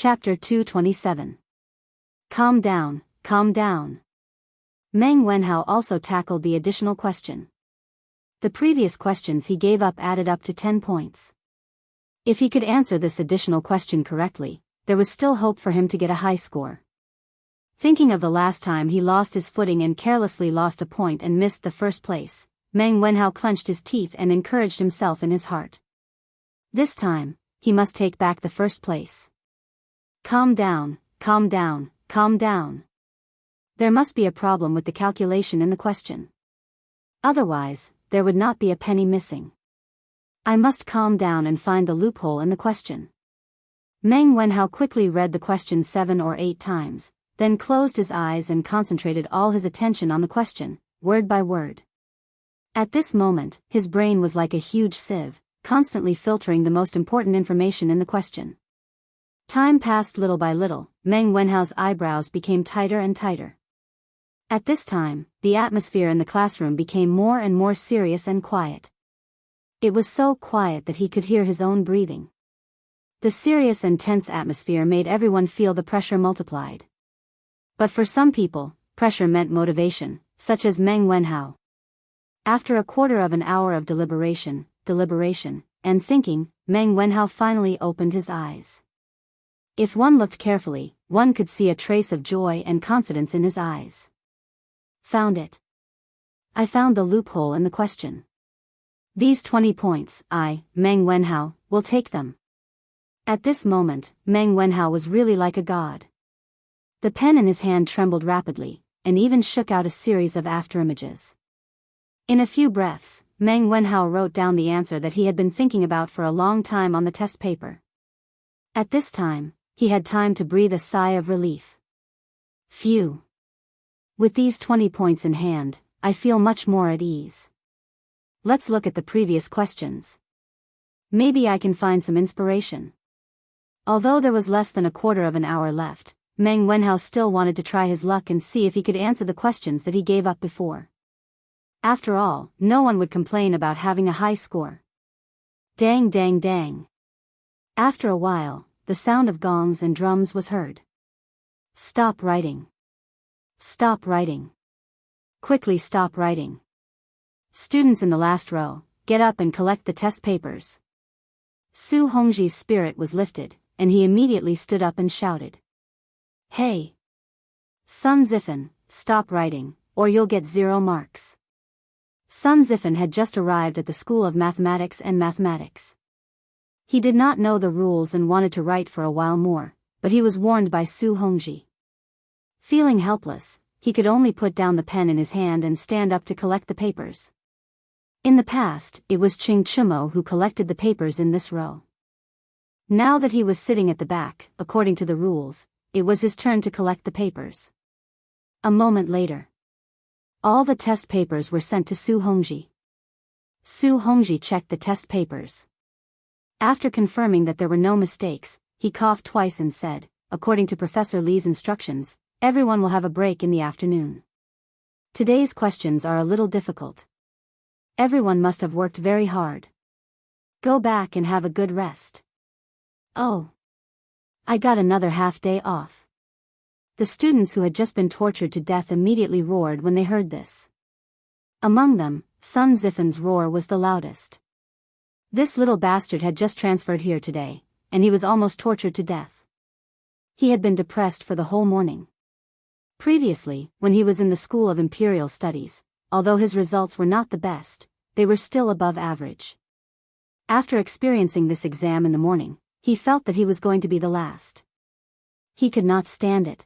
Chapter 227. Calm down, calm down. Meng Wenhao also tackled the additional question. The previous questions he gave up added up to 10 points. If he could answer this additional question correctly, there was still hope for him to get a high score. Thinking of the last time he lost his footing and carelessly lost a point and missed the first place, Meng Wenhao clenched his teeth and encouraged himself in his heart. This time, he must take back the first place. Calm down, calm down, calm down. There must be a problem with the calculation in the question. Otherwise, there would not be a penny missing. I must calm down and find the loophole in the question. Meng Wenhao quickly read the question 7 or 8 times, then closed his eyes and concentrated all his attention on the question, word by word. At this moment, his brain was like a huge sieve, constantly filtering the most important information in the question. Time passed little by little. Meng Wenhao's eyebrows became tighter and tighter. At this time, the atmosphere in the classroom became more and more serious and quiet. It was so quiet that he could hear his own breathing. The serious and tense atmosphere made everyone feel the pressure multiplied. But for some people, pressure meant motivation, such as Meng Wenhao. After a quarter of an hour of deliberation, and thinking, Meng Wenhao finally opened his eyes. If one looked carefully, one could see a trace of joy and confidence in his eyes. Found it. I found the loophole in the question. These 20 points, I, Meng Wenhao, will take them. At this moment, Meng Wenhao was really like a god. The pen in his hand trembled rapidly, and even shook out a series of afterimages. In a few breaths, Meng Wenhao wrote down the answer that he had been thinking about for a long time on the test paper. At this time, he had time to breathe a sigh of relief. Phew. With these 20 points in hand, I feel much more at ease. Let's look at the previous questions. Maybe I can find some inspiration. Although there was less than a quarter of an hour left, Meng Wenhao still wanted to try his luck and see if he could answer the questions that he gave up before. After all, no one would complain about having a high score. Dang dang dang. After a while, the sound of gongs and drums was heard. Stop writing. Stop writing. Quickly stop writing. Students in the last row, get up and collect the test papers. Su Hongji's spirit was lifted, and he immediately stood up and shouted. Hey! Sun Zifan, stop writing, or you'll get 0 marks. Sun Zifan had just arrived at the School of Mathematics and Mathematics. He did not know the rules and wanted to write for a while more, but he was warned by Su Hongji. Feeling helpless, he could only put down the pen in his hand and stand up to collect the papers. In the past, it was Ching Chumo who collected the papers in this row. Now that he was sitting at the back, according to the rules, it was his turn to collect the papers. A moment later, all the test papers were sent to Su Hongji. Su Hongji checked the test papers. After confirming that there were no mistakes, he coughed twice and said, according to Professor Li's instructions, everyone will have a break in the afternoon. Today's questions are a little difficult. Everyone must have worked very hard. Go back and have a good rest. Oh. I got another half-day off. The students who had just been tortured to death immediately roared when they heard this. Among them, Sun Zifan's roar was the loudest. This little bastard had just transferred here today, and he was almost tortured to death. He had been depressed for the whole morning. Previously, when he was in the School of Imperial Studies, although his results were not the best, they were still above average. After experiencing this exam in the morning, he felt that he was going to be the last. He could not stand it.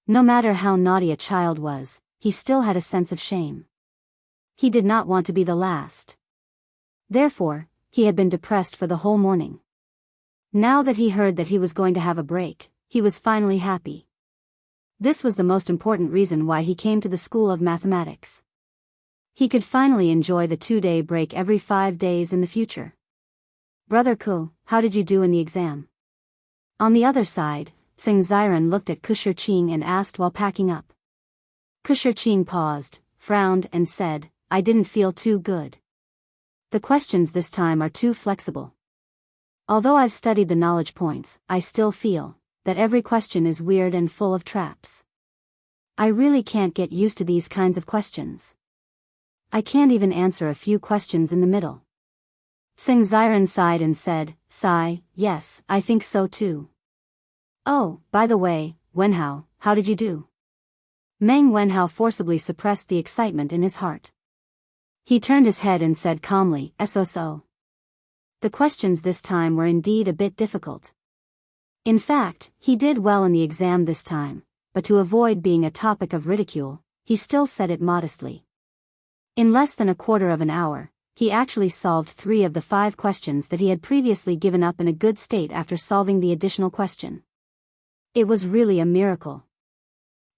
No matter how naughty a child was, he still had a sense of shame. He did not want to be the last. Therefore, he had been depressed for the whole morning. Now that he heard that he was going to have a break, he was finally happy. This was the most important reason why he came to the School of Mathematics. He could finally enjoy the 2-day break every 5 days in the future. Brother Ku, how did you do in the exam? On the other side, Tsing Ziran looked at Kushirqing and asked while packing up. Kushirqing paused, frowned and said, I didn't feel too good. The questions this time are too flexible. Although I've studied the knowledge points, I still feel that every question is weird and full of traps. I really can't get used to these kinds of questions. I can't even answer a few questions in the middle. Tsing Ziren sighed and said, "Sigh, yes, I think so too." "Oh, by the way, Wenhao, how did you do?" Meng Wenhao forcibly suppressed the excitement in his heart. He turned his head and said calmly, "So." The questions this time were indeed a bit difficult. In fact, he did well in the exam this time, but to avoid being a topic of ridicule, he still said it modestly. In less than a quarter of an hour, he actually solved 3 of the 5 questions that he had previously given up in a good state after solving the additional question. It was really a miracle.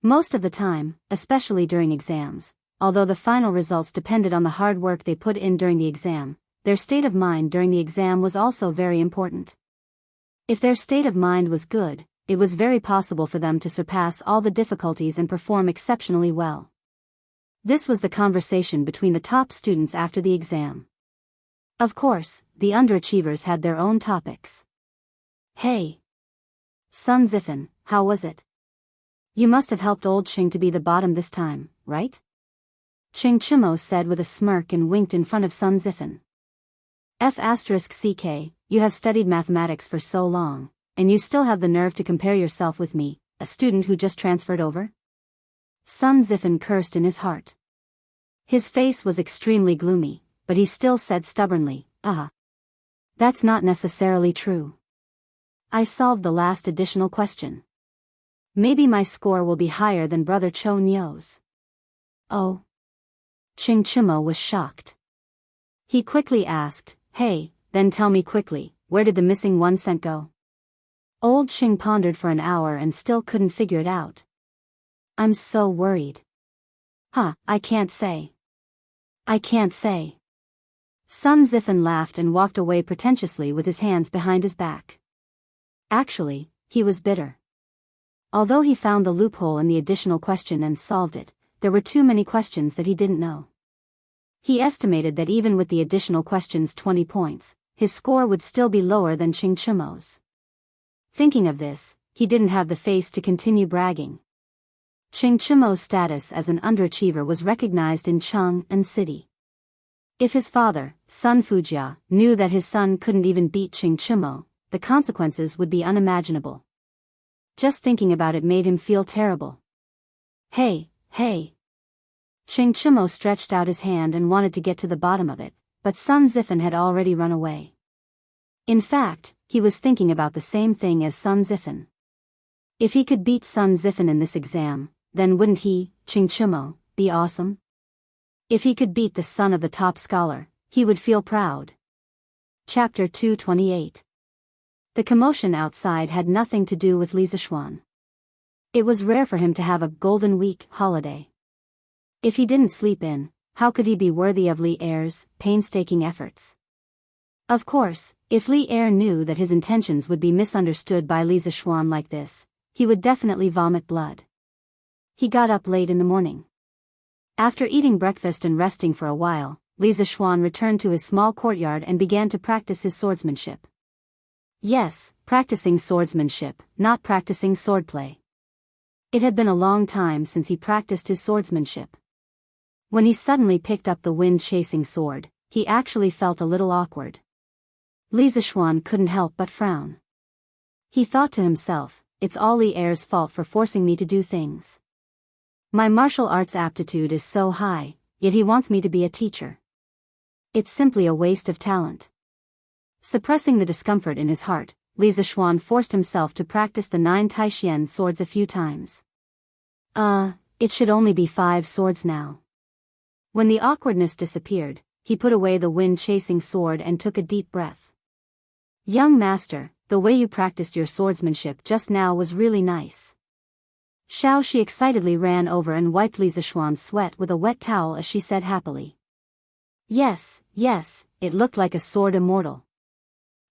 Most of the time, especially during exams, although the final results depended on the hard work they put in during the exam, their state of mind during the exam was also very important. If their state of mind was good, it was very possible for them to surpass all the difficulties and perform exceptionally well. This was the conversation between the top students after the exam. Of course, the underachievers had their own topics. "Hey, Sun Zifen, how was it? You must have helped old Qing to be the bottom this time, right?" Qing Chimo said with a smirk and winked in front of Sun Zifen. F***ck, you have studied mathematics for so long, and you still have the nerve to compare yourself with me, a student who just transferred over? Sun Zifen cursed in his heart. His face was extremely gloomy, but he still said stubbornly, "That's not necessarily true. I solved the last additional question. Maybe my score will be higher than Brother Cho Nyo's." "Oh?" Qing Chimo was shocked. He quickly asked, "Hey, then tell me quickly, where did the missing 1 cent go?" Old Qing pondered for an hour and still couldn't figure it out. "I'm so worried." I can't say. I can't say." Sun Zifen laughed and walked away pretentiously with his hands behind his back. Actually, he was bitter. Although he found the loophole in the additional question and solved it, there were too many questions that he didn't know. He estimated that even with the additional questions 20 points, his score would still be lower than Qing Chimo's. Thinking of this, he didn't have the face to continue bragging. Qing Chimo's status as an underachiever was recognized in Cheng and city. If his father, Sun Fujia, knew that his son couldn't even beat Qing Chimo, the consequences would be unimaginable. Just thinking about it made him feel terrible. Hey. Qing Chimo stretched out his hand and wanted to get to the bottom of it, but Sun Zifen had already run away. In fact, he was thinking about the same thing as Sun Zifen. If he could beat Sun Zifen in this exam, then wouldn't he, Qing Chimo, be awesome? If he could beat the son of the top scholar, he would feel proud. Chapter 228. The commotion outside had nothing to do with Li Zixuan. It was rare for him to have a Golden Week holiday. If he didn't sleep in, how could he be worthy of Li Er's painstaking efforts? Of course, if Li Er knew that his intentions would be misunderstood by Li Zixuan like this, he would definitely vomit blood. He got up late in the morning. After eating breakfast and resting for a while, Li Zixuan returned to his small courtyard and began to practice his swordsmanship. Yes, practicing swordsmanship, not practicing swordplay. It had been a long time since he practiced his swordsmanship. When he suddenly picked up the wind-chasing sword, he actually felt a little awkward. Li Zixuan couldn't help but frown. He thought to himself, it's all Li Er's fault for forcing me to do things. My martial arts aptitude is so high, yet he wants me to be a teacher. It's simply a waste of talent. Suppressing the discomfort in his heart, Li Zixuan forced himself to practice the 9 Taishian swords a few times. It should only be 5 swords now. When the awkwardness disappeared, he put away the wind-chasing sword and took a deep breath. Young master, the way you practiced your swordsmanship just now was really nice. Xiao Shi excitedly ran over and wiped Li Zixuan's sweat with a wet towel as she said happily. Yes, it looked like a sword immortal.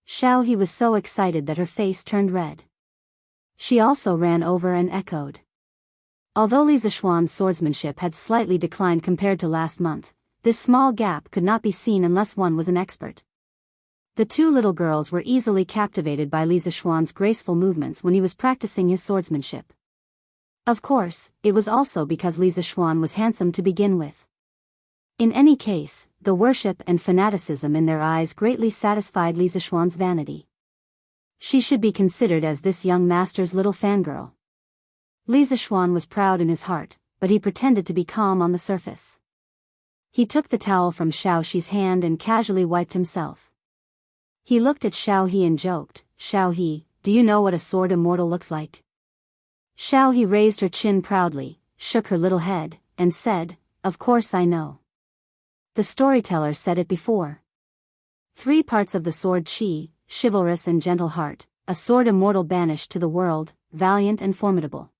Xiao He was so excited that her face turned red. She also ran over and echoed. Although Li Zixuan's swordsmanship had slightly declined compared to last month, this small gap could not be seen unless one was an expert. The two little girls were easily captivated by Li Zishuan's graceful movements when he was practicing his swordsmanship. Of course, it was also because Li Zishuan was handsome to begin with. In any case, the worship and fanaticism in their eyes greatly satisfied Li Zishuan's vanity. She should be considered as this young master's little fangirl. Li Zishuan was proud in his heart, but he pretended to be calm on the surface. He took the towel from Xiaoxi's hand and casually wiped himself. He looked at Xiaohi and joked, "Xiaohi, do you know what a sword immortal looks like?" Xiaohi raised her chin proudly, shook her little head, and said, "Of course I know. The storyteller said it before. 3 parts of the sword: chi, chivalrous and gentle heart, a sword immortal banished to the world, valiant and formidable."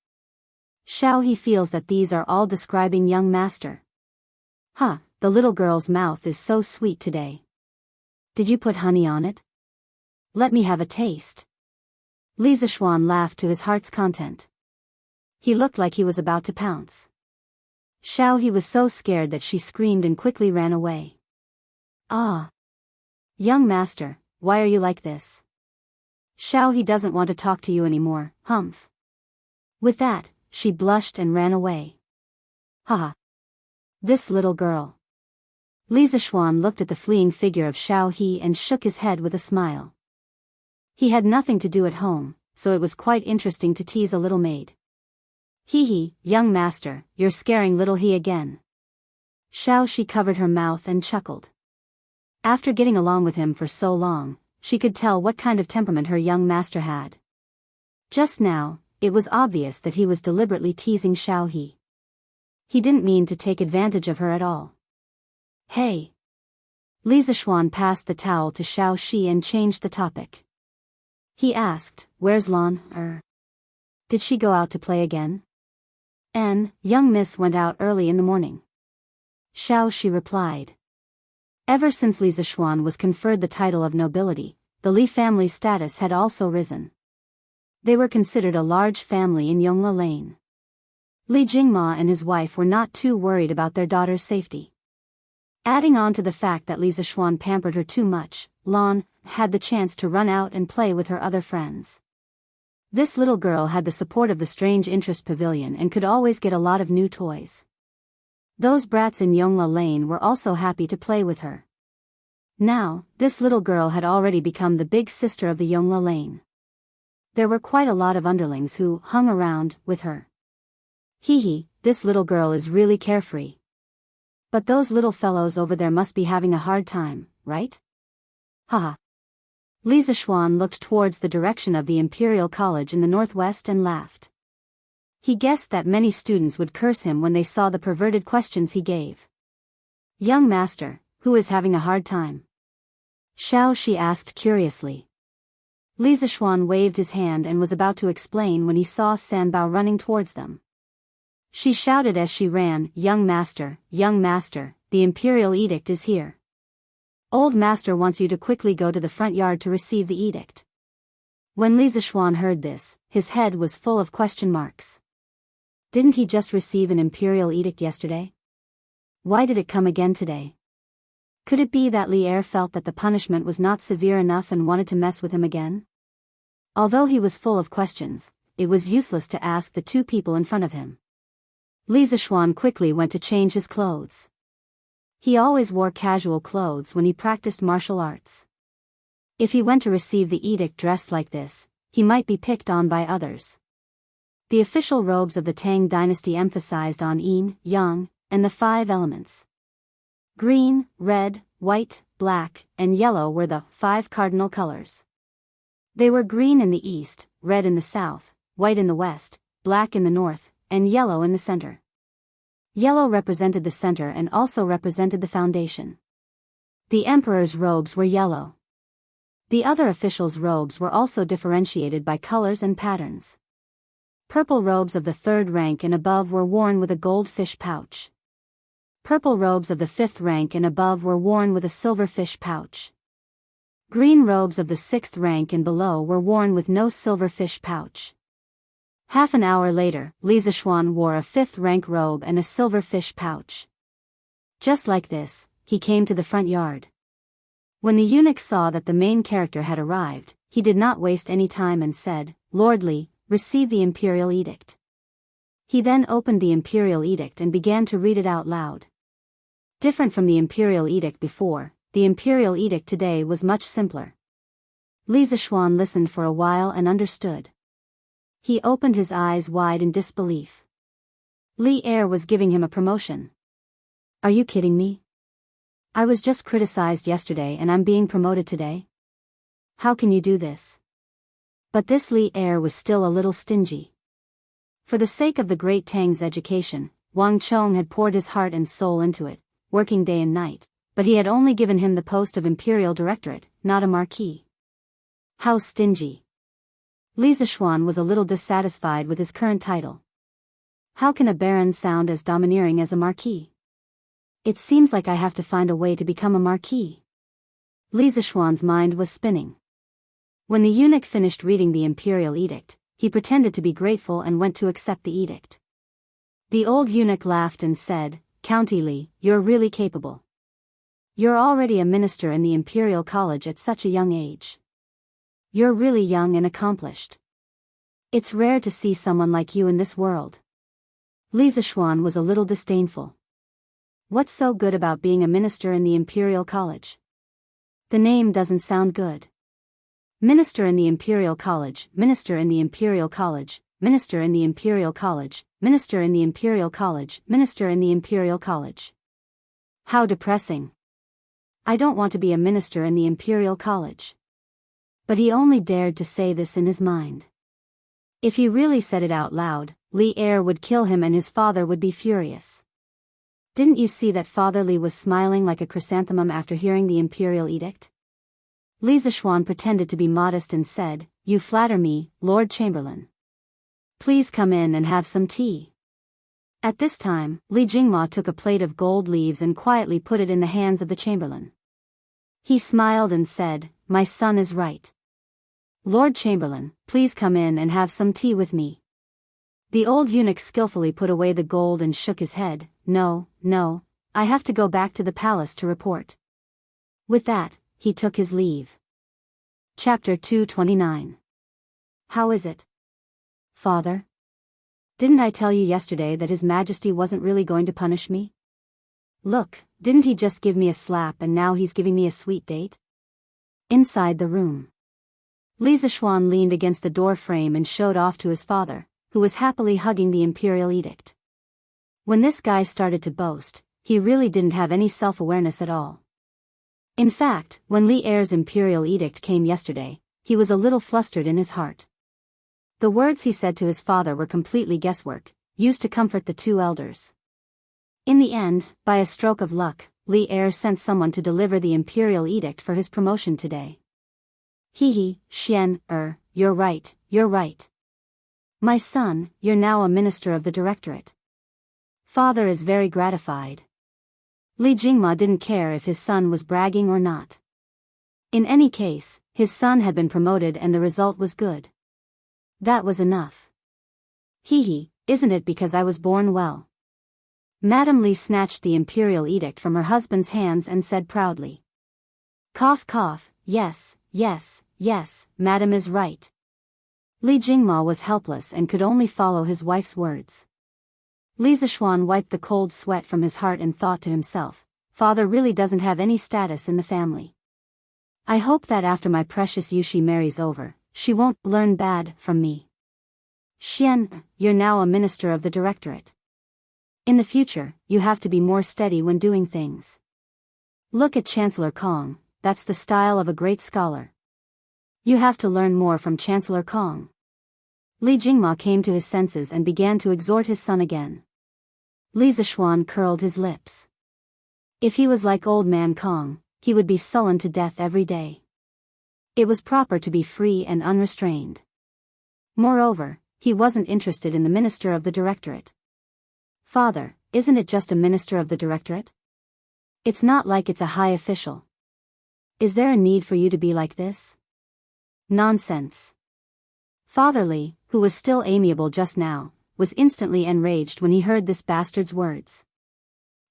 Xiaohi feels that these are all describing young master. Huh, the little girl's mouth is so sweet today. Did you put honey on it? Let me have a taste. Li Zishuan laughed to his heart's content. He looked like he was about to pounce. Xiaohi was so scared that she screamed and quickly ran away. "Ah! Young master, why are you like this? Xiaohi doesn't want to talk to you anymore, humph." With that, she blushed and ran away. Haha. This little girl. Li Zishuan looked at the fleeing figure of Xiaohi and shook his head with a smile. He had nothing to do at home, so it was quite interesting to tease a little maid. "Hee, young master, you're scaring little he again." Xiaoxi covered her mouth and chuckled. After getting along with him for so long, she could tell what kind of temperament her young master had. Just now, it was obvious that he was deliberately teasing Xiaohi. He didn't mean to take advantage of her at all. "Hey." Li Zishuan passed the towel to Xiaoxi and changed the topic. He asked, "Where's Lan? Did she go out to play again?" Young miss went out early in the morning." Xiaoxi replied. Ever since Li Zishuan was conferred the title of nobility, the Li family's status had also risen. They were considered a large family in Yongla Lane. Li Jingma and his wife were not too worried about their daughter's safety. Adding on to the fact that Li Zishuan pampered her too much, Lan had the chance to run out and play with her other friends. This little girl had the support of the Strange Interest Pavilion and could always get a lot of new toys. Those brats in Yongla Lane were also happy to play with her. Now, this little girl had already become the big sister of the Yongla Lane. There were quite a lot of underlings who hung around with her. Hee, this little girl is really carefree. But those little fellows over there must be having a hard time, right? Haha. Li Zishuan looked towards the direction of the Imperial College in the northwest and laughed. He guessed that many students would curse him when they saw the perverted questions he gave. "Young master, who is having a hard time?" Xiaoxi asked curiously. Li Zishuan waved his hand and was about to explain when he saw Sanbao running towards them. She shouted as she ran, young master, the Imperial Edict is here. Old master wants you to quickly go to the front yard to receive the edict." When Li Zishuan heard this, his head was full of question marks. Didn't he just receive an Imperial Edict yesterday? Why did it come again today? Could it be that Li Er felt that the punishment was not severe enough and wanted to mess with him again? Although he was full of questions, it was useless to ask the two people in front of him. Li Zishuan quickly went to change his clothes. He always wore casual clothes when he practiced martial arts. If he went to receive the edict dressed like this, he might be picked on by others. The official robes of the Tang dynasty emphasized on yin, yang, and the 5 elements. Green, red, white, black, and yellow were the 5 cardinal colors. They were green in the east, red in the south, white in the west, black in the north, and yellow in the center. Yellow represented the center and also represented the foundation. The emperor's robes were yellow. The other officials' robes were also differentiated by colors and patterns. Purple robes of the 3rd rank and above were worn with a gold fish pouch. Purple robes of the 5th rank and above were worn with a silver fish pouch. Green robes of the 6th rank and below were worn with no silver fish pouch. Half an hour later, Li Zishuan wore a 5th rank robe and a silver fish pouch. Just like this, he came to the front yard. When the eunuch saw that the main character had arrived, he did not waste any time and said, "Lord Li, receive the imperial edict." He then opened the imperial edict and began to read it out loud. Different from the imperial edict before, the imperial edict today was much simpler. Li Zishuan listened for a while and understood. He opened his eyes wide in disbelief. Li Er was giving him a promotion. Are you kidding me? I was just criticized yesterday and I'm being promoted today? How can you do this? But this Li Er was still a little stingy. For the sake of the great Tang's education, Wang Chong had poured his heart and soul into it, working day and night, but he had only given him the post of imperial directorate, not a marquis. How stingy. Li Zishuan was a little dissatisfied with his current title. How can a baron sound as domineering as a marquis? It seems like I have to find a way to become a marquis. Li Zishuan's mind was spinning. When the eunuch finished reading the imperial edict, he pretended to be grateful and went to accept the edict. The old eunuch laughed and said, "County Li, you're really capable. You're already a minister in the imperial college at such a young age. You're really young and accomplished. It's rare to see someone like you in this world." Li Zishuan was a little disdainful. What's so good about being a minister in the imperial college? The name doesn't sound good. Minister in the imperial college, minister in the imperial college, minister in the imperial college, minister in the imperial college, minister in the imperial college. How depressing. I don't want to be a minister in the imperial college. But he only dared to say this in his mind. If he really said it out loud, Li Er would kill him and his father would be furious. Didn't you see that Father Li was smiling like a chrysanthemum after hearing the imperial edict? Li Zishuan pretended to be modest and said, "You flatter me, Lord Chamberlain. Please come in and have some tea." At this time, Li Jingma took a plate of gold leaves and quietly put it in the hands of the chamberlain. He smiled and said, "My son is right. Lord Chamberlain, please come in and have some tea with me." The old eunuch skillfully put away the gold and shook his head, "No, no, I have to go back to the palace to report." With that, he took his leave. Chapter 229. How is it? Father? Didn't I tell you yesterday that His Majesty wasn't really going to punish me? Look, didn't he just give me a slap and now he's giving me a sweet date? Inside the room, Li Zishuan leaned against the door frame and showed off to his father, who was happily hugging the imperial edict. When this guy started to boast, he really didn't have any self-awareness at all. In fact, when Li Er's imperial edict came yesterday, he was a little flustered in his heart. The words he said to his father were completely guesswork, used to comfort the two elders. In the end, by a stroke of luck, Li Er sent someone to deliver the imperial edict for his promotion today. Xian, you're right, you're right. My son, you're now a minister of the directorate. Father is very gratified. Li Jingma didn't care if his son was bragging or not. In any case, his son had been promoted and the result was good. That was enough. Isn't it because I was born well? Madame Li snatched the imperial edict from her husband's hands and said proudly. Cough cough, yes, yes, yes, Madame is right. Li Jingma was helpless and could only follow his wife's words. Li Zishuan wiped the cold sweat from his heart and thought to himself, Father really doesn't have any status in the family. I hope that after my precious Yushi marries over, she won't learn bad from me. Xian, you're now a minister of the directorate. In the future, you have to be more steady when doing things. Look at Chancellor Kong, that's the style of a great scholar. You have to learn more from Chancellor Kong. Li Jingma came to his senses and began to exhort his son again. Li Zishuan curled his lips. If he was like old man Kong, he would be sullen to death every day. It was proper to be free and unrestrained. Moreover, he wasn't interested in the minister of the directorate. Father, isn't it just a minister of the directorate? It's not like it's a high official. Is there a need for you to be like this? Nonsense. Father Li, who was still amiable just now, was instantly enraged when he heard this bastard's words.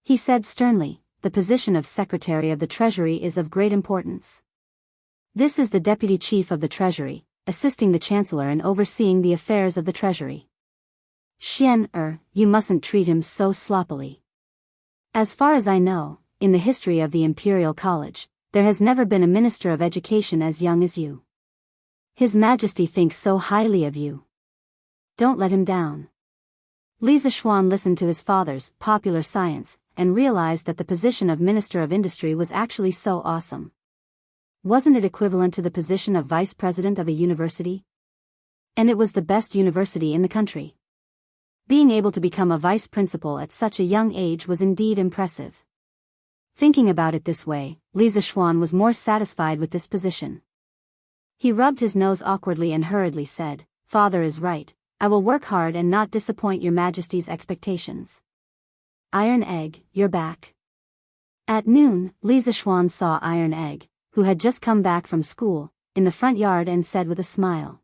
He said sternly, the position of Secretary of the Treasury is of great importance. This is the Deputy Chief of the Treasury, assisting the Chancellor in overseeing the affairs of the Treasury. You mustn't treat him so sloppily. As far as I know, in the history of the Imperial College, there has never been a Minister of Education as young as you. His Majesty thinks so highly of you. Don't let him down. Li Zixuan listened to his father's popular science and realized that the position of Minister of Industry was actually so awesome. Wasn't it equivalent to the position of Vice President of a university? And it was the best university in the country. Being able to become a vice principal at such a young age was indeed impressive. Thinking about it this way, Li Zixuan was more satisfied with this position. He rubbed his nose awkwardly and hurriedly said, "Father is right. I will work hard and not disappoint your Majesty's expectations." Iron Egg, you're back. At noon, Li Zixuan saw Iron Egg, who had just come back from school, in the front yard and said with a smile,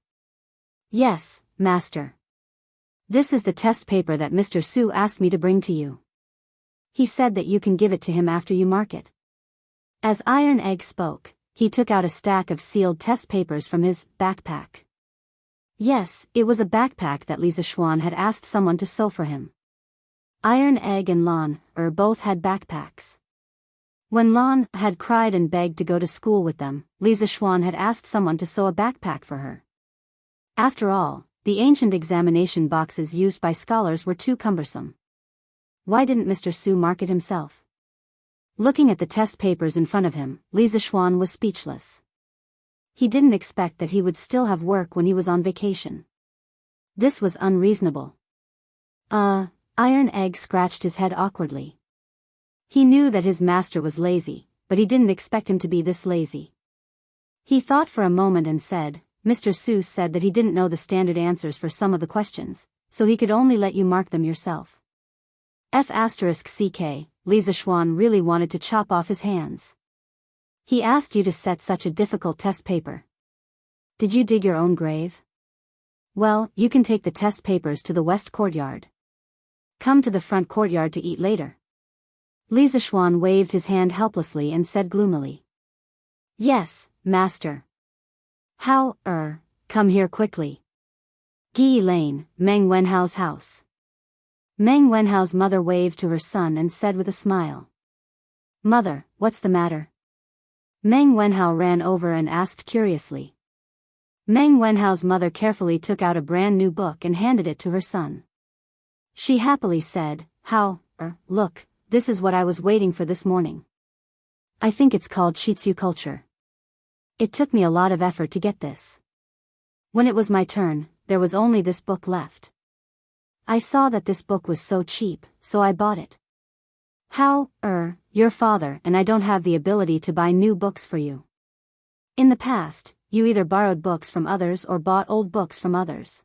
"Yes, Master. This is the test paper that Mr. Su asked me to bring to you. He said that you can give it to him after you mark it." As Iron Egg spoke, he took out a stack of sealed test papers from his backpack. Yes, it was a backpack that Li Zixuan had asked someone to sew for him. Iron Egg and Lan both had backpacks. When Lan had cried and begged to go to school with them, Li Zixuan had asked someone to sew a backpack for her. After all, the ancient examination boxes used by scholars were too cumbersome. Why didn't Mr. Su mark it himself? Looking at the test papers in front of him, Li Zixuan was speechless. He didn't expect that he would still have work when he was on vacation. This was unreasonable. Iron Egg scratched his head awkwardly. He knew that his master was lazy, but he didn't expect him to be this lazy. He thought for a moment and said, "Mr. Su said that he didn't know the standard answers for some of the questions, so he could only let you mark them yourself." F***ck, Li Zixuan really wanted to chop off his hands. He asked you to set such a difficult test paper. Did you dig your own grave? Well, you can take the test papers to the west courtyard. Come to the front courtyard to eat later. Li Zixuan waved his hand helplessly and said gloomily, "Yes, Master." "How, come here quickly." Gi Lane, Meng Wenhao's house. Meng Wenhao's mother waved to her son and said with a smile, "Mother, what's the matter?" Meng Wenhao ran over and asked curiously. Meng Wenhao's mother carefully took out a brand new book and handed it to her son. She happily said, Look, this is what I was waiting for this morning. I think it's called Shitsu Culture. It took me a lot of effort to get this. When it was my turn, there was only this book left. I saw that this book was so cheap, so I bought it. Your father and I don't have the ability to buy new books for you. In the past, you either borrowed books from others or bought old books from others.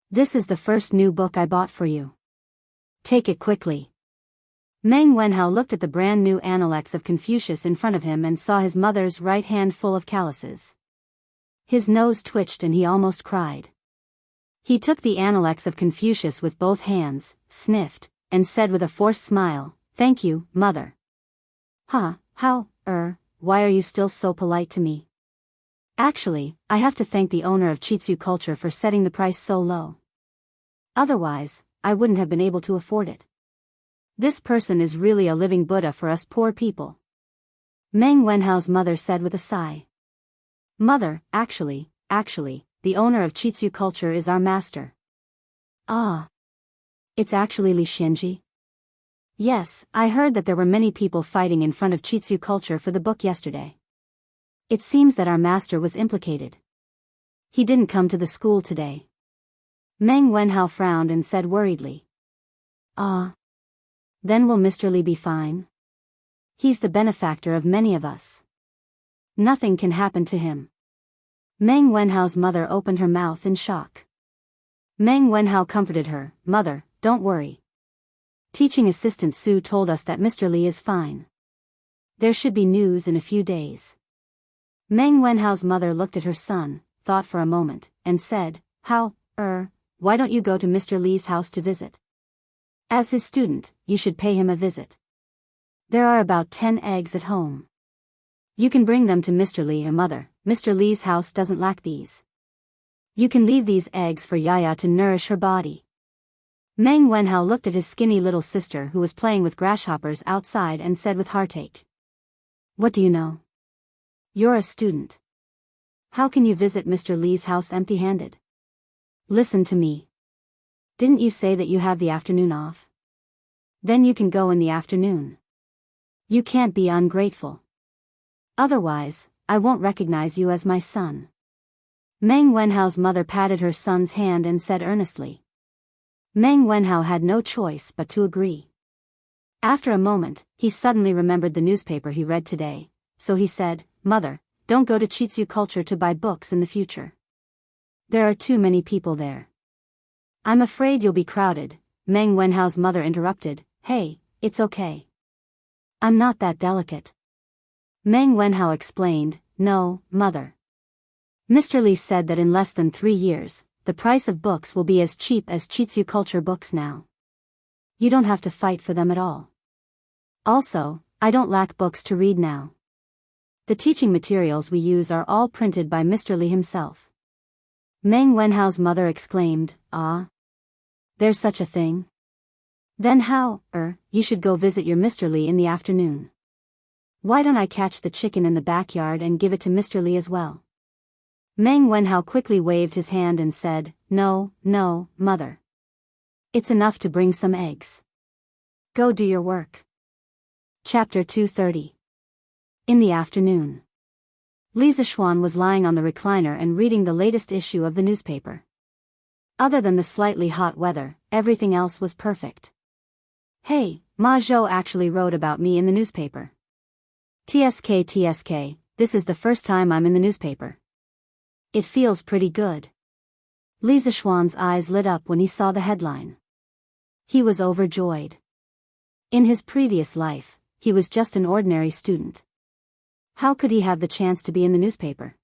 This is the first new book I bought for you. Take it quickly." Meng Wenhao looked at the brand new Analects of Confucius in front of him and saw his mother's right hand full of calluses. His nose twitched and he almost cried. He took the Analects of Confucius with both hands, sniffed, and said with a forced smile, "Thank you, Mother." Why are you still so polite to me? Actually, I have to thank the owner of Chitsu Culture for setting the price so low. Otherwise, I wouldn't have been able to afford it. This person is really a living Buddha for us poor people. Meng Wenhao's mother said with a sigh. Mother, actually, the owner of Chitsu Culture is our master. Ah. It's actually Li Xianji? Yes, I heard that there were many people fighting in front of Chitsu Culture for the book yesterday. It seems that our master was implicated. He didn't come to the school today. Meng Wenhao frowned and said worriedly. Then will Mr. Li be fine? He's the benefactor of many of us. Nothing can happen to him. Meng Wenhao's mother opened her mouth in shock. Meng Wenhao comforted her, "Mother, don't worry. Teaching assistant Su told us that Mr. Li is fine. There should be news in a few days." Meng Wenhao's mother looked at her son, thought for a moment, and said, Why don't you go to Mr. Li's house to visit? As his student, you should pay him a visit. There are about 10 eggs at home. You can bring them to Mr. Lee or Mother. Mr. Lee's house doesn't lack these. You can leave these eggs for Yaya to nourish her body. Meng Wenhao looked at his skinny little sister who was playing with grasshoppers outside and said with heartache. What do you know? You're a student. How can you visit Mr. Lee's house empty-handed? Listen to me. Didn't you say that you have the afternoon off? Then you can go in the afternoon. You can't be ungrateful. Otherwise, I won't recognize you as my son. Meng Wenhao's mother patted her son's hand and said earnestly. Meng Wenhao had no choice but to agree. After a moment, he suddenly remembered the newspaper he read today, so he said, Mother, don't go to Chitsu Culture to buy books in the future. There are too many people there. I'm afraid you'll be crowded. Meng Wenhao's mother interrupted. Hey, it's okay. I'm not that delicate. Meng Wenhao explained, No, Mother. Mr. Lee said that in less than 3 years, the price of books will be as cheap as Chitsu Culture books now. You don't have to fight for them at all. Also, I don't lack books to read now. The teaching materials we use are all printed by Mr. Lee himself. Meng Wenhao's mother exclaimed, Ah? There's such a thing? Then how, you should go visit your Mr. Lee in the afternoon. Why don't I catch the chicken in the backyard and give it to Mr. Lee as well? Meng Wenhao quickly waved his hand and said, No, Mother. It's enough to bring some eggs. Go do your work. Chapter 230. In the afternoon. Li Zixuan was lying on the recliner and reading the latest issue of the newspaper. Other than the slightly hot weather, everything else was perfect. Hey, Ma Zhou actually wrote about me in the newspaper. TSK, this is the first time I'm in the newspaper. It feels pretty good. Li Zixuan's eyes lit up when he saw the headline. He was overjoyed. In his previous life, he was just an ordinary student. How could he have the chance to be in the newspaper?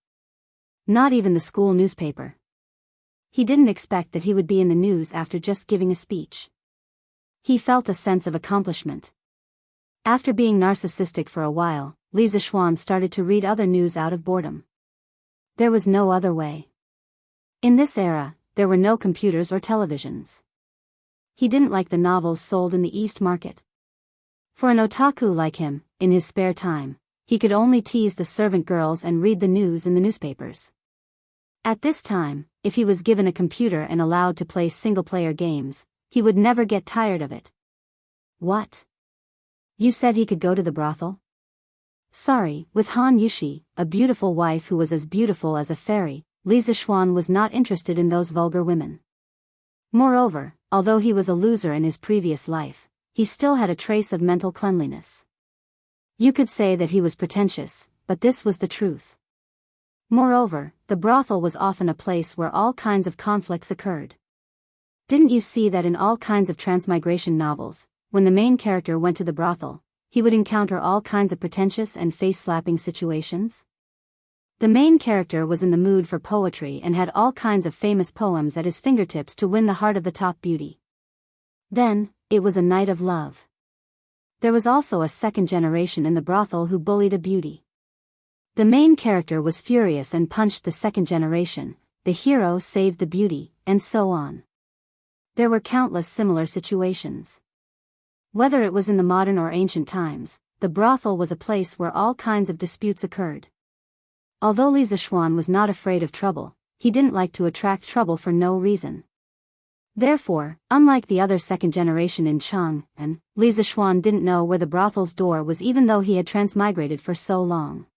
Not even the school newspaper. He didn't expect that he would be in the news after just giving a speech. He felt a sense of accomplishment. After being narcissistic for a while, Li Zixuan started to read other news out of boredom. There was no other way. In this era, there were no computers or televisions. He didn't like the novels sold in the East Market. For an otaku like him, in his spare time, he could only tease the servant girls and read the news in the newspapers. At this time, if he was given a computer and allowed to play single-player games, he would never get tired of it. What? You said he could go to the brothel? Sorry, with Han Yushi, a beautiful wife who was as beautiful as a fairy, Li Zixuan was not interested in those vulgar women. Moreover, although he was a loser in his previous life, he still had a trace of mental cleanliness. You could say that he was pretentious, but this was the truth. Moreover, the brothel was often a place where all kinds of conflicts occurred. Didn't you see that in all kinds of transmigration novels, when the main character went to the brothel, he would encounter all kinds of pretentious and face-slapping situations? The main character was in the mood for poetry and had all kinds of famous poems at his fingertips to win the heart of the top beauty. Then, it was a night of love. There was also a second generation in the brothel who bullied a beauty. The main character was furious and punched the second generation, the hero saved the beauty, and so on. There were countless similar situations. Whether it was in the modern or ancient times, the brothel was a place where all kinds of disputes occurred. Although Li Zixuan was not afraid of trouble, he didn't like to attract trouble for no reason. Therefore, unlike the other second generation in Chang'an, Li Zixuan didn't know where the brothel's door was even though he had transmigrated for so long.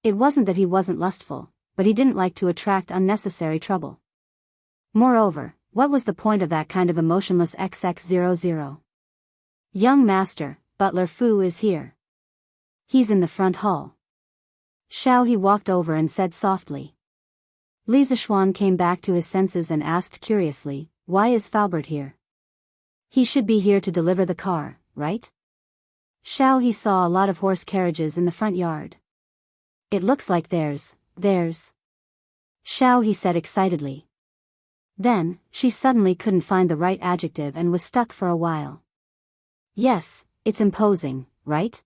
It wasn't that he wasn't lustful, but he didn't like to attract unnecessary trouble. Moreover, what was the point of that kind of emotionless XX00? Young master, Butler Fu is here. He's in the front hall. Xiao He walked over and said softly. Li Zixuan came back to his senses and asked curiously, why is Faubert here? He should be here to deliver the car, right? Xiao He saw a lot of horse carriages in the front yard. It looks like there's. Xiao He said excitedly. Then, she suddenly couldn't find the right adjective and was stuck for a while. Yes, it's imposing, right?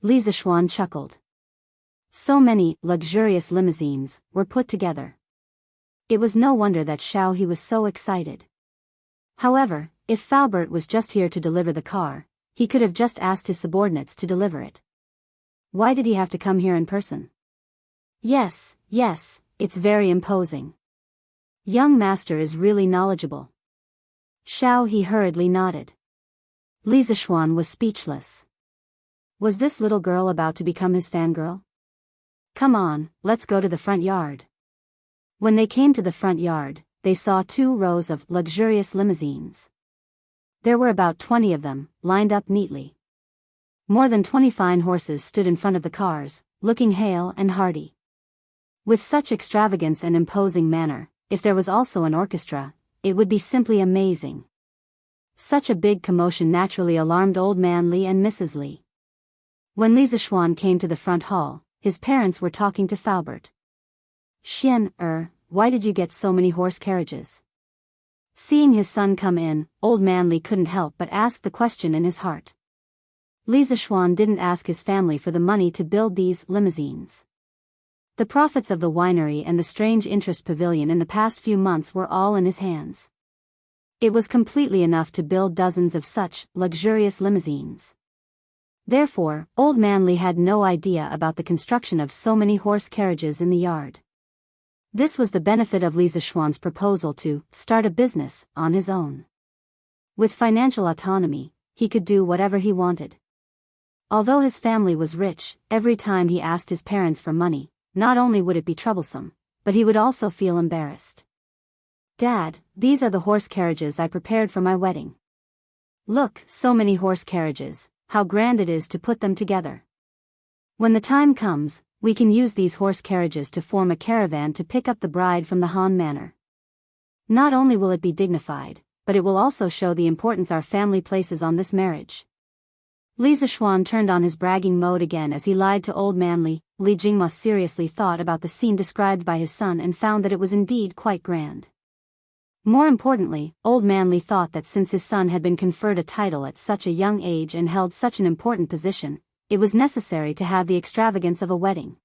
Li Zishuan chuckled. So many luxurious limousines were put together. It was no wonder that Xiao He was so excited. However, if Faubert was just here to deliver the car, he could have just asked his subordinates to deliver it. Why did he have to come here in person? Yes, it's very imposing. Young master is really knowledgeable. Xiao He hurriedly nodded. Li Zishuan was speechless. Was this little girl about to become his fangirl? Come on, let's go to the front yard. When they came to the front yard, they saw 2 rows of luxurious limousines. There were about 20 of them, lined up neatly. More than 20 fine horses stood in front of the cars, looking hale and hearty. With such extravagance and imposing manner, if there was also an orchestra, it would be simply amazing. Such a big commotion naturally alarmed Old Man Li and Mrs. Li. When Li Zishuan came to the front hall, his parents were talking to Faubert. Xian, why did you get so many horse carriages? Seeing his son come in, Old Man Li couldn't help but ask the question in his heart. Li Zishuan didn't ask his family for the money to build these limousines. The profits of the winery and the strange interest pavilion in the past few months were all in his hands. It was completely enough to build dozens of such luxurious limousines. Therefore, Old Man Li had no idea about the construction of so many horse carriages in the yard. This was the benefit of Li Zishuan's proposal to start a business on his own. With financial autonomy, he could do whatever he wanted. Although his family was rich, every time he asked his parents for money, not only would it be troublesome, but he would also feel embarrassed. Dad, these are the horse carriages I prepared for my wedding. Look, so many horse carriages, how grand it is to put them together. When the time comes, we can use these horse carriages to form a caravan to pick up the bride from the Han Manor. Not only will it be dignified, but it will also show the importance our family places on this marriage. Li Zishuan turned on his bragging mode again as he lied to Old Man Li. Li Jingma seriously thought about the scene described by his son and found that it was indeed quite grand. More importantly, Old Man Li thought that since his son had been conferred a title at such a young age and held such an important position, it was necessary to have the extravagance of a wedding.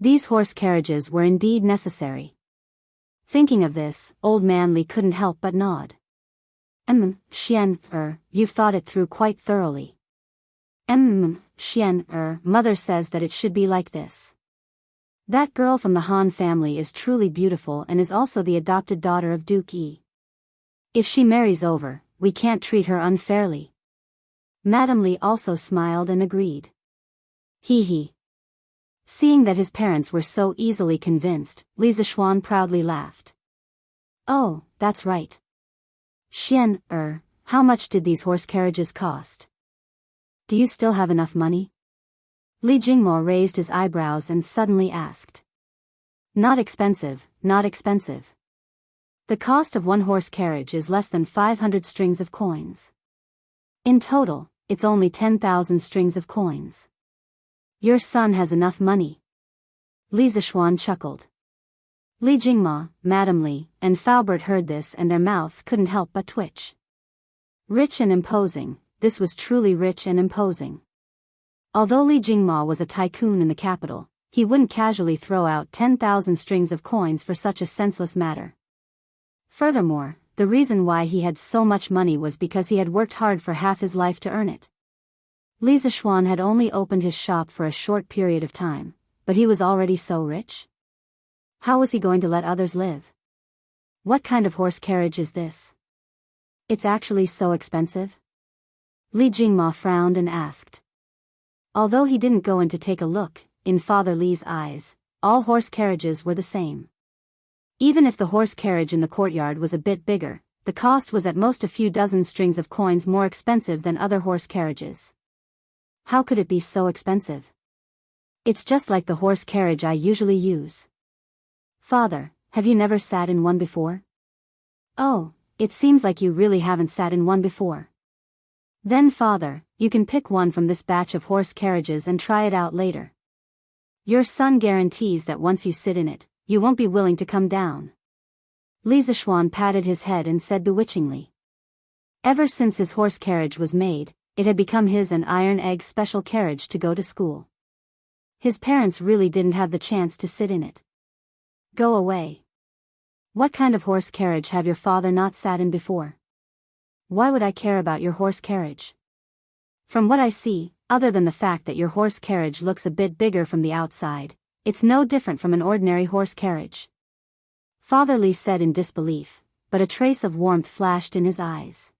These horse carriages were indeed necessary. Thinking of this, Old Man Li couldn't help but nod. Xian, you've thought it through quite thoroughly. Xian, mother says that it should be like this. That girl from the Han family is truly beautiful and is also the adopted daughter of Duke Yi. If she marries over, we can't treat her unfairly. Madame Li also smiled and agreed. He. Seeing that his parents were so easily convinced, Li Zishuan proudly laughed. Oh, that's right. Xian, how much did these horse carriages cost? Do you still have enough money? Li Jingmo raised his eyebrows and suddenly asked. Not expensive. The cost of one horse carriage is less than 500 strings of coins. In total, it's only 10,000 strings of coins. Your son has enough money. Li Zishuan chuckled. Li Jingma, Madame Li, and Faubert heard this and their mouths couldn't help but twitch. Rich and imposing, this was truly rich and imposing. Although Li Jingma was a tycoon in the capital, he wouldn't casually throw out 10,000 strings of coins for such a senseless matter. Furthermore, the reason why he had so much money was because he had worked hard for half his life to earn it. Li Zishuan had only opened his shop for a short period of time, but he was already so rich. How was he going to let others live? What kind of horse carriage is this? It's actually so expensive? Li Jingma frowned and asked. Although he didn't go in to take a look, in Father Li's eyes, all horse carriages were the same. Even if the horse carriage in the courtyard was a bit bigger, the cost was at most a few dozen strings of coins more expensive than other horse carriages. How could it be so expensive? It's just like the horse carriage I usually use. Father, have you never sat in one before? Oh, it seems like you really haven't sat in one before. Then father, you can pick one from this batch of horse carriages and try it out later. Your son guarantees that once you sit in it, you won't be willing to come down. Li Zishuan patted his head and said bewitchingly. Ever since his horse carriage was made, it had become his and Iron Egg's special carriage to go to school. His parents really didn't have the chance to sit in it. Go away. What kind of horse carriage have your father not sat in before? Why would I care about your horse carriage? From what I see, other than the fact that your horse carriage looks a bit bigger from the outside, it's no different from an ordinary horse carriage. Father Lee said in disbelief, but a trace of warmth flashed in his eyes.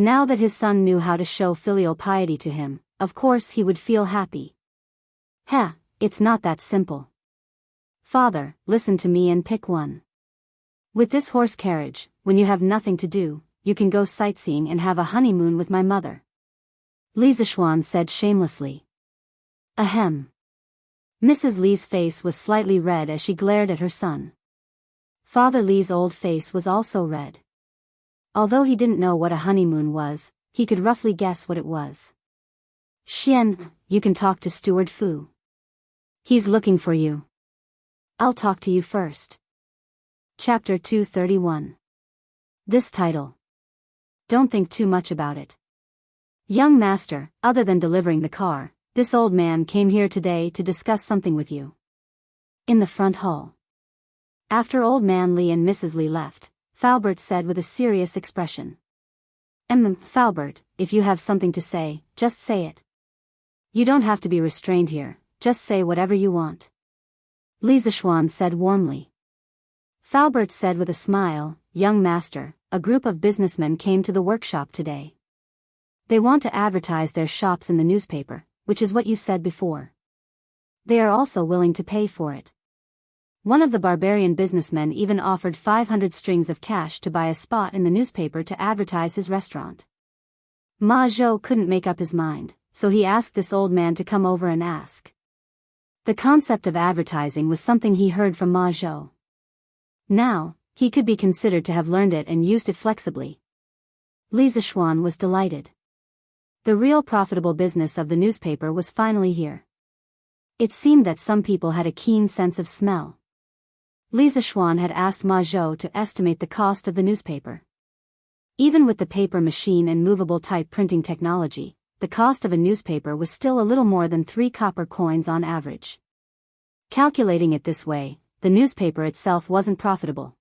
Now that his son knew how to show filial piety to him, of course he would feel happy. Heh, it's not that simple. Father, listen to me and pick one. With this horse carriage, when you have nothing to do, you can go sightseeing and have a honeymoon with my mother. Li Zishuan said shamelessly. Ahem. Mrs. Li's face was slightly red as she glared at her son. Father Li's old face was also red. Although he didn't know what a honeymoon was, he could roughly guess what it was. Xian, you can talk to Steward Fu. He's looking for you. I'll talk to you first. Chapter 231. This title. Don't think too much about it. Young master, other than delivering the car, this old man came here today to discuss something with you. In the front hall. After old man Li and Mrs. Li left, Faubert said with a serious expression. Faubert, if you have something to say, just say it. You don't have to be restrained here, just say whatever you want. Li Zishuan said warmly. Faubert said with a smile, young master, a group of businessmen came to the workshop today. They want to advertise their shops in the newspaper, which is what you said before. They are also willing to pay for it. One of the barbarian businessmen even offered 500 strings of cash to buy a spot in the newspaper to advertise his restaurant. Ma Zhou couldn't make up his mind, so he asked this old man to come over and ask. The concept of advertising was something he heard from Ma Zhou. Now, he could be considered to have learned it and used it flexibly. Li Zishuan was delighted. The real profitable business of the newspaper was finally here. It seemed that some people had a keen sense of smell. Li Zishuan had asked Ma Zhou to estimate the cost of the newspaper. Even with the paper machine and movable type printing technology, the cost of a newspaper was still a little more than 3 copper coins on average. Calculating it this way, the newspaper itself wasn't profitable.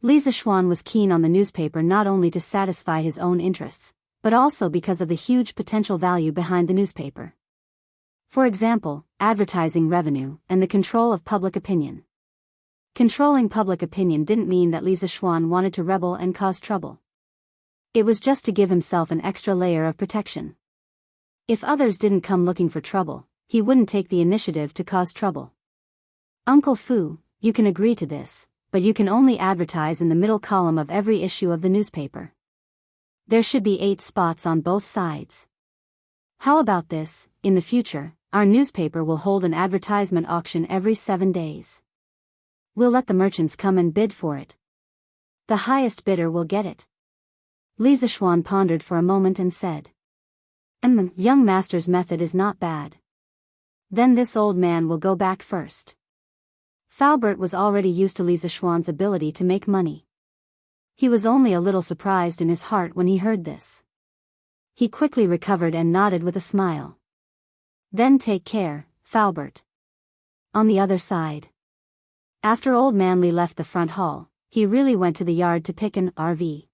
Li Zishuan was keen on the newspaper not only to satisfy his own interests, but also because of the huge potential value behind the newspaper. For example, advertising revenue and the control of public opinion. Controlling public opinion didn't mean that Li Zishuan wanted to rebel and cause trouble. It was just to give himself an extra layer of protection. If others didn't come looking for trouble, he wouldn't take the initiative to cause trouble. Uncle Fu, you can agree to this, but you can only advertise in the middle column of every issue of the newspaper. There should be 8 spots on both sides. How about this? In the future, our newspaper will hold an advertisement auction every 7 days. We'll let the merchants come and bid for it. The highest bidder will get it. Li Zishuan pondered for a moment and said. Young master's method is not bad. Then this old man will go back first. Faubert was already used to Li Zishuan's ability to make money. He was only a little surprised in his heart when he heard this. He quickly recovered and nodded with a smile. Then take care, Faubert. On the other side. After old man Li left the front hall, he really went to the yard to pick an RV.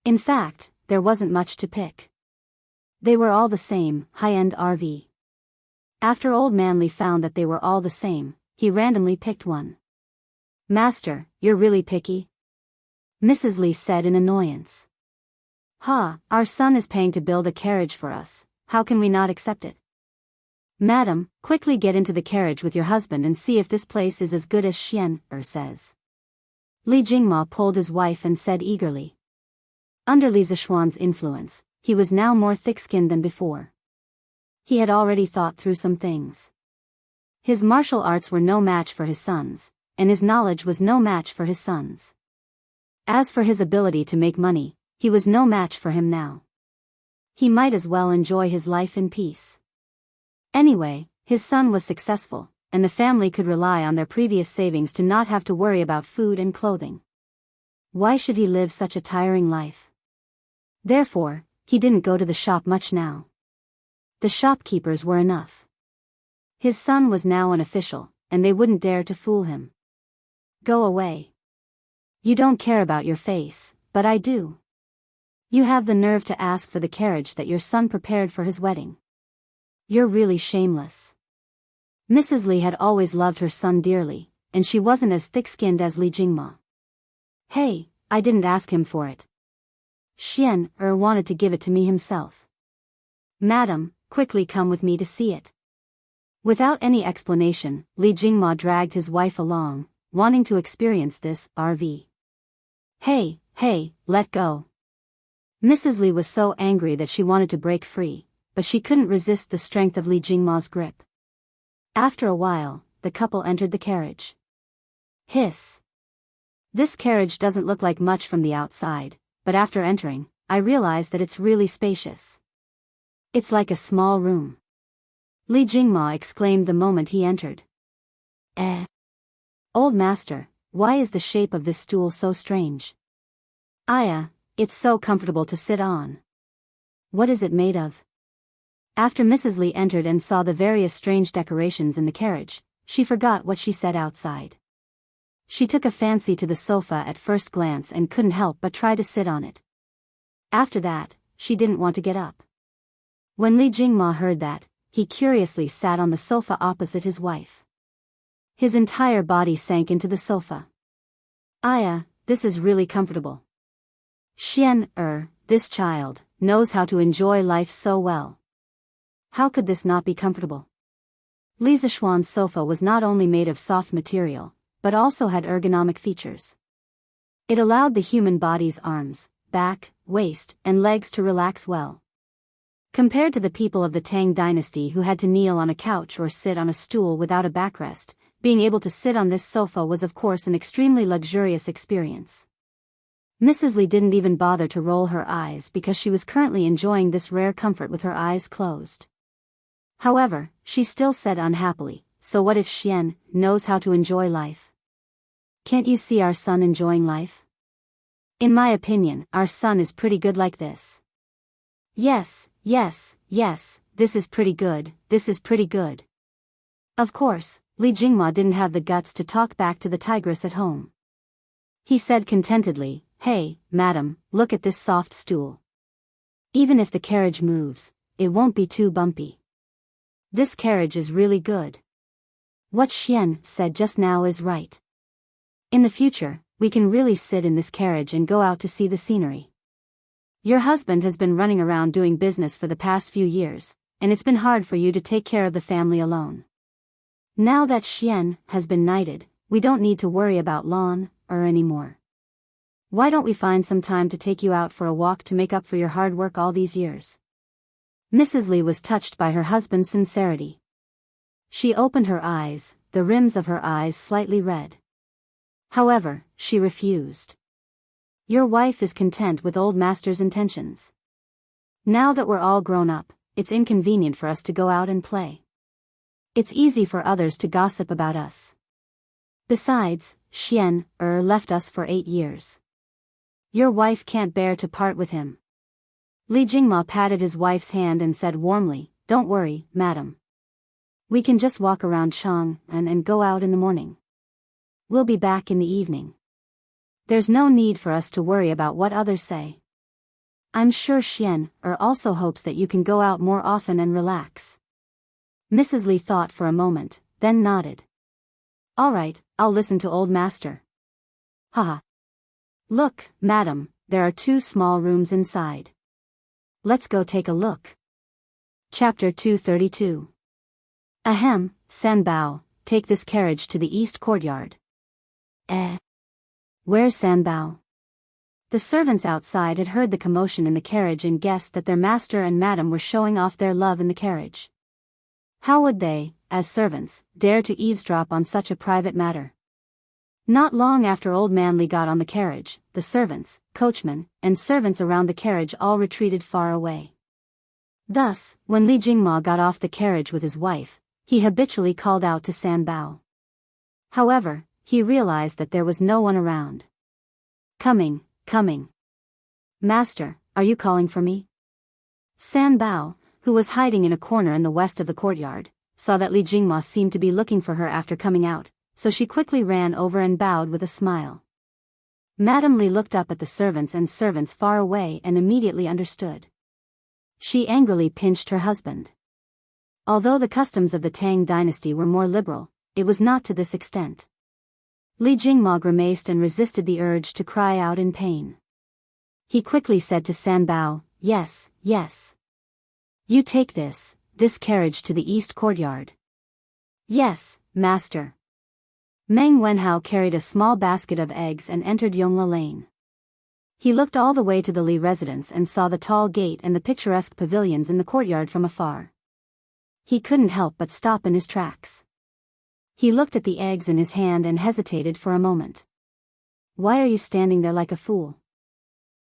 In fact, there wasn't much to pick. They were all the same, high-end RV. After old man Li found that they were all the same, he randomly picked one. Master, you're really picky? Mrs. Li said in annoyance. Our son is paying to build a carriage for us, how can we not accept it? Madam, quickly get into the carriage with your husband and see if this place is as good as Xian says. Li Jingma pulled his wife and said eagerly. Under Li Zishuan's influence, he was now more thick-skinned than before. He had already thought through some things. His martial arts were no match for his son's, and his knowledge was no match for his son's. As for his ability to make money, he was no match for him now. He might as well enjoy his life in peace. Anyway, his son was successful, and the family could rely on their previous savings to not have to worry about food and clothing. Why should he live such a tiring life? Therefore, he didn't go to the shop much now. The shopkeepers were enough. His son was now an official, and they wouldn't dare to fool him. Go away. You don't care about your face, but I do. You have the nerve to ask for the carriage that your son prepared for his wedding. You're really shameless. Mrs. Li had always loved her son dearly, and she wasn't as thick-skinned as Li Jingma. Hey, I didn't ask him for it. Xian wanted to give it to me himself. Madam, quickly come with me to see it. Without any explanation, Li Jingma dragged his wife along, wanting to experience this RV. Hey, let go. Mrs. Li was so angry that she wanted to break free, but she couldn't resist the strength of Li Jingma's grip. After a while, the couple entered the carriage. Hiss. This carriage doesn't look like much from the outside, but after entering, I realized that it's really spacious. It's like a small room. Li Jingma exclaimed the moment he entered. Old master, why is the shape of this stool so strange? Aya, it's so comfortable to sit on. What is it made of? After Mrs. Li entered and saw the various strange decorations in the carriage, she forgot what she said outside. She took a fancy to the sofa at first glance and couldn't help but try to sit on it. After that, she didn't want to get up. When Li Jingma heard that, he curiously sat on the sofa opposite his wife. His entire body sank into the sofa. Aya, this is really comfortable. Xian, this child, knows how to enjoy life so well. How could this not be comfortable? Li Zishuan's sofa was not only made of soft material, but also had ergonomic features. It allowed the human body's arms, back, waist, and legs to relax well. Compared to the people of the Tang dynasty who had to kneel on a couch or sit on a stool without a backrest, being able to sit on this sofa was of course an extremely luxurious experience. Mrs. Li didn't even bother to roll her eyes because she was currently enjoying this rare comfort with her eyes closed. However, she still said unhappily, so what if Xian knows how to enjoy life? Can't you see our son enjoying life? In my opinion, our son is pretty good like this. Yes, this is pretty good, this is pretty good. Of course, Li Jingma didn't have the guts to talk back to the tigress at home. He said contentedly, Hey, madam, look at this soft stool. Even if the carriage moves, it won't be too bumpy. This carriage is really good. What Xian said just now is right. In the future, we can really sit in this carriage and go out to see the scenery. Your husband has been running around doing business for the past few years, and it's been hard for you to take care of the family alone. Now that Xian has been knighted, we don't need to worry about Lan anymore. Why don't we find some time to take you out for a walk to make up for your hard work all these years? Mrs. Li was touched by her husband's sincerity. She opened her eyes, the rims of her eyes slightly red. However, she refused. Your wife is content with old master's intentions. Now that we're all grown up, it's inconvenient for us to go out and play. It's easy for others to gossip about us. Besides, Xian left us for 8 years. Your wife can't bear to part with him. Li Jingma patted his wife's hand and said warmly, Don't worry, madam. We can just walk around Chang and go out in the morning. We'll be back in the evening. There's no need for us to worry about what others say. I'm sure Xian also hopes that you can go out more often and relax. Mrs. Li thought for a moment, then nodded. All right, I'll listen to old master. Haha. Look, madam, there are 2 small rooms inside. Let's go take a look. Chapter 232. Ahem, Sanbao, take this carriage to the east courtyard. Where's Sanbao? The servants outside had heard the commotion in the carriage and guessed that their master and madam were showing off their love in the carriage. How would they, as servants, dare to eavesdrop on such a private matter? Not long after Old Man Li got on the carriage, the servants, coachmen, and servants around the carriage all retreated far away. Thus, when Li Jingma got off the carriage with his wife, he habitually called out to Sanbao. However, he realized that there was no one around. Coming. Master, are you calling for me? San Bao, who was hiding in a corner in the west of the courtyard, saw that Li Jingma seemed to be looking for her after coming out, so she quickly ran over and bowed with a smile. Madame Li looked up at the servants far away and immediately understood. She angrily pinched her husband. Although the customs of the Tang dynasty were more liberal, it was not to this extent. Li Jingma grimaced and resisted the urge to cry out in pain. He quickly said to San Bao, "Yes, yes. You take this carriage to the east courtyard." "Yes, master." Meng Wenhao carried a small basket of eggs and entered Yongla Lane. He looked all the way to the Li residence and saw the tall gate and the picturesque pavilions in the courtyard from afar. He couldn't help but stop in his tracks. He looked at the eggs in his hand and hesitated for a moment. "Why are you standing there like a fool?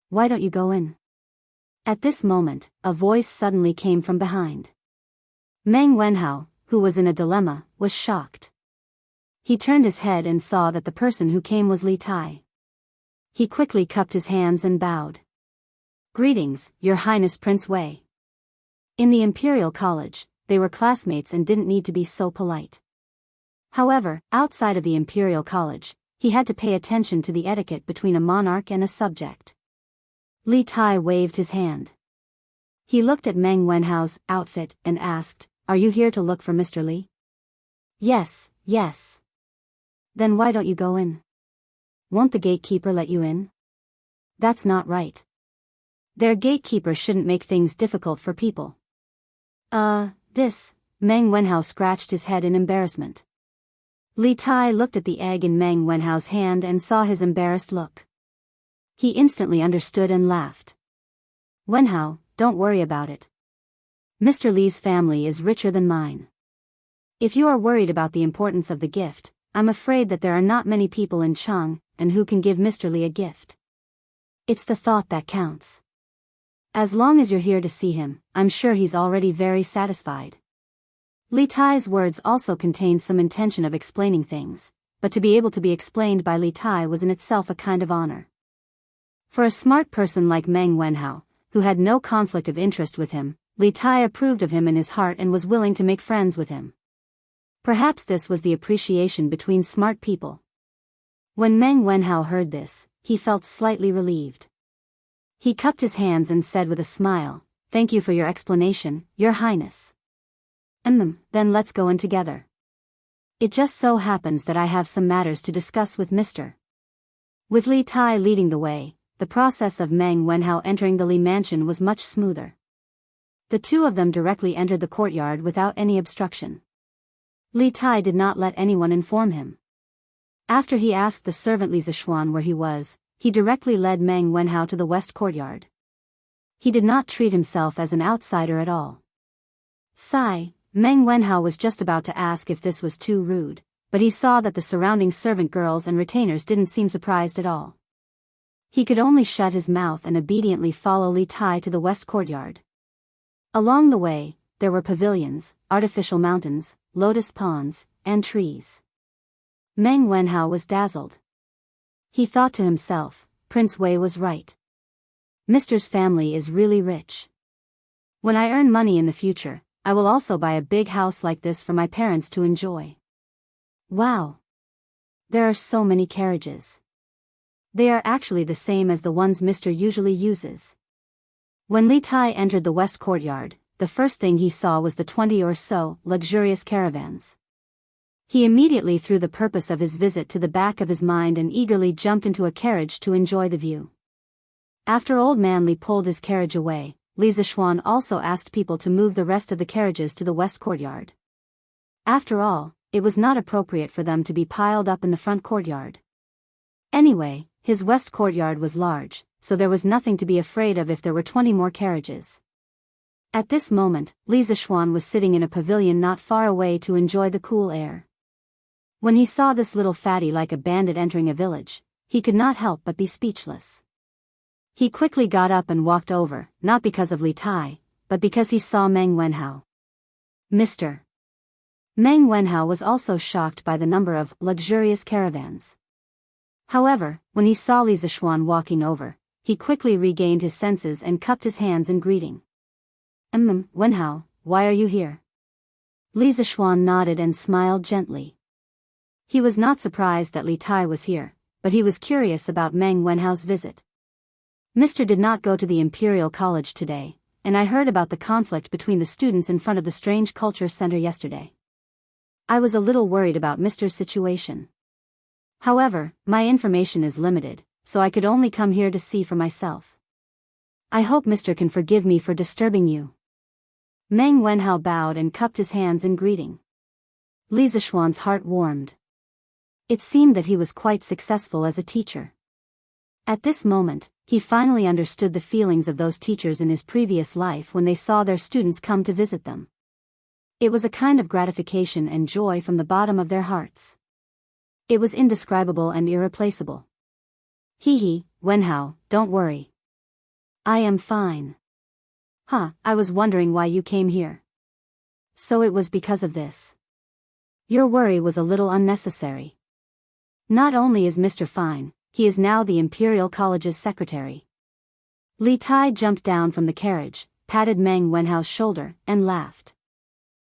Why don't you go in?" At this moment, a voice suddenly came from behind. Meng Wenhao, who was in a dilemma, was shocked. He turned his head and saw that the person who came was Li Tai. He quickly cupped his hands and bowed. "Greetings, Your Highness Prince Wei." In the Imperial College, they were classmates and didn't need to be so polite. However, outside of the Imperial College, he had to pay attention to the etiquette between a monarch and a subject. Li Tai waved his hand. He looked at Meng Wenhao's outfit and asked, "Are you here to look for Mr. Li?" "Yes, yes." "Then why don't you go in? Won't the gatekeeper let you in?" "That's not right. Their gatekeeper shouldn't make things difficult for people." This," Meng Wenhao scratched his head in embarrassment. Li Tai looked at the egg in Meng Wenhao's hand and saw his embarrassed look. He instantly understood and laughed. "Wenhao, don't worry about it. Mr. Li's family is richer than mine. If you are worried about the importance of the gift, I'm afraid that there are not many people in Chang and who can give Mr. Li a gift. It's the thought that counts. As long as you're here to see him, I'm sure he's already very satisfied." Li Tai's words also contained some intention of explaining things, but to be able to be explained by Li Tai was in itself a kind of honor. For a smart person like Meng Wenhao, who had no conflict of interest with him, Li Tai approved of him in his heart and was willing to make friends with him. Perhaps this was the appreciation between smart people. When Meng Wenhao heard this, he felt slightly relieved. He cupped his hands and said with a smile, "Thank you for your explanation, Your Highness. Then let's go in together. It just so happens that I have some matters to discuss with Mr." With Li Tai leading the way, the process of Meng Wenhao entering the Li mansion was much smoother. The two of them directly entered the courtyard without any obstruction. Li Tai did not let anyone inform him. After he asked the servant Li Zishuan where he was, he directly led Meng Wenhao to the west courtyard. He did not treat himself as an outsider at all. Meng Wenhao was just about to ask if this was too rude, but he saw that the surrounding servant girls and retainers didn't seem surprised at all. He could only shut his mouth and obediently follow Li Tai to the west courtyard. Along the way, there were pavilions, artificial mountains, lotus ponds, and trees. Meng Wenhao was dazzled. He thought to himself, Prince Wei was right. Mr's family is really rich. When I earn money in the future, I will also buy a big house like this for my parents to enjoy. Wow! There are so many carriages. They are actually the same as the ones Mr. usually uses. When Li Tai entered the west courtyard, the first thing he saw was the 20 or so luxurious caravans. He immediately threw the purpose of his visit to the back of his mind and eagerly jumped into a carriage to enjoy the view. After Old Man Li pulled his carriage away, Li Zishuan also asked people to move the rest of the carriages to the west courtyard. After all, it was not appropriate for them to be piled up in the front courtyard. Anyway, his west courtyard was large, so there was nothing to be afraid of if there were 20 more carriages. At this moment, Li Zishuan was sitting in a pavilion not far away to enjoy the cool air. When he saw this little fatty like a bandit entering a village, he could not help but be speechless. He quickly got up and walked over, not because of Li Tai, but because he saw Meng Wenhao. Mr. Meng Wenhao was also shocked by the number of luxurious caravans. However, when he saw Li Zishuan walking over, he quickly regained his senses and cupped his hands in greeting. Wenhao, why are you here? Li Zishuan nodded and smiled gently. He was not surprised that Li Tai was here, but he was curious about Meng Wenhao's visit. Mr. did not go to the Imperial College today, and I heard about the conflict between the students in front of the Strange Culture Center yesterday. I was a little worried about Mr.'s situation. However, my information is limited, so I could only come here to see for myself. I hope Mr. can forgive me for disturbing you. Meng Wenhao bowed and cupped his hands in greeting. Li Zishuan's heart warmed. It seemed that he was quite successful as a teacher. At this moment, he finally understood the feelings of those teachers in his previous life when they saw their students come to visit them. It was a kind of gratification and joy from the bottom of their hearts. It was indescribable and irreplaceable. Wenhao, don't worry. I am fine. I was wondering why you came here. So it was because of this. Your worry was a little unnecessary. Not only is Mr. fine, he is now the Imperial College's secretary. Li Tai jumped down from the carriage, patted Meng Wenhao's shoulder, and laughed.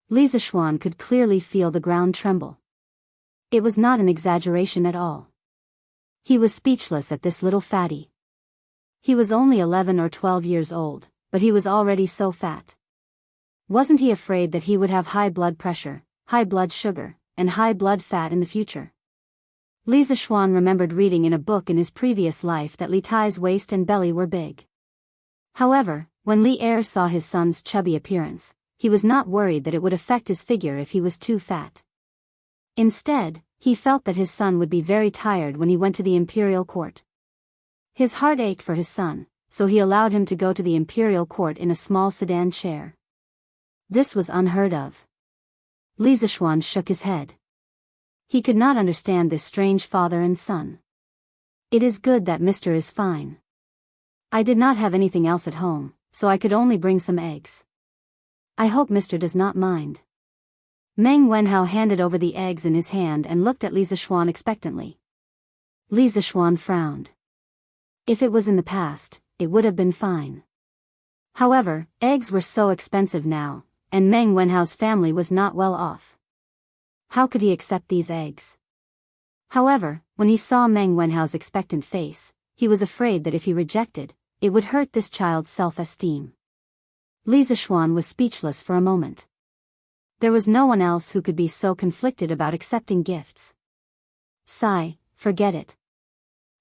Li Zishuan could clearly feel the ground tremble. It was not an exaggeration at all. He was speechless at this little fatty. He was only 11 or 12 years old, but he was already so fat. Wasn't he afraid that he would have high blood pressure, high blood sugar, and high blood fat in the future? Li Zishuan remembered reading in a book in his previous life that Li Tai's waist and belly were big. However, when Li Er saw his son's chubby appearance, he was not worried that it would affect his figure if he was too fat. Instead, he felt that his son would be very tired when he went to the imperial court. His heart ached for his son, so he allowed him to go to the imperial court in a small sedan chair. This was unheard of. Li Zishuan shook his head. He could not understand this strange father and son. It is good that Mr. is fine. I did not have anything else at home, so I could only bring some eggs. I hope Mr. does not mind. Meng Wenhao handed over the eggs in his hand and looked at Li Zishuan expectantly. Li Zishuan frowned. If it was in the past, it would have been fine. However, eggs were so expensive now, and Meng Wenhao's family was not well off. How could he accept these eggs? However, when he saw Meng Wenhao's expectant face, he was afraid that if he rejected, it would hurt this child's self-esteem. Li Zishuan was speechless for a moment. There was no one else who could be so conflicted about accepting gifts. Sigh, forget it.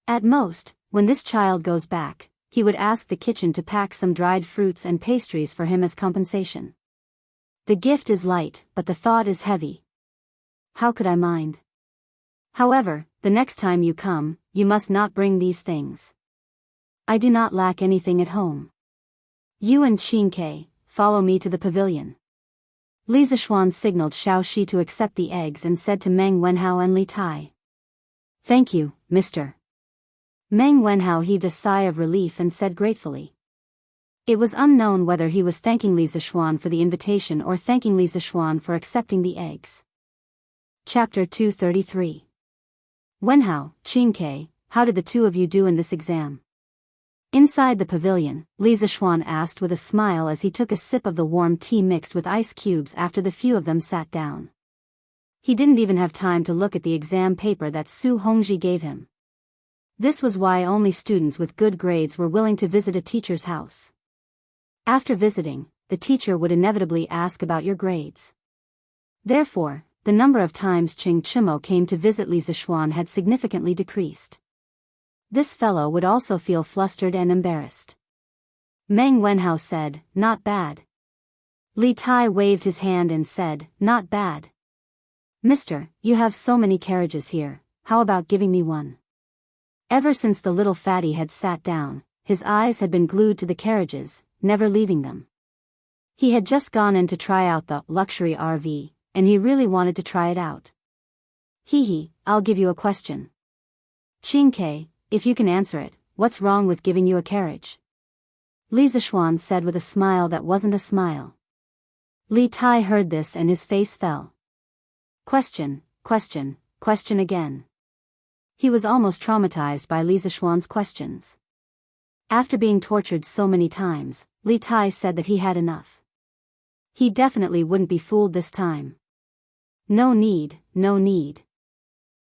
At most, when this child goes back, he would ask the kitchen to pack some dried fruits and pastries for him as compensation. The gift is light, but the thought is heavy. How could I mind? However, the next time you come, you must not bring these things. I do not lack anything at home. You and Qingke, follow me to the pavilion. Li Zishuan signaled Xiao Shi to accept the eggs and said to Meng Wenhao and Li Tai. Thank you, Mr. Meng Wenhao heaved a sigh of relief and said gratefully. It was unknown whether he was thanking Li Zishuan for the invitation or thanking Li Zishuan for accepting the eggs. Chapter 233. Wenhao, Qingke, how did the two of you do in this exam? Inside the pavilion, Li Zishuan asked with a smile as he took a sip of the warm tea mixed with ice cubes after the few of them sat down. He didn't even have time to look at the exam paper that Su Hongji gave him. This was why only students with good grades were willing to visit a teacher's house. After visiting, the teacher would inevitably ask about your grades. Therefore, the number of times Ching Chimo came to visit Li Zishuan had significantly decreased. This fellow would also feel flustered and embarrassed. Meng Wenhao said, not bad. Li Tai waved his hand and said, not bad. Mister, you have so many carriages here, how about giving me one? Ever since the little fatty had sat down, his eyes had been glued to the carriages, never leaving them. He had just gone in to try out the luxury RV, and he really wanted to try it out. I'll give you a question. Qingke, if you can answer it, what's wrong with giving you a carriage? Li Zishuan said with a smile that wasn't a smile. Li Tai heard this and his face fell. Question again. He was almost traumatized by Li Zishuan's questions. After being tortured so many times, Li Tai said that he had enough. He definitely wouldn't be fooled this time. No need, no need.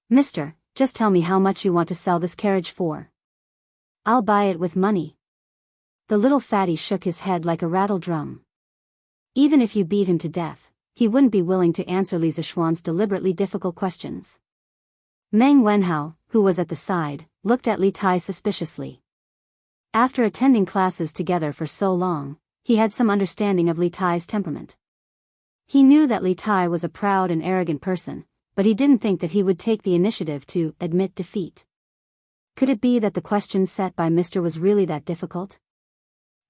Mister, just tell me how much you want to sell this carriage for. I'll buy it with money. The little fatty shook his head like a rattle drum. Even if you beat him to death, he wouldn't be willing to answer Li Zishuan's deliberately difficult questions. Meng Wenhao, who was at the side, looked at Li Tai suspiciously. After attending classes together for so long, he had some understanding of Li Tai's temperament. He knew that Li Tai was a proud and arrogant person, but he didn't think that he would take the initiative to admit defeat. Could it be that the question set by Mr. was really that difficult?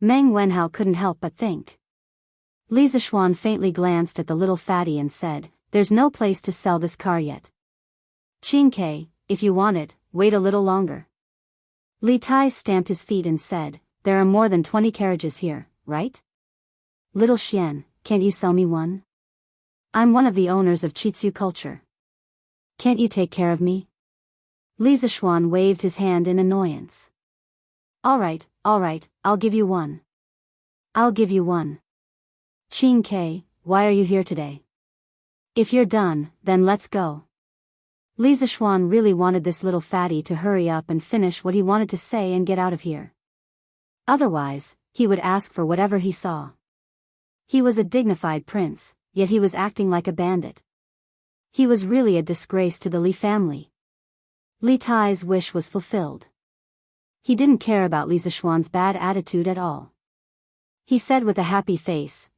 Meng Wenhao couldn't help but think. Li Zishuan faintly glanced at the little fatty and said, "There's no place to sell this car yet. Qin Ke, if you want it, wait a little longer." Li Tai stamped his feet and said, "There are more than 20 carriages here, right? Little Xian, can't you sell me one? I'm one of the owners of Chitsu Culture. Can't you take care of me?" Li Zishuan waved his hand in annoyance. All right, I'll give you one. I'll give you one. Qin Ke, why are you here today? If you're done, then let's go. Li Zishuan really wanted this little fatty to hurry up and finish what he wanted to say and get out of here. Otherwise, he would ask for whatever he saw. He was a dignified prince, yet he was acting like a bandit. He was really a disgrace to the Li family. Li Tai's wish was fulfilled. He didn't care about Li Zishuan's bad attitude at all. He said with a happy face,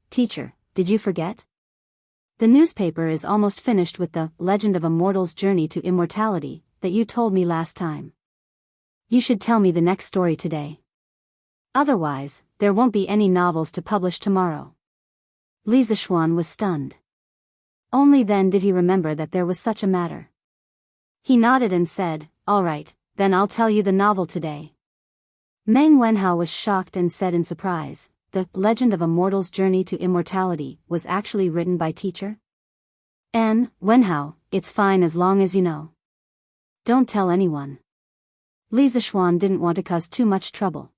Teacher, did you forget? The newspaper is almost finished with the Legend of a Mortal's Journey to Immortality that you told me last time. You should tell me the next story today. Otherwise, there won't be any novels to publish tomorrow." Li Zishuan was stunned. Only then did he remember that there was such a matter. He nodded and said, "All right, then I'll tell you the novel today." Meng Wenhao was shocked and said in surprise, "The Legend of a Mortal's Journey to Immortality was actually written by teacher?" Wenhao, it's fine as long as you know. Don't tell anyone." Li Zishuan didn't want to cause too much trouble.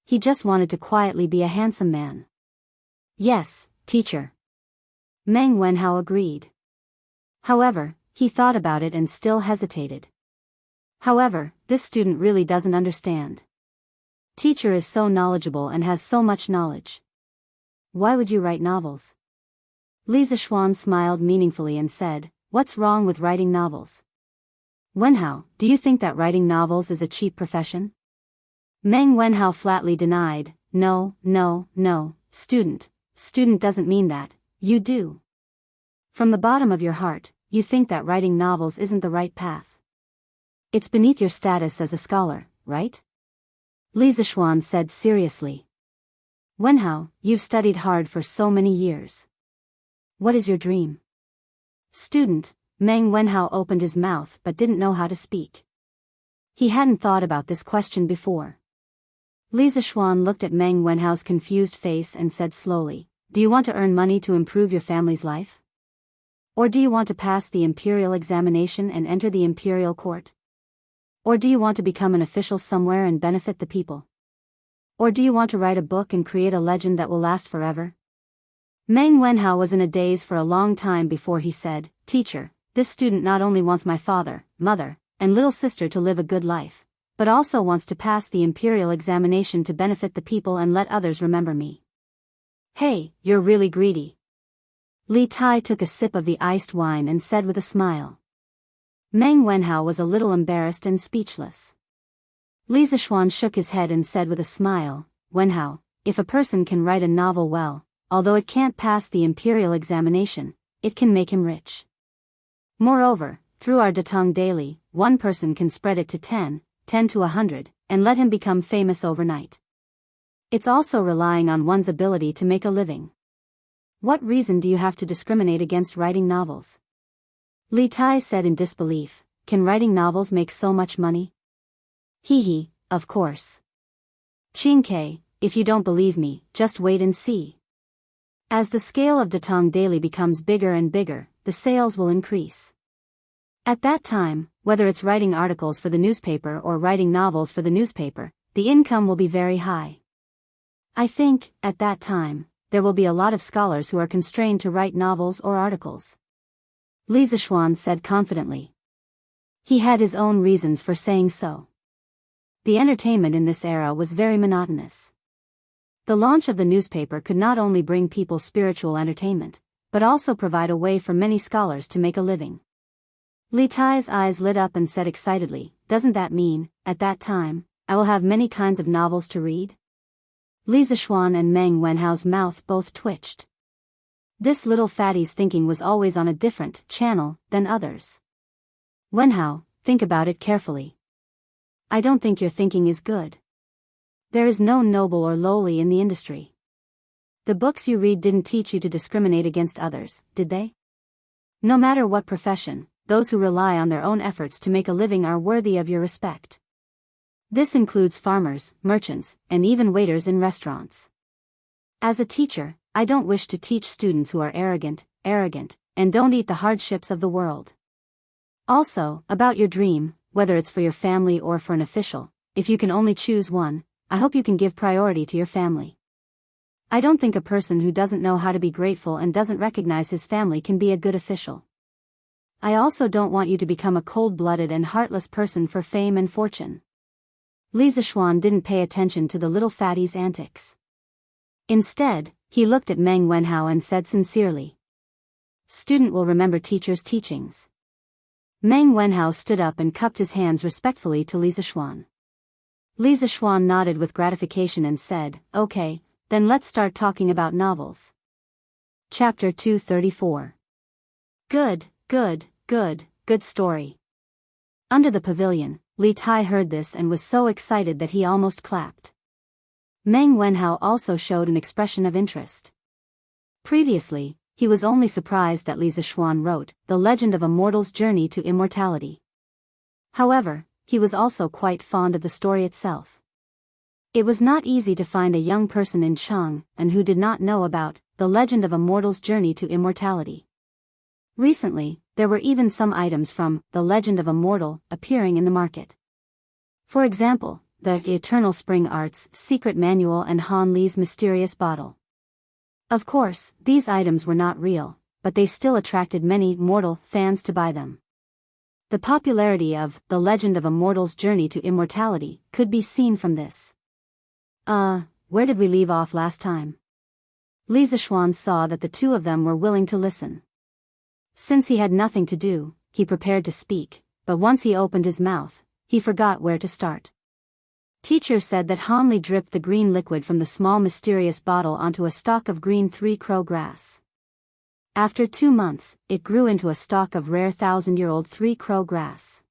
He just wanted to quietly be a handsome man. "Yes, teacher." Meng Wenhao agreed. However, he thought about it and still hesitated. However, this student really doesn't understand. Teacher is so knowledgeable and has so much knowledge. Why would you write novels? Li Zishuan smiled meaningfully and said, "What's wrong with writing novels? Wenhao, do you think that writing novels is a cheap profession?" Meng Wenhao flatly denied, No, student doesn't mean that, you do. From the bottom of your heart, you think that writing novels isn't the right path. It's beneath your status as a scholar, right? Li Zishuan said seriously. "Wenhao, you've studied hard for so many years. What is your dream?" Student, Meng Wenhao opened his mouth but didn't know how to speak. He hadn't thought about this question before. Li Zishuan looked at Meng Wenhao's confused face and said slowly, "Do you want to earn money to improve your family's life? Or do you want to pass the imperial examination and enter the imperial court? Or do you want to become an official somewhere and benefit the people? Or do you want to write a book and create a legend that will last forever?" Meng Wenhao was in a daze for a long time before he said, "Teacher, this student not only wants my father, mother, and little sister to live a good life, but also wants to pass the imperial examination to benefit the people and let others remember me. Hey, you're really greedy." Li Tai took a sip of the iced wine and said with a smile. Meng Wenhao was a little embarrassed and speechless. Li Zishuan shook his head and said with a smile, "Wenhao, if a person can write a novel well, although it can't pass the imperial examination, it can make him rich. Moreover, through our Datong daily, one person can spread it to 10 to 100, and let him become famous overnight. It's also relying on one's ability to make a living. What reason do you have to discriminate against writing novels?" Li Tai said in disbelief, "Can writing novels make so much money?" Hee, of course. Qin Ke, if you don't believe me, just wait and see. As the scale of Datong Daily becomes bigger and bigger, the sales will increase. At that time, whether it's writing articles for the newspaper or writing novels for the newspaper, the income will be very high. I think, at that time, there will be a lot of scholars who are constrained to write novels or articles. Li Zishuan said confidently. He had his own reasons for saying so. The entertainment in this era was very monotonous. The launch of the newspaper could not only bring people spiritual entertainment, but also provide a way for many scholars to make a living. Li Tai's eyes lit up and said excitedly, "Doesn't that mean, at that time, I will have many kinds of novels to read?" Li Zishuan and Meng Wenhao's mouth both twitched. This little fatty's thinking was always on a different channel than others. "Wenhao, think about it carefully. I don't think your thinking is good. There is no noble or lowly in the industry. The books you read didn't teach you to discriminate against others, did they? No matter what profession, those who rely on their own efforts to make a living are worthy of your respect. This includes farmers, merchants, and even waiters in restaurants. As a teacher, I don't wish to teach students who are arrogant, and don't eat the hardships of the world. Also, about your dream, whether it's for your family or for an official, if you can only choose one, I hope you can give priority to your family. I don't think a person who doesn't know how to be grateful and doesn't recognize his family can be a good official. I also don't want you to become a cold-blooded and heartless person for fame and fortune." Li Zishuan didn't pay attention to the little fatty's antics. Instead, he looked at Meng Wenhao and said sincerely, "Student will remember teacher's teachings." Meng Wenhao stood up and cupped his hands respectfully to Li Zishuan. Li Zishuan nodded with gratification and said, "Okay, then let's start talking about novels." Chapter 234. Good story. Under the pavilion, Li Tai heard this and was so excited that he almost clapped. Meng Wenhao also showed an expression of interest. Previously, he was only surprised that Li Zishuan wrote The Legend of a Mortal's Journey to Immortality. However, he was also quite fond of the story itself. It was not easy to find a young person in Chang and who did not know about The Legend of a Mortal's Journey to Immortality. Recently, there were even some items from The Legend of a Mortal appearing in the market. For example, the Eternal Spring Arts Secret Manual and Han Li's Mysterious Bottle. Of course, these items were not real, but they still attracted many mortal fans to buy them. The popularity of The Legend of a Mortal's Journey to Immortality could be seen from this. Where did we leave off last time? Li Zishuan saw that the two of them were willing to listen. Since he had nothing to do, he prepared to speak, but once he opened his mouth, he forgot where to start. Teacher said that Han Li dripped the green liquid from the small mysterious bottle onto a stalk of green three-crow grass. After 2 months, it grew into a stalk of rare 1,000-year-old three-crow grass.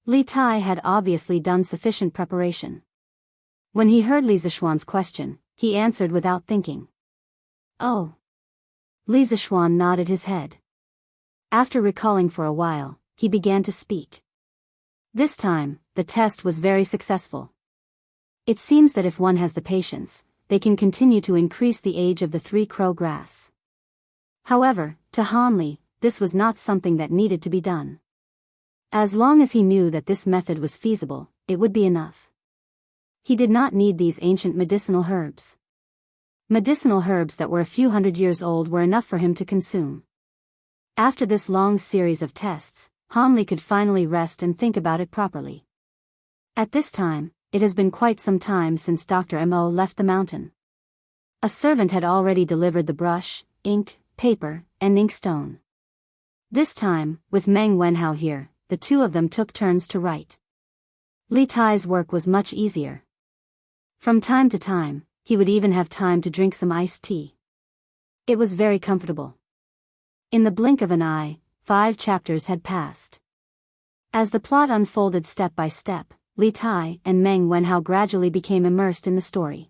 Li Tai had obviously done sufficient preparation. When he heard Li Zishuan's question, he answered without thinking. "Oh." Li Zishuan nodded his head. After recalling for a while, he began to speak. This time, the test was very successful. It seems that if one has the patience, they can continue to increase the age of the three-crow grass. However, to Han Li, this was not something that needed to be done. As long as he knew that this method was feasible, it would be enough. He did not need these ancient medicinal herbs. Medicinal herbs that were a few hundred years old were enough for him to consume. After this long series of tests, Han Li could finally rest and think about it properly. At this time, it has been quite some time since Dr. Mo left the mountain. A servant had already delivered the brush, ink, paper, and inkstone. This time, with Meng Wenhao here, the two of them took turns to write. Li Tai's work was much easier. From time to time, he would even have time to drink some iced tea. It was very comfortable. In the blink of an eye, 5 chapters had passed. As the plot unfolded step by step, Li Tai and Meng Wenhao gradually became immersed in the story.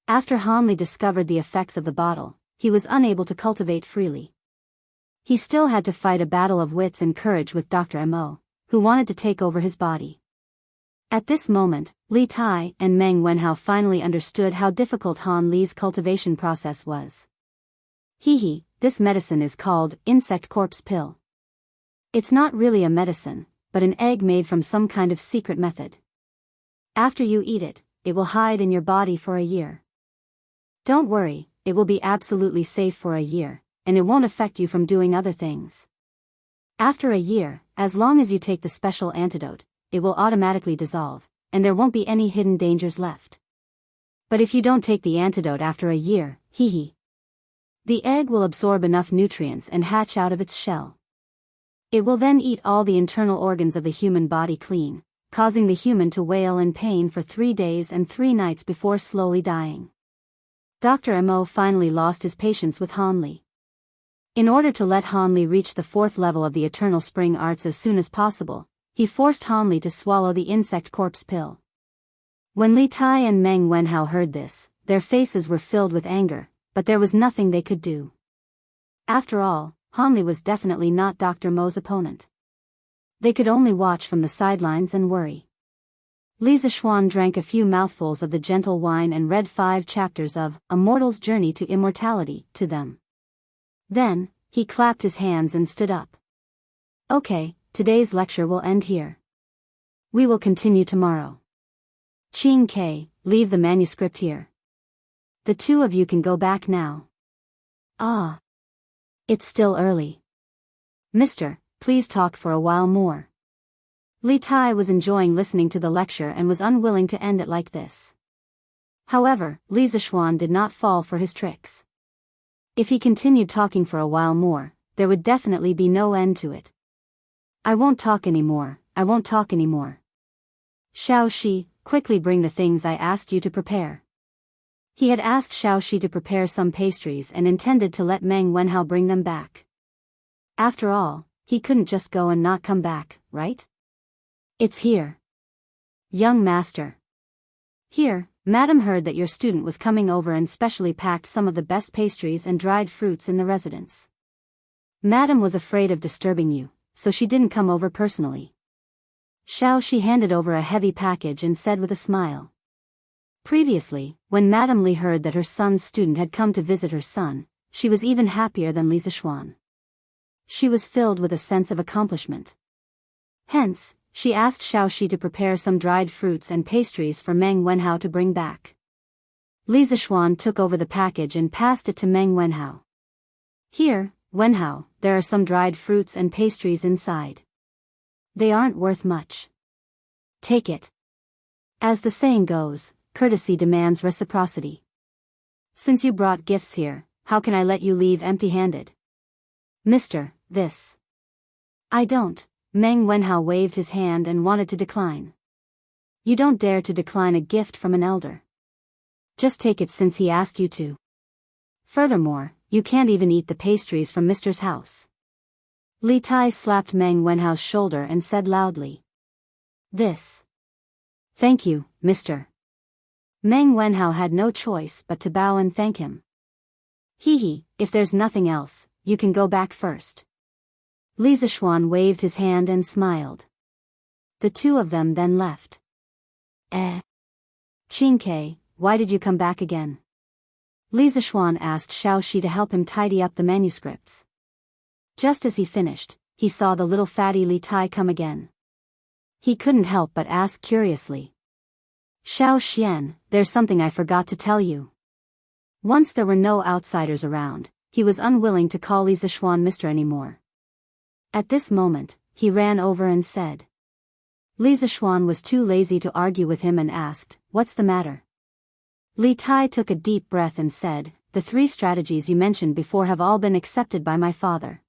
After Han Li discovered the effects of the bottle, he was unable to cultivate freely. He still had to fight a battle of wits and courage with Dr. Mo, who wanted to take over his body. At this moment, Li Tai and Meng Wenhao finally understood how difficult Han Li's cultivation process was. This medicine is called insect corpse pill. It's not really a medicine, but an egg made from some kind of secret method. After you eat it, it will hide in your body for a year. Don't worry, it will be absolutely safe for a year, and it won't affect you from doing other things. After a year, as long as you take the special antidote, it will automatically dissolve, and there won't be any hidden dangers left. But if you don't take the antidote after a year, the egg will absorb enough nutrients and hatch out of its shell. It will then eat all the internal organs of the human body clean, causing the human to wail in pain for 3 days and 3 nights before slowly dying. Dr. Mo finally lost his patience with Hanli. In order to let Hanli reach the 4th level of the Eternal Spring Arts as soon as possible, he forced Hanli to swallow the insect corpse pill. When Li Tai and Meng Wenhao heard this, their faces were filled with anger, but there was nothing they could do. After all, Hanli was definitely not Dr. Mo's opponent. They could only watch from the sidelines and worry. Li Zishuan drank a few mouthfuls of the gentle wine and read 5 chapters of A Mortal's Journey to Immortality to them. Then, he clapped his hands and stood up. Okay, today's lecture will end here. We will continue tomorrow. Qing Ke, leave the manuscript here. The 2 of you can go back now. Ah. It's still early. Mister, please talk for a while more. Li Tai was enjoying listening to the lecture and was unwilling to end it like this. However, Li Zishuan did not fall for his tricks. If he continued talking for a while more, there would definitely be no end to it. I won't talk anymore, I won't talk anymore. Xiao Shi, quickly bring the things I asked you to prepare. He had asked Xiao Shi to prepare some pastries and intended to let Meng Wenhao bring them back. After all, he couldn't just go and not come back, right? It's here. Young master. Here, Madam heard that your student was coming over and specially packed some of the best pastries and dried fruits in the residence. Madam was afraid of disturbing you, so she didn't come over personally. Xiao Shi handed over a heavy package and said with a smile. Previously, when Madame Li heard that her son's student had come to visit her son, she was even happier than Li Zishuan. She was filled with a sense of accomplishment. Hence, she asked Xiao Shi to prepare some dried fruits and pastries for Meng Wenhao to bring back. Li Zishuan took over the package and passed it to Meng Wenhao. Here, Wenhao, there are some dried fruits and pastries inside. They aren't worth much. Take it. As the saying goes, courtesy demands reciprocity. Since you brought gifts here, how can I let you leave empty-handed? Mister, this. I don't. Meng Wenhao waved his hand and wanted to decline. You don't dare to decline a gift from an elder. Just take it since he asked you to. Furthermore, you can't even eat the pastries from Mister's house. Li Tai slapped Meng Wenhao's shoulder and said loudly. This. Thank you, Mister. Meng Wenhao had no choice but to bow and thank him. If there's nothing else, you can go back first. Li Zishuan waved his hand and smiled. The 2 of them then left. Qing Ke, why did you come back again? Li Zishuan asked Xiao Shi to help him tidy up the manuscripts. Just as he finished, he saw the little fatty Li Tai come again. He couldn't help but ask curiously. Xiao Xian, there's something I forgot to tell you. Once there were no outsiders around, he was unwilling to call Li Zishuan Mister anymore. At this moment, he ran over and said. Li Zishuan was too lazy to argue with him and asked, what's the matter? Li Tai took a deep breath and said, the 3 strategies you mentioned before have all been accepted by my father.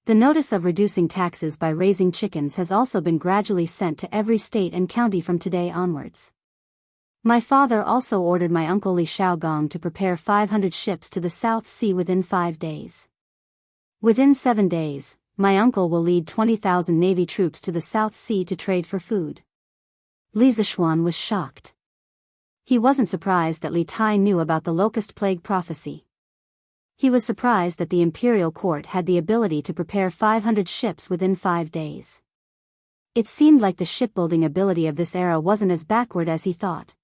The notice of reducing taxes by raising chickens has also been gradually sent to every state and county from today onwards. My father also ordered my uncle Li Shaogong to prepare 500 ships to the South Sea within 5 days. Within 7 days, my uncle will lead 20,000 Navy troops to the South Sea to trade for food. Li Zishuan was shocked. He wasn't surprised that Li Tai knew about the locust plague prophecy. He was surprised that the imperial court had the ability to prepare 500 ships within 5 days. It seemed like the shipbuilding ability of this era wasn't as backward as he thought.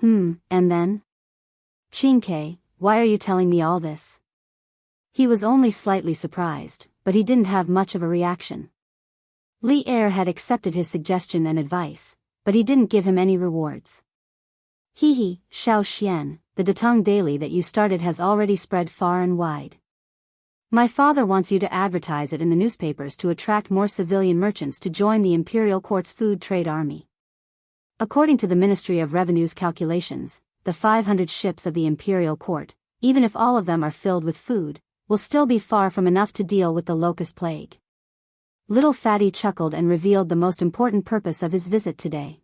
And then? Qing Ke, why are you telling me all this? He was only slightly surprised, but he didn't have much of a reaction. Li Er had accepted his suggestion and advice, but he didn't give him any rewards. Xiao Xian, the Datong Daily that you started has already spread far and wide. My father wants you to advertise it in the newspapers to attract more civilian merchants to join the Imperial Court's food trade army. According to the Ministry of Revenue's calculations, the 500 ships of the Imperial Court, even if all of them are filled with food, will still be far from enough to deal with the locust plague. Little Fatty chuckled and revealed the most important purpose of his visit today.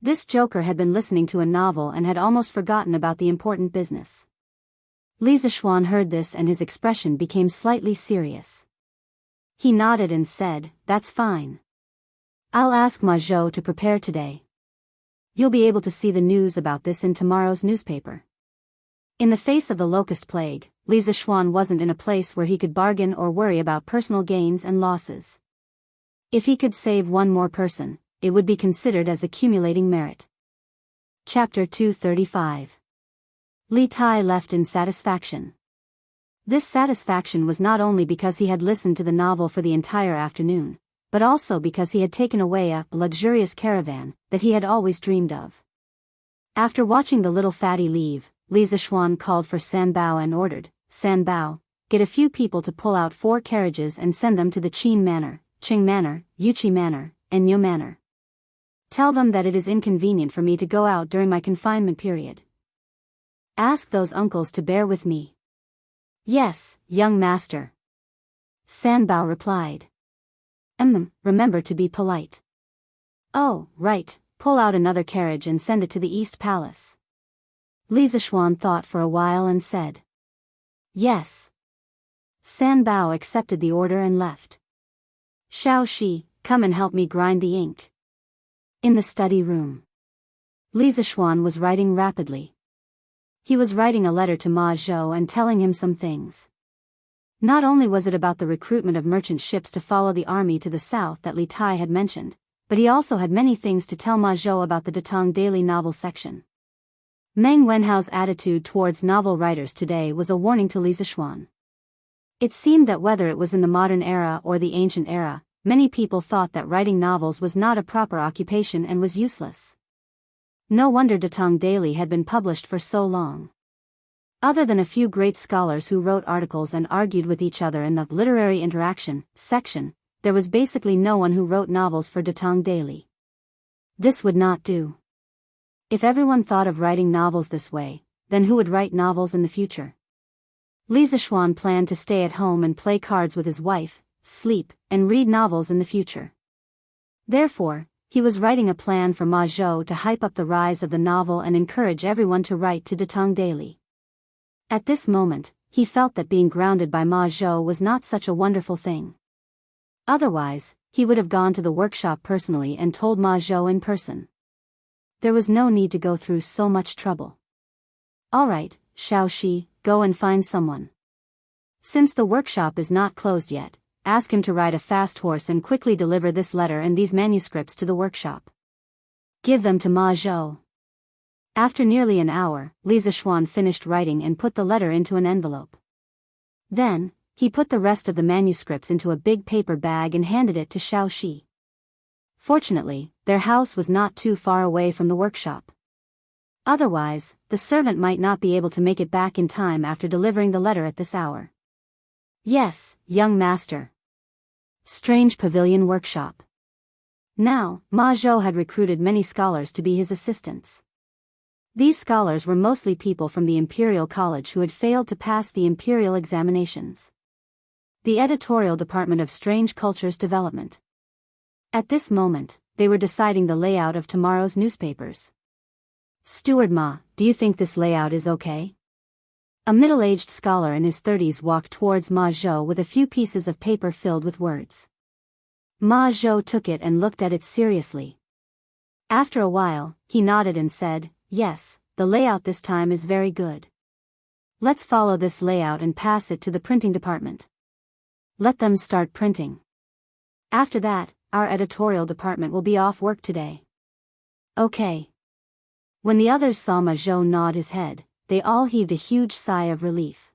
This joker had been listening to a novel and had almost forgotten about the important business. Li Zishuan heard this and his expression became slightly serious. He nodded and said, "That's fine. I'll ask Ma Zhou to prepare today. You'll be able to see the news about this in tomorrow's newspaper." In the face of the locust plague, Li Zishuan wasn't in a place where he could bargain or worry about personal gains and losses. If he could save one more person, it would be considered as accumulating merit. Chapter 235. Li Tai left in satisfaction. This satisfaction was not only because he had listened to the novel for the entire afternoon, but also because he had taken away a luxurious caravan that he had always dreamed of. After watching the little fatty leave, Li Zishuan called for San Bao and ordered, "San Bao, get a few people to pull out 4 carriages and send them to the Qin Manor, Qing Manor, Yuqi Manor, and Nyo Manor. Tell them that it is inconvenient for me to go out during my confinement period. Ask those uncles to bear with me." "Yes, young master," San Bao replied. Remember to be polite." "Oh, right, pull out another carriage and send it to the East Palace." Li Zishuan thought for a while and said, "Yes." San Bao accepted the order and left. "Xiao Shi, come and help me grind the ink." In the study room, Li Zishuan was writing rapidly. He was writing a letter to Ma Zhou and telling him some things. Not only was it about the recruitment of merchant ships to follow the army to the south that Li Tai had mentioned, but he also had many things to tell Ma Zhou about the Datong Daily novel section. Meng Wenhao's attitude towards novel writers today was a warning to Li Zishuan. It seemed that whether it was in the modern era or the ancient era, many people thought that writing novels was not a proper occupation and was useless. No wonder Datong Daily had been published for so long. Other than a few great scholars who wrote articles and argued with each other in the literary interaction section, there was basically no one who wrote novels for Datong Daily. This would not do. If everyone thought of writing novels this way, then who would write novels in the future? Li Zishuan planned to stay at home and play cards with his wife, sleep, and read novels in the future. Therefore, he was writing a plan for Ma Zhou to hype up the rise of the novel and encourage everyone to write to Datong Daily. At this moment, he felt that being grounded by Ma Zhou was not such a wonderful thing. Otherwise, he would have gone to the workshop personally and told Ma Zhou in person. There was no need to go through so much trouble. "All right, Xiao Shi, go and find someone. Since the workshop is not closed yet, ask him to ride a fast horse and quickly deliver this letter and these manuscripts to the workshop. Give them to Ma Zhou." After nearly an hour, Li Zishuan finished writing and put the letter into an envelope. Then, he put the rest of the manuscripts into a big paper bag and handed it to Xiao Shi. Fortunately, their house was not too far away from the workshop. Otherwise, the servant might not be able to make it back in time after delivering the letter at this hour. "Yes, young master." Strange Pavilion Workshop. Now, Ma Zhou had recruited many scholars to be his assistants. These scholars were mostly people from the Imperial College who had failed to pass the Imperial examinations. The editorial department of Strange Cultures Development. At this moment, they were deciding the layout of tomorrow's newspapers. "Steward Ma, do you think this layout is okay?" A middle-aged scholar in his 30s walked towards Ma Zhou with a few pieces of paper filled with words. Ma Zhou took it and looked at it seriously. After a while, he nodded and said, "Yes, the layout this time is very good. Let's follow this layout and pass it to the printing department. Let them start printing. After that, our editorial department will be off work today." "Okay." When the others saw Ma Zhou nod his head, they all heaved a huge sigh of relief.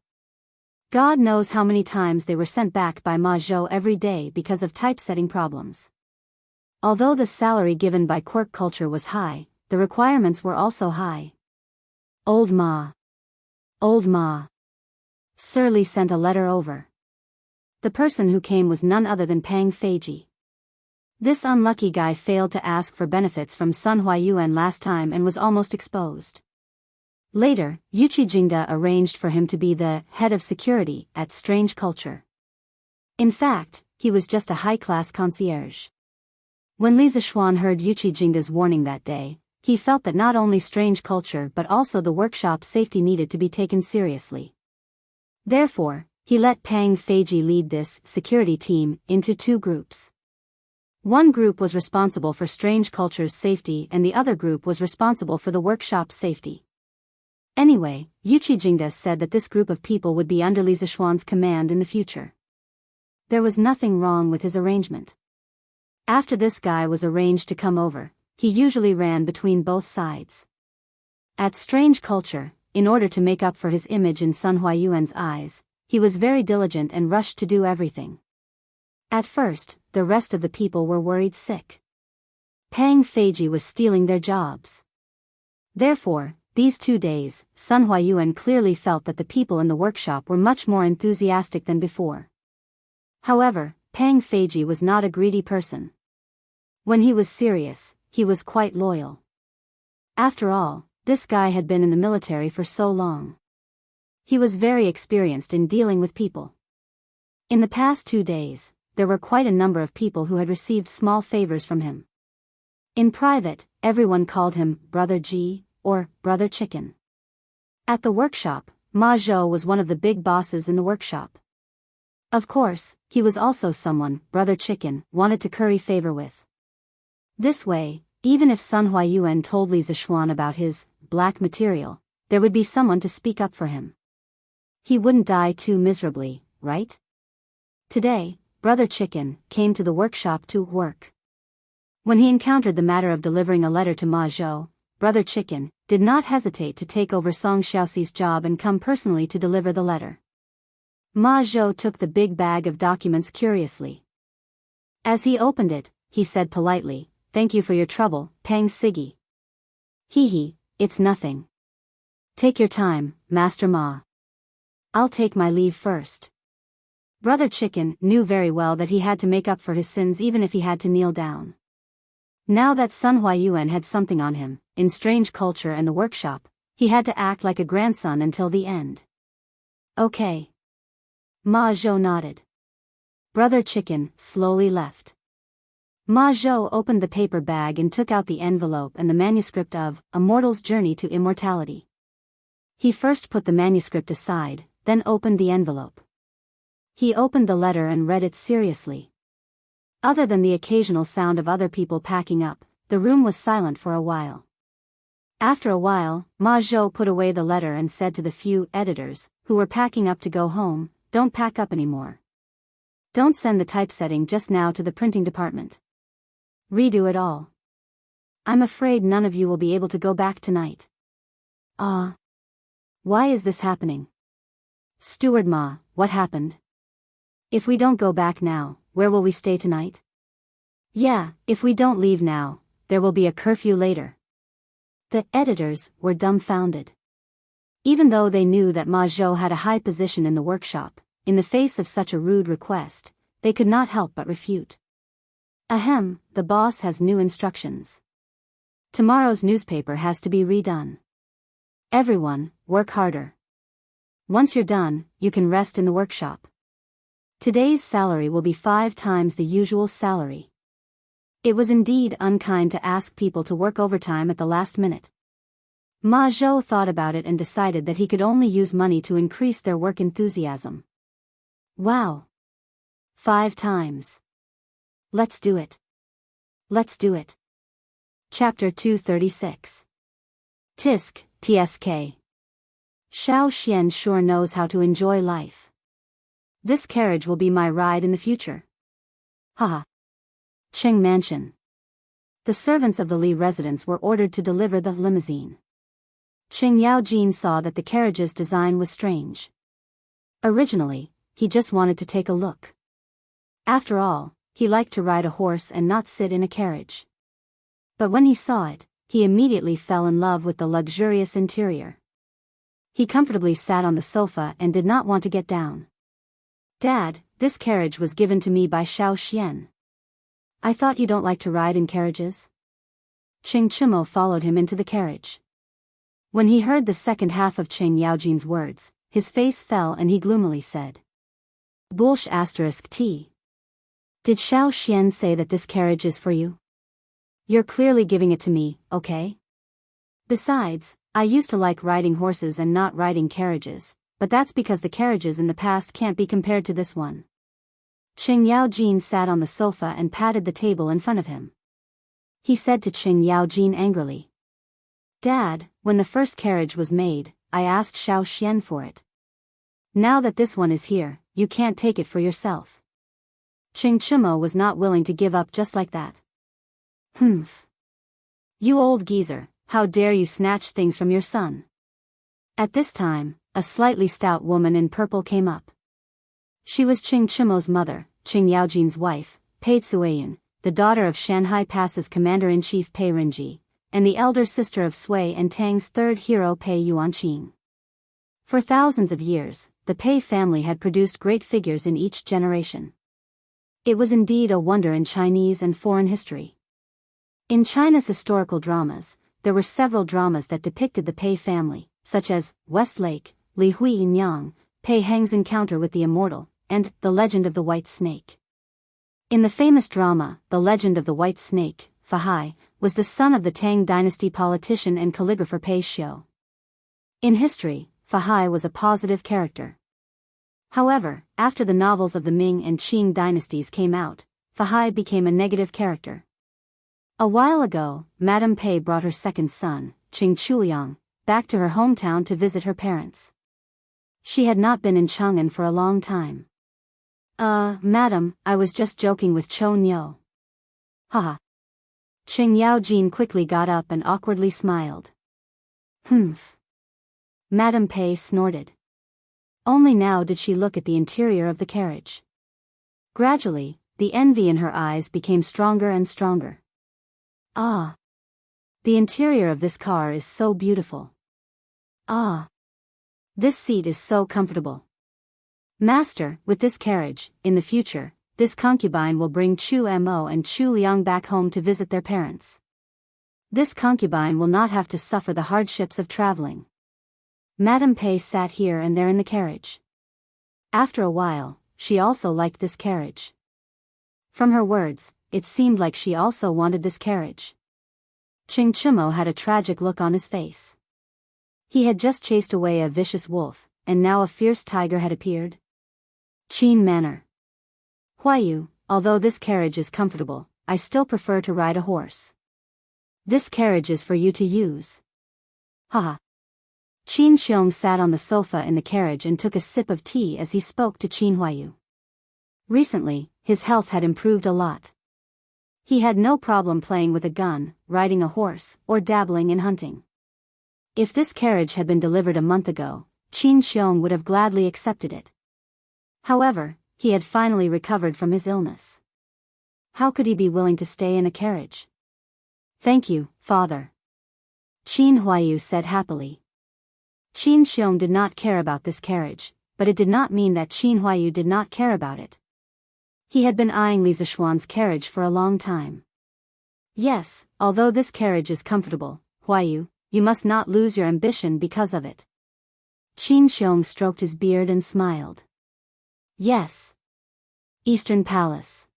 God knows how many times they were sent back by Ma Zhou every day because of typesetting problems. Although the salary given by Quirk Culture was high, the requirements were also high. Old Ma. Old Ma. Sir Li sent a letter over. The person who came was none other than Pang Feiji. This unlucky guy failed to ask for benefits from Sun Huayuan last time and was almost exposed. Later, Yuqi Jingda arranged for him to be the head of security at Strange Culture. In fact, he was just a high-class concierge. When Li Zixuan heard Yuqi Jingda's warning that day, he felt that not only Strange Culture but also the workshop's safety needed to be taken seriously. Therefore, he let Pang Feiji lead this security team into two groups. One group was responsible for Strange Culture's safety and the other group was responsible for the workshop's safety. Anyway, Yuqi Jingda said that this group of people would be under Li Zixuan's command in the future. There was nothing wrong with his arrangement. After this guy was arranged to come over, he usually ran between both sides. At Strange Culture, in order to make up for his image in Sun Huayuan's eyes, he was very diligent and rushed to do everything. At first, the rest of the people were worried sick. Pang Feiji was stealing their jobs. Therefore, these 2 days, Sun Huayuan clearly felt that the people in the workshop were much more enthusiastic than before. However, Pang Feiji was not a greedy person. When he was serious, he was quite loyal. After all, this guy had been in the military for so long. He was very experienced in dealing with people. In the past 2 days, there were quite a number of people who had received small favors from him. In private, everyone called him Brother G, or Brother Chicken. At the workshop, Ma Zhou was one of the big bosses in the workshop. Of course, he was also someone Brother Chicken wanted to curry favor with. This way, even if Sun Huayuan told Li Zixuan about his black material, there would be someone to speak up for him. He wouldn't die too miserably, right? Today, Brother Chicken came to the workshop to work. When he encountered the matter of delivering a letter to Ma Zhou, Brother Chicken did not hesitate to take over Song Xiaoxi's job and come personally to deliver the letter. Ma Zhou took the big bag of documents curiously. As he opened it, he said politely, "Thank you for your trouble, Pang Sigi." "Hee, it's nothing. Take your time, Master Ma. I'll take my leave first." Brother Chicken knew very well that he had to make up for his sins even if he had to kneel down. Now that Sun Huayuan had something on him, in Strange Culture and the workshop, he had to act like a grandson until the end. "Okay." Ma Zhou nodded. Brother Chicken slowly left. Ma Zhou opened the paper bag and took out the envelope and the manuscript of A Mortal's Journey to Immortality. He first put the manuscript aside, then opened the envelope. He opened the letter and read it seriously. Other than the occasional sound of other people packing up, the room was silent for a while. After a while, Ma Zhou put away the letter and said to the few editors who were packing up to go home, "Don't pack up anymore. Don't send the typesetting just now to the printing department. Redo it all. I'm afraid none of you will be able to go back tonight." "Ah. Why is this happening?" "Steward Ma, what happened? If we don't go back now, where will we stay tonight?" "Yeah, if we don't leave now, there will be a curfew later." The editors were dumbfounded. Even though they knew that Ma Zhou had a high position in the workshop, in the face of such a rude request, they could not help but refute. "Ahem, the boss has new instructions. Tomorrow's newspaper has to be redone. Everyone, work harder. Once you're done, you can rest in the workshop. Today's salary will be 5 times the usual salary." It was indeed unkind to ask people to work overtime at the last minute. Ma Zhou thought about it and decided that he could only use money to increase their work enthusiasm. "Wow. 5 times. Let's do it. Let's do it." Chapter 236. Tisk, TSK. Xiao Xian sure knows how to enjoy life. This carriage will be my ride in the future. Haha. Qing Mansion. The servants of the Li residence were ordered to deliver the limousine. Qing Yaojin saw that the carriage's design was strange. Originally, he just wanted to take a look. After all, he liked to ride a horse and not sit in a carriage. But when he saw it, he immediately fell in love with the luxurious interior. He comfortably sat on the sofa and did not want to get down. Dad, this carriage was given to me by Xiao Xian. I thought you don't like to ride in carriages? Qing Chimo followed him into the carriage. When he heard the second half of Qing Yaojin's words, his face fell and he gloomily said. Bullsh *t. Did Xiao Xian say that this carriage is for you? You're clearly giving it to me, okay? Besides, I used to like riding horses and not riding carriages, but that's because the carriages in the past can't be compared to this one. Qing Yaojin sat on the sofa and patted the table in front of him. He said to Qing Yaojin angrily. Dad, when the first carriage was made, I asked Xiao Xian for it. Now that this one is here, you can't take it for yourself. Qing Chimo was not willing to give up just like that. Humph. You old geezer, how dare you snatch things from your son? At this time, a slightly stout woman in purple came up. She was Qing Chimo's mother, Qing Yaojin's wife, Pei Tsueyun, the daughter of Shanhai Pass's commander-in-chief Pei Rinji, and the elder sister of Sui and Tang's third hero Pei Yuanqing. For thousands of years, the Pei family had produced great figures in each generation. It was indeed a wonder in Chinese and foreign history. In China's historical dramas, there were several dramas that depicted the Pei family, such as Westlake, Li Hui Yinyang, Pei Heng's Encounter with the Immortal, and The Legend of the White Snake. In the famous drama, The Legend of the White Snake, Fahai was the son of the Tang dynasty politician and calligrapher Pei Xiu. In history, Fahai was a positive character. However, after the novels of the Ming and Qing dynasties came out, Fahai became a negative character. A while ago, Madame Pei brought her second son, Qing Chuliang, back to her hometown to visit her parents. She had not been in Chang'an for a long time. Madam, I was just joking with Cho Nyo. Haha. Qing Yaojin quickly got up and awkwardly smiled. Humph. Madame Pei snorted. Only now did she look at the interior of the carriage. Gradually, the envy in her eyes became stronger and stronger. Ah. The interior of this car is so beautiful. Ah. This seat is so comfortable. Master, with this carriage, in the future, this concubine will bring Chu Mo and Chu Liang back home to visit their parents. This concubine will not have to suffer the hardships of traveling. Madame Pei sat here and there in the carriage. After a while, she also liked this carriage. From her words, it seemed like she also wanted this carriage. Qing Chimo had a tragic look on his face. He had just chased away a vicious wolf, and now a fierce tiger had appeared. Qin Manor. Huayu, although this carriage is comfortable, I still prefer to ride a horse. This carriage is for you to use. Haha. Qin Xiong sat on the sofa in the carriage and took a sip of tea as he spoke to Qin Huayu. Recently, his health had improved a lot. He had no problem playing with a gun, riding a horse, or dabbling in hunting. If this carriage had been delivered a month ago, Qin Xiong would have gladly accepted it. However, he had finally recovered from his illness. How could he be willing to stay in a carriage? Thank you, father. Qin Huayu said happily. Qin Xiong did not care about this carriage, but it did not mean that Qin Huayu did not care about it. He had been eyeing Li Zishuan's carriage for a long time. Yes, although this carriage is comfortable, Huayu, you must not lose your ambition because of it. Qin Xiong stroked his beard and smiled. Yes. Eastern Palace.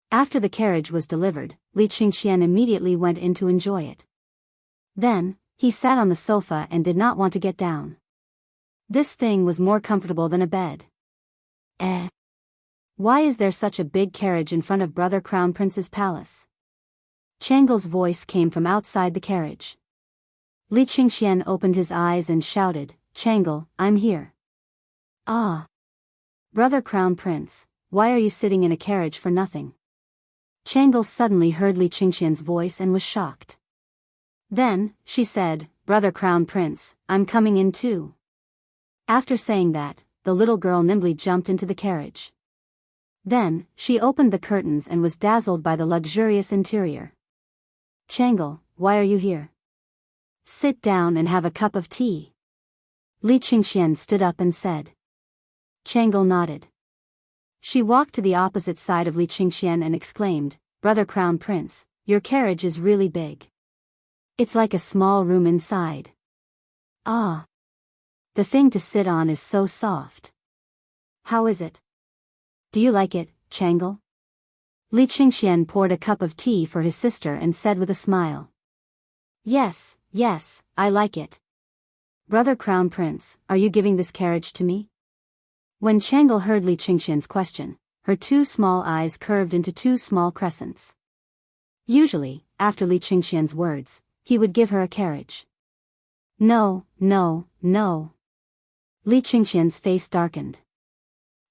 After the carriage was delivered, Li Qingxian immediately went in to enjoy it. Then, he sat on the sofa and did not want to get down. This thing was more comfortable than a bed. Why is there such a big carriage in front of Brother Crown Prince's palace? Changle's voice came from outside the carriage. Li Qingxian opened his eyes and shouted, Changle, I'm here. Ah. Brother Crown Prince, why are you sitting in a carriage for nothing? Changle suddenly heard Li Qingxian's voice and was shocked. Then, she said, Brother Crown Prince, I'm coming in too. After saying that, the little girl nimbly jumped into the carriage. Then, she opened the curtains and was dazzled by the luxurious interior. Changle, why are you here? Sit down and have a cup of tea. Li Qingxian stood up and said. Changle nodded. She walked to the opposite side of Li Qingxian and exclaimed, Brother Crown Prince, your carriage is really big. It's like a small room inside. Ah. The thing to sit on is so soft. How is it? Do you like it, Changle? Li Qingxian poured a cup of tea for his sister and said with a smile. Yes, yes, I like it. Brother Crown Prince, are you giving this carriage to me? When Changle heard Li Qingxian's question, her two small eyes curved into two small crescents. Usually, after Li Qingxian's words, he would give her a carriage. No, no, no. Li Qingxian's face darkened.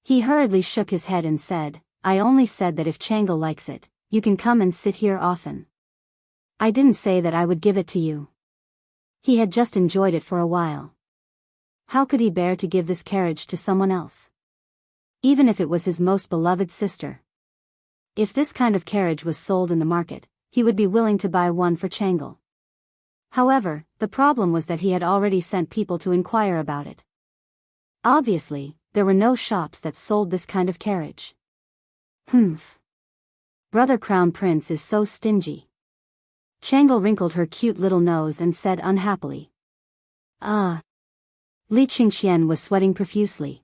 He hurriedly shook his head and said, I only said that if Changle likes it, you can come and sit here often. I didn't say that I would give it to you. He had just enjoyed it for a while. How could he bear to give this carriage to someone else? Even if it was his most beloved sister. If this kind of carriage was sold in the market, he would be willing to buy one for Changle. However, the problem was that he had already sent people to inquire about it. Obviously, there were no shops that sold this kind of carriage. Humph. Brother Crown Prince is so stingy. Changle wrinkled her cute little nose and said unhappily. Li Qingxian was sweating profusely.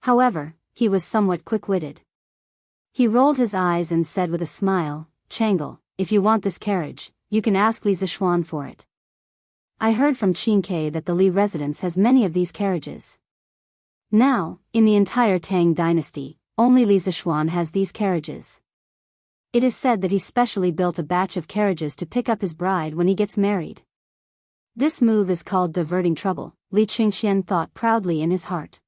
However, he was somewhat quick-witted. He rolled his eyes and said with a smile, Changle, if you want this carriage, you can ask Li Zishuan for it. I heard from Qingke that the Li residence has many of these carriages. Now, in the entire Tang dynasty, only Li Zishuan has these carriages. It is said that he specially built a batch of carriages to pick up his bride when he gets married. This move is called diverting trouble, Li Qingxian thought proudly in his heart.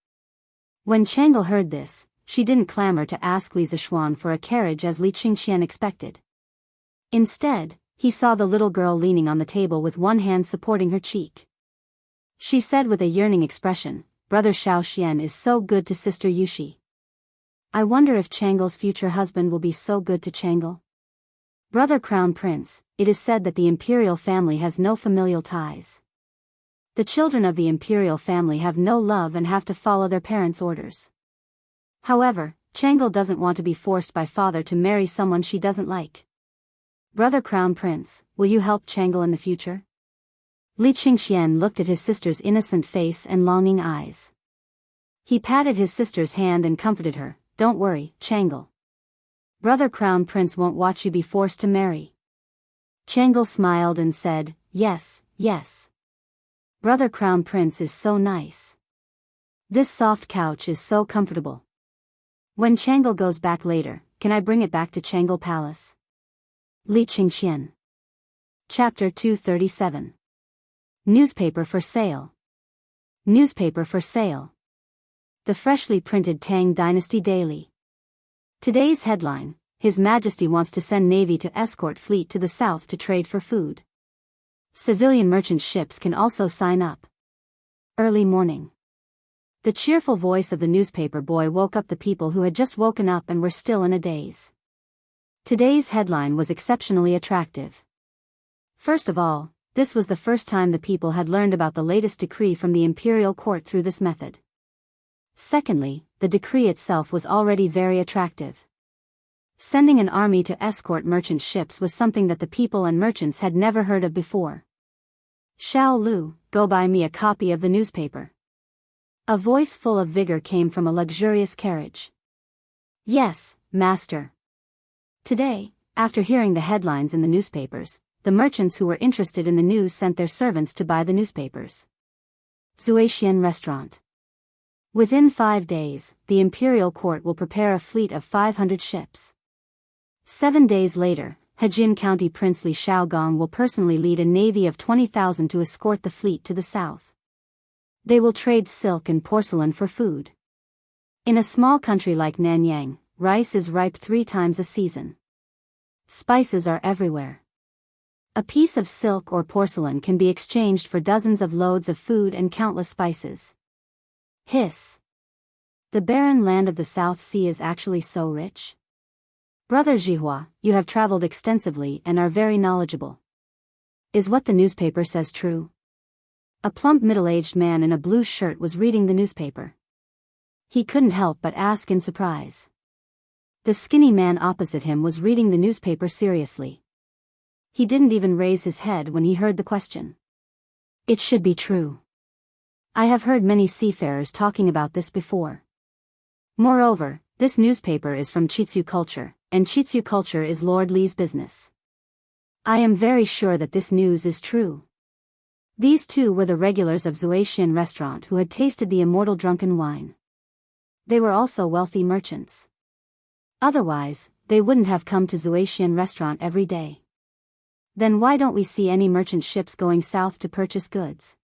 When Changle heard this, she didn't clamor to ask Li Zishuan for a carriage as Li Qingxian expected. Instead, he saw the little girl leaning on the table with one hand supporting her cheek. She said with a yearning expression, Brother Xiao Xian is so good to Sister Yushi. I wonder if Changle's future husband will be so good to Changle. Brother Crown Prince, it is said that the imperial family has no familial ties. The children of the imperial family have no love and have to follow their parents' orders. However, Changle doesn't want to be forced by father to marry someone she doesn't like. Brother Crown Prince, will you help Changle in the future? Li Qingxian looked at his sister's innocent face and longing eyes. He patted his sister's hand and comforted her, Don't worry, Changle. Brother Crown Prince won't watch you be forced to marry. Changle smiled and said, Yes, yes. Brother Crown Prince is so nice. This soft couch is so comfortable. When Changle goes back later, can I bring it back to Changle Palace? Li Qingxian. Chapter 237. Newspaper for sale. Newspaper for sale. The freshly printed Tang Dynasty Daily. Today's headline, His Majesty wants to send Navy to escort fleet to the south to trade for food. Civilian merchant ships can also sign up. Early morning. The cheerful voice of the newspaper boy woke up the people who had just woken up and were still in a daze. Today's headline was exceptionally attractive. First of all, this was the first time the people had learned about the latest decree from the imperial court through this method. Secondly, the decree itself was already very attractive. Sending an army to escort merchant ships was something that the people and merchants had never heard of before. Xiao Lu, go buy me a copy of the newspaper. A voice full of vigor came from a luxurious carriage. Yes, master. Today, after hearing the headlines in the newspapers, the merchants who were interested in the news sent their servants to buy the newspapers. Zuixian Restaurant. Within 5 days, the imperial court will prepare a fleet of 500 ships. 7 days later, Hejin County Princely Xiaogong will personally lead a navy of 20,000 to escort the fleet to the south. They will trade silk and porcelain for food. In a small country like Nanyang, rice is ripe 3 times a season. Spices are everywhere. A piece of silk or porcelain can be exchanged for dozens of loads of food and countless spices. Hiss. The barren land of the South Sea is actually so rich. Brother Zhihua, you have traveled extensively and are very knowledgeable. Is what the newspaper says true? A plump middle-aged man in a blue shirt was reading the newspaper. He couldn't help but ask in surprise. The skinny man opposite him was reading the newspaper seriously. He didn't even raise his head when he heard the question. It should be true. I have heard many seafarers talking about this before. Moreover, this newspaper is from Chitsu culture, and Chitsu culture is Lord Li's business. I am very sure that this news is true. These two were the regulars of Zuaishan restaurant who had tasted the immortal drunken wine. They were also wealthy merchants. Otherwise, they wouldn't have come to Zuaishan restaurant every day. Then why don't we see any merchant ships going south to purchase goods?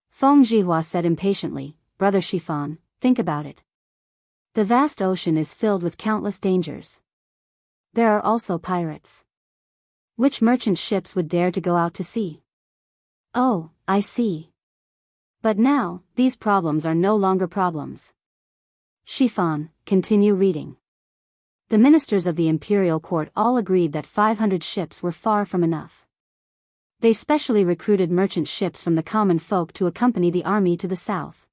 Feng Jihua said impatiently, Brother Shifan, think about it. The vast ocean is filled with countless dangers. There are also pirates. Which merchant ships would dare to go out to sea? Oh, I see. But now, these problems are no longer problems. Shifan, continue reading. The ministers of the imperial court all agreed that 500 ships were far from enough. They specially recruited merchant ships from the common folk to accompany the army to the south.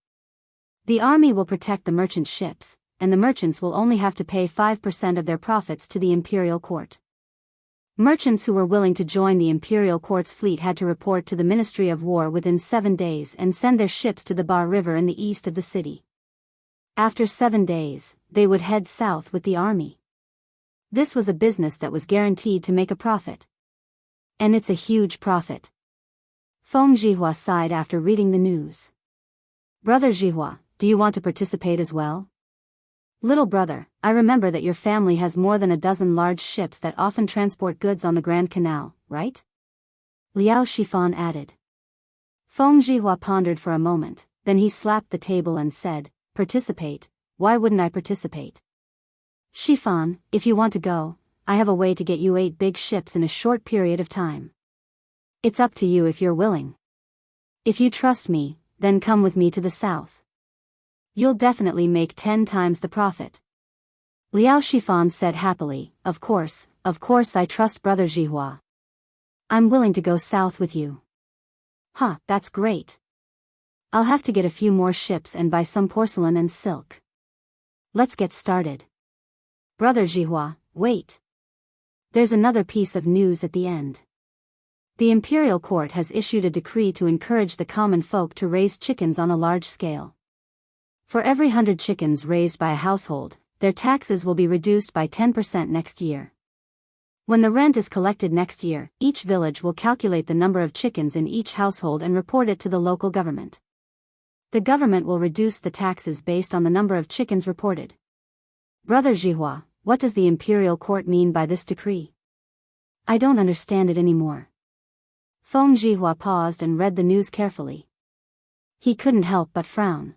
The army will protect the merchant ships, and the merchants will only have to pay 5% of their profits to the imperial court. Merchants who were willing to join the imperial court's fleet had to report to the Ministry of War within 7 days and send their ships to the Bar River in the east of the city. After 7 days, they would head south with the army. This was a business that was guaranteed to make a profit. And it's a huge profit. Feng Jihua sighed after reading the news. Brother Jihua, do you want to participate as well? Little brother, I remember that your family has more than a dozen large ships that often transport goods on the Grand Canal, right? Liao Shifan added. Feng Jihua pondered for a moment, then he slapped the table and said, Participate, why wouldn't I participate? Shifan, if you want to go, I have a way to get you 8 big ships in a short period of time. It's up to you if you're willing. If you trust me, then come with me to the south. You'll definitely make 10 times the profit. Liao Shifan said happily, Of course I trust Brother Jihua. I'm willing to go south with you. Huh, that's great. I'll have to get a few more ships and buy some porcelain and silk. Let's get started. Brother Jihua, wait. There's another piece of news at the end. The imperial court has issued a decree to encourage the common folk to raise chickens on a large scale. For every 100 chickens raised by a household, their taxes will be reduced by 10% next year. When the rent is collected next year, each village will calculate the number of chickens in each household and report it to the local government. The government will reduce the taxes based on the number of chickens reported. Brother Jihua, what does the imperial court mean by this decree? I don't understand it anymore. Feng Jihua paused and read the news carefully. He couldn't help but frown.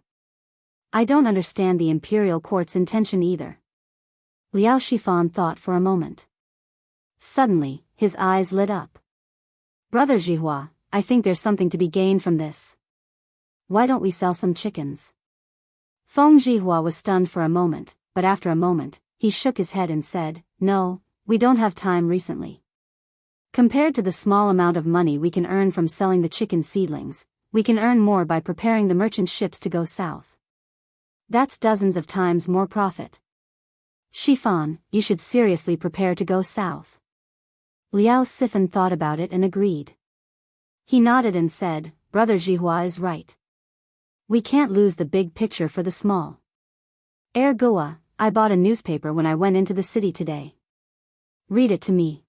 I don't understand the imperial court's intention either. Liao Shifan thought for a moment. Suddenly, his eyes lit up. Brother Jihua, I think there's something to be gained from this. Why don't we sell some chickens? Feng Jihua was stunned for a moment, but after a moment, he shook his head and said, No, we don't have time recently. Compared to the small amount of money we can earn from selling the chicken seedlings, we can earn more by preparing the merchant ships to go south. That's dozens of times more profit. Shifan, you should seriously prepare to go south. Liao Sifan thought about it and agreed. He nodded and said, Brother Jihua is right. We can't lose the big picture for the small. Ergoa, I bought a newspaper when I went into the city today. Read it to me.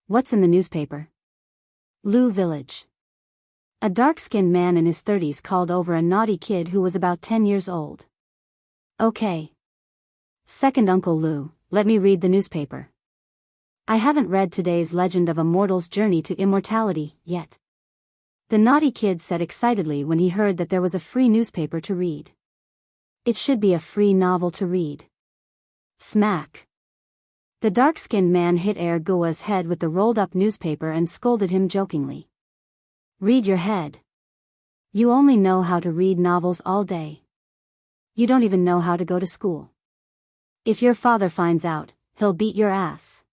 What's in the newspaper? Lu Village. A dark-skinned man in his 30s called over a naughty kid who was about 10 years old. Okay. Second Uncle Lu, let me read the newspaper. I haven't read today's Legend of a Mortal's Journey to Immortality yet. The naughty kid said excitedly when he heard that there was a free newspaper to read. It should be a free novel to read. Smack. The dark-skinned man hit Ergoa's head with the rolled-up newspaper and scolded him jokingly. Read your head. You only know how to read novels all day. You don't even know how to go to school. If your father finds out, he'll beat your ass.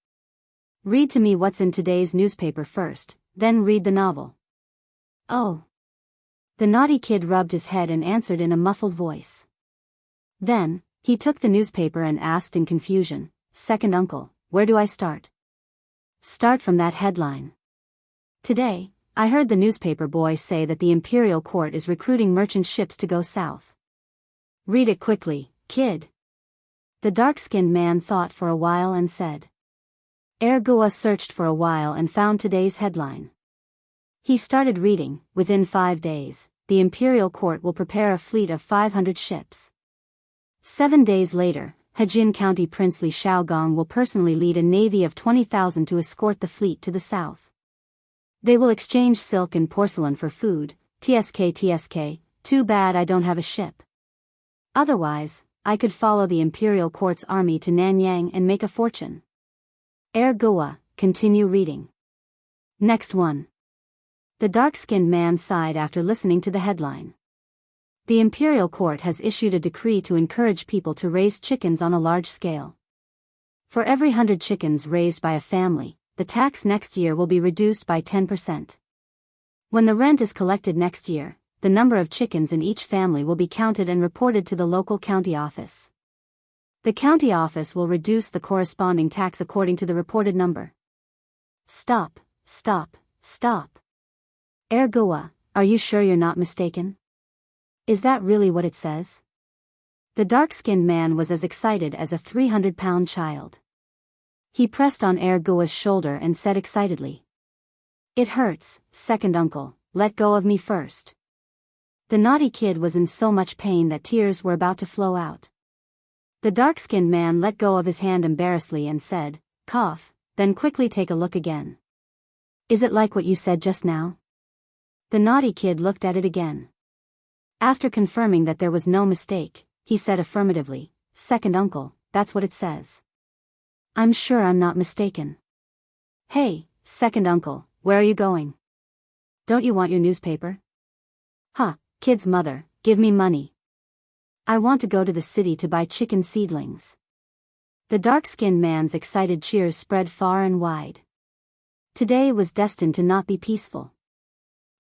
Read to me what's in today's newspaper first, then read the novel. Oh. The naughty kid rubbed his head and answered in a muffled voice. Then, he took the newspaper and asked in confusion, "Second uncle, where do I start?" "Start from that headline. Today, I heard the newspaper boy say that the imperial court is recruiting merchant ships to go south. Read it quickly, kid." The dark-skinned man thought for a while and said. Ergua searched for a while and found today's headline. He started reading. Within 5 days, the imperial court will prepare a fleet of 500 ships. 7 days later, Hejin County Princely Shaogong will personally lead a navy of 20,000 to escort the fleet to the south. They will exchange silk and porcelain for food. TSK, too bad I don't have a ship. Otherwise, I could follow the imperial court's army to Nanyang and make a fortune. Ergua, continue reading. Next one. The dark-skinned man sighed after listening to the headline. The imperial court has issued a decree to encourage people to raise chickens on a large scale. For every 100 chickens raised by a family, the tax next year will be reduced by 10%. When the rent is collected next year, the number of chickens in each family will be counted and reported to the local county office. The county office will reduce the corresponding tax according to the reported number. Stop. Ergua, are you sure you're not mistaken? Is that really what it says? The dark-skinned man was as excited as a 300-pound child. He pressed on Ergua's shoulder and said excitedly. "It hurts, second uncle, let go of me first." The naughty kid was in so much pain that tears were about to flow out. The dark-skinned man let go of his hand embarrassedly and said, "Cough, then quickly take a look again. Is it like what you said just now?" The naughty kid looked at it again. After confirming that there was no mistake, he said affirmatively, "Second uncle, that's what it says. I'm sure I'm not mistaken." "Hey, second uncle, where are you going? Don't you want your newspaper?" "Huh, kid's mother, give me money. I want to go to the city to buy chicken seedlings." The dark-skinned man's excited cheers spread far and wide. Today was destined to not be peaceful.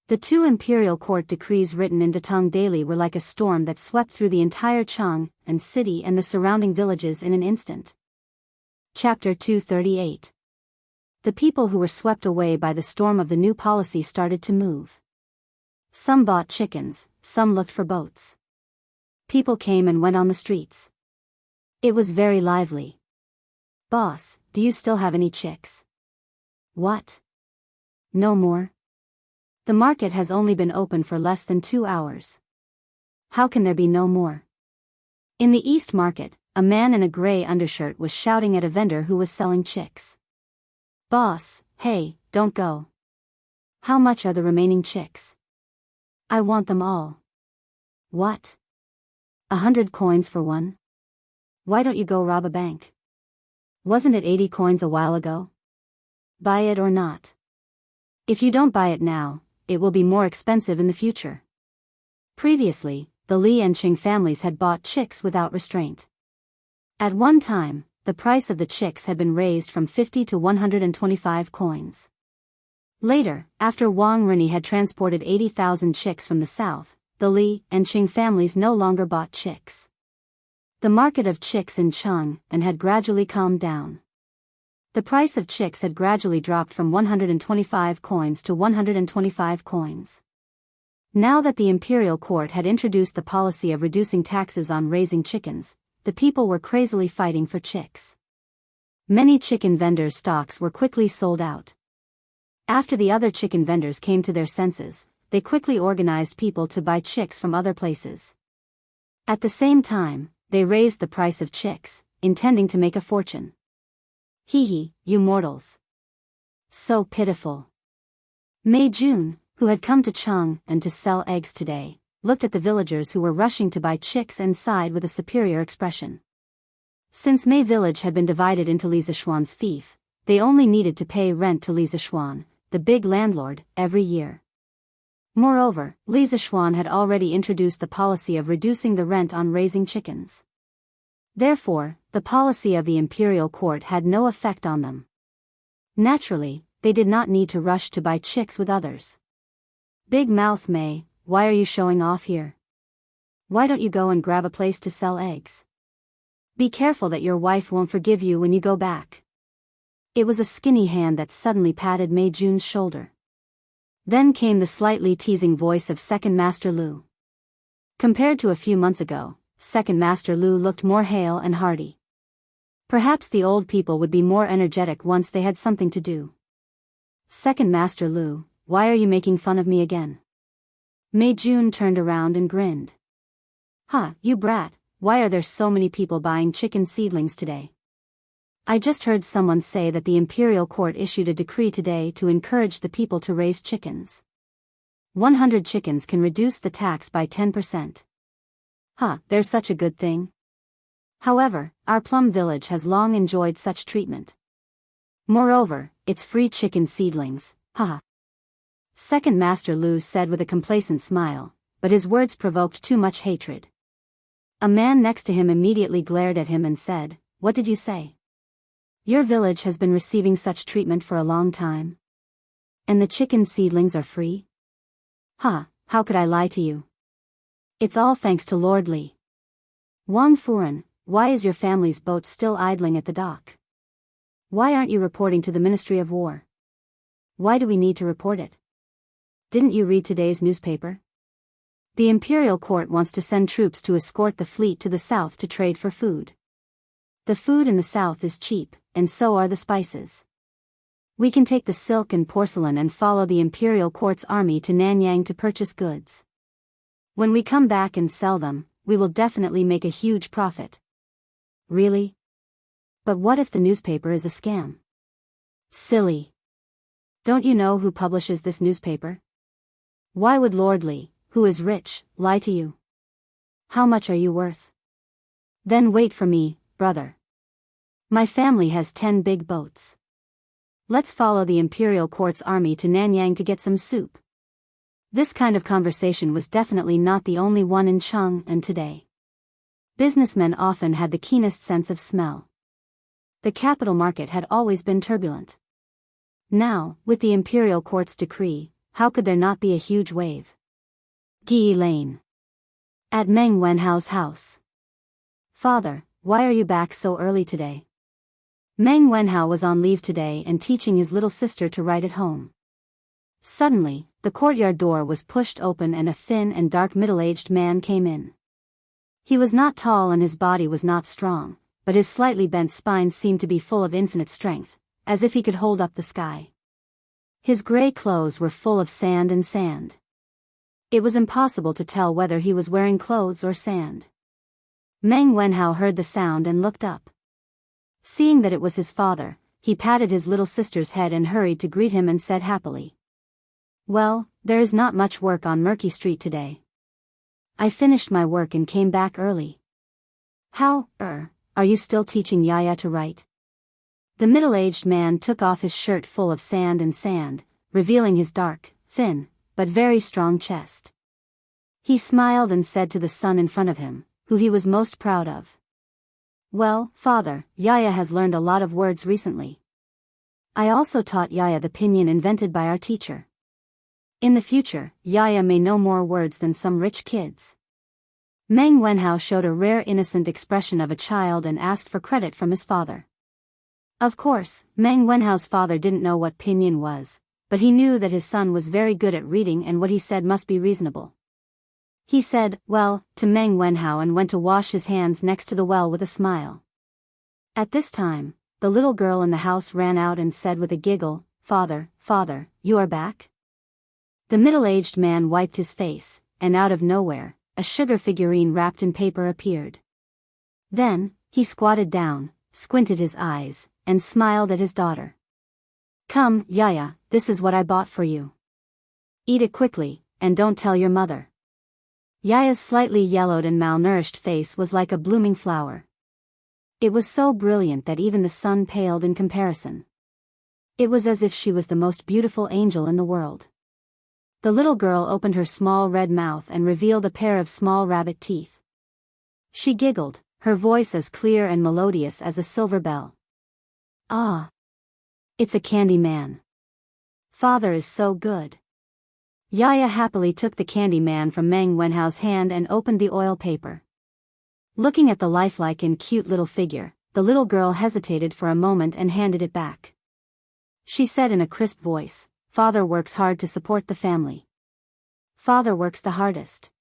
The 2 imperial court decrees written in Datong daily were like a storm that swept through the entire Chang and city and the surrounding villages in an instant. Chapter 238. The people who were swept away by the storm of the new policy started to move. Some bought chickens, some looked for boats. People came and went on the streets. It was very lively. "Boss, do you still have any chicks?" "What? No more? The market has only been open for less than 2 hours. How can there be no more?" In the East Market, a man in a gray undershirt was shouting at a vendor who was selling chicks. "Boss, hey, don't go. How much are the remaining chicks? I want them all." "What? 100 coins for one? Why don't you go rob a bank? Wasn't it 80 coins a while ago? Buy it or not? If you don't buy it now, it will be more expensive in the future." Previously, the Li and Qing families had bought chicks without restraint. At one time, the price of the chicks had been raised from 50 to 125 coins. Later, after Wang Rini had transported 80,000 chicks from the south, the Li and Qing families no longer bought chicks. The market of chicks in Cheng and had gradually calmed down. The price of chicks had gradually dropped from 125 coins to 125 coins. Now that the imperial court had introduced the policy of reducing taxes on raising chickens, the people were crazily fighting for chicks. Many chicken vendors' stocks were quickly sold out. After the other chicken vendors came to their senses, they quickly organized people to buy chicks from other places. At the same time, they raised the price of chicks, intending to make a fortune. Hee, you mortals. So pitiful. Mei Jun, who had come to Cheng and to sell eggs today, looked at the villagers who were rushing to buy chicks and sighed with a superior expression. Since Mei village had been divided into Li Zishuan's fief, they only needed to pay rent to Li Zishuan, the big landlord, every year. Moreover, Li Zishuan had already introduced the policy of reducing the rent on raising chickens. Therefore, the policy of the imperial court had no effect on them. Naturally, they did not need to rush to buy chicks with others. Big Mouth Mei, why are you showing off here? Why don't you go and grab a place to sell eggs? Be careful that your wife won't forgive you when you go back. It was a skinny hand that suddenly patted Mei Jun's shoulder. Then came the slightly teasing voice of Second Master Lu. Compared to a few months ago, Second Master Lu looked more hale and hearty. Perhaps the old people would be more energetic once they had something to do. Second Master Lu, why are you making fun of me again? Mei Jun turned around and grinned. Huh, you brat, why are there so many people buying chicken seedlings today? I just heard someone say that the Imperial Court issued a decree today to encourage the people to raise chickens. 100 chickens can reduce the tax by 10%. Huh, there's such a good thing. However, our Plum Village has long enjoyed such treatment. Moreover, it's free chicken seedlings, haha. Second Master Lu said with a complacent smile, but his words provoked too much hatred. A man next to him immediately glared at him and said, "What did you say? Your village has been receiving such treatment for a long time. And the chicken seedlings are free? Huh, how could I lie to you? It's all thanks to Lord Li. Wang Furen, why is your family's boat still idling at the dock? Why aren't you reporting to the Ministry of War? Why do we need to report it? Didn't you read today's newspaper? The Imperial Court wants to send troops to escort the fleet to the south to trade for food. The food in the south is cheap, and so are the spices. We can take the silk and porcelain and follow the Imperial Court's army to Nanyang to purchase goods. When we come back and sell them, we will definitely make a huge profit." Really? But what if the newspaper is a scam? Silly. Don't you know who publishes this newspaper? Why would Lord Li, who is rich, lie to you? How much are you worth? Then wait for me, brother. My family has 10 big boats. Let's follow the Imperial Court's army to Nanyang to get some soup. This kind of conversation was definitely not the only one in Chang'an today. Businessmen often had the keenest sense of smell. The capital market had always been turbulent. Now, with the Imperial Court's decree, how could there not be a huge wave? Gi Lane. At Meng Wenhao's house. Father, why are you back so early today? Meng Wenhao was on leave today and teaching his little sister to write at home. Suddenly, the courtyard door was pushed open and a thin and dark middle-aged man came in. He was not tall and his body was not strong, but his slightly bent spine seemed to be full of infinite strength, as if he could hold up the sky. His gray clothes were full of sand and sand. It was impossible to tell whether he was wearing clothes or sand. Meng Wenhao heard the sound and looked up. Seeing that it was his father, he patted his little sister's head and hurried to greet him and said happily, "Well, there is not much work on Murky Street today. I finished my work and came back early." "How, are you still teaching Yaya to write?" The middle-aged man took off his shirt full of sand, revealing his dark, thin, but very strong chest. He smiled and said to the son in front of him, who he was most proud of, "Well, father, Yaya has learned a lot of words recently. I also taught Yaya the pinyin invented by our teacher. In the future, Yaya may know more words than some rich kids." Meng Wenhao showed a rare innocent expression of a child and asked for credit from his father. Of course, Meng Wenhao's father didn't know what pinyin was, but he knew that his son was very good at reading and what he said must be reasonable. He said, "Well," to Meng Wenhao and went to wash his hands next to the well with a smile. At this time, the little girl in the house ran out and said with a giggle, Father, you are back?" The middle-aged man wiped his face, and out of nowhere, a sugar figurine wrapped in paper appeared. Then, he squatted down, squinted his eyes, and smiled at his daughter. "Come, Yaya, this is what I bought for you. Eat it quickly, and don't tell your mother." Yaya's slightly yellowed and malnourished face was like a blooming flower. It was so brilliant that even the sun paled in comparison. It was as if she was the most beautiful angel in the world. The little girl opened her small red mouth and revealed a pair of small rabbit teeth. She giggled, her voice as clear and melodious as a silver bell. "Ah! It's a candy man. Father is so good. Yaya happily took the candy man from Meng Wenhao's hand and opened the oil paper. Looking at the lifelike and cute little figure, the little girl hesitated for a moment and handed it back. She said in a crisp voice, "Father works hard to support the family. Father works the hardest.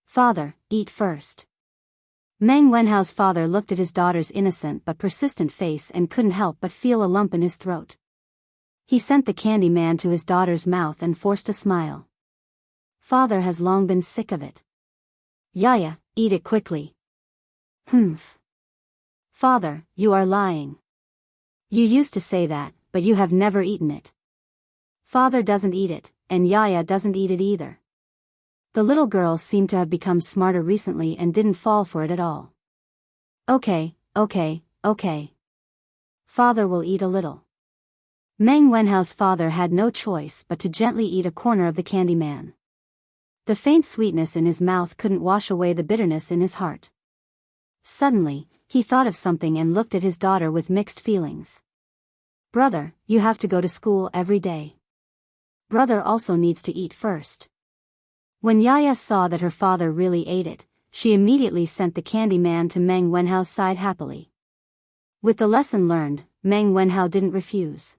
Father, eat first." Meng Wenhao's father looked at his daughter's innocent but persistent face and couldn't help but feel a lump in his throat. He sent the candy man to his daughter's mouth and forced a smile. "Father has long been sick of it. Yaya, eat it quickly." "Humph. Father, you are lying. You used to say that, but you have never eaten it. Father doesn't eat it, and Yaya doesn't eat it either." The little girl seemed to have become smarter recently and didn't fall for it at all. Okay. Father will eat a little." Meng Wenhao's father had no choice but to gently eat a corner of the candy man. The faint sweetness in his mouth couldn't wash away the bitterness in his heart. Suddenly, he thought of something and looked at his daughter with mixed feelings. "Brother, you have to go to school every day. Brother also needs to eat first." When Yaya saw that her father really ate it, she immediately sent the candy man to Meng Wenhao's side happily. With the lesson learned, Meng Wenhao didn't refuse.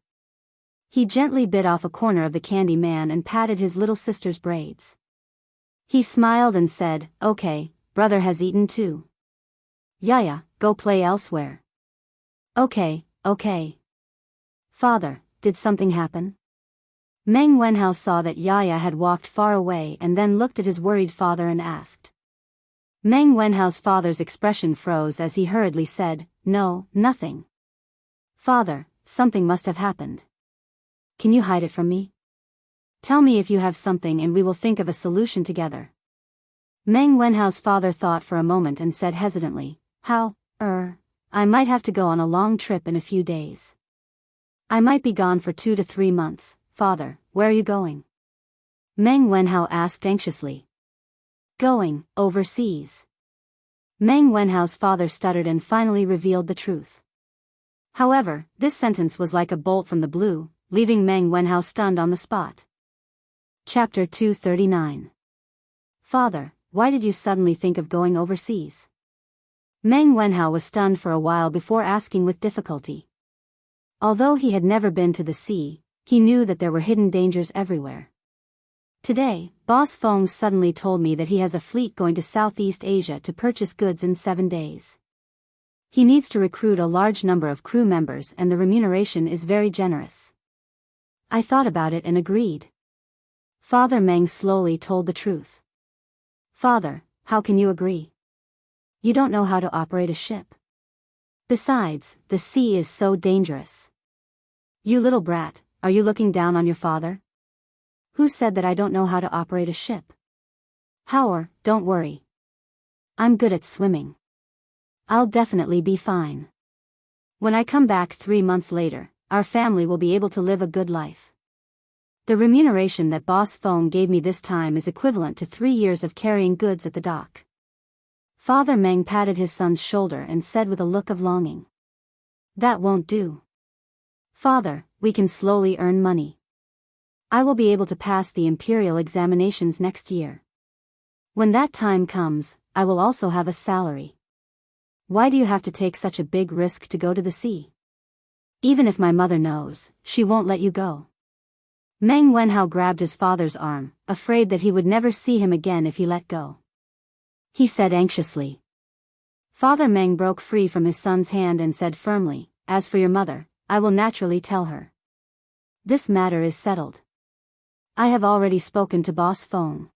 He gently bit off a corner of the candy man and patted his little sister's braids. He smiled and said, "Okay, brother has eaten too. Yaya, go play elsewhere." Okay. "Father, did something happen?" Meng Wenhao saw that Yaya had walked far away and then looked at his worried father and asked. Meng Wenhao's father's expression froze as he hurriedly said, "No, nothing. Father, something must have happened. Can you hide it from me? Tell me if you have something and we will think of a solution together." Meng Wenhao's father thought for a moment and said hesitantly, I might have to go on a long trip in a few days. I might be gone for 2 to 3 months. Father, where are you going?" Meng Wenhao asked anxiously. "Going overseas." Meng Wenhao's father stuttered and finally revealed the truth. However, this sentence was like a bolt from the blue, leaving Meng Wenhao stunned on the spot. Chapter 239. "Father, why did you suddenly think of going overseas?" Meng Wenhao was stunned for a while before asking with difficulty. Although he had never been to the sea, he knew that there were hidden dangers everywhere. "Today, Boss Feng suddenly told me that he has a fleet going to Southeast Asia to purchase goods in 7 days. He needs to recruit a large number of crew members and the remuneration is very generous. I thought about it and agreed." Father Meng slowly told the truth. "Father, how can you agree? You don't know how to operate a ship. Besides, the sea is so dangerous. You little brat, are you looking down on your father? Who said that I don't know how to operate a ship? Howard, don't worry. I'm good at swimming. I'll definitely be fine. When I come back 3 months later, our family will be able to live a good life. The remuneration that Boss Feng gave me this time is equivalent to 3 years of carrying goods at the dock." Father Meng patted his son's shoulder and said with a look of longing. "That won't do. Father, we can slowly earn money. I will be able to pass the imperial examinations next year. When that time comes, I will also have a salary. Why do you have to take such a big risk to go to the sea? Even if my mother knows, she won't let you go." Meng Wenhao grabbed his father's arm, afraid that he would never see him again if he let go. He said anxiously. Father Meng broke free from his son's hand and said firmly, "As for your mother, I will naturally tell her. This matter is settled. I have already spoken to Boss Feng.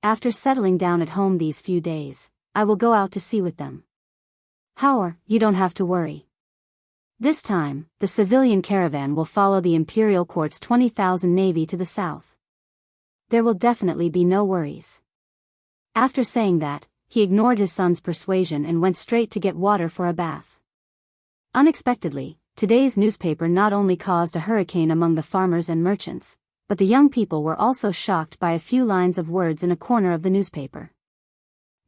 After settling down at home these few days, I will go out to sea with them. Howard, you don't have to worry. This time, the civilian caravan will follow the Imperial Court's 20,000 navy to the south. There will definitely be no worries." After saying that, he ignored his son's persuasion and went straight to get water for a bath. Unexpectedly, today's newspaper not only caused a hurricane among the farmers and merchants, but the young people were also shocked by a few lines of words in a corner of the newspaper.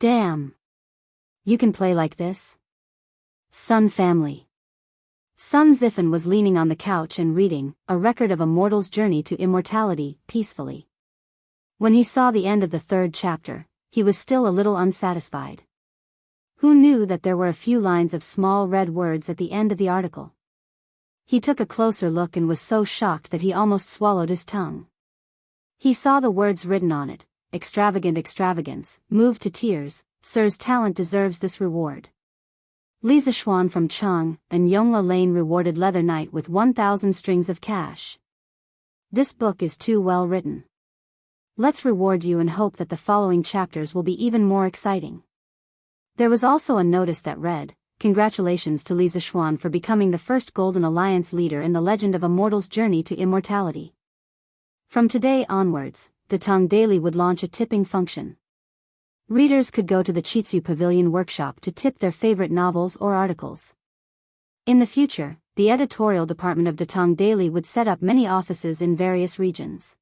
"Damn! You can play like this? Sun family." Sun Ziffin was leaning on the couch and reading, A Record of a Mortal's Journey to Immortality, peacefully. When he saw the end of the 3rd chapter, he was still a little unsatisfied. Who knew that there were a few lines of small red words at the end of the article? He took a closer look and was so shocked that he almost swallowed his tongue. He saw the words written on it: extravagant extravagance, moved to tears, Sir's talent deserves this reward. Li Zixuan from Cheng and Yongla Lane rewarded Leather Knight with 1,000 strings of cash. This book is too well written. Let's reward you and hope that the following chapters will be even more exciting. There was also a notice that read, "Congratulations to Li Zixuan for becoming the first Golden Alliance leader in the legend of a mortal's journey to immortality." From today onwards, Datong Daily would launch a tipping function. Readers could go to the Chitsu Pavilion workshop to tip their favorite novels or articles. In the future, the editorial department of Datong Daily would set up many offices in various regions.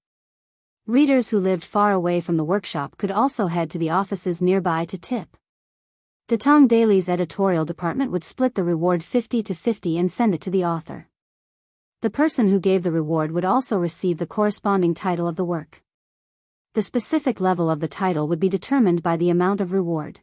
Readers who lived far away from the workshop could also head to the offices nearby to tip. Datong Daily's editorial department would split the reward 50-50 and send it to the author. The person who gave the reward would also receive the corresponding title of the work. The specific level of the title would be determined by the amount of reward.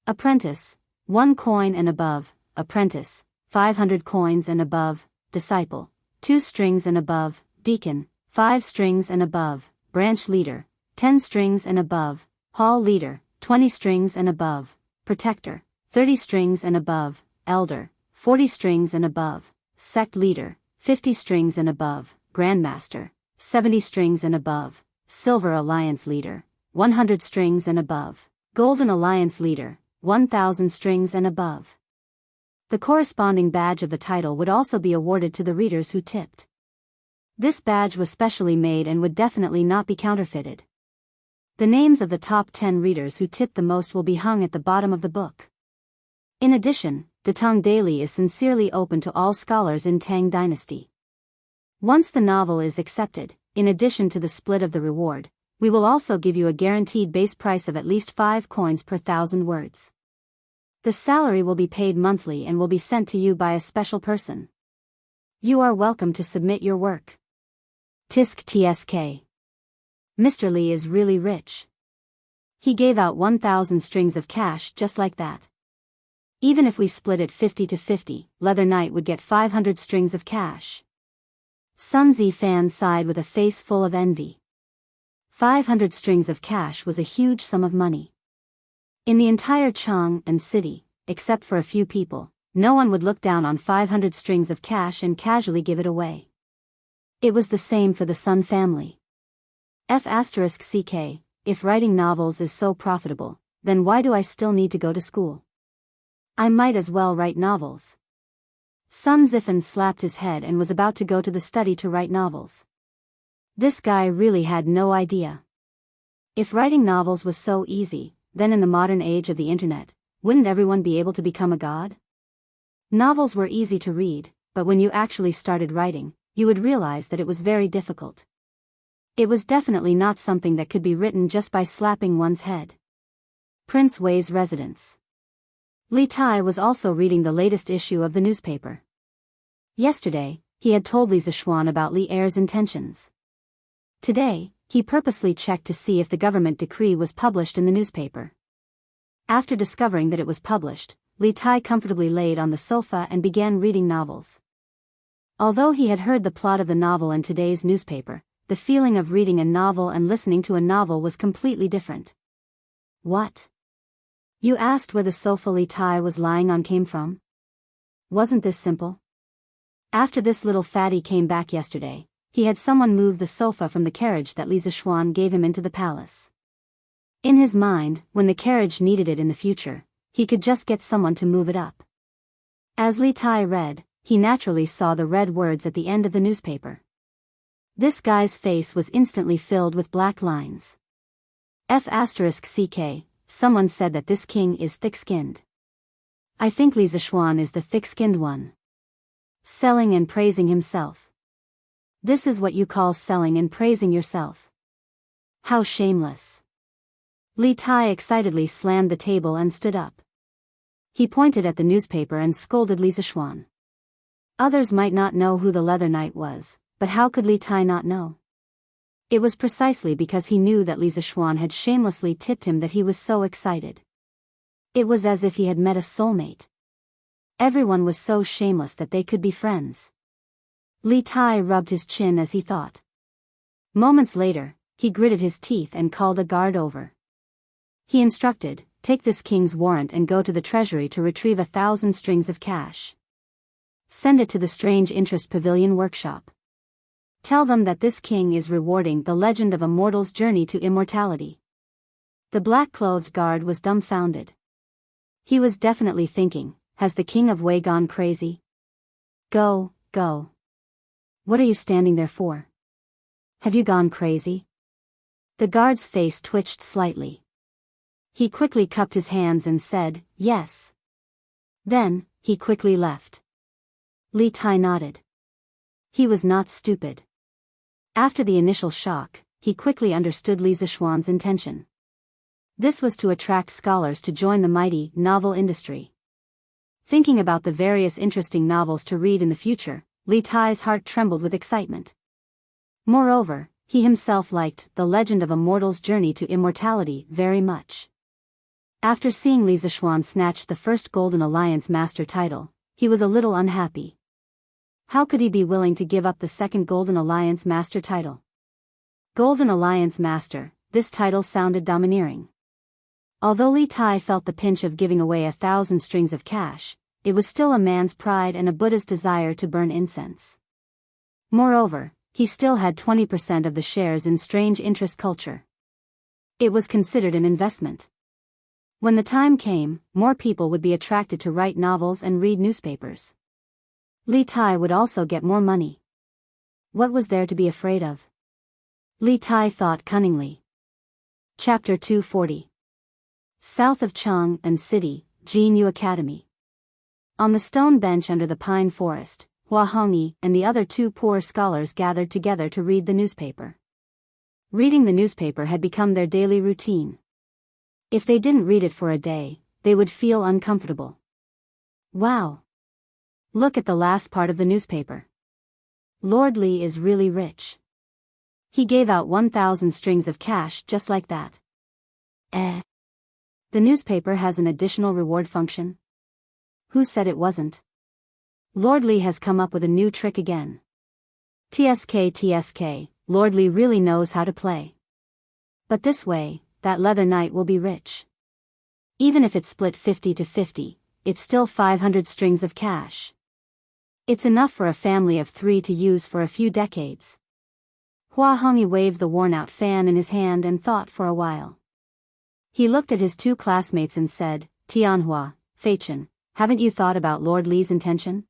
Apprentice, 1 coin and above; apprentice, 500 coins and above; disciple, 2 strings and above; deacon, 5 strings and above; branch leader, 10 strings and above; hall leader, 20 strings and above; protector, 30 strings and above; elder, 40 strings and above; sect leader, 50 strings and above; grandmaster, 70 strings and above; silver alliance leader, 100 strings and above; golden alliance leader, 1,000 strings and above. The corresponding badge of the title would also be awarded to the readers who tipped. This badge was specially made and would definitely not be counterfeited. The names of the top 10 readers who tipped the most will be hung at the bottom of the book. In addition, Datong Daily is sincerely open to all scholars in Tang Dynasty. Once the novel is accepted, in addition to the split of the reward, we will also give you a guaranteed base price of at least 5 coins per 1,000 words. The salary will be paid monthly and will be sent to you by a special person. You are welcome to submit your work. Tisk TSK. Mr. Li is really rich. He gave out 1,000 strings of cash just like that. Even if we split it 50-50, Leather Knight would get 500 strings of cash. Sun Zifan sighed with a face full of envy. 500 strings of cash was a huge sum of money. In the entire Chang and city, except for a few people, no one would look down on 500 strings of cash and casually give it away. It was the same for the Sun family. F***ck, if writing novels is so profitable, then why do I still need to go to school? I might as well write novels. Sun Zifan slapped his head and was about to go to the study to write novels. This guy really had no idea. If writing novels was so easy, then in the modern age of the internet, wouldn't everyone be able to become a god? Novels were easy to read, but when you actually started writing, you would realize that it was very difficult. It was definitely not something that could be written just by slapping one's head. Prince Wei's residence. Li Tai was also reading the latest issue of the newspaper. Yesterday, he had told Li Zixuan about Li Er's intentions. Today, he purposely checked to see if the government decree was published in the newspaper. After discovering that it was published, Li Tai comfortably laid on the sofa and began reading novels. Although he had heard the plot of the novel in today's newspaper, the feeling of reading a novel and listening to a novel was completely different. What? You asked where the sofa Li Tai was lying on came from? Wasn't this simple? After this little fatty came back yesterday, he had someone move the sofa from the carriage that Li Zixuan gave him into the palace. In his mind, when the carriage needed it in the future, he could just get someone to move it up. As Li Tai read, he naturally saw the red words at the end of the newspaper. This guy's face was instantly filled with black lines. F***ck, someone said that this king is thick-skinned. I think Li Zixuan is the thick-skinned one. Selling and praising himself. This is what you call selling and praising yourself. How shameless. Li Tai excitedly slammed the table and stood up. He pointed at the newspaper and scolded Li Zixuan. Others might not know who the Leather Knight was, but how could Li Tai not know? It was precisely because he knew that Li Zixuan had shamelessly tipped him that he was so excited. It was as if he had met a soulmate. Everyone was so shameless that they could be friends. Li Tai rubbed his chin as he thought. Moments later, he gritted his teeth and called a guard over. He instructed, "Take this king's warrant and go to the treasury to retrieve 1,000 strings of cash. Send it to the Strange Interest Pavilion workshop. Tell them that this king is rewarding the legend of a mortal's journey to immortality." The black-clothed guard was dumbfounded. He was definitely thinking, has the king of Wei gone crazy? Go, go. What are you standing there for? Have you gone crazy? The guard's face twitched slightly. He quickly cupped his hands and said, "Yes." Then, he quickly left. Li Tai nodded. He was not stupid. After the initial shock, he quickly understood Li Zixuan's intention. This was to attract scholars to join the mighty novel industry. Thinking about the various interesting novels to read in the future, Li Tai's heart trembled with excitement. Moreover, he himself liked The Legend of a Mortal's Journey to Immortality very much. After seeing Li Zixuan snatch the first Golden Alliance Master title, he was a little unhappy. How could he be willing to give up the second Golden Alliance Master title? Golden Alliance Master, this title sounded domineering. Although Li Tai felt the pinch of giving away 1,000 strings of cash, it was still a man's pride and a Buddha's desire to burn incense. Moreover, he still had 20% of the shares in Strange Interest Culture. It was considered an investment. When the time came, more people would be attracted to write novels and read newspapers. Li Tai would also get more money. What was there to be afraid of? Li Tai thought cunningly. Chapter 240. South of Chang'an City, Jinyu Academy. On the stone bench under the pine forest, Hua Hongyi and the other two poor scholars gathered together to read the newspaper. Reading the newspaper had become their daily routine. If they didn't read it for a day, they would feel uncomfortable. Wow! Look at the last part of the newspaper. Lord Li is really rich. He gave out 1,000 strings of cash just like that. The newspaper has an additional reward function? Who said it wasn't? Lord Li has come up with a new trick again. TSK, Lord Li really knows how to play. But this way, that leather knight will be rich. Even if it's split 50-50, it's still 500 strings of cash. It's enough for a family of 3 to use for a few decades. Hua Hongyi waved the worn-out fan in his hand and thought for a while. He looked at his two classmates and said, "Tianhua, Feichen, haven't you thought about Lord Li's intention?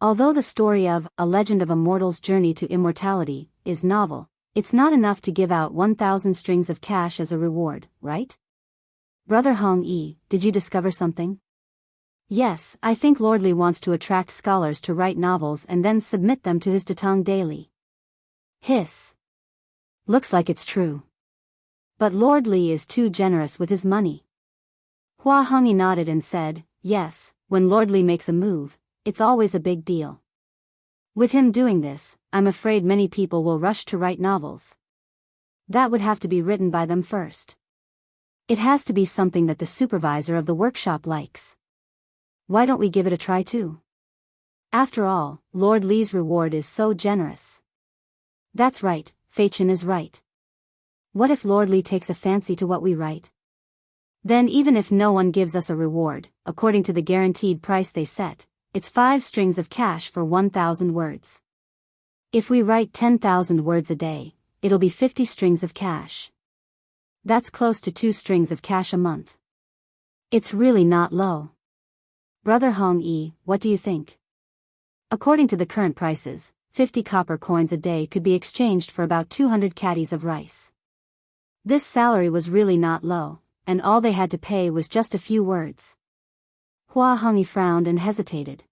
Although the story of A Legend of a Mortal's Journey to Immortality is novel, it's not enough to give out 1,000 strings of cash as a reward, right? Brother Hongyi, did you discover something?" "Yes, I think Lord Li wants to attract scholars to write novels and then submit them to his Datang daily." Hiss. Looks like it's true. But Lord Li is too generous with his money. Hua Hongyi nodded and said, "Yes, when Lord Li makes a move, it's always a big deal. With him doing this, I'm afraid many people will rush to write novels. That would have to be written by them first. It has to be something that the supervisor of the workshop likes. Why don't we give it a try too? After all, Lord Li's reward is so generous." "That's right, Feichen is right. What if Lord Li takes a fancy to what we write? Then even if no one gives us a reward, according to the guaranteed price they set, it's 5 strings of cash for 1,000 words. If we write 10,000 words a day, it'll be 50 strings of cash. That's close to 2 strings of cash a month. It's really not low. Brother Hongyi, what do you think?" According to the current prices, 50 copper coins a day could be exchanged for about 200 caddies of rice. This salary was really not low, and all they had to pay was just a few words. Hua Hongyi frowned and hesitated.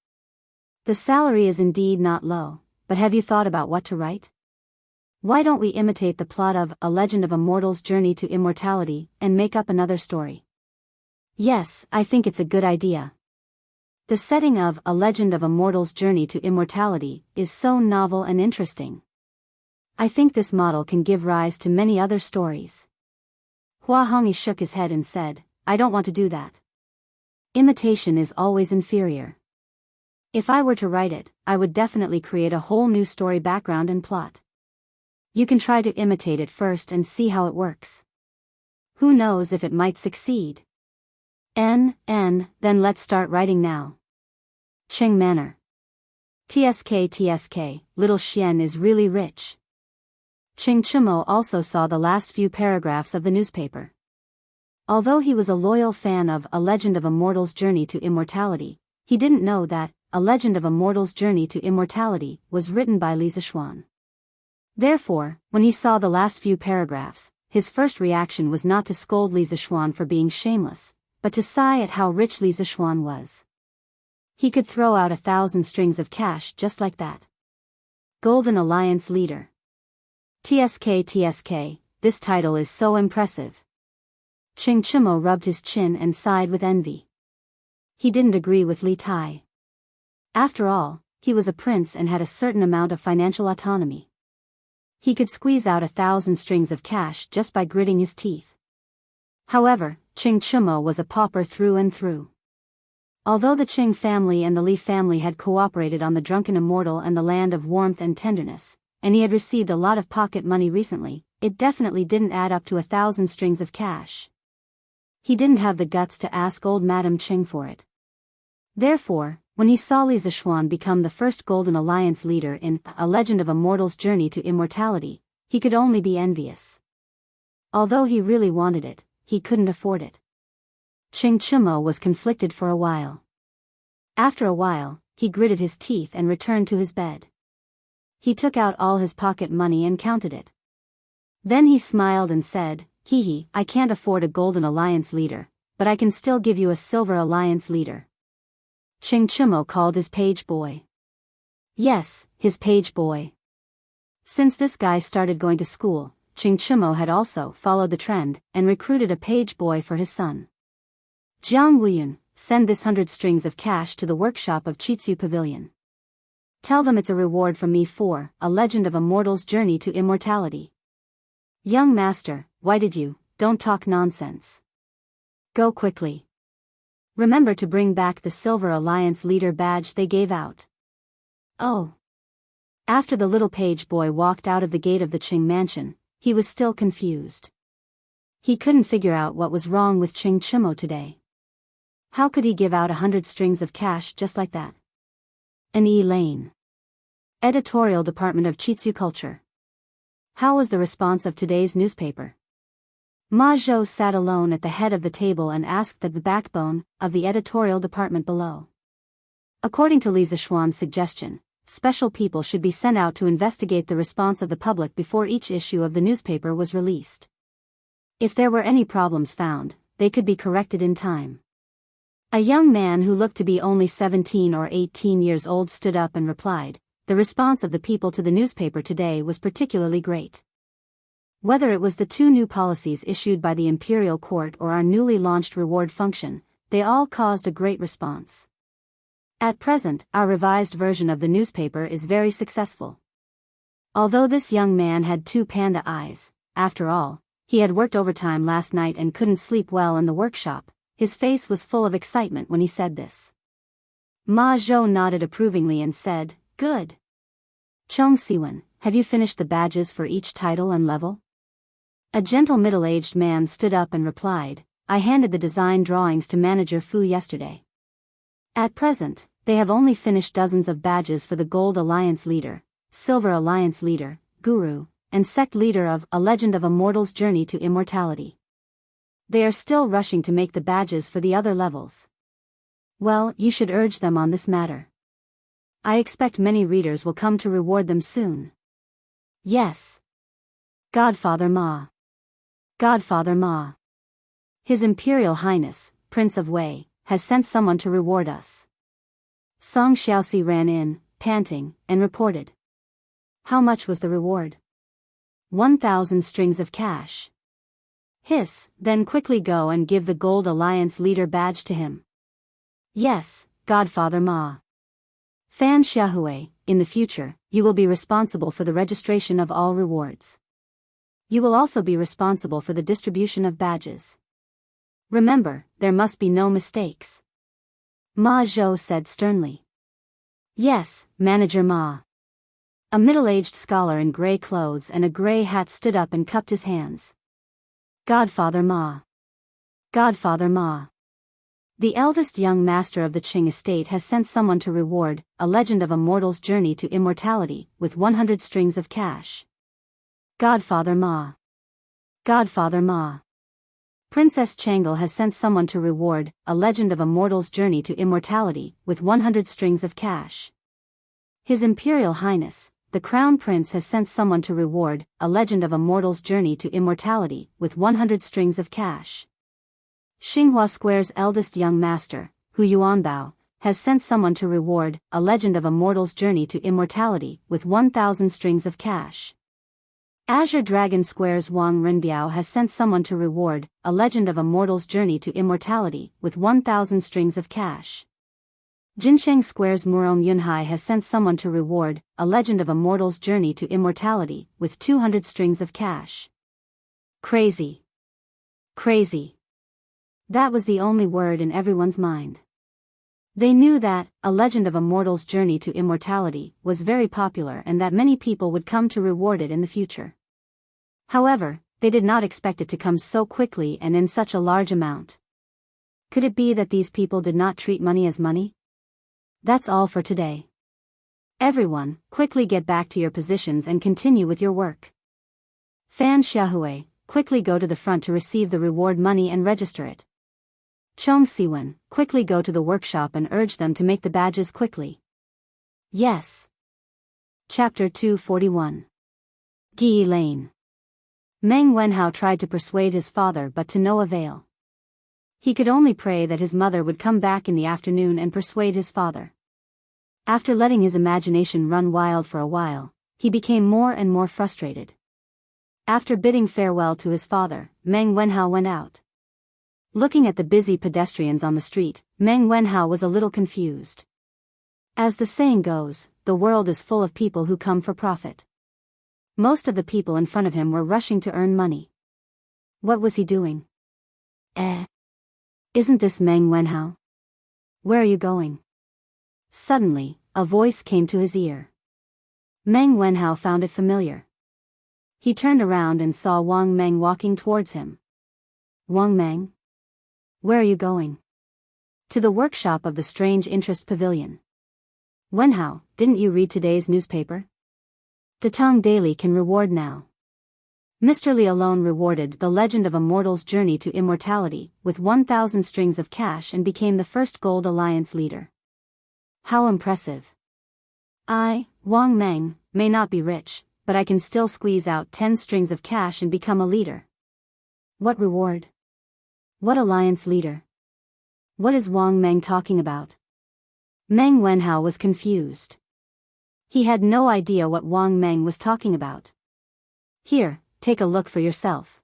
The salary is indeed not low, but have you thought about what to write? Why don't we imitate the plot of A Legend of a Mortal's Journey to Immortality and make up another story? Yes, I think it's a good idea. The setting of A Legend of a Mortal's Journey to Immortality is so novel and interesting. I think this model can give rise to many other stories. Hua Hongyi shook his head and said, I don't want to do that. Imitation is always inferior. If I were to write it, I would definitely create a whole new story background and plot. You can try to imitate it first and see how it works. Who knows if it might succeed? Then let's start writing now. Qing Manor. TSK, little Xian is really rich. Qing Chimo also saw the last few paragraphs of the newspaper. Although he was a loyal fan of A Legend of a Mortal's Journey to Immortality, he didn't know that A Legend of a Mortal's Journey to Immortality was written by Li Zixuan. Therefore, when he saw the last few paragraphs, his first reaction was not to scold Li Zixuan for being shameless, but to sigh at how rich Li Zixuan was. He could throw out 1,000 strings of cash just like that. Golden Alliance Leader. TSK, this title is so impressive. Qing Chimo rubbed his chin and sighed with envy. He didn't agree with Li Tai. After all, he was a prince and had a certain amount of financial autonomy. He could squeeze out 1,000 strings of cash just by gritting his teeth. However, Qing Chimo was a pauper through and through. Although the Qing family and the Li family had cooperated on the Drunken Immortal and the Land of Warmth and Tenderness, and he had received a lot of pocket money recently, it definitely didn't add up to 1,000 strings of cash. He didn't have the guts to ask old Madame Qing for it. Therefore, when he saw Li Zixuan become the first Golden Alliance leader in A Legend of a Mortal's Journey to Immortality, he could only be envious. Although he really wanted it, he couldn't afford it. Qing Chimo was conflicted for a while. After a while, he gritted his teeth and returned to his bed. He took out all his pocket money and counted it. Then he smiled and said, I can't afford a Golden Alliance leader, but I can still give you a Silver Alliance leader. Qing Chimo called his page boy. Yes, his page boy. Since this guy started going to school, Qing Chimo had also followed the trend and recruited a page boy for his son. Jiang Wuyun, send this 100 strings of cash to the workshop of Chitsu Pavilion. Tell them it's a reward from me for A Legend of a Mortal's Journey to Immortality. Young master, why did you? Don't talk nonsense. Go quickly. Remember to bring back the Silver Alliance leader badge they gave out. Oh. After the little page boy walked out of the gate of the Qing mansion, he was still confused. He couldn't figure out what was wrong with Qing Chimo today. How could he give out 100 strings of cash just like that? An Lane. Editorial Department of Chitsu Culture. How was the response of today's newspaper? Ma Zhou sat alone at the head of the table and asked the backbone of the editorial department below. According to Li Zixuan's suggestion, special people should be sent out to investigate the response of the public before each issue of the newspaper was released. If there were any problems found, they could be corrected in time. A young man who looked to be only 17 or 18 years old stood up and replied, the response of the people to the newspaper today was particularly great. Whether it was the 2 new policies issued by the Imperial Court or our newly launched reward function, they all caused a great response. At present, our revised version of the newspaper is very successful. Although this young man had 2 panda eyes, after all, he had worked overtime last night and couldn't sleep well in the workshop, his face was full of excitement when he said this. Ma Zhou nodded approvingly and said, Good. Chong Siwen, have you finished the badges for each title and level? A gentle middle-aged man stood up and replied, I handed the design drawings to Manager Fu yesterday. At present, they have only finished dozens of badges for the Gold Alliance Leader, Silver Alliance Leader, Guru, and Sect Leader of A Legend of a Mortal's Journey to Immortality. They are still rushing to make the badges for the other levels. Well, you should urge them on this matter. I expect many readers will come to reward them soon. Yes. Godfather Ma. Godfather Ma. His Imperial Highness, Prince of Wei, has sent someone to reward us. Song Xiaoxi ran in, panting, and reported. How much was the reward? 1,000 strings of cash. Hiss, then quickly go and give the Gold Alliance leader badge to him. Yes, Godfather Ma. Fan Xiaohui, in the future, you will be responsible for the registration of all rewards. You will also be responsible for the distribution of badges. Remember, there must be no mistakes. Ma Zhou said sternly. Yes, Manager Ma. A middle-aged scholar in gray clothes and a gray hat stood up and cupped his hands. Godfather Ma. Godfather Ma. The eldest young master of the Qing estate has sent someone to reward A Legend of a Mortal's Journey to Immortality with 100 strings of cash. Godfather Ma. Godfather Ma. Princess Changle has sent someone to reward A Legend of a Mortal's Journey to Immortality with 100 strings of cash. His Imperial Highness, the Crown Prince has sent someone to reward A Legend of a Mortal's Journey to Immortality with 100 strings of cash. Xinghua Square's eldest young master, Hu Yuanbao, has sent someone to reward A Legend of a Mortal's Journey to Immortality with 1,000 strings of cash. Azure Dragon Square's Wang Renbiao has sent someone to reward A Legend of a Mortal's Journey to Immortality with 1,000 strings of cash. Jinsheng Square's Murong Yunhai has sent someone to reward A Legend of a Mortal's Journey to Immortality with 200 strings of cash. Crazy. Crazy. That was the only word in everyone's mind. They knew that A Legend of a Mortal's Journey to Immortality was very popular and that many people would come to reward it in the future. However, they did not expect it to come so quickly and in such a large amount. Could it be that these people did not treat money as money? That's all for today. Everyone, quickly get back to your positions and continue with your work. Fan Xiaohui, quickly go to the front to receive the reward money and register it. Chong Siwen, quickly go to the workshop and urge them to make the badges quickly. Yes. Chapter 241. Gi Lane. Meng Wenhao tried to persuade his father but to no avail. He could only pray that his mother would come back in the afternoon and persuade his father. After letting his imagination run wild for a while, he became more and more frustrated. After bidding farewell to his father, Meng Wenhao went out. Looking at the busy pedestrians on the street, Meng Wenhao was a little confused. As the saying goes, the world is full of people who come for profit. Most of the people in front of him were rushing to earn money. What was he doing? Isn't this Meng Wenhao? Where are you going? Suddenly, a voice came to his ear. Meng Wenhao found it familiar. He turned around and saw Wang Meng walking towards him. Wang Meng? Where are you going? To the workshop of the Strange Interest Pavilion. Wenhao, didn't you read today's newspaper? Datong Daily can reward now. Mr. Li alone rewarded The Legend of a Mortal's Journey to Immortality with 1,000 strings of cash and became the first Gold Alliance leader. How impressive. I, Wang Meng, may not be rich, but I can still squeeze out 10 strings of cash and become a leader. What reward? What alliance leader? What is Wang Meng talking about? Meng Wenhao was confused. He had no idea what Wang Meng was talking about. Here, take a look for yourself.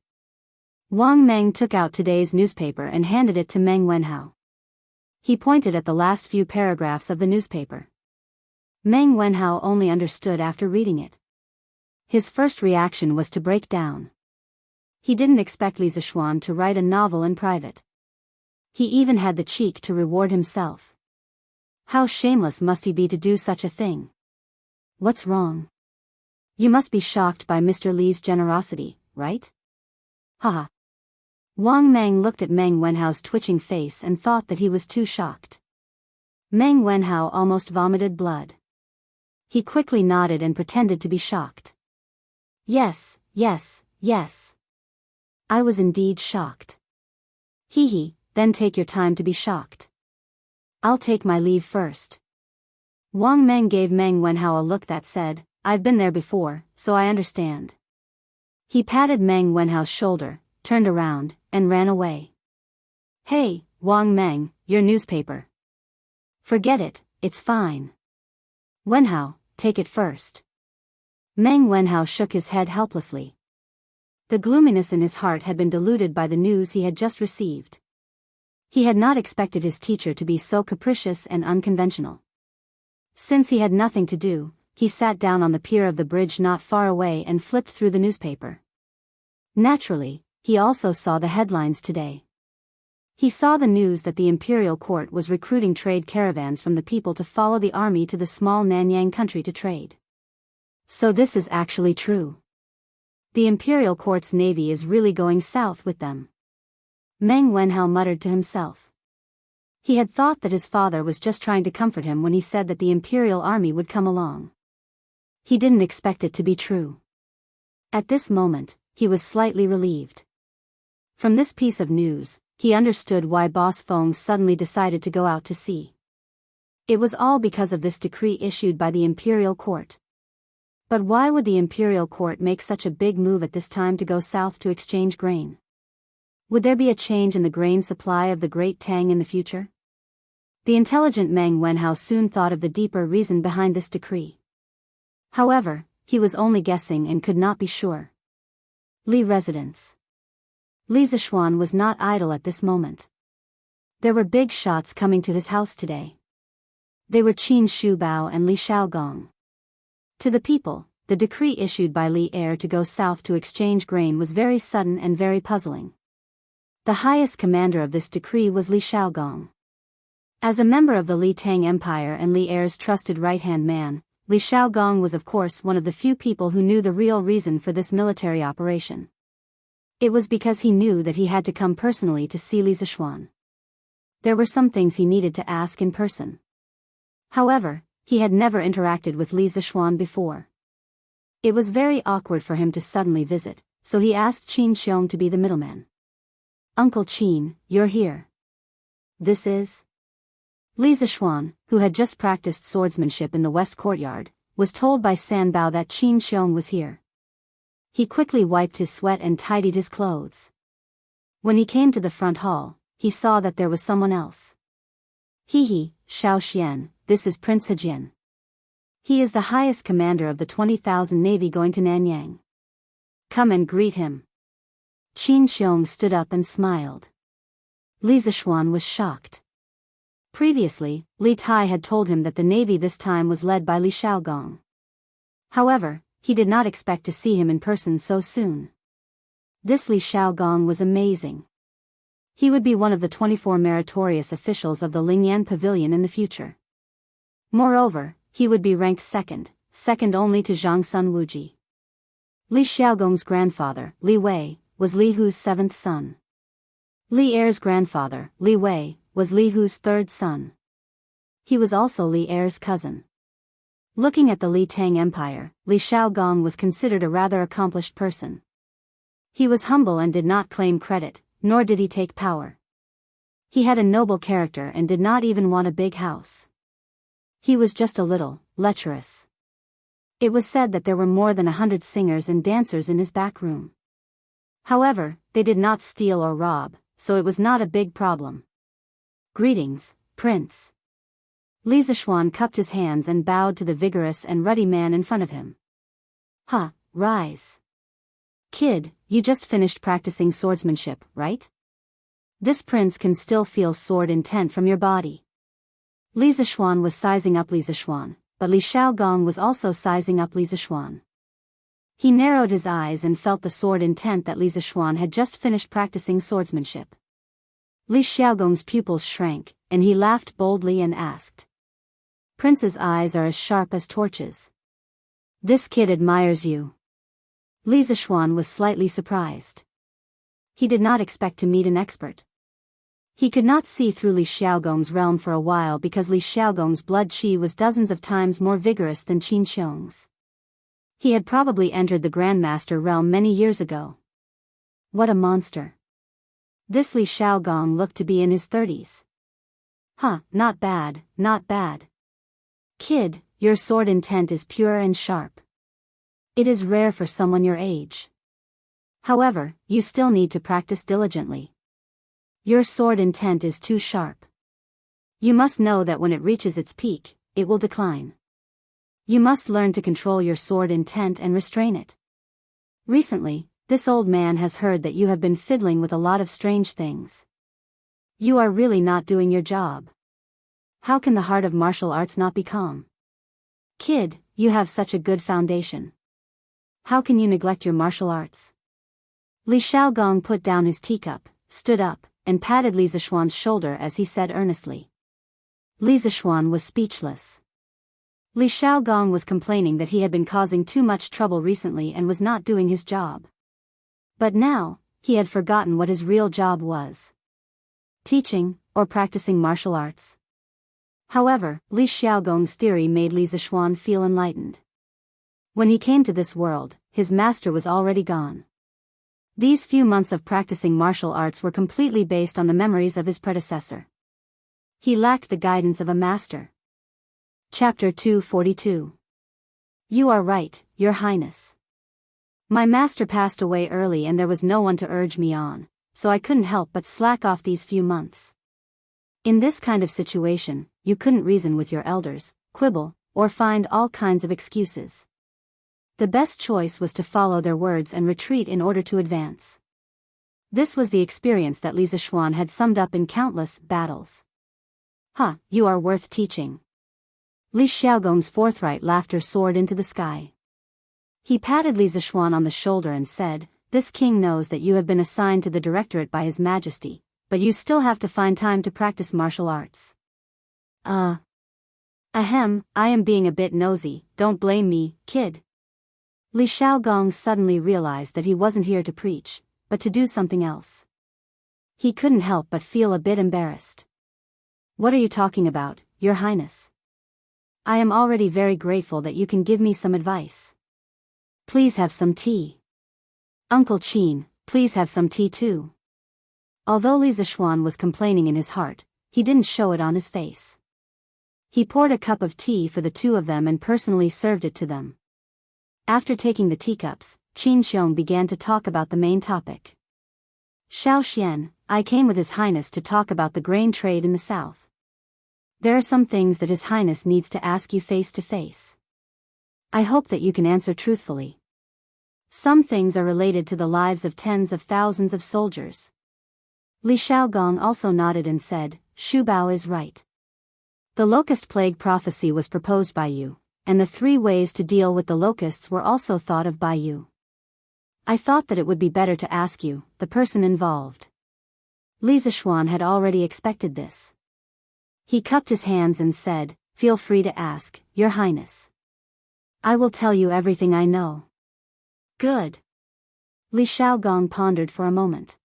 Wang Meng took out today's newspaper and handed it to Meng Wenhao. He pointed at the last few paragraphs of the newspaper. Meng Wenhao only understood after reading it. His first reaction was to break down. He didn't expect Li Zixuan to write a novel in private. He even had the cheek to reward himself. How shameless must he be to do such a thing? What's wrong? You must be shocked by Mr. Li's generosity, right? Haha. Wang Meng looked at Meng Wenhao's twitching face and thought that he was too shocked. Meng Wenhao almost vomited blood. He quickly nodded and pretended to be shocked. Yes, yes, yes. I was indeed shocked. Hee, then take your time to be shocked. I'll take my leave first. Wang Meng gave Meng Wenhao a look that said, I've been there before, so I understand. He patted Meng Wenhao's shoulder, turned around, and ran away. Hey, Wang Meng, your newspaper. Forget it, it's fine. Wenhao, take it first. Meng Wenhao shook his head helplessly. The gloominess in his heart had been diluted by the news he had just received. He had not expected his teacher to be so capricious and unconventional. Since he had nothing to do, he sat down on the pier of the bridge not far away and flipped through the newspaper. Naturally, he also saw the headlines today. He saw the news that the imperial court was recruiting trade caravans from the people to follow the army to the small Nanyang country to trade. So this is actually true. The imperial court's navy is really going south with them. Meng Wenhao muttered to himself. He had thought that his father was just trying to comfort him when he said that the imperial army would come along. He didn't expect it to be true. At this moment, he was slightly relieved. From this piece of news, he understood why Boss Feng suddenly decided to go out to sea. It was all because of this decree issued by the imperial court. But why would the imperial court make such a big move at this time to go south to exchange grain? Would there be a change in the grain supply of the Great Tang in the future? The intelligent Meng Wenhao soon thought of the deeper reason behind this decree. However, he was only guessing and could not be sure. Li residence. Li Zishuan was not idle at this moment. There were big shots coming to his house today. They were Qin Shubao and Li Xiaogong. To the people, the decree issued by Li Heir to go south to exchange grain was very sudden and very puzzling. The highest commander of this decree was Li Xiaogong. As a member of the Li Tang Empire and Li Heir's trusted right-hand man, Li Xiaogong was of course one of the few people who knew the real reason for this military operation. It was because he knew that he had to come personally to see Li Zishuan. There were some things he needed to ask in person. However, he had never interacted with Li Zishuan before. It was very awkward for him to suddenly visit, so he asked Qin Xiong to be the middleman. Uncle Qin, you're here. This is? Li Zishuan, who had just practiced swordsmanship in the west courtyard, was told by San Bao that Qin Xiong was here. He quickly wiped his sweat and tidied his clothes. When he came to the front hall, he saw that there was someone else. He, Xiao Xian, this is Prince Hejian. He is the highest commander of the 20,000 navy going to Nanyang. Come and greet him. Qin Xiong stood up and smiled. Li Zishuan was shocked. Previously, Li Tai had told him that the navy this time was led by Li Xiaogong. However, he did not expect to see him in person so soon. This Li Xiaogong was amazing. He would be one of the 24 meritorious officials of the Lingyan Pavilion in the future. Moreover, he would be ranked second only to Zhang Sun Wuji. Li Xiaogong's grandfather, Li Wei, was Li Hu's seventh son. Li Heir's grandfather, Li Wei, was Li Hu's third son. He was also Li Heir's cousin. Looking at the Li Tang Empire, Li Xiaogong was considered a rather accomplished person. He was humble and did not claim credit, nor did he take power. He had a noble character and did not even want a big house. He was just a little lecherous. It was said that there were more than 100 singers and dancers in his back room. However, they did not steal or rob, so it was not a big problem. Greetings, Prince. Li Zishuan cupped his hands and bowed to the vigorous and ruddy man in front of him. Rise. Kid, you just finished practicing swordsmanship, right? This prince can still feel sword intent from your body. Li Zishuan was sizing up Li Zishuan, but Li Xiaogong was also sizing up Li Zishuan. He narrowed his eyes and felt the sword intent that Li Zishuan had just finished practicing swordsmanship. Li Xiaogong's pupils shrank, and he laughed boldly and asked. Prince's eyes are as sharp as torches. This kid admires you. Li Zishuan was slightly surprised. He did not expect to meet an expert. He could not see through Li Xiaogong's realm for a while because Li Xiaogong's blood qi was dozens of times more vigorous than Qin Xiong's. He had probably entered the Grandmaster realm many years ago. What a monster. This Li Xiaogong looked to be in his 30s. Not bad, not bad. Kid, your sword intent is pure and sharp. It is rare for someone your age. However, you still need to practice diligently. Your sword intent is too sharp. You must know that when it reaches its peak, it will decline. You must learn to control your sword intent and restrain it. Recently, this old man has heard that you have been fiddling with a lot of strange things. You are really not doing your job. How can the heart of martial arts not be calm? Kid, you have such a good foundation. How can you neglect your martial arts? Li Xiaogong put down his teacup, stood up, and patted Li Zishuan's shoulder as he said earnestly. Li Zishuan was speechless. Li Xiaogong was complaining that he had been causing too much trouble recently and was not doing his job. But now, he had forgotten what his real job was. Teaching, or practicing martial arts. However, Li Xiaogong's theory made Li Zishuan feel enlightened. When he came to this world, his master was already gone. These few months of practicing martial arts were completely based on the memories of his predecessor. He lacked the guidance of a master. Chapter 242. You are right, Your Highness. My master passed away early and there was no one to urge me on, so I couldn't help but slack off these few months. In this kind of situation, you couldn't reason with your elders, quibble, or find all kinds of excuses. The best choice was to follow their words and retreat in order to advance. This was the experience that Li Zishuan had summed up in countless battles. You are worth teaching. Li Xiaogong's forthright laughter soared into the sky. He patted Li Zishuan on the shoulder and said, "This king knows that you have been assigned to the directorate by His Majesty, but you still have to find time to practice martial arts." I am being a bit nosy, don't blame me, kid. Li Xiaogong suddenly realized that he wasn't here to preach, but to do something else. He couldn't help but feel a bit embarrassed. What are you talking about, Your Highness? I am already very grateful that you can give me some advice. Please have some tea. Uncle Qin, please have some tea too. Although Li Zishuan was complaining in his heart, he didn't show it on his face. He poured a cup of tea for the two of them and personally served it to them. After taking the teacups, Qin Xiong began to talk about the main topic. Xiao Xian, I came with His Highness to talk about the grain trade in the south. There are some things that His Highness needs to ask you face to face. I hope that you can answer truthfully. Some things are related to the lives of tens of thousands of soldiers. Li Xiaogong also nodded and said, Shu Bao is right. The locust plague prophecy was proposed by you, and the 3 ways to deal with the locusts were also thought of by you. I thought that it would be better to ask you, the person involved. Li Zishuan had already expected this. He cupped his hands and said, Feel free to ask, Your Highness. I will tell you everything I know. Good. Li Xiaogong pondered for a moment.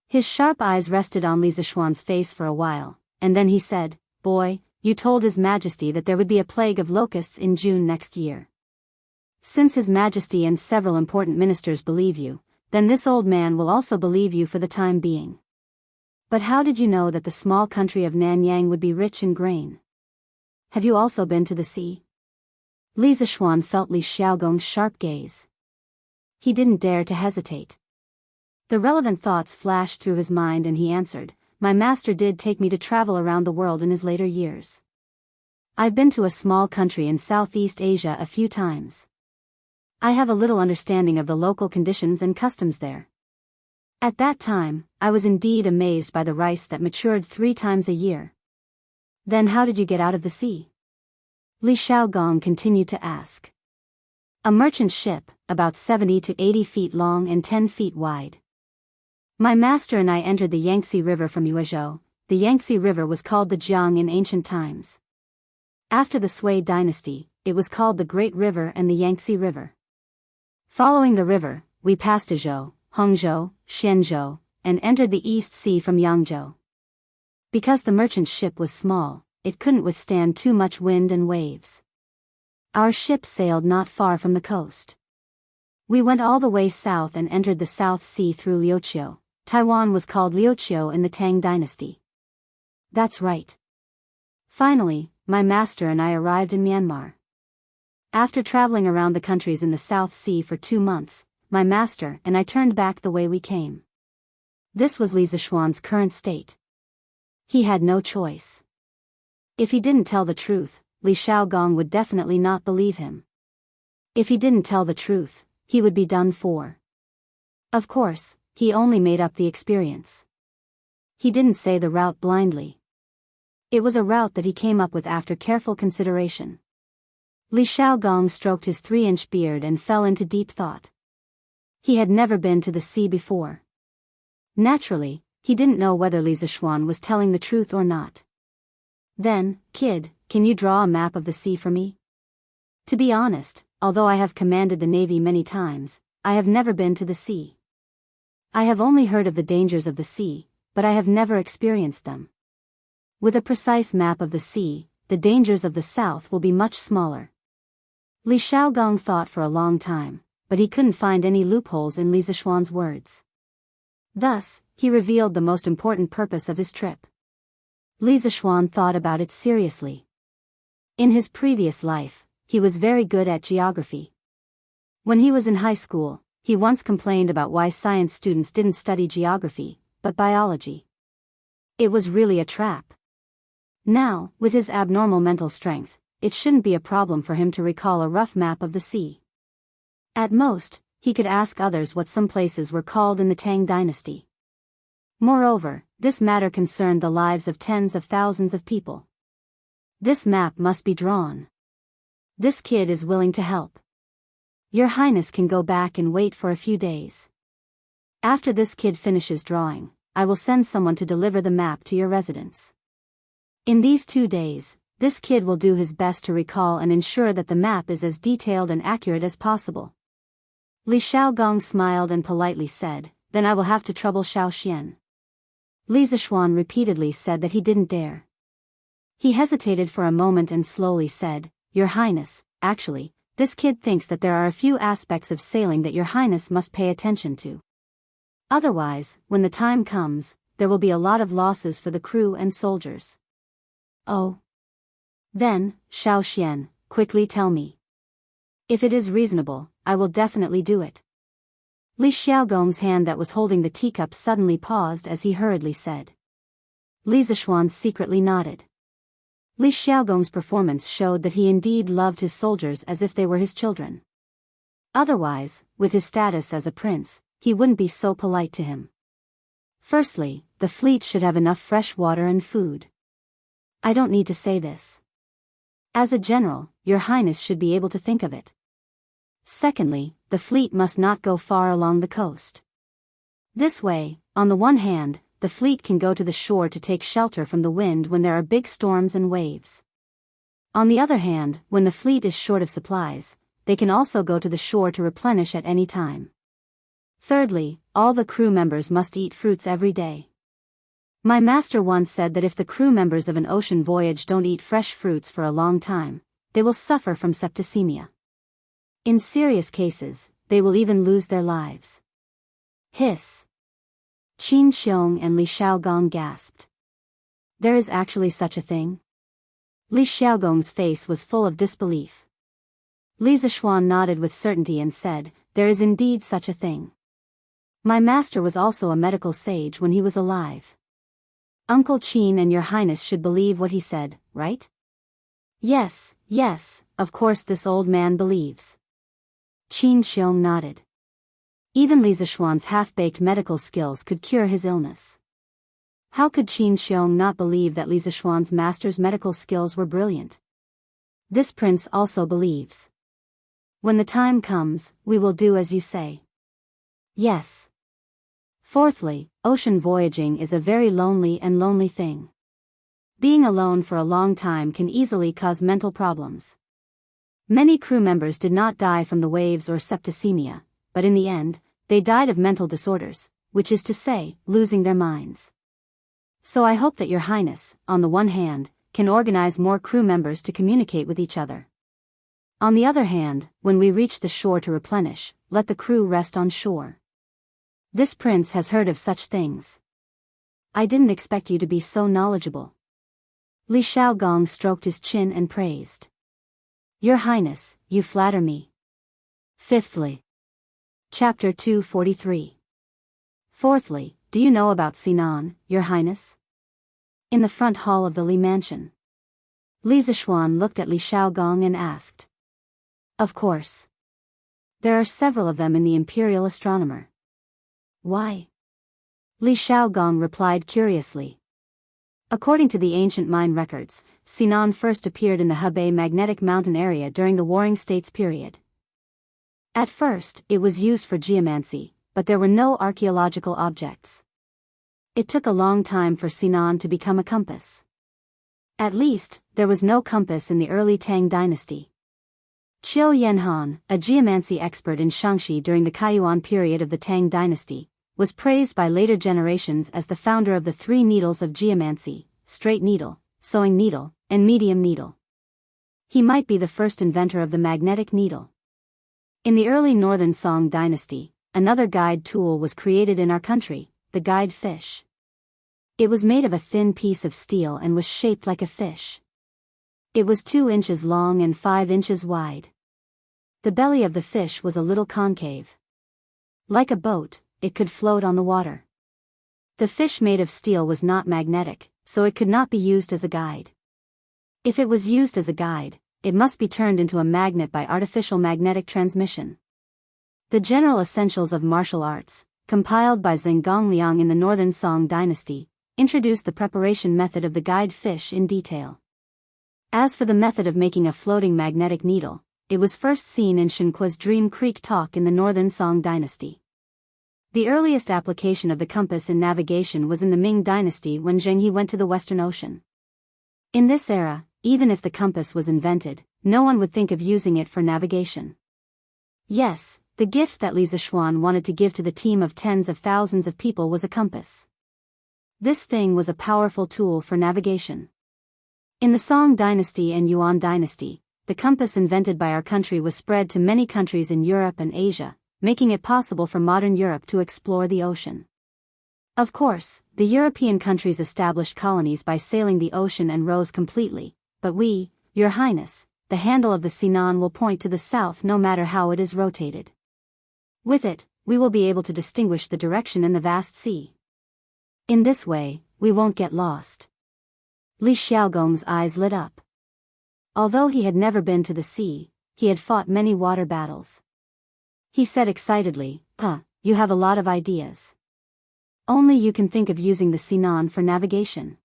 His sharp eyes rested on Li Zishuan's face for a while, and then he said, Boy, you told His Majesty that there would be a plague of locusts in June next year. Since His Majesty and several important ministers believe you, then this old man will also believe you for the time being. But how did you know that the small country of Nanyang would be rich in grain? Have you also been to the sea? Li Zishuan felt Li Xiaogong's sharp gaze. He didn't dare to hesitate. The relevant thoughts flashed through his mind and he answered, My master did take me to travel around the world in his later years. I've been to a small country in Southeast Asia a few times. I have a little understanding of the local conditions and customs there. At that time, I was indeed amazed by the rice that matured 3 times a year. Then how did you get out of the sea? Li Xiaogong continued to ask. A merchant ship, about 70 to 80 feet long and 10 feet wide. My master and I entered the Yangtze River from Yuezhou. The Yangtze River was called the Jiang in ancient times. After the Sui dynasty, it was called the Great River and the Yangtze River. Following the river, we passed Zhou, Hangzhou, Shenzhou, and entered the East Sea from Yangzhou. Because the merchant ship was small, it couldn't withstand too much wind and waves. Our ship sailed not far from the coast. We went all the way south and entered the South Sea through Liuqiu. Taiwan was called Liuqiu in the Tang dynasty. That's right. Finally, my master and I arrived in Myanmar. After traveling around the countries in the South Sea for 2 months, my master and I turned back the way we came. This was Li Zishuan's current state. He had no choice. If he didn't tell the truth, Li Xiaogong would definitely not believe him. If he didn't tell the truth, he would be done for. Of course, he only made up the experience. He didn't say the route blindly. It was a route that he came up with after careful consideration. Li Xiaogong stroked his 3-inch beard and fell into deep thought. He had never been to the sea before. Naturally, he didn't know whether Li Zishuan was telling the truth or not. Then, kid, can you draw a map of the sea for me? To be honest, although I have commanded the Navy many times, I have never been to the sea. I have only heard of the dangers of the sea, but I have never experienced them. With a precise map of the sea, the dangers of the south will be much smaller. Li Xiaogong thought for a long time, but he couldn't find any loopholes in Li Zishuan's words. Thus, he revealed the most important purpose of his trip. Li Zishuan thought about it seriously. In his previous life, he was very good at geography. When he was in high school, he once complained about why science students didn't study geography, but biology. It was really a trap. Now, with his abnormal mental strength, it shouldn't be a problem for him to recall a rough map of the sea. At most, he could ask others what some places were called in the Tang dynasty. Moreover, this matter concerned the lives of tens of thousands of people. This map must be drawn. This kid is willing to help. Your Highness can go back and wait for a few days. After this kid finishes drawing, I will send someone to deliver the map to your residence. In these 2 days, this kid will do his best to recall and ensure that the map is as detailed and accurate as possible. Li Xiaogong smiled and politely said, then I will have to trouble Xiao Xian. Li Zishuan repeatedly said that he didn't dare. He hesitated for a moment and slowly said, Your Highness, actually, this kid thinks that there are a few aspects of sailing that Your Highness must pay attention to. Otherwise, when the time comes, there will be a lot of losses for the crew and soldiers. Oh. Then, Xiao Xian, quickly tell me. If it is reasonable, I will definitely do it. Li Xiaogong's hand that was holding the teacup suddenly paused as he hurriedly said. Li Zishuan secretly nodded. Li Xiaogong's performance showed that he indeed loved his soldiers as if they were his children. Otherwise, with his status as a prince, he wouldn't be so polite to him. Firstly, the fleet should have enough fresh water and food. I don't need to say this. As a general, Your Highness should be able to think of it. Secondly, the fleet must not go far along the coast. This way, on the one hand, the fleet can go to the shore to take shelter from the wind when there are big storms and waves. On the other hand, when the fleet is short of supplies, they can also go to the shore to replenish at any time. Thirdly, all the crew members must eat fruits every day. My master once said that if the crew members of an ocean voyage don't eat fresh fruits for a long time, they will suffer from septicemia. In serious cases, they will even lose their lives. Hiss. Qin Xiong and Li Xiaogong gasped. There is actually such a thing? Li Xiaogong's face was full of disbelief. Li Zishuan nodded with certainty and said, There is indeed such a thing. My master was also a medical sage when he was alive. Uncle Qin and Your Highness should believe what he said, right? Yes, of course this old man believes. Qin Xiong nodded. Even Li Zishuan's half-baked medical skills could cure his illness. How could Qin Xiong not believe that Li Zishuan's master's medical skills were brilliant? This prince also believes. When the time comes, we will do as you say. Yes. Fourthly, ocean voyaging is a very lonely thing. Being alone for a long time can easily cause mental problems. Many crew members did not die from the waves or septicemia, but in the end, they died of mental disorders, which is to say, losing their minds. So I hope that Your Highness, on the one hand, can organize more crew members to communicate with each other. On the other hand, when we reach the shore to replenish, let the crew rest on shore. This prince has heard of such things. I didn't expect you to be so knowledgeable. Li Xiaogong stroked his chin and praised. Your Highness, you flatter me. Fifthly. Chapter 243. Fourthly, do you know about Sinan, Your Highness? In the front hall of the Li mansion. Li Zishuan looked at Li Xiaogong and asked. Of course. There are several of them in the Imperial Astronomer. Why? Li Xiaogong replied curiously. According to the ancient mine records, Sinan first appeared in the Hebei magnetic mountain area during the Warring States period. At first, it was used for geomancy, but there were no archaeological objects. It took a long time for Sinan to become a compass. At least, there was no compass in the early Tang dynasty. Qiu Yanhan, a geomancy expert in Shaanxi during the Kaiyuan period of the Tang dynasty, was praised by later generations as the founder of the three needles of geomancy: straight needle, sewing needle, and medium needle. He might be the first inventor of the magnetic needle. In the early Northern Song dynasty, another guide tool was created in our country, the guide fish. It was made of a thin piece of steel and was shaped like a fish. It was 2 inches long and 5 inches wide. The belly of the fish was a little concave. Like a boat, it could float on the water. The fish made of steel was not magnetic, so it could not be used as a guide. If it was used as a guide, it must be turned into a magnet by artificial magnetic transmission. The General Essentials of Martial Arts, compiled by Zheng Gongliang in the Northern Song dynasty, introduced the preparation method of the guide fish in detail. As for the method of making a floating magnetic needle, it was first seen in Shenqua's Dream Creek Talk in the Northern Song dynasty. The earliest application of the compass in navigation was in the Ming dynasty when Zhenghe went to the Western Ocean. In this era, even if the compass was invented, no one would think of using it for navigation. Yes, the gift that Li Zishuan wanted to give to the team of tens of thousands of people was a compass. This thing was a powerful tool for navigation. In the Song dynasty and Yuan dynasty, the compass invented by our country was spread to many countries in Europe and Asia, making it possible for modern Europe to explore the ocean. Of course, the European countries established colonies by sailing the ocean and rose completely, but we, Your Highness, the handle of the Sinan will point to the south no matter how it is rotated. With it, we will be able to distinguish the direction in the vast sea. In this way, we won't get lost. Li Xiaogong's eyes lit up. Although he had never been to the sea, he had fought many water battles. He said excitedly, you have a lot of ideas. Only you can think of using the Sinan for navigation.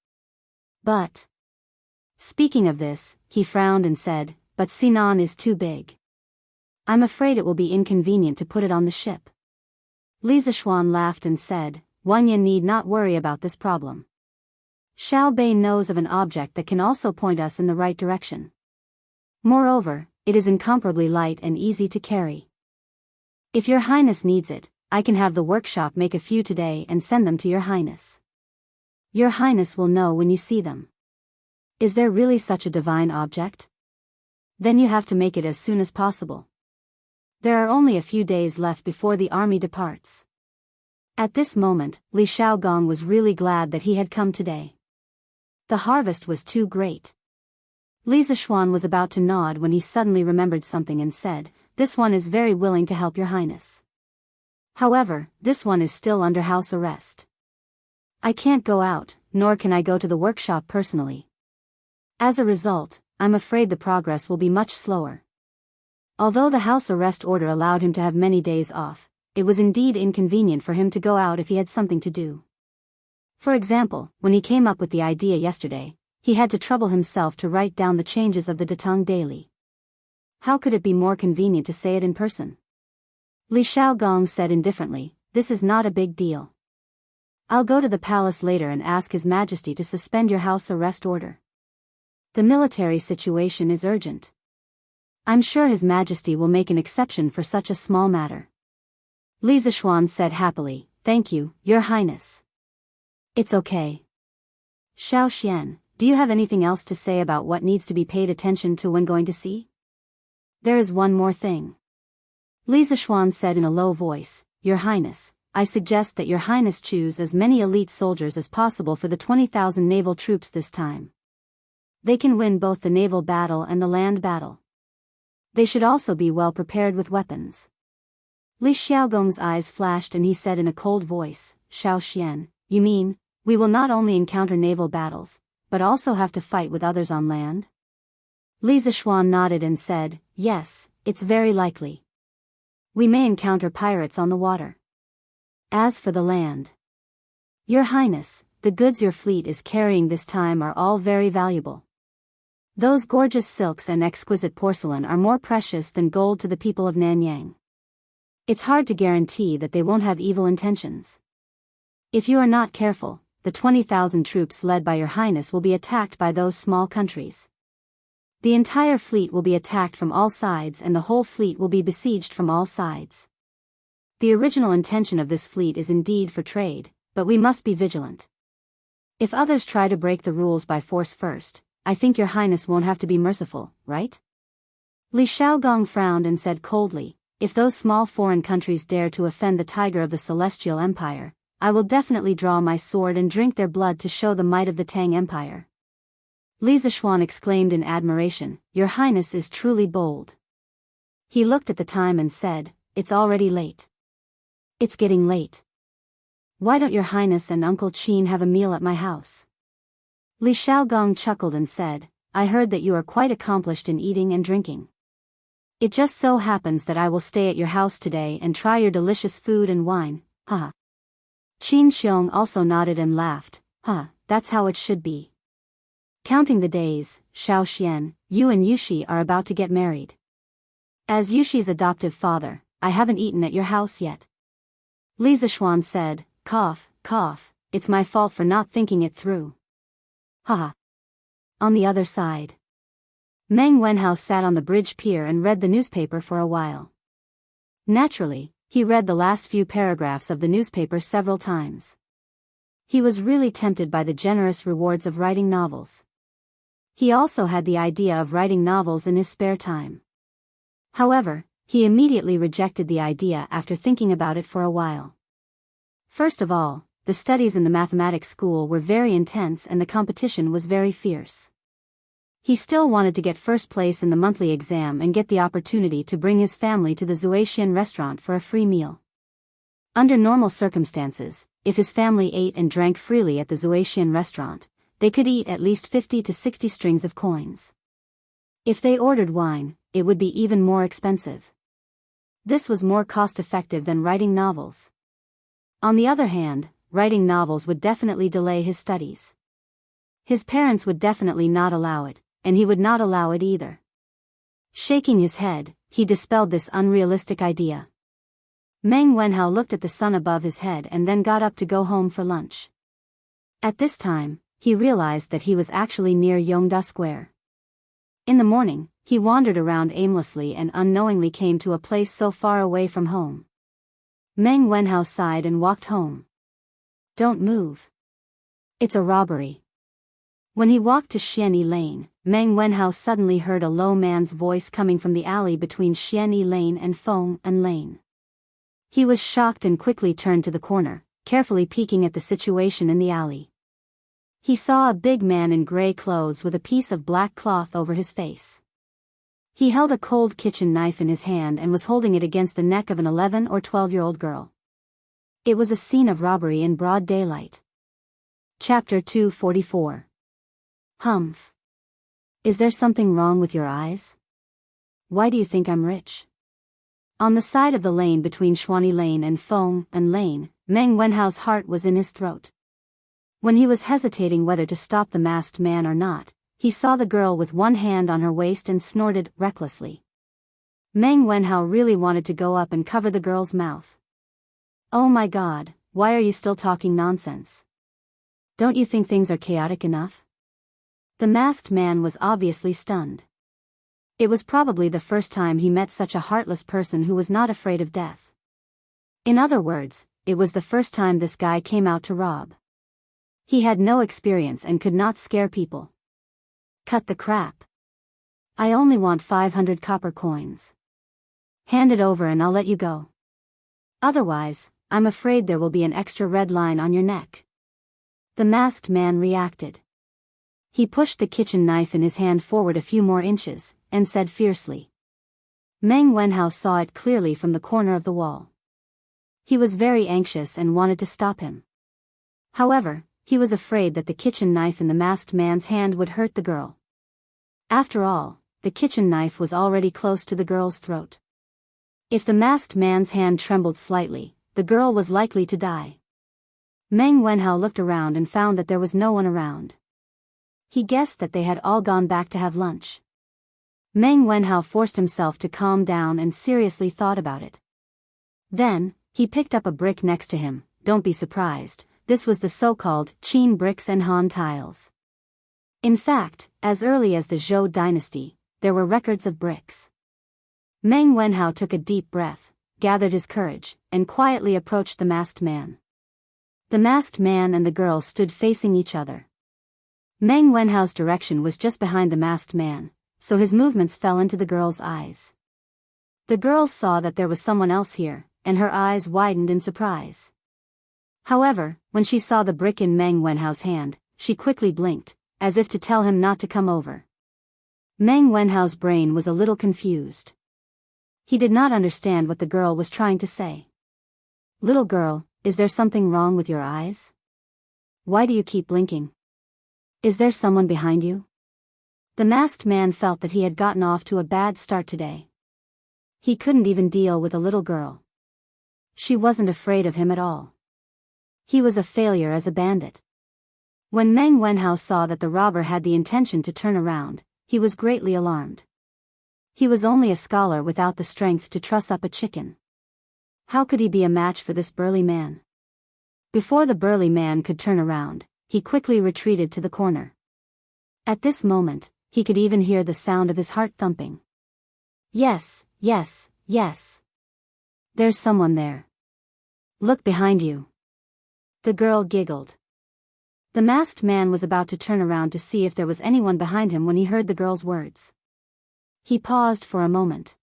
But... Speaking of this, he frowned and said, but Sinan is too big. I'm afraid it will be inconvenient to put it on the ship. Li Zishuan laughed and said, Wanyan need not worry about this problem. Xiao Bei knows of an object that can also point us in the right direction. Moreover, it is incomparably light and easy to carry. If Your Highness needs it, I can have the workshop make a few today and send them to Your Highness. Your Highness will know when you see them. Is there really such a divine object? Then you have to make it as soon as possible. There are only a few days left before the army departs. At this moment, Li Xiaogong was really glad that he had come today. The harvest was too great. Li Zishuan was about to nod when he suddenly remembered something and said, This one is very willing to help Your Highness. However, this one is still under house arrest. I can't go out, nor can I go to the workshop personally. As a result, I'm afraid the progress will be much slower. Although the house arrest order allowed him to have many days off, it was indeed inconvenient for him to go out if he had something to do. For example, when he came up with the idea yesterday, he had to trouble himself to write down the changes of the Datang daily. How could it be more convenient to say it in person? Li Xiaogong said indifferently, This is not a big deal. I'll go to the palace later and ask His Majesty to suspend your house arrest order. The military situation is urgent. I'm sure His Majesty will make an exception for such a small matter. Li Zishuan said happily, Thank you, Your Highness. It's okay. Xiao Xian, do you have anything else to say about what needs to be paid attention to when going to sea? There is one more thing. Li Zishuan said in a low voice, Your Highness, I suggest that Your Highness choose as many elite soldiers as possible for the 20,000 naval troops this time. They can win both the naval battle and the land battle. They should also be well prepared with weapons. Li Xiaogong's eyes flashed and he said in a cold voice, Xiao Xian, you mean, we will not only encounter naval battles, but also have to fight with others on land? Li Zishuan nodded and said, Yes, it's very likely. We may encounter pirates on the water. As for the land, Your Highness, the goods your fleet is carrying this time are all very valuable. Those gorgeous silks and exquisite porcelain are more precious than gold to the people of Nanyang. It's hard to guarantee that they won't have evil intentions. If you are not careful, the 20,000 troops led by your highness will be attacked by those small countries. The entire fleet will be attacked from all sides and the whole fleet will be besieged from all sides. The original intention of this fleet is indeed for trade, but we must be vigilant. If others try to break the rules by force first, I think your highness won't have to be merciful, right? Li Shaogong frowned and said coldly, if those small foreign countries dare to offend the tiger of the Celestial Empire, I will definitely draw my sword and drink their blood to show the might of the Tang Empire. Li Zishuan exclaimed in admiration, Your Highness is truly bold. He looked at the time and said, It's already late. It's getting late. Why don't your Highness and Uncle Qin have a meal at my house? Li Shaogong chuckled and said, I heard that you are quite accomplished in eating and drinking. It just so happens that I will stay at your house today and try your delicious food and wine, haha. Qin Xiong also nodded and laughed, that's how it should be. Counting the days, Xiao Xian, you and Yushi are about to get married. As Yushi's adoptive father, I haven't eaten at your house yet. Li Zishuan said, cough, it's my fault for not thinking it through. Haha. On the other side. Meng Wenhao sat on the bridge pier and read the newspaper for a while. Naturally, he read the last few paragraphs of the newspaper several times. He was really tempted by the generous rewards of writing novels. He also had the idea of writing novels in his spare time. However, he immediately rejected the idea after thinking about it for a while. First of all, the studies in the mathematics school were very intense and the competition was very fierce. He still wanted to get first place in the monthly exam and get the opportunity to bring his family to the Zuaxian restaurant for a free meal. Under normal circumstances, if his family ate and drank freely at the Zuaxian restaurant, they could eat at least 50 to 60 strings of coins. If they ordered wine, it would be even more expensive. This was more cost-effective than writing novels. On the other hand, writing novels would definitely delay his studies. His parents would definitely not allow it, and he would not allow it either. Shaking his head, he dispelled this unrealistic idea. Meng Wenhao looked at the sun above his head and then got up to go home for lunch. At this time, he realized that he was actually near Yongda Square. In the morning, he wandered around aimlessly and unknowingly came to a place so far away from home. Meng Wenhao sighed and walked home. Don't move. It's a robbery. When he walked to Xianyi Lane, Meng Wenhao suddenly heard a low man's voice coming from the alley between Xianyi Lane and Feng An Lane. He was shocked and quickly turned to the corner, carefully peeking at the situation in the alley. He saw a big man in gray clothes with a piece of black cloth over his face. He held a cold kitchen knife in his hand and was holding it against the neck of an 11 or 12-year-old girl. It was a scene of robbery in broad daylight. Chapter 244. Humph. Is there something wrong with your eyes? Why do you think I'm rich? On the side of the lane between Xuanyi Lane and Feng An Lane, Meng Wenhao's heart was in his throat. When he was hesitating whether to stop the masked man or not, he saw the girl with one hand on her waist and snorted recklessly. Meng Wenhao really wanted to go up and cover the girl's mouth. Oh my God, why are you still talking nonsense? Don't you think things are chaotic enough? The masked man was obviously stunned. It was probably the first time he met such a heartless person who was not afraid of death. In other words, it was the first time this guy came out to rob. He had no experience and could not scare people. Cut the crap. I only want 500 copper coins. Hand it over and I'll let you go. Otherwise, I'm afraid there will be an extra red line on your neck. The masked man reacted. He pushed the kitchen knife in his hand forward a few more inches, and said fiercely. Meng Wenhao saw it clearly from the corner of the wall. He was very anxious and wanted to stop him. However, he was afraid that the kitchen knife in the masked man's hand would hurt the girl. After all, the kitchen knife was already close to the girl's throat. If the masked man's hand trembled slightly, the girl was likely to die. Meng Wenhao looked around and found that there was no one around. He guessed that they had all gone back to have lunch. Meng Wenhao forced himself to calm down and seriously thought about it. Then, he picked up a brick next to him. Don't be surprised, this was the so-called Qin bricks and Han tiles. In fact, as early as the Zhou dynasty, there were records of bricks. Meng Wenhao took a deep breath, gathered his courage, and quietly approached the masked man. The masked man and the girl stood facing each other. Meng Wenhao's direction was just behind the masked man, so his movements fell into the girl's eyes. The girl saw that there was someone else here, and her eyes widened in surprise. However, when she saw the brick in Meng Wenhao's hand, she quickly blinked, as if to tell him not to come over. Meng Wenhao's brain was a little confused. He did not understand what the girl was trying to say. Little girl, is there something wrong with your eyes? Why do you keep blinking? Is there someone behind you? The masked man felt that he had gotten off to a bad start today. He couldn't even deal with a little girl. She wasn't afraid of him at all. He was a failure as a bandit. When Meng Wenhao saw that the robber had the intention to turn around, he was greatly alarmed. He was only a scholar without the strength to truss up a chicken. How could he be a match for this burly man? Before the burly man could turn around, he quickly retreated to the corner. At this moment, he could even hear the sound of his heart thumping. Yes, yes, yes. There's someone there. Look behind you. The girl giggled. The masked man was about to turn around to see if there was anyone behind him when he heard the girl's words. He paused for a moment.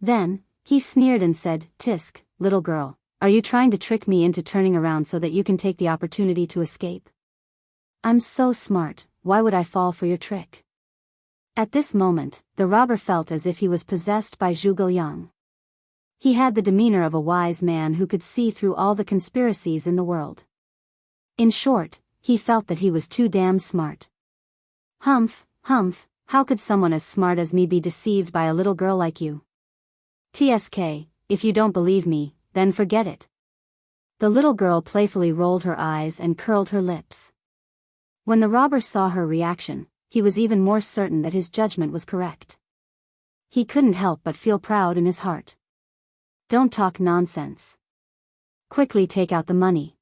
Then, he sneered and said, "Tisk, little girl, are you trying to trick me into turning around so that you can take the opportunity to escape? I'm so smart, why would I fall for your trick?" At this moment, the robber felt as if he was possessed by Zhuge Liang. He had the demeanor of a wise man who could see through all the conspiracies in the world. In short, he felt that he was too damn smart. Humph, humph, how could someone as smart as me be deceived by a little girl like you? TSK, if you don't believe me, then forget it. The little girl playfully rolled her eyes and curled her lips. When the robber saw her reaction, he was even more certain that his judgment was correct. He couldn't help but feel proud in his heart. Don't talk nonsense. Quickly take out the money.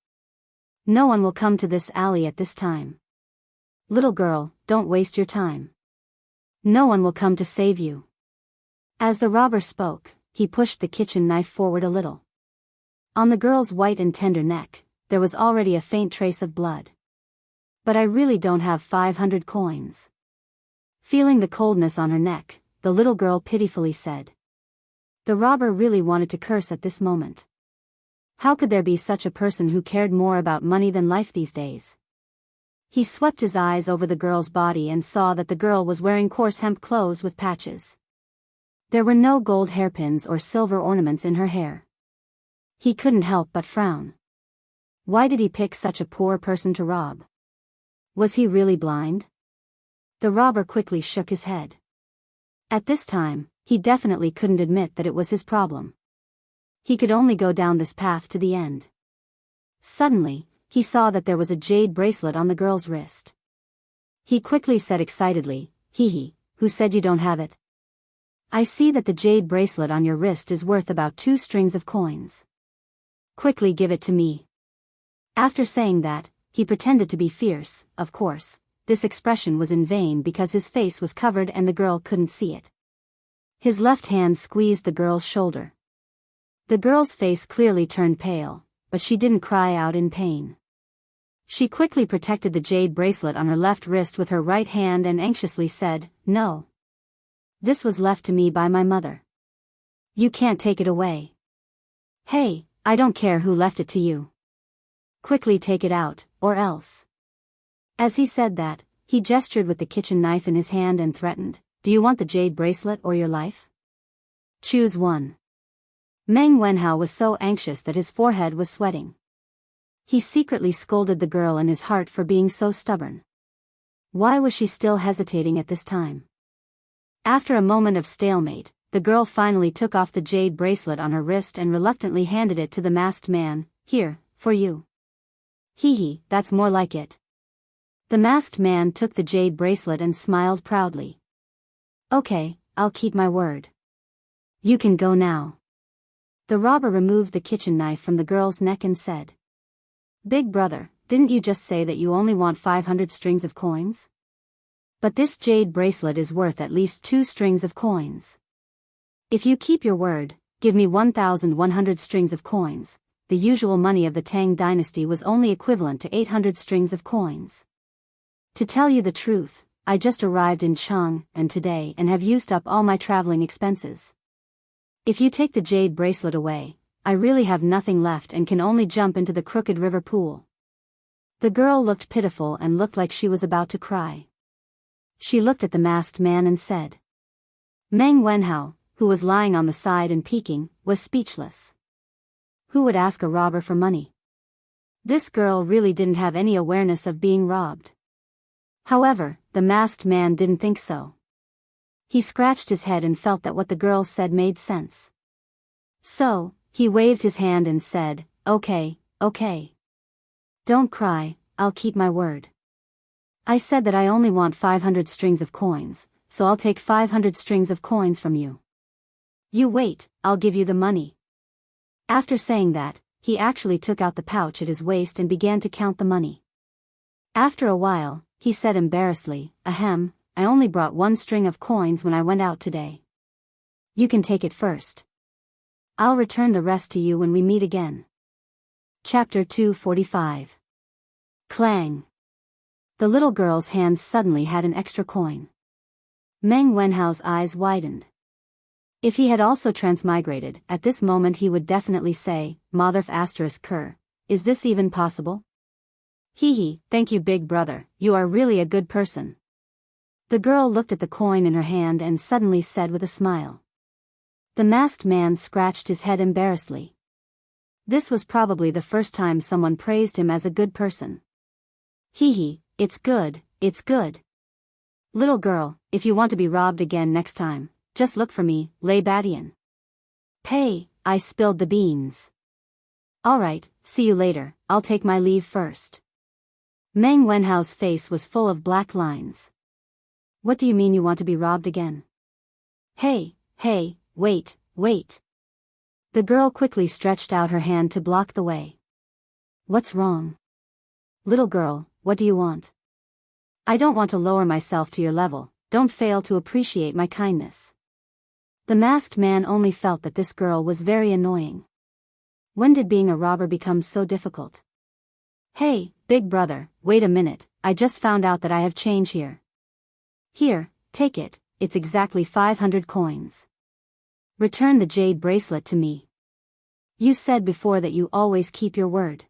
No one will come to this alley at this time. Little girl, don't waste your time. No one will come to save you. As the robber spoke, he pushed the kitchen knife forward a little. On the girl's white and tender neck, there was already a faint trace of blood. But I really don't have 500 coins. Feeling the coldness on her neck, the little girl pitifully said. The robber really wanted to curse at this moment. How could there be such a person who cared more about money than life these days? He swept his eyes over the girl's body and saw that the girl was wearing coarse hemp clothes with patches. There were no gold hairpins or silver ornaments in her hair. He couldn't help but frown. Why did he pick such a poor person to rob? Was he really blind? The robber quickly shook his head. At this time, he definitely couldn't admit that it was his problem. He could only go down this path to the end. Suddenly, he saw that there was a jade bracelet on the girl's wrist. He quickly said excitedly, "Hee, who said you don't have it? I see that the jade bracelet on your wrist is worth about 2 strings of coins. Quickly give it to me." After saying that, he pretended to be fierce. Of course, this expression was in vain because his face was covered and the girl couldn't see it. His left hand squeezed the girl's shoulder. The girl's face clearly turned pale, but she didn't cry out in pain. She quickly protected the jade bracelet on her left wrist with her right hand and anxiously said, "No. This was left to me by my mother. You can't take it away." "Hey, I don't care who left it to you. Quickly take it out, or else." As he said that, he gestured with the kitchen knife in his hand and threatened, "Do you want the jade bracelet or your life? Choose one." Meng Wenhao was so anxious that his forehead was sweating. He secretly scolded the girl in his heart for being so stubborn. Why was she still hesitating at this time? After a moment of stalemate, the girl finally took off the jade bracelet on her wrist and reluctantly handed it to the masked man. "Here, for you." Hee hee, that's more like it. The masked man took the jade bracelet and smiled proudly. Okay, I'll keep my word. You can go now. The robber removed the kitchen knife from the girl's neck and said, Big brother, didn't you just say that you only want 500 strings of coins? But this jade bracelet is worth at least 2 strings of coins. If you keep your word, give me 1,100 strings of coins. The usual money of the Tang dynasty was only equivalent to 800 strings of coins. To tell you the truth, I just arrived in Chang'an today and have used up all my traveling expenses. If you take the jade bracelet away, I really have nothing left and can only jump into the crooked river pool. The girl looked pitiful and looked like she was about to cry. She looked at the masked man and said. Meng Wenhao, who was lying on the side and peeking, was speechless. Who would ask a robber for money? This girl really didn't have any awareness of being robbed. However, the masked man didn't think so. He scratched his head and felt that what the girl said made sense. So, he waved his hand and said, Okay. Don't cry, I'll keep my word. I said that I only want 500 strings of coins, so I'll take 500 strings of coins from you. You wait, I'll give you the money. After saying that, he actually took out the pouch at his waist and began to count the money. After a while, he said embarrassedly, Ahem, I only brought 1 string of coins when I went out today. You can take it first. I'll return the rest to you when we meet again. Chapter 245. Clang. The little girl's hands suddenly had an extra coin. Meng Wenhao's eyes widened. If he had also transmigrated, at this moment he would definitely say, Motherf asterisk cur, is this even possible? Hee hee, thank you big brother, you are really a good person. The girl looked at the coin in her hand and suddenly said with a smile. The masked man scratched his head embarrassedly. This was probably the first time someone praised him as a good person. Hee hee, it's good. Little girl, if you want to be robbed again next time, just look for me, Lei Badian. Pay, I spilled the beans. Alright, see you later, I'll take my leave first. Meng Wenhao's face was full of black lines. What do you mean you want to be robbed again? Hey, wait. The girl quickly stretched out her hand to block the way. What's wrong? Little girl, what do you want? I don't want to lower myself to your level, don't fail to appreciate my kindness. The masked man only felt that this girl was very annoying. When did being a robber become so difficult? Hey, big brother, wait a minute, I just found out that I have change here. Here, take it, it's exactly 500 coins. Return the jade bracelet to me. You said before that you always keep your word.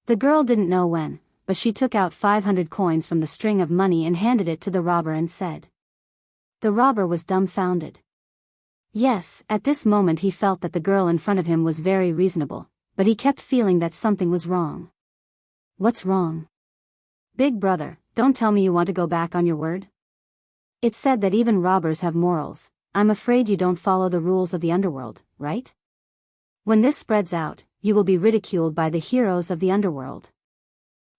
The girl didn't know when, but she took out 500 coins from the string of money and handed it to the robber and said. The robber was dumbfounded. Yes, at this moment he felt that the girl in front of him was very reasonable, but he kept feeling that something was wrong. What's wrong? Big brother, don't tell me you want to go back on your word? It's said that even robbers have morals. I'm afraid you don't follow the rules of the underworld, right? When this spreads out, you will be ridiculed by the heroes of the underworld.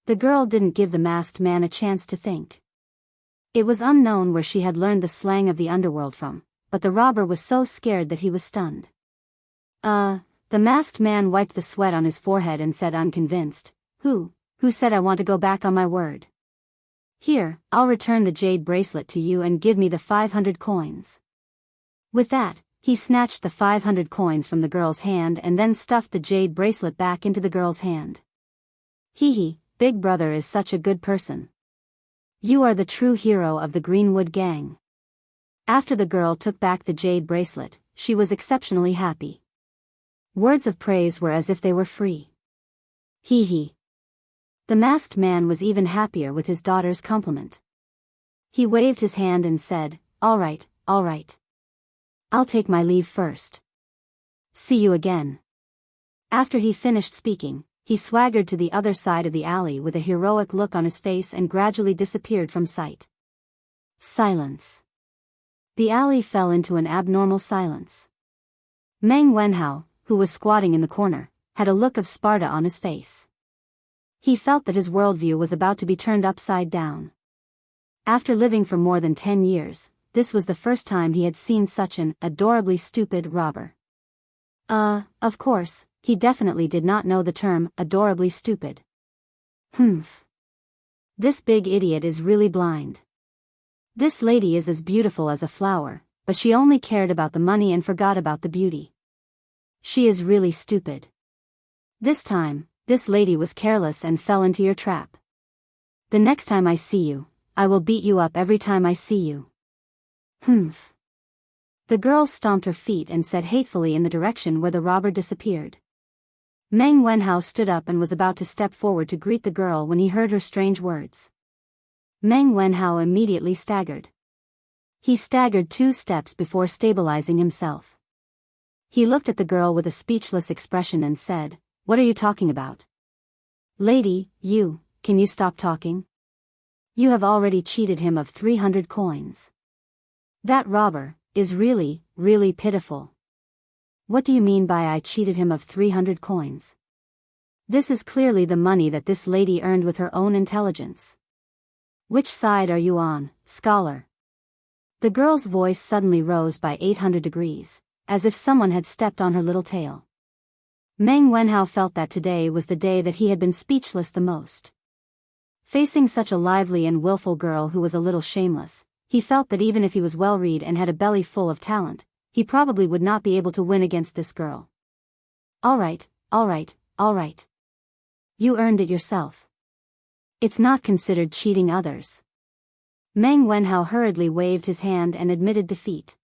The girl didn't give the masked man a chance to think. It was unknown where she had learned the slang of the underworld from, but the robber was so scared that he was stunned. The masked man wiped the sweat on his forehead and said unconvinced, Who said I want to go back on my word? Here, I'll return the jade bracelet to you and give me the 500 coins. With that, he snatched the 500 coins from the girl's hand and then stuffed the jade bracelet back into the girl's hand. Hee hee, big brother is such a good person. You are the true hero of the Greenwood gang. After the girl took back the jade bracelet, she was exceptionally happy. Words of praise were as if they were free. Hee hee. The masked man was even happier with his daughter's compliment. He waved his hand and said, All right. I'll take my leave first. See you again. After he finished speaking, he swaggered to the other side of the alley with a heroic look on his face and gradually disappeared from sight. Silence. The alley fell into an abnormal silence. Meng Wenhao, who was squatting in the corner, had a look of Sparta on his face. He felt that his worldview was about to be turned upside down. After living for more than 10 years, this was the first time he had seen such an adorably stupid robber. Of course, he definitely did not know the term adorably stupid. Humph. This big idiot is really blind. This lady is as beautiful as a flower, but she only cared about the money and forgot about the beauty. She is really stupid. This time, this lady was careless and fell into your trap. The next time I see you, I will beat you up every time I see you. Humph. The girl stomped her feet and said hatefully in the direction where the robber disappeared. Meng Wenhao stood up and was about to step forward to greet the girl when he heard her strange words. Meng Wenhao immediately staggered. He staggered 2 steps before stabilizing himself. He looked at the girl with a speechless expression and said, "What are you talking about? Lady, can you stop talking? You have already cheated him of 300 coins. That robber is really, really pitiful. What do you mean by I cheated him of 300 coins? This is clearly the money that this lady earned with her own intelligence. Which side are you on, scholar?" The girl's voice suddenly rose by 800 degrees, as if someone had stepped on her little tail. Meng Wenhao felt that today was the day that he had been speechless the most. Facing such a lively and willful girl who was a little shameless, he felt that even if he was well-read and had a belly full of talent, he probably would not be able to win against this girl. All right. You earned it yourself. It's not considered cheating others. Meng Wenhao hurriedly waved his hand and admitted defeat.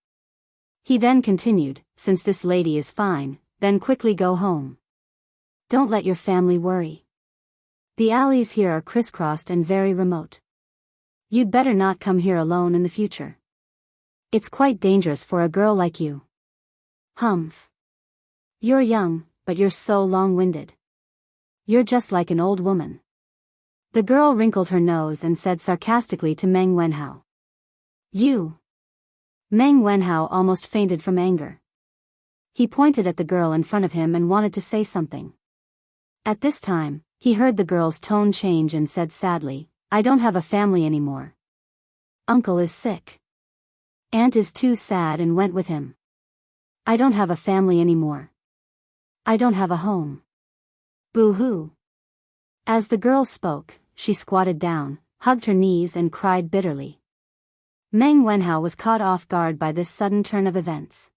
He then continued, "Since this lady is fine, then quickly go home. Don't let your family worry. The alleys here are crisscrossed and very remote. You'd better not come here alone in the future. It's quite dangerous for a girl like you. Humph. You're young, but you're so long-winded. You're just like an old woman." The girl wrinkled her nose and said sarcastically to Meng Wenhao. "You." Meng Wenhao almost fainted from anger. He pointed at the girl in front of him and wanted to say something. At this time, he heard the girl's tone change and said sadly, "I don't have a family anymore. Uncle is sick. Aunt is too sad and went with him. I don't have a family anymore. I don't have a home. Boo-hoo." As the girl spoke, she squatted down, hugged her knees and cried bitterly. Meng Wenhao was caught off guard by this sudden turn of events.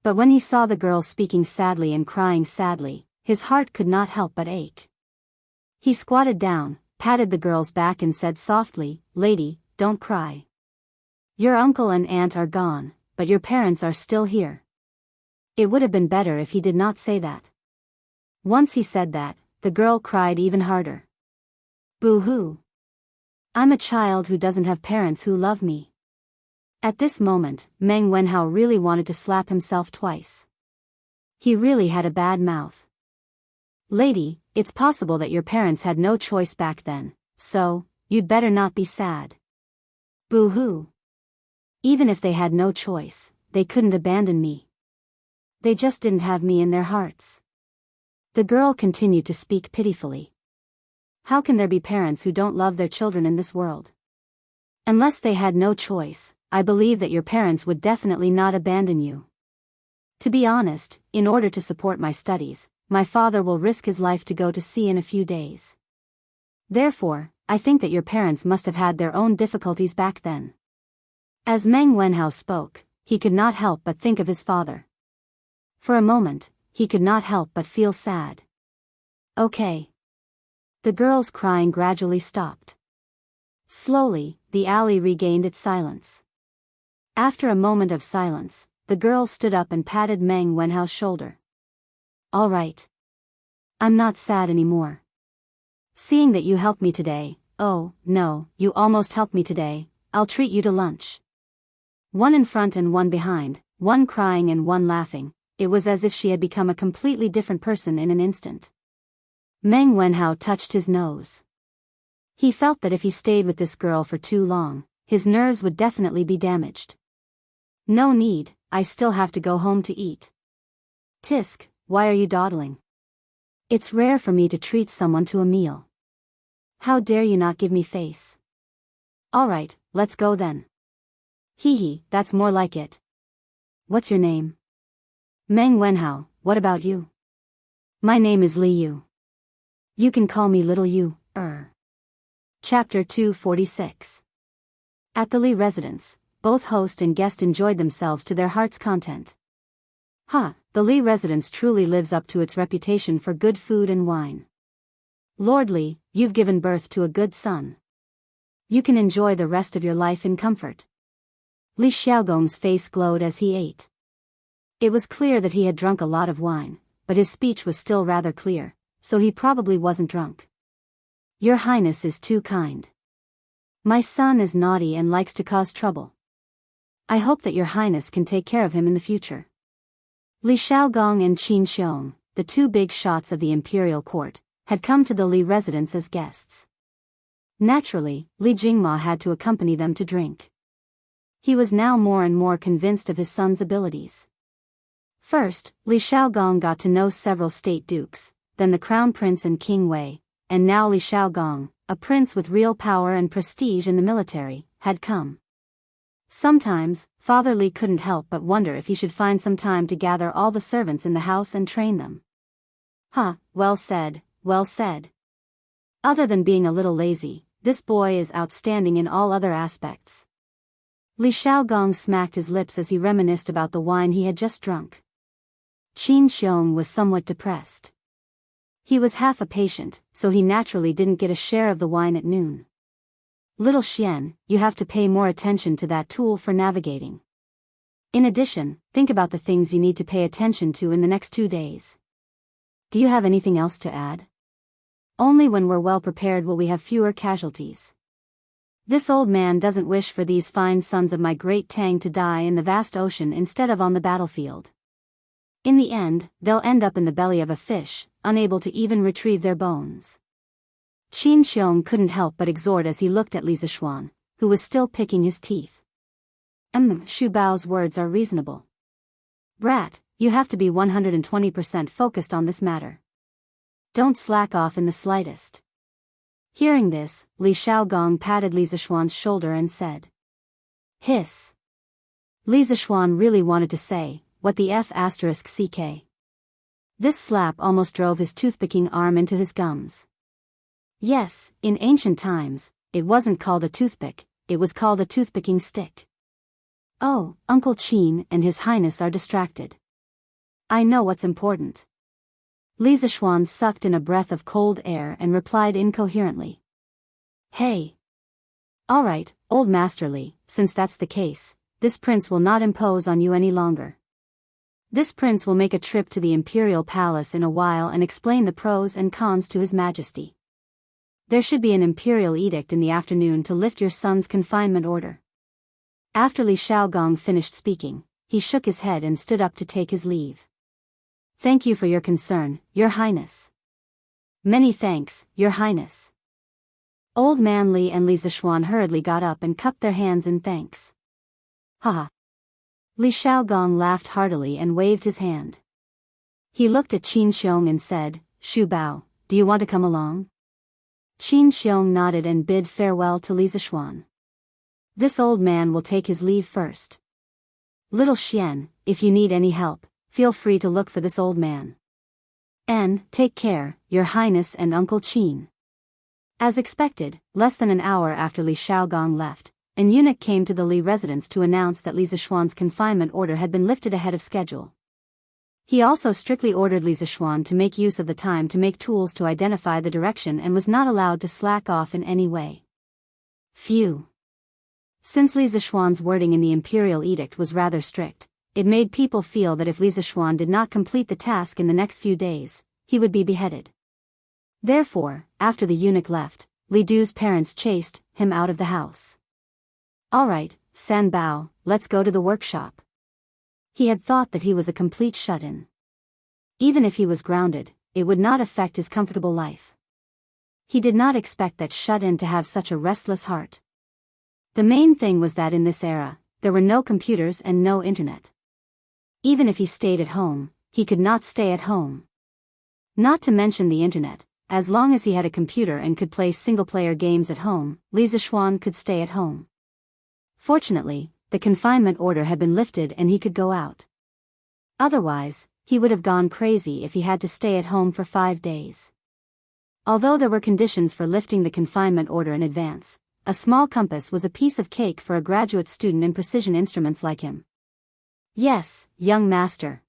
But when he saw the girl speaking sadly and crying sadly, his heart could not help but ache. He squatted down, patted the girl's back and said softly, "Lady, don't cry. Your uncle and aunt are gone, but your parents are still here." It would have been better if he did not say that. Once he said that, the girl cried even harder. "Boo-hoo. I'm a child who doesn't have parents who love me." At this moment, Meng Wenhao really wanted to slap himself twice. He really had a bad mouth. "Lady, it's possible that your parents had no choice back then, so, you'd better not be sad. Boo-hoo. Even if they had no choice, they couldn't abandon me. They just didn't have me in their hearts." The girl continued to speak pitifully. How can there be parents who don't love their children in this world? Unless they had no choice, I believe that your parents would definitely not abandon you. To be honest, in order to support my studies, my father will risk his life to go to sea in a few days. Therefore, I think that your parents must have had their own difficulties back then. As Meng Wenhao spoke, he could not help but think of his father. For a moment, he could not help but feel sad. Okay. The girl's crying gradually stopped. Slowly, the alley regained its silence. After a moment of silence, the girl stood up and patted Meng Wenhao's shoulder. "All right. I'm not sad anymore. Seeing that you helped me today, oh, no, you almost helped me today, I'll treat you to lunch." One in front and one behind, one crying and one laughing, it was as if she had become a completely different person in an instant. Meng Wenhao touched his nose. He felt that if he stayed with this girl for too long, his nerves would definitely be damaged. "No need, I still have to go home to eat." "Tisk, why are you dawdling? It's rare for me to treat someone to a meal." How dare you not give me face? Alright, let's go then. Hee hee, that's more like it. What's your name? Meng Wenhao, what about you? My name is Li Yu. You can call me Little Yu, Chapter 246. At the Li residence, both host and guest enjoyed themselves to their heart's content. The Li residence truly lives up to its reputation for good food and wine. Lord Li, you've given birth to a good son. You can enjoy the rest of your life in comfort. Li Xiaogong's face glowed as he ate. It was clear that he had drunk a lot of wine, but his speech was still rather clear, so he probably wasn't drunk. Your Highness is too kind. My son is naughty and likes to cause trouble. I hope that Your Highness can take care of him in the future. Li Xiaogong and Qin Xiong, the two big shots of the imperial court, had come to the Li residence as guests. Naturally, Li Jingma had to accompany them to drink. He was now more and more convinced of his son's abilities. First, Li Xiaogong got to know several state dukes, then the crown prince and King Wei, and now Li Xiaogong, a prince with real power and prestige in the military, had come. Sometimes, Father Li couldn't help but wonder if he should find some time to gather all the servants in the house and train them. Well said, well said. Other than being a little lazy, this boy is outstanding in all other aspects. Li Xiaogong smacked his lips as he reminisced about the wine he had just drunk. Qin Xiong was somewhat depressed. He was half a patient, so he naturally didn't get a share of the wine at noon. Little Xian, you have to pay more attention to that tool for navigating. In addition, think about the things you need to pay attention to in the next 2 days. Do you have anything else to add? Only when we're well prepared will we have fewer casualties. This old man doesn't wish for these fine sons of my great Tang to die in the vast ocean instead of on the battlefield. In the end, they'll end up in the belly of a fish, unable to even retrieve their bones. Qin Xiong couldn't help but exhort as he looked at Li Zishuan, who was still picking his teeth. Shu Bao's words are reasonable. Brat, you have to be 120% focused on this matter. Don't slack off in the slightest. Hearing this, Li Xiaogong patted Li Zishuan's shoulder and said. Hiss. Li Zishuan really wanted to say, what the F***ck. This slap almost drove his toothpicking arm into his gums. Yes, in ancient times, it wasn't called a toothpick, it was called a toothpicking stick. Oh, Uncle Qin and His Highness are distracted. I know what's important. Li Zishuan sucked in a breath of cold air and replied incoherently. Hey. Alright, old Master Li, since that's the case, this prince will not impose on you any longer. This prince will make a trip to the imperial palace in a while and explain the pros and cons to His Majesty. There should be an imperial edict in the afternoon to lift your son's confinement order. After Li Xiaogong finished speaking, he shook his head and stood up to take his leave. Thank you for your concern, Your Highness. Many thanks, Your Highness. Old Man Li and Li Zishuan hurriedly got up and cupped their hands in thanks. Haha. Li Xiaogong laughed heartily and waved his hand. He looked at Qin Xiong and said, Shu Bao, do you want to come along? Qin Xiong nodded and bid farewell to Li Zishuan. This old man will take his leave first. Little Xian, if you need any help, feel free to look for this old man. And, take care, Your Highness and Uncle Qin. As expected, less than an hour after Li Xiaogong left, an eunuch came to the Li residence to announce that Li Zishuan's confinement order had been lifted ahead of schedule. He also strictly ordered Li Zishuan to make use of the time to make tools to identify the direction and was not allowed to slack off in any way. Phew. Since Li Zishuan's wording in the imperial edict was rather strict, it made people feel that if Li Zishuan did not complete the task in the next few days, he would be beheaded. Therefore, after the eunuch left, Li Du's parents chased him out of the house. Alright, San Bao, let's go to the workshop. He had thought that he was a complete shut-in. Even if he was grounded, it would not affect his comfortable life. He did not expect that shut-in to have such a restless heart. The main thing was that in this era, there were no computers and no internet. Even if he stayed at home, he could not stay at home. Not to mention the internet, as long as he had a computer and could play single-player games at home, Li Zixuan could stay at home. Fortunately, the confinement order had been lifted and he could go out. Otherwise, he would have gone crazy if he had to stay at home for 5 days. Although there were conditions for lifting the confinement order in advance, a small compass was a piece of cake for a graduate student in precision instruments like him. Yes, young master.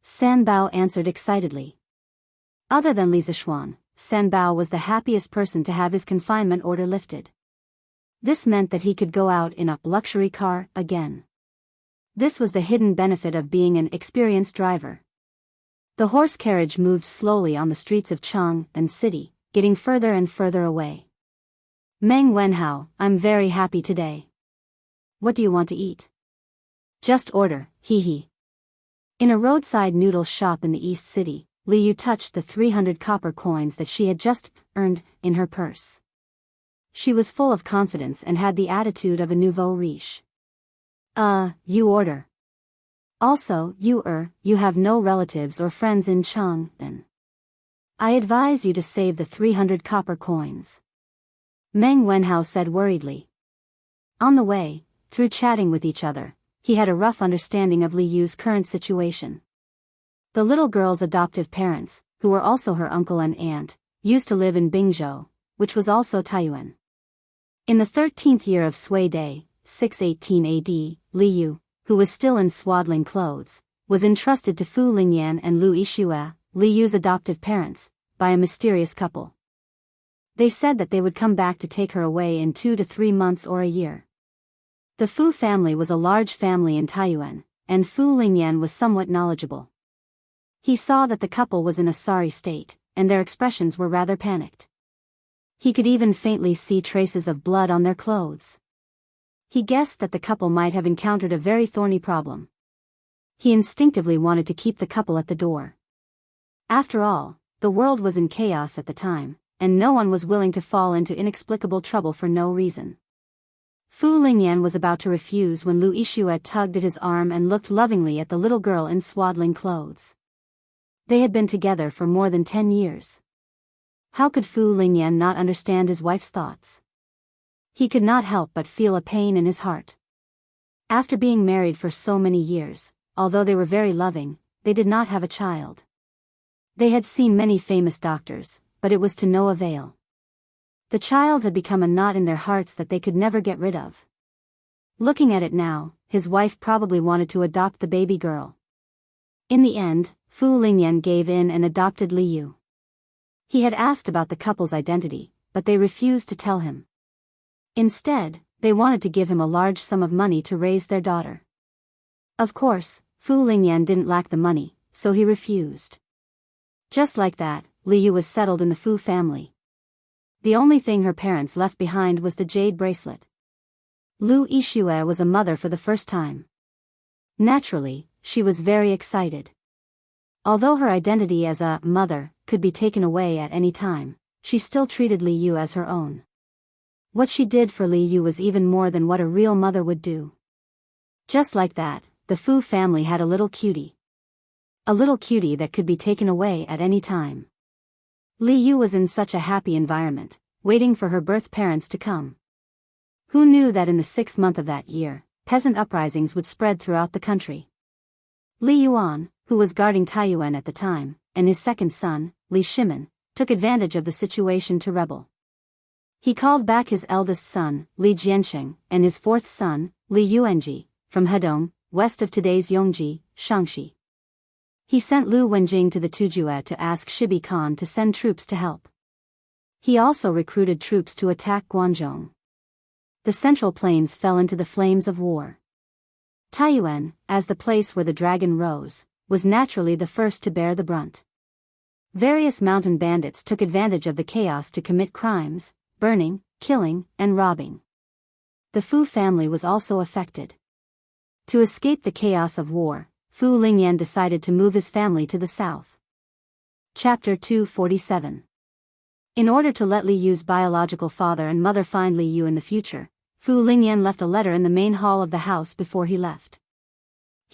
Sanbao answered excitedly. Other than Li Zixuan, Sanbao was the happiest person to have his confinement order lifted. This meant that he could go out in a luxury car again. This was the hidden benefit of being an experienced driver. The horse carriage moved slowly on the streets of Chang'an City, getting further and further away. Meng Wenhao, I'm very happy today. What do you want to eat? Just order, hee hee. In a roadside noodle shop in the East City, Li Yu touched the 300 copper coins that she had just earned in her purse. She was full of confidence and had the attitude of a nouveau riche. You order. Also, you have no relatives or friends in Chang'an. I advise you to save the 300 copper coins. Meng Wenhao said worriedly. On the way, through chatting with each other, he had a rough understanding of Li Yu's current situation. The little girl's adoptive parents, who were also her uncle and aunt, used to live in Bingzhou, which was also Taiyuan. In the 13th year of Sui Day, 618 AD, Li Yu, who was still in swaddling clothes, was entrusted to Fu Lingyan and Lu Yixue, Li Yu's adoptive parents, by a mysterious couple. They said that they would come back to take her away in 2 to 3 months or a year. The Fu family was a large family in Taiyuan, and Fu Lingyan was somewhat knowledgeable. He saw that the couple was in a sorry state, and their expressions were rather panicked. He could even faintly see traces of blood on their clothes. He guessed that the couple might have encountered a very thorny problem. He instinctively wanted to keep the couple at the door. After all, the world was in chaos at the time, and no one was willing to fall into inexplicable trouble for no reason. Fu Lingyan was about to refuse when Lu Yixue tugged at his arm and looked lovingly at the little girl in swaddling clothes. They had been together for more than 10 years. How could Fu Lingyan not understand his wife's thoughts? He could not help but feel a pain in his heart. After being married for so many years, although they were very loving, they did not have a child. They had seen many famous doctors, but it was to no avail. The child had become a knot in their hearts that they could never get rid of. Looking at it now, his wife probably wanted to adopt the baby girl. In the end, Fu Lingyan gave in and adopted Li Yu. He had asked about the couple's identity, but they refused to tell him. Instead, they wanted to give him a large sum of money to raise their daughter. Of course, Fu Lingyan didn't lack the money, so he refused. Just like that, Li Yu was settled in the Fu family. The only thing her parents left behind was the jade bracelet. Lu Yixue was a mother for the first time. Naturally, she was very excited. Although her identity as a mother could be taken away at any time, she still treated Li Yu as her own. What she did for Li Yu was even more than what a real mother would do. Just like that, the Fu family had a little cutie. A little cutie that could be taken away at any time. Li Yu was in such a happy environment, waiting for her birth parents to come. Who knew that in the 6th month of that year, peasant uprisings would spread throughout the country? Li Yuan, who was guarding Taiyuan at the time, and his second son, Li Shimin, took advantage of the situation to rebel. He called back his eldest son, Li Jiansheng, and his fourth son, Li Yuanji, from Hedong, west of today's Yongji, Shangxi. He sent Lu Wenjing to the Tujue to ask Shibi Khan to send troops to help. He also recruited troops to attack Guangzhou. The Central Plains fell into the flames of war. Taiyuan, as the place where the dragon rose, was naturally the first to bear the brunt. Various mountain bandits took advantage of the chaos to commit crimes, burning, killing, and robbing. The Fu family was also affected. To escape the chaos of war, Fu Lingyan decided to move his family to the south. Chapter 247. In order to let Li Yu's biological father and mother find Li Yu in the future, Fu Lingyan left a letter in the main hall of the house before he left.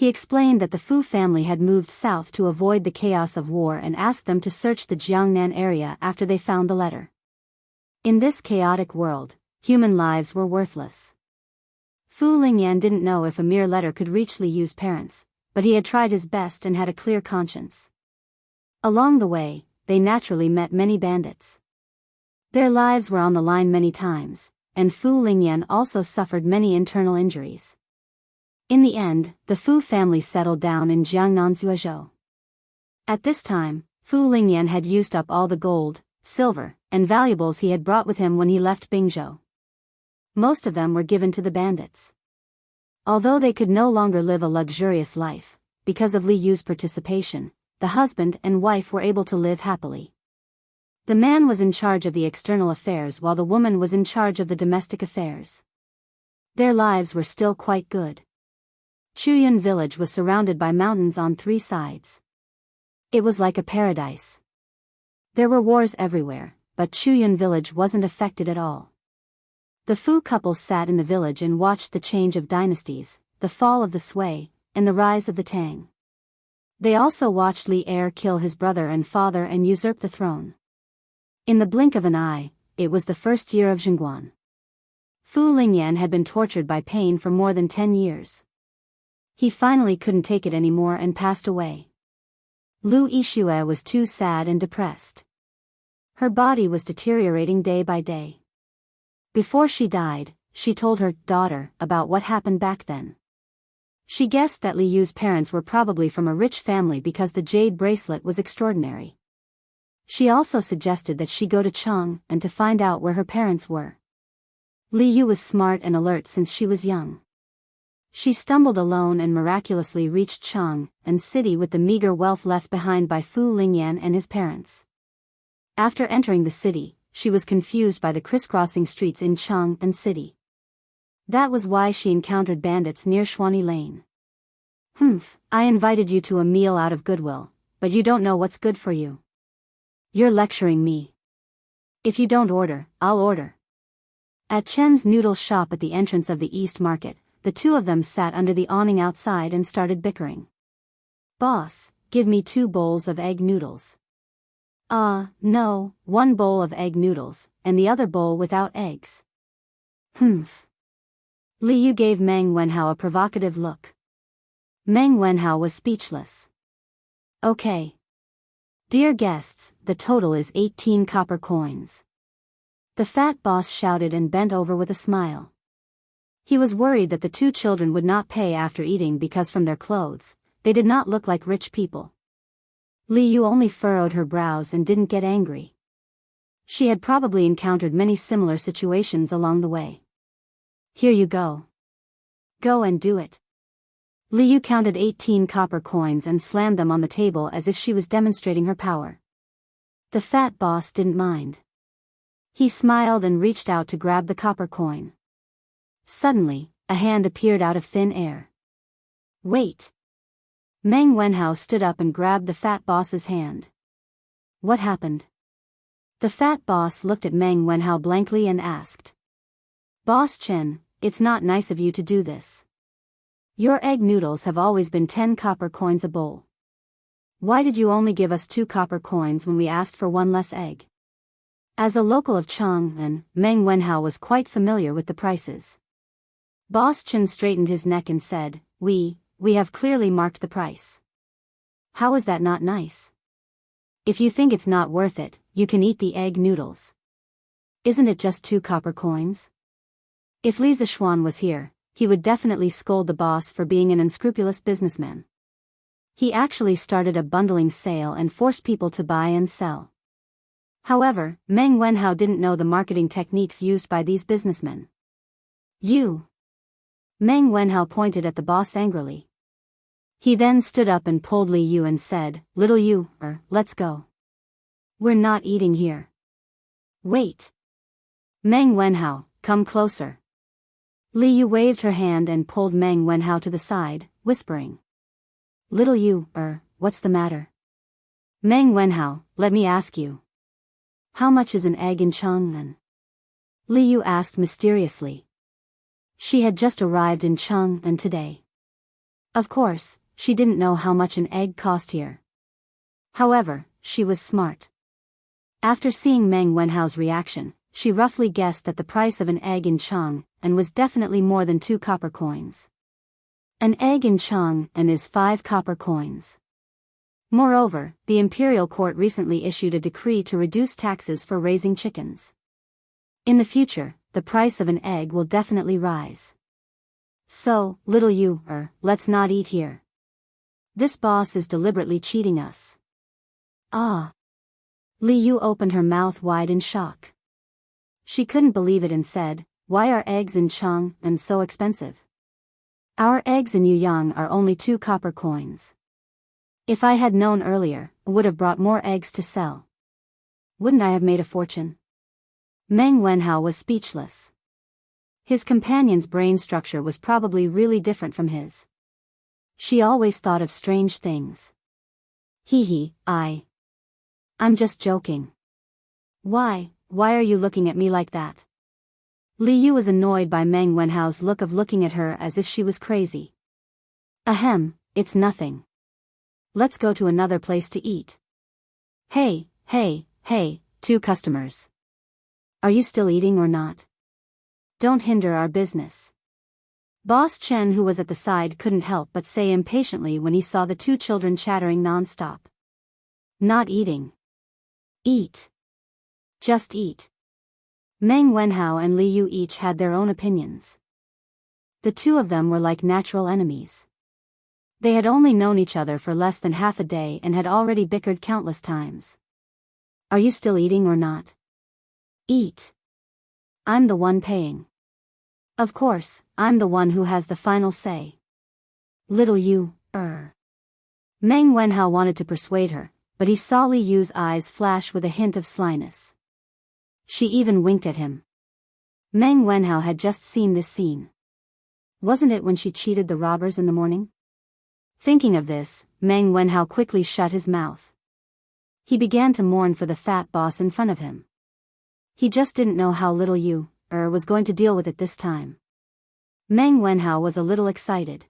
He explained that the Fu family had moved south to avoid the chaos of war and asked them to search the Jiangnan area after they found the letter. In this chaotic world, human lives were worthless. Fu Lingyan didn't know if a mere letter could reach Li Yu's parents, but he had tried his best and had a clear conscience. Along the way, they naturally met many bandits. Their lives were on the line many times, and Fu Lingyan also suffered many internal injuries. In the end, the Fu family settled down in Jiangnan Zuozhou. At this time, Fu Lingyan had used up all the gold, silver, and valuables he had brought with him when he left Bingzhou. Most of them were given to the bandits. Although they could no longer live a luxurious life, because of Li Yu's participation, the husband and wife were able to live happily. The man was in charge of the external affairs while the woman was in charge of the domestic affairs. Their lives were still quite good. Chuyun village was surrounded by mountains on 3 sides. It was like a paradise. There were wars everywhere, but Chuyun village wasn't affected at all. The Fu couple sat in the village and watched the change of dynasties, the fall of the Sui, and the rise of the Tang. They also watched Li Er kill his brother and father and usurp the throne. In the blink of an eye, it was the first year of Zhongguan. Fu Lingyan had been tortured by pain for more than 10 years. He finally couldn't take it anymore and passed away. Lu Yixue was too sad and depressed. Her body was deteriorating day by day. Before she died, she told her daughter about what happened back then. She guessed that Li Yu's parents were probably from a rich family because the jade bracelet was extraordinary. She also suggested that she go to Cheng and to find out where her parents were. Li Yu was smart and alert since she was young. She stumbled alone and miraculously reached Cheng and city with the meager wealth left behind by Fu Lingyan and his parents. After entering the city, she was confused by the crisscrossing streets in Cheng and city. That was why she encountered bandits near Shuani Lane. I invited you to a meal out of goodwill, but you don't know what's good for you. You're lecturing me. If you don't order, I'll order. At Chen's noodle shop at the entrance of the East Market, the two of them sat under the awning outside and started bickering. Boss, give me 2 bowls of egg noodles. No, 1 bowl of egg noodles, and the other bowl without eggs. Li Yu gave Meng Wenhao a provocative look. Meng Wenhao was speechless. Okay. Dear guests, the total is 18 copper coins. The fat boss shouted and bent over with a smile. He was worried that the 2 children would not pay after eating because from their clothes, they did not look like rich people. Li Yu only furrowed her brows and didn't get angry. She had probably encountered many similar situations along the way. Here you go. Go and do it. Li Yu counted 18 copper coins and slammed them on the table as if she was demonstrating her power. The fat boss didn't mind. He smiled and reached out to grab the copper coin. Suddenly, a hand appeared out of thin air. Wait. Meng Wenhao stood up and grabbed the fat boss's hand. What happened? The fat boss looked at Meng Wenhao blankly and asked. Boss Chen, it's not nice of you to do this. Your egg noodles have always been 10 copper coins a bowl. Why did you only give us 2 copper coins when we asked for 1 less egg? As a local of Chang'an, Meng Wenhao was quite familiar with the prices. Boss Chen straightened his neck and said, We have clearly marked the price. How is that not nice? If you think it's not worth it, you can eat the egg noodles. Isn't it just 2 copper coins? If Li Zishuan was here, he would definitely scold the boss for being an unscrupulous businessman. He actually started a bundling sale and forced people to buy and sell. However, Meng Wenhao didn't know the marketing techniques used by these businessmen. You! Meng Wenhao pointed at the boss angrily. He then stood up and pulled Li Yu and said, Little Yu, let's go. We're not eating here. Wait. Meng Wenhao, come closer. Li Yu waved her hand and pulled Meng Wenhao to the side, whispering. Little Yu, what's the matter? Meng Wenhao, let me ask you. How much is an egg in Chang'an? Li Yu asked mysteriously. She had just arrived in Chang'an today. Of course, she didn't know how much an egg cost here. However, she was smart. After seeing Meng Wenhao's reaction, she roughly guessed that the price of an egg in Chang and was definitely more than 2 copper coins. An egg in Chang and is 5 copper coins. Moreover, the imperial court recently issued a decree to reduce taxes for raising chickens. In the future, the price of an egg will definitely rise. So, little you, let's not eat here. This boss is deliberately cheating us. Ah. Li Yu opened her mouth wide in shock. She couldn't believe it and said, "Why are eggs in Chang'an so expensive? Our eggs in Yuyang are only 2 copper coins. If I had known earlier, I would have brought more eggs to sell. Wouldn't I have made a fortune?" Meng Wenhao was speechless. His companion's brain structure was probably really different from his. She always thought of strange things. I'm just joking. Why are you looking at me like that? Li Yu was annoyed by Meng Wenhao's look of looking at her as if she was crazy. Ahem, it's nothing. Let's go to another place to eat. Hey, 2 customers. Are you still eating or not? Don't hinder our business. Boss Chen, who was at the side, couldn't help but say impatiently when he saw the 2 children chattering non-stop. Not eating. Eat. Just eat. Meng Wenhao and Li Yu each had their own opinions. The 2 of them were like natural enemies. They had only known each other for less than half a day and had already bickered countless times. Are you still eating or not? Eat. I'm the one paying. Of course, I'm the one who has the final say. Little you, Meng Wenhao wanted to persuade her, but he saw Li Yu's eyes flash with a hint of slyness. She even winked at him. Meng Wenhao had just seen this scene. Wasn't it when she cheated the robbers in the morning? Thinking of this, Meng Wenhao quickly shut his mouth. He began to mourn for the fat boss in front of him. He just didn't know how little Yu was going to deal with it this time. Meng Wenhao was a little excited.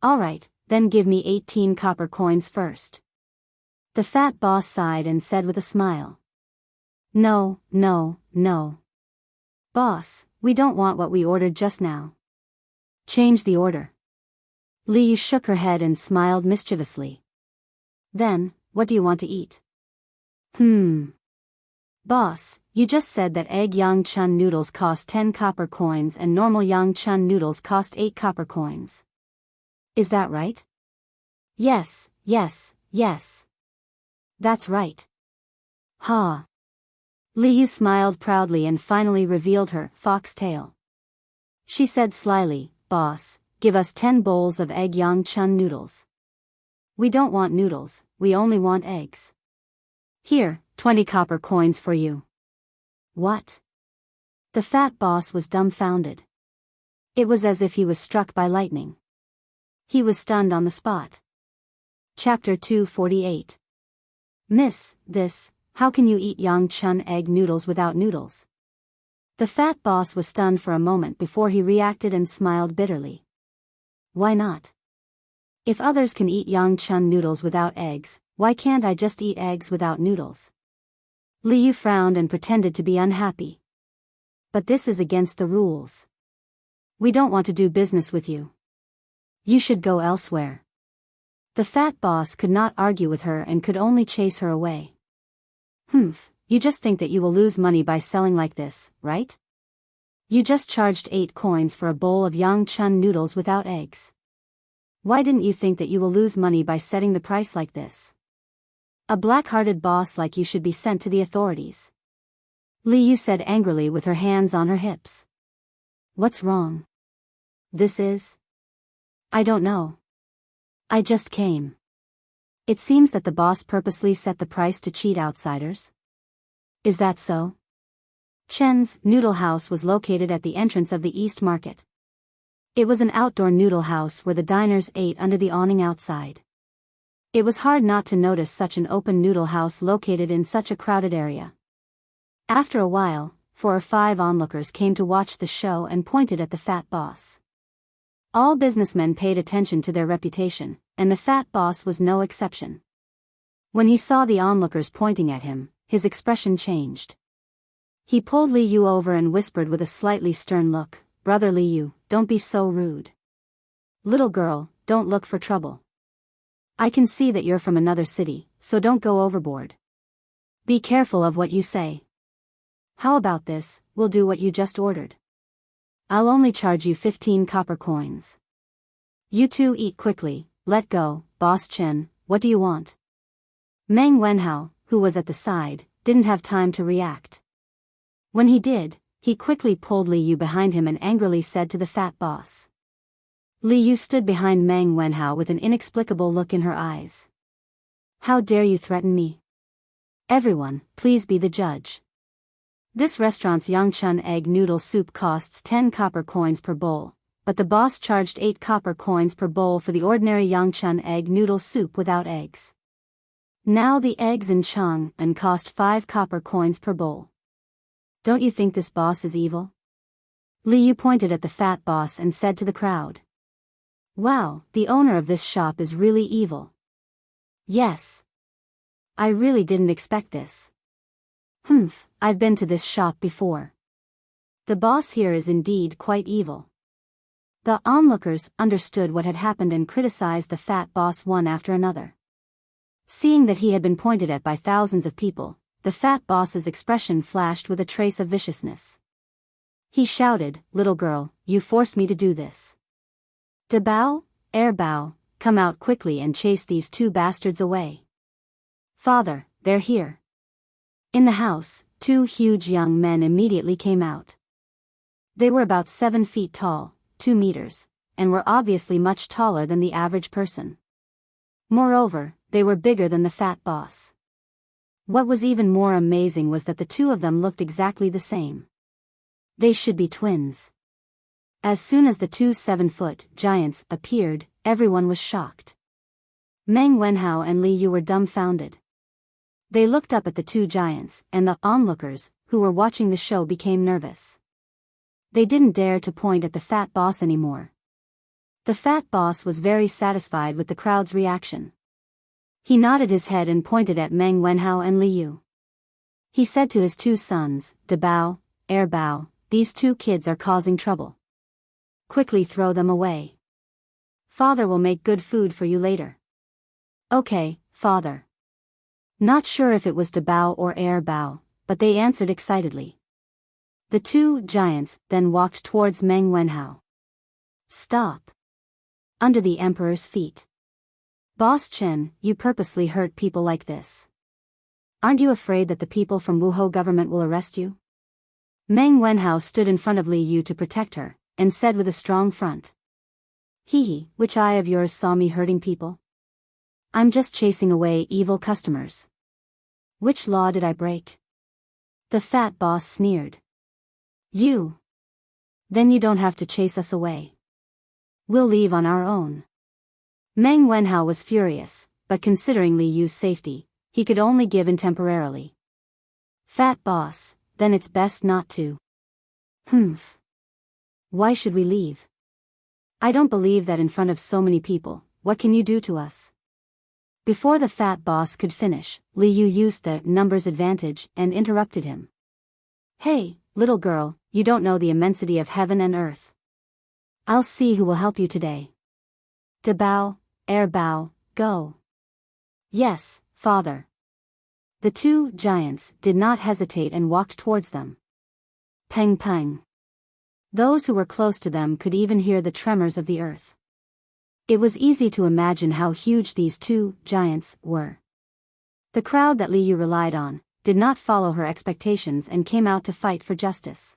Alright, then give me 18 copper coins first. The fat boss sighed and said with a smile. No. Boss, we don't want what we ordered just now. Change the order. Li Yu shook her head and smiled mischievously. Then, what do you want to eat? Boss, you just said that egg yang chun noodles cost 10 copper coins and normal yang chun noodles cost 8 copper coins. Is that right? Yes. That's right. Ha. Li Yu smiled proudly and finally revealed her foxtail. She said slyly, Boss, give us 10 bowls of egg yang chun noodles. We don't want noodles, we only want eggs. Here, 20 copper coins for you. What? The fat boss was dumbfounded. It was as if he was struck by lightning. He was stunned on the spot. Chapter 248. Miss, how can you eat yang chun egg noodles without noodles? The fat boss was stunned for a moment before he reacted and smiled bitterly. Why not? If others can eat yang chun noodles without eggs, why can't I just eat eggs without noodles? Li Yu frowned and pretended to be unhappy. But this is against the rules. We don't want to do business with you. You should go elsewhere. The fat boss could not argue with her and could only chase her away. You just think that you will lose money by selling like this, right? You just charged 8 coins for a bowl of yang chun noodles without eggs. Why didn't you think that you will lose money by setting the price like this? A black-hearted boss like you should be sent to the authorities. Li Yu said angrily with her hands on her hips. What's wrong? I don't know. I just came. It seems that the boss purposely set the price to cheat outsiders. Is that so? Chen's noodle house was located at the entrance of the East Market. It was an outdoor noodle house where the diners ate under the awning outside. It was hard not to notice such an open noodle house located in such a crowded area. After a while, 4 or 5 onlookers came to watch the show and pointed at the fat boss. All businessmen paid attention to their reputation, and the fat boss was no exception. When he saw the onlookers pointing at him, his expression changed. He pulled Li Yu over and whispered with a slightly stern look, "Brother Li Yu, don't be so rude. Little girl, don't look for trouble. I can see that you're from another city, so don't go overboard. Be careful of what you say. How about this, we'll do what you just ordered. I'll only charge you 15 copper coins. You two eat quickly, let go, Boss Chen, what do you want?" Meng Wenhao, who was at the side, didn't have time to react. When he did, he quickly pulled Li Yu behind him and angrily said to the fat boss. Li Yu stood behind Meng Wenhao with an inexplicable look in her eyes. "How dare you threaten me? Everyone, please be the judge. This restaurant's Yangchun egg noodle soup costs 10 copper coins per bowl, but the boss charged 8 copper coins per bowl for the ordinary Yangchun egg noodle soup without eggs. Now the eggs in Chang'an cost 5 copper coins per bowl. Don't you think this boss is evil?" Li Yu pointed at the fat boss and said to the crowd. "Wow, the owner of this shop is really evil. Yes. I really didn't expect this. I've been to this shop before. The boss here is indeed quite evil." The onlookers understood what had happened and criticized the fat boss one after another. Seeing that he had been pointed at by thousands of people, the fat boss's expression flashed with a trace of viciousness. He shouted, "Little girl, you forced me to do this. Dabao, Bao, come out quickly and chase these two bastards away." "Father, they're here." In the house, 2 huge young men immediately came out. They were about 7 feet tall, 2 meters, and were obviously much taller than the average person. Moreover, they were bigger than the fat boss. What was even more amazing was that the two of them looked exactly the same. They should be twins. As soon as the 2 7-foot giants appeared, everyone was shocked. Meng Wenhao and Li Yu were dumbfounded. They looked up at the 2 giants, and the onlookers, who were watching the show, became nervous. They didn't dare to point at the fat boss anymore. The fat boss was very satisfied with the crowd's reaction. He nodded his head and pointed at Meng Wenhao and Li Yu. He said to his 2 sons, "Dabao, Bao, these 2 kids are causing trouble. Quickly throw them away. Father will make good food for you later." "Okay, father." Not sure if it was Dabao or Bao, but they answered excitedly. The 2 giants then walked towards Meng Wenhao. "Stop. Under the emperor's feet. Boss Chen, you purposely hurt people like this. Aren't you afraid that the people from Wuhou government will arrest you?" Meng Wenhao stood in front of Li Yu to protect her, and said with a strong front. "Hee, which eye of yours saw me hurting people? I'm just chasing away evil customers. Which law did I break?" The fat boss sneered. "You? Then you don't have to chase us away. We'll leave on our own." Meng Wenhao was furious, but considering Li Yu's safety, he could only give in temporarily. "Fat boss, then it's best not to." Why should we leave? I don't believe that in front of so many people. What can you do to us?" Before the fat boss could finish, Li Yu used the numbers advantage and interrupted him. "Hey, little girl, you don't know the immensity of heaven and earth. I'll see who will help you today. Dabao, Bao, go." "Yes, father." The 2 giants did not hesitate and walked towards them. Peng peng. Those who were close to them could even hear the tremors of the earth. It was easy to imagine how huge these 2 giants were. The crowd that Li Yu relied on did not follow her expectations and came out to fight for justice.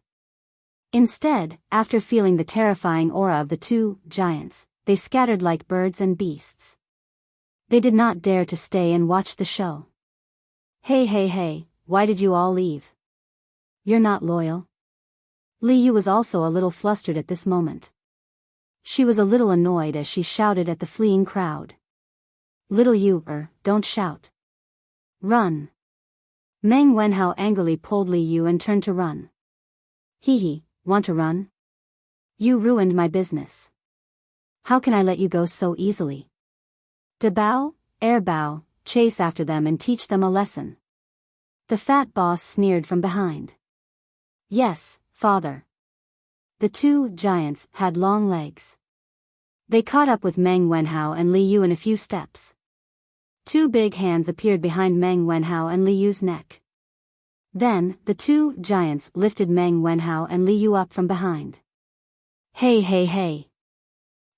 Instead, after feeling the terrifying aura of the 2 giants, they scattered like birds and beasts. They did not dare to stay and watch the show. Hey, why did you all leave? You're not loyal?" Li Yu was also a little flustered at this moment. She was a little annoyed as she shouted at the fleeing crowd. "Little Yu, don't shout. Run." Meng Wenhao angrily pulled Li Yu and turned to run. "Hee, want to run? You ruined my business. How can I let you go so easily? Debow, airbow, chase after them and teach them a lesson. The fat boss sneered from behind. Yes, father. The two giants had long legs. They caught up with Meng Wenhao and Li Yu in a few steps. Two big hands appeared behind Meng Wenhao and Li Yu's neck. Then, the two giants lifted Meng Wenhao and Li Yu up from behind. Hey hey hey.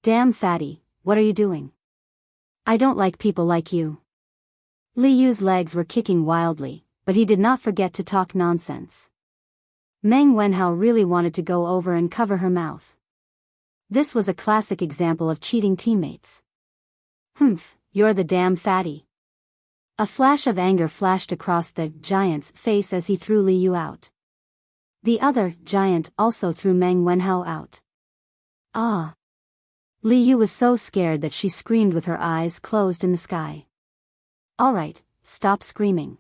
Damn fatty, what are you doing? I don't like people like you. Li Yu's legs were kicking wildly, but he did not forget to talk nonsense. Meng Wenhao really wanted to go over and cover her mouth. This was a classic example of cheating teammates. Humph, you're the damn fatty. A flash of anger flashed across the giant's face as he threw Li Yu out. The other giant also threw Meng Wenhao out. Ah! Li Yu was so scared that she screamed with her eyes closed in the sky. Alright, stop screaming.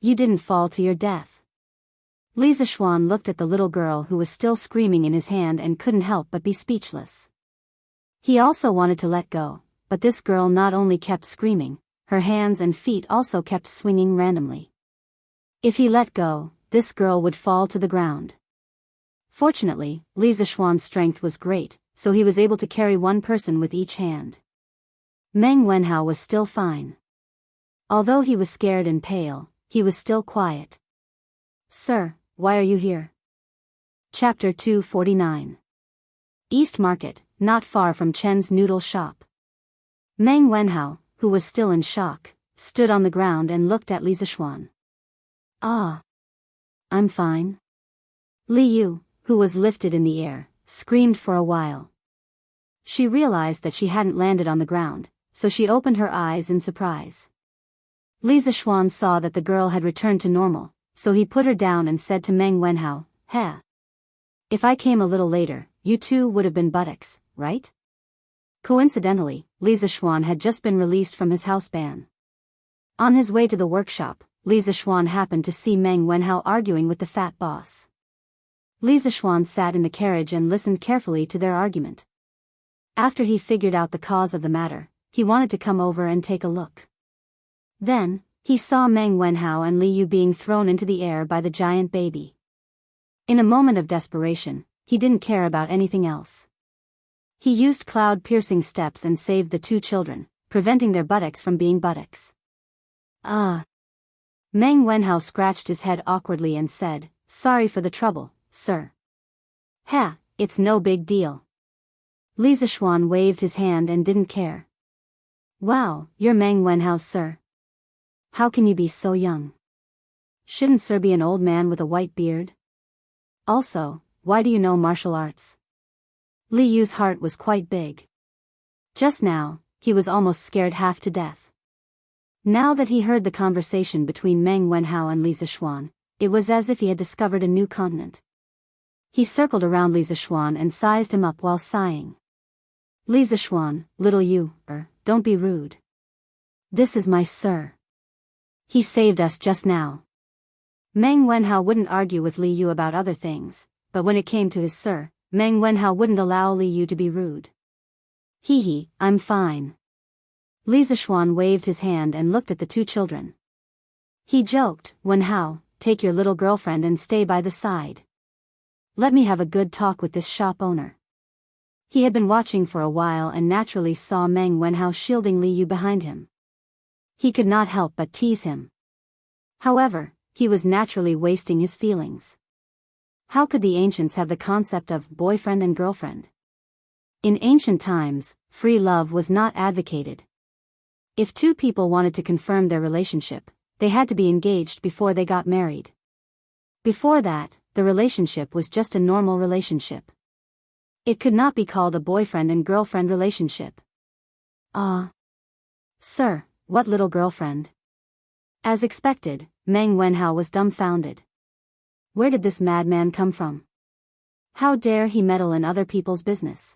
You didn't fall to your death. Li Zishuan looked at the little girl who was still screaming in his hand and couldn't help but be speechless. He also wanted to let go, but this girl not only kept screaming, her hands and feet also kept swinging randomly. If he let go, this girl would fall to the ground. Fortunately, Li Zishuan's strength was great, so he was able to carry one person with each hand. Meng Wenhao was still fine. Although he was scared and pale, he was still quiet. Sir, why are you here? Chapter 249. East Market, not far from Chen's noodle shop. Meng Wenhao, who was still in shock, stood on the ground and looked at Li Zishuan. Ah. I'm fine. Li Yu, who was lifted in the air, screamed for a while. She realized that she hadn't landed on the ground, so she opened her eyes in surprise. Li Zishuan saw that the girl had returned to normal, so he put her down and said to Meng Wenhao, Heh. If I came a little later, you two would have been buttocks, right? Coincidentally, Li Zishuan had just been released from his house ban. On his way to the workshop, Li Zishuan happened to see Meng Wenhao arguing with the fat boss. Li Zishuan sat in the carriage and listened carefully to their argument. After he figured out the cause of the matter, he wanted to come over and take a look. Then, he saw Meng Wenhao and Li Yu being thrown into the air by the giant baby. In a moment of desperation, he didn't care about anything else. He used cloud-piercing steps and saved the two children, preventing their buttocks from being buttocks. Ah! Meng Wenhao scratched his head awkwardly and said, Sorry for the trouble, sir. Heh, it's no big deal. Li Zishuan waved his hand and didn't care. Wow, you're Meng Wenhao, sir. How can you be so young? Shouldn't sir be an old man with a white beard? Also, why do you know martial arts? Li Yu's heart was quite big. Just now, he was almost scared half to death. Now that he heard the conversation between Meng Wenhao and Li Zishuan, it was as if he had discovered a new continent. He circled around Li Zishuan and sized him up while sighing. Li Zishuan, little you, don't be rude. This is my sir. He saved us just now. Meng Wenhao wouldn't argue with Li Yu about other things, but when it came to his sir, Meng Wenhao wouldn't allow Li Yu to be rude. Hee, I'm fine. Li Zishuan waved his hand and looked at the two children. He joked, Wenhao, take your little girlfriend and stay by the side. Let me have a good talk with this shop owner. He had been watching for a while and naturally saw Meng Wenhao shielding Li Yu behind him. He could not help but tease him. However, he was naturally wasting his feelings. How could the ancients have the concept of boyfriend and girlfriend? In ancient times, free love was not advocated. If two people wanted to confirm their relationship, they had to be engaged before they got married. Before that, the relationship was just a normal relationship. It could not be called a boyfriend and girlfriend relationship. Sir, what little girlfriend? As expected, Meng Wenhao was dumbfounded. Where did this madman come from? How dare he meddle in other people's business?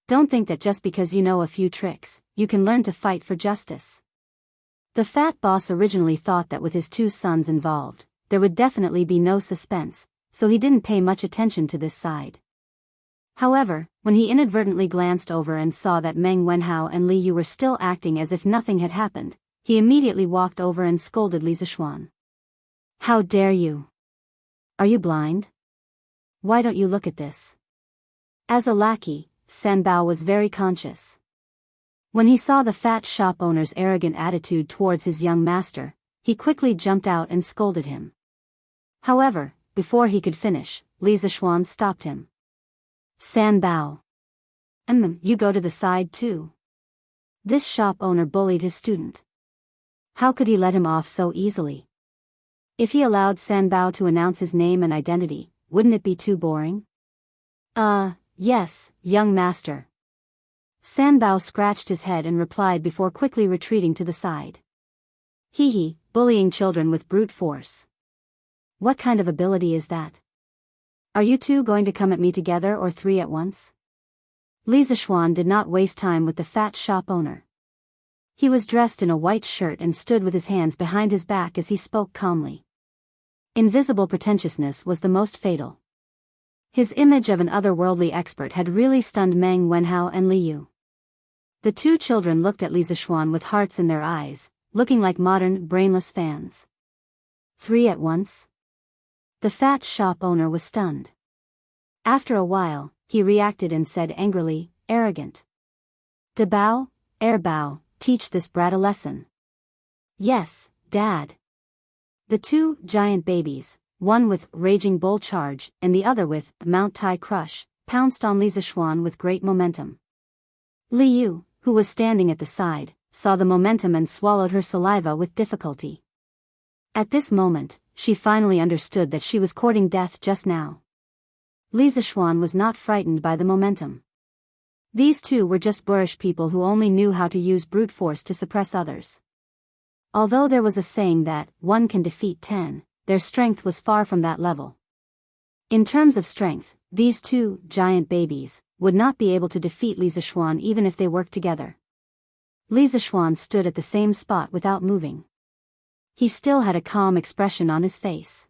Don't think that just because you know a few tricks, you can learn to fight for justice. The fat boss originally thought that with his two sons involved, there would definitely be no suspense, so he didn't pay much attention to this side. However, when he inadvertently glanced over and saw that Meng Wenhao and Li Yu were still acting as if nothing had happened, he immediately walked over and scolded Li Zixuan. "How dare you? Are you blind? Why don't you look at this?" As a lackey, San Bao was very conscious. When he saw the fat shop owner's arrogant attitude towards his young master, he quickly jumped out and scolded him. However, before he could finish, Li Zixuan stopped him. "San Bao. You go to the side too." This shop owner bullied his student. How could he let him off so easily? If he allowed San Bao to announce his name and identity, wouldn't it be too boring? Yes, young master." San Bao scratched his head and replied before quickly retreating to the side. "Hee, bullying children with brute force. What kind of ability is that? Are you two going to come at me together or three at once?" Li Zixuan did not waste time with the fat shop owner. He was dressed in a white shirt and stood with his hands behind his back as he spoke calmly. Invisible pretentiousness was the most fatal. His image of an otherworldly expert had really stunned Meng Wenhao and Li Yu. The two children looked at Li Zixuan with hearts in their eyes, looking like modern, brainless fans. Three at once? The fat shop owner was stunned. After a while, he reacted and said angrily, "Arrogant. De Bao, Bao, teach this brat a lesson." "Yes, Dad." The two giant babies, one with Raging Bull Charge and the other with Mount Tai Crush, pounced on Li Zixuan with great momentum. Li Yu, who was standing at the side, saw the momentum and swallowed her saliva with difficulty. At this moment, she finally understood that she was courting death just now. Li Zixuan was not frightened by the momentum. These two were just boorish people who only knew how to use brute force to suppress others. Although there was a saying that one can defeat 10, their strength was far from that level. In terms of strength, these two giant babies would not be able to defeat Li Zixuan even if they worked together. Li Zixuan stood at the same spot without moving. He still had a calm expression on his face.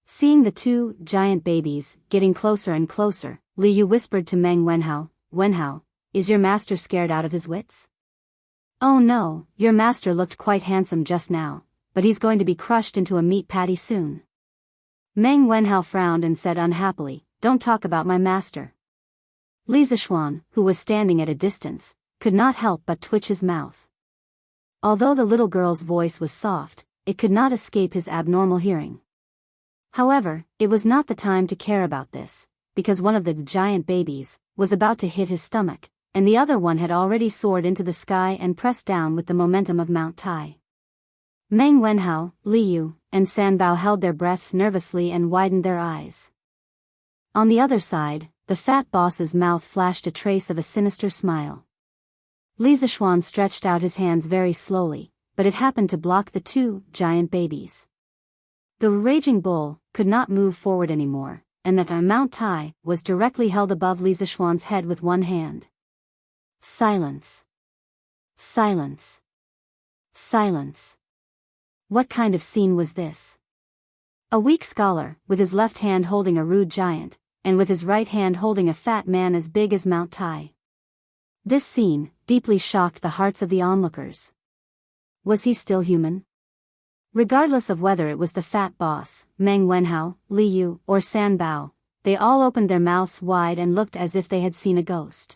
Seeing the two giant babies getting closer and closer, Li Yu whispered to Meng Wenhao, "Wenhao, is your master scared out of his wits?" "Oh no, your master looked quite handsome just now, but he's going to be crushed into a meat patty soon." Meng Wenhao frowned and said unhappily, "Don't talk about my master." Li Zixuan, who was standing at a distance, could not help but twitch his mouth. Although the little girl's voice was soft, it could not escape his abnormal hearing. However, it was not the time to care about this, because one of the giant babies was about to hit his stomach, and the other one had already soared into the sky and pressed down with the momentum of Mount Tai. Meng Wenhao, Li Yu, and San Bao held their breaths nervously and widened their eyes. On the other side, the fat boss's mouth flashed a trace of a sinister smile. Li Zixuan stretched out his hands very slowly, but it happened to block the two giant babies. The Raging Bull could not move forward anymore, and that Mount Tai was directly held above Li Zixuan's head with one hand. Silence. Silence. Silence. What kind of scene was this? A weak scholar, with his left hand holding a rude giant, and with his right hand holding a fat man as big as Mount Tai. This scene deeply shocked the hearts of the onlookers. Was he still human? Regardless of whether it was the fat boss, Meng Wenhao, Li Yu, or San Bao, they all opened their mouths wide and looked as if they had seen a ghost.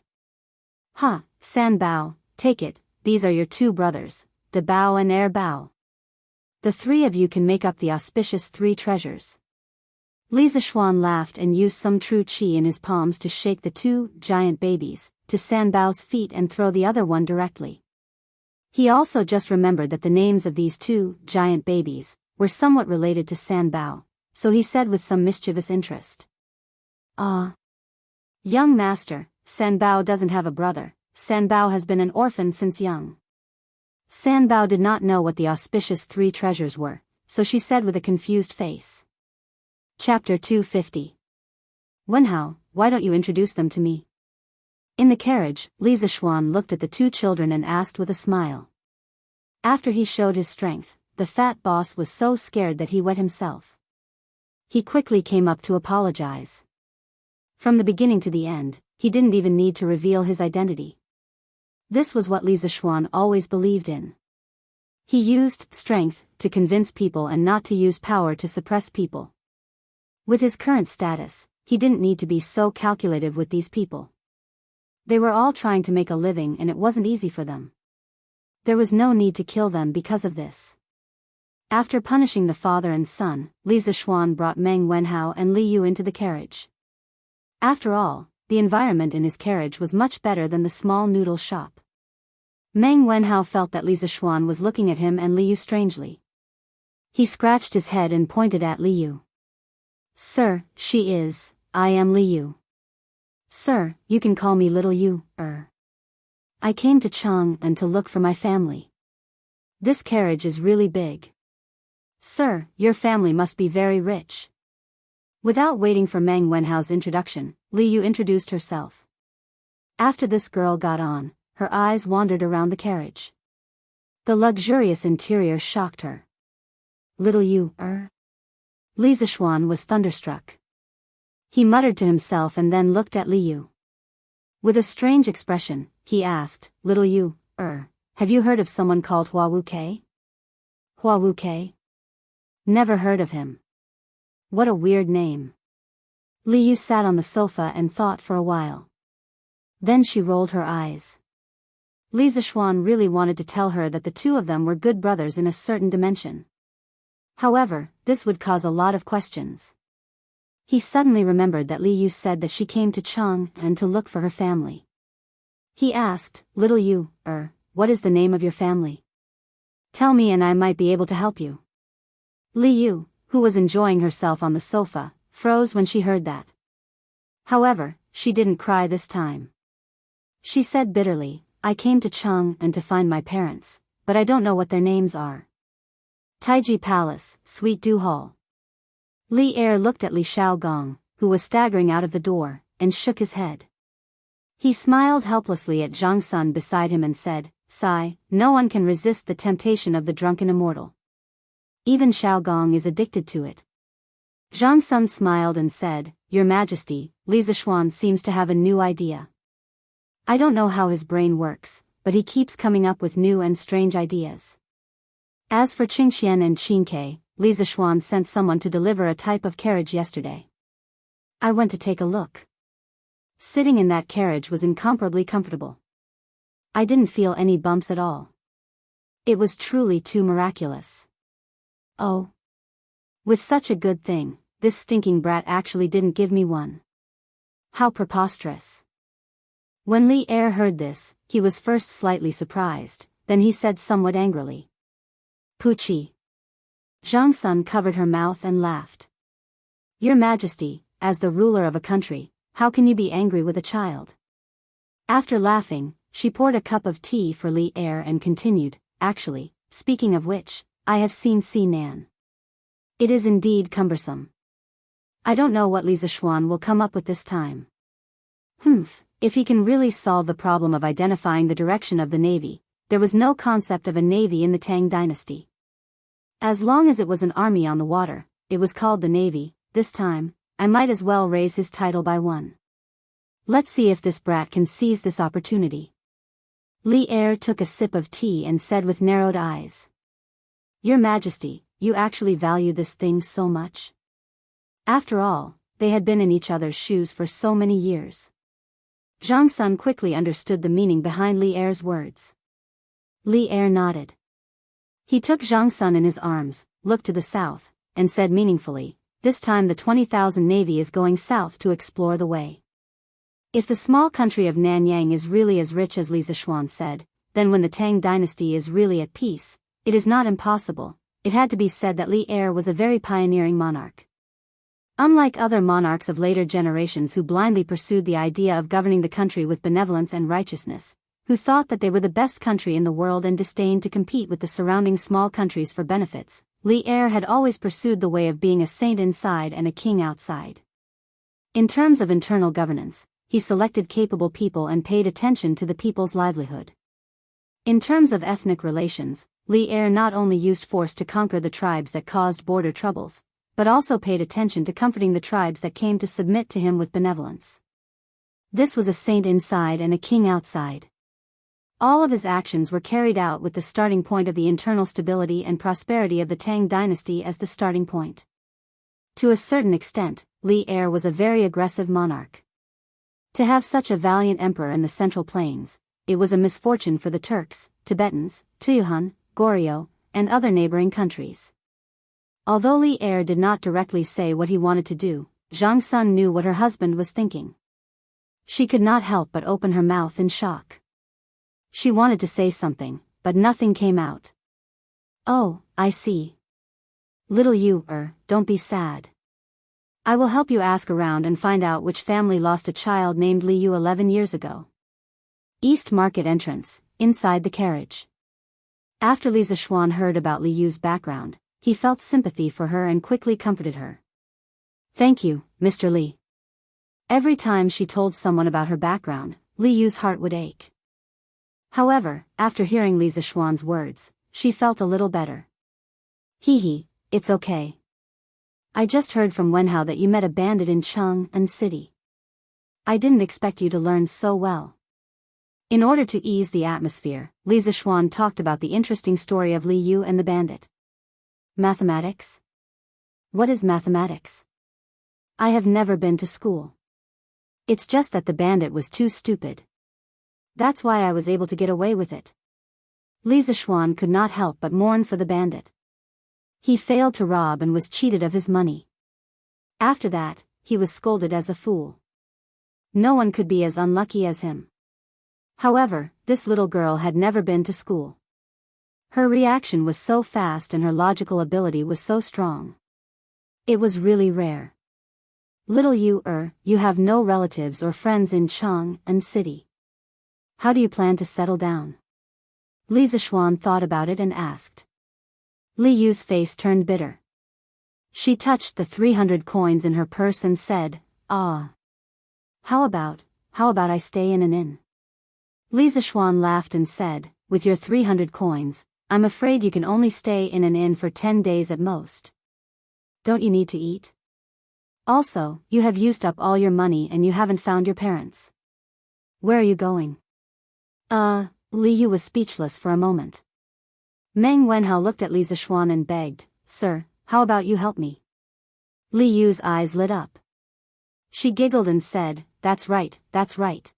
"Ha, San Bao, take it, these are your two brothers, De Bao and Bao. The three of you can make up the auspicious three treasures." Li Zixuan laughed and used some true qi in his palms to shake the two giant babies to San Bao's feet and throw the other one directly. He also just remembered that the names of these two giant babies were somewhat related to San Bao, so he said with some mischievous interest, "Ah, young master, San Bao doesn't have a brother. San Bao has been an orphan since young." San Bao did not know what the auspicious three treasures were, so she said with a confused face. Chapter 250. "Wenhao, why don't you introduce them to me?" In the carriage, Li Zixuan looked at the two children and asked with a smile. After he showed his strength, the fat boss was so scared that he wet himself. He quickly came up to apologize. From the beginning to the end, he didn't even need to reveal his identity. This was what Li Zishuan always believed in. He used strength to convince people and not to use power to suppress people. With his current status, he didn't need to be so calculative with these people. They were all trying to make a living and it wasn't easy for them. There was no need to kill them because of this. After punishing the father and son, Li Zishuan brought Meng Wenhao and Li Yu into the carriage. After all, the environment in his carriage was much better than the small noodle shop. Meng Wenhao felt that Li Zishuan was looking at him and Li Yu strangely. He scratched his head and pointed at Li Yu. "Sir, she is, I am Li Yu. Sir, you can call me Little Yu, I came to Chang'an to look for my family. This carriage is really big. Sir, your family must be very rich." Without waiting for Meng Wenhao's introduction, Li Yu introduced herself. After this girl got on, her eyes wandered around the carriage. The luxurious interior shocked her. "Little Yu, Li Zishuan was thunderstruck. He muttered to himself and then looked at Li Yu. With a strange expression, he asked, "Little Yu, have you heard of someone called Hua Wuke?" "Hua Wuke? Never heard of him. What a weird name." Li Yu sat on the sofa and thought for a while. Then she rolled her eyes. Li Zishuan really wanted to tell her that the two of them were good brothers in a certain dimension. However, this would cause a lot of questions. He suddenly remembered that Li Yu said that she came to Chang'an to look for her family. He asked, "Little Yu, what is the name of your family? Tell me and I might be able to help you." Li Yu, who was enjoying herself on the sofa, froze when she heard that. However, she didn't cry this time. She said bitterly, "I came to Chang'an to find my parents, but I don't know what their names are. Taiji Palace, Sweet Dew Hall." Li Er looked at Li Shaogong, who was staggering out of the door, and shook his head. He smiled helplessly at Zhang Sun beside him and said, "Sigh, no one can resist the temptation of the drunken immortal. Even Shaogong is addicted to it." Zhang Sun smiled and said, "Your Majesty, Li Zishuan seems to have a new idea. I don't know how his brain works, but he keeps coming up with new and strange ideas." As for Qingxian and Qingke, Li Zishuan sent someone to deliver a type of carriage yesterday. I went to take a look. Sitting in that carriage was incomparably comfortable. I didn't feel any bumps at all. It was truly too miraculous. Oh. With such a good thing, this stinking brat actually didn't give me one. How preposterous. When Li Er heard this, he was first slightly surprised, then he said somewhat angrily, "Puchi." Zhang Sun covered her mouth and laughed. "Your Majesty, as the ruler of a country, how can you be angry with a child?" After laughing, she poured a cup of tea for Li Er and continued, "Actually, speaking of which, I have seen Si Nan. It is indeed cumbersome. I don't know what Li Zishuan will come up with this time. If he can really solve the problem of identifying the direction of the navy, there was no concept of a navy in the Tang dynasty. As long as it was an army on the water, it was called the navy. This time, I might as well raise his title by one. Let's see if this brat can seize this opportunity." Li Er took a sip of tea and said with narrowed eyes, "Your Majesty, you actually value this thing so much?" After all, they had been in each other's shoes for so many years. Zhang Sun quickly understood the meaning behind Li Er's words. Li Er nodded. He took Zhang Sun in his arms, looked to the south, and said meaningfully, "This time the 20,000 navy is going south to explore the way. If the small country of Nanyang is really as rich as Li Zishuan said, then when the Tang dynasty is really at peace, it is not impossible." It had to be said that Li Er was a very pioneering monarch. Unlike other monarchs of later generations who blindly pursued the idea of governing the country with benevolence and righteousness, who thought that they were the best country in the world and disdained to compete with the surrounding small countries for benefits, Li Er had always pursued the way of being a saint inside and a king outside. In terms of internal governance, he selected capable people and paid attention to the people's livelihood. In terms of ethnic relations, Li Er not only used force to conquer the tribes that caused border troubles, but also paid attention to comforting the tribes that came to submit to him with benevolence. This was a saint inside and a king outside. All of his actions were carried out with the starting point of the internal stability and prosperity of the Tang dynasty as the starting point. To a certain extent, Li Er was a very aggressive monarch. To have such a valiant emperor in the Central Plains, it was a misfortune for the Turks, Tibetans, Tuyuhun, Goryeo, and other neighboring countries. Although Li Er did not directly say what he wanted to do, Zhang Sun knew what her husband was thinking. She could not help but open her mouth in shock. She wanted to say something, but nothing came out. "Oh, I see. Little you, don't be sad. I will help you ask around and find out which family lost a child named Li Yu 11 years ago." East Market entrance, inside the carriage. After Li Zishuan heard about Li Yu's background, he felt sympathy for her and quickly comforted her. "Thank you, Mr. Li." Every time she told someone about her background, Li Yu's heart would ache. However, after hearing Li Zishuan's words, she felt a little better. "Hee, it's okay. I just heard from Wenhao that you met a bandit in Chang'an City. I didn't expect you to learn so well." In order to ease the atmosphere, Li Zishuan talked about the interesting story of Li Yu and the bandit. "Mathematics? What is mathematics? I have never been to school. It's just that the bandit was too stupid. That's why I was able to get away with it." Li Zishuan could not help but mourn for the bandit. He failed to rob and was cheated of his money. After that, he was scolded as a fool. No one could be as unlucky as him. However, this little girl had never been to school. Her reaction was so fast and her logical ability was so strong. It was really rare. "Little you, you have no relatives or friends in Chang'an City. How do you plan to settle down?" Li Zishuan thought about it and asked. Li Yu's face turned bitter. She touched the 300 coins in her purse and said, "Ah. How about I stay in an inn?" Li Zishuan laughed and said, "With your 300 coins, I'm afraid you can only stay in an inn for 10 days at most. Don't you need to eat? Also, you have used up all your money and you haven't found your parents. Where are you going?" Li Yu was speechless for a moment. Meng Wenhao looked at Li Zishuan and begged, "Sir, how about you help me?" Li Yu's eyes lit up. She giggled and said, that's right.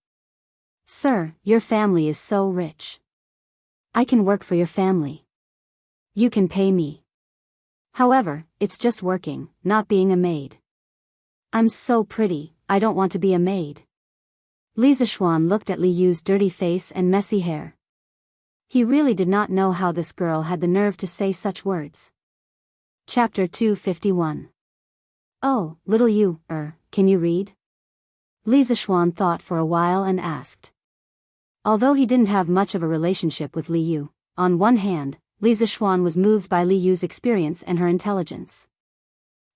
"Sir, your family is so rich. I can work for your family. You can pay me. However, it's just working, not being a maid. I'm so pretty, I don't want to be a maid." Li Zishuan looked at Li Yu's dirty face and messy hair. He really did not know how this girl had the nerve to say such words. Chapter 251. "Oh, little you, can you read?" Li Zishuan thought for a while and asked. Although he didn't have much of a relationship with Li Yu, on one hand, Li Zishuan was moved by Li Yu's experience and her intelligence.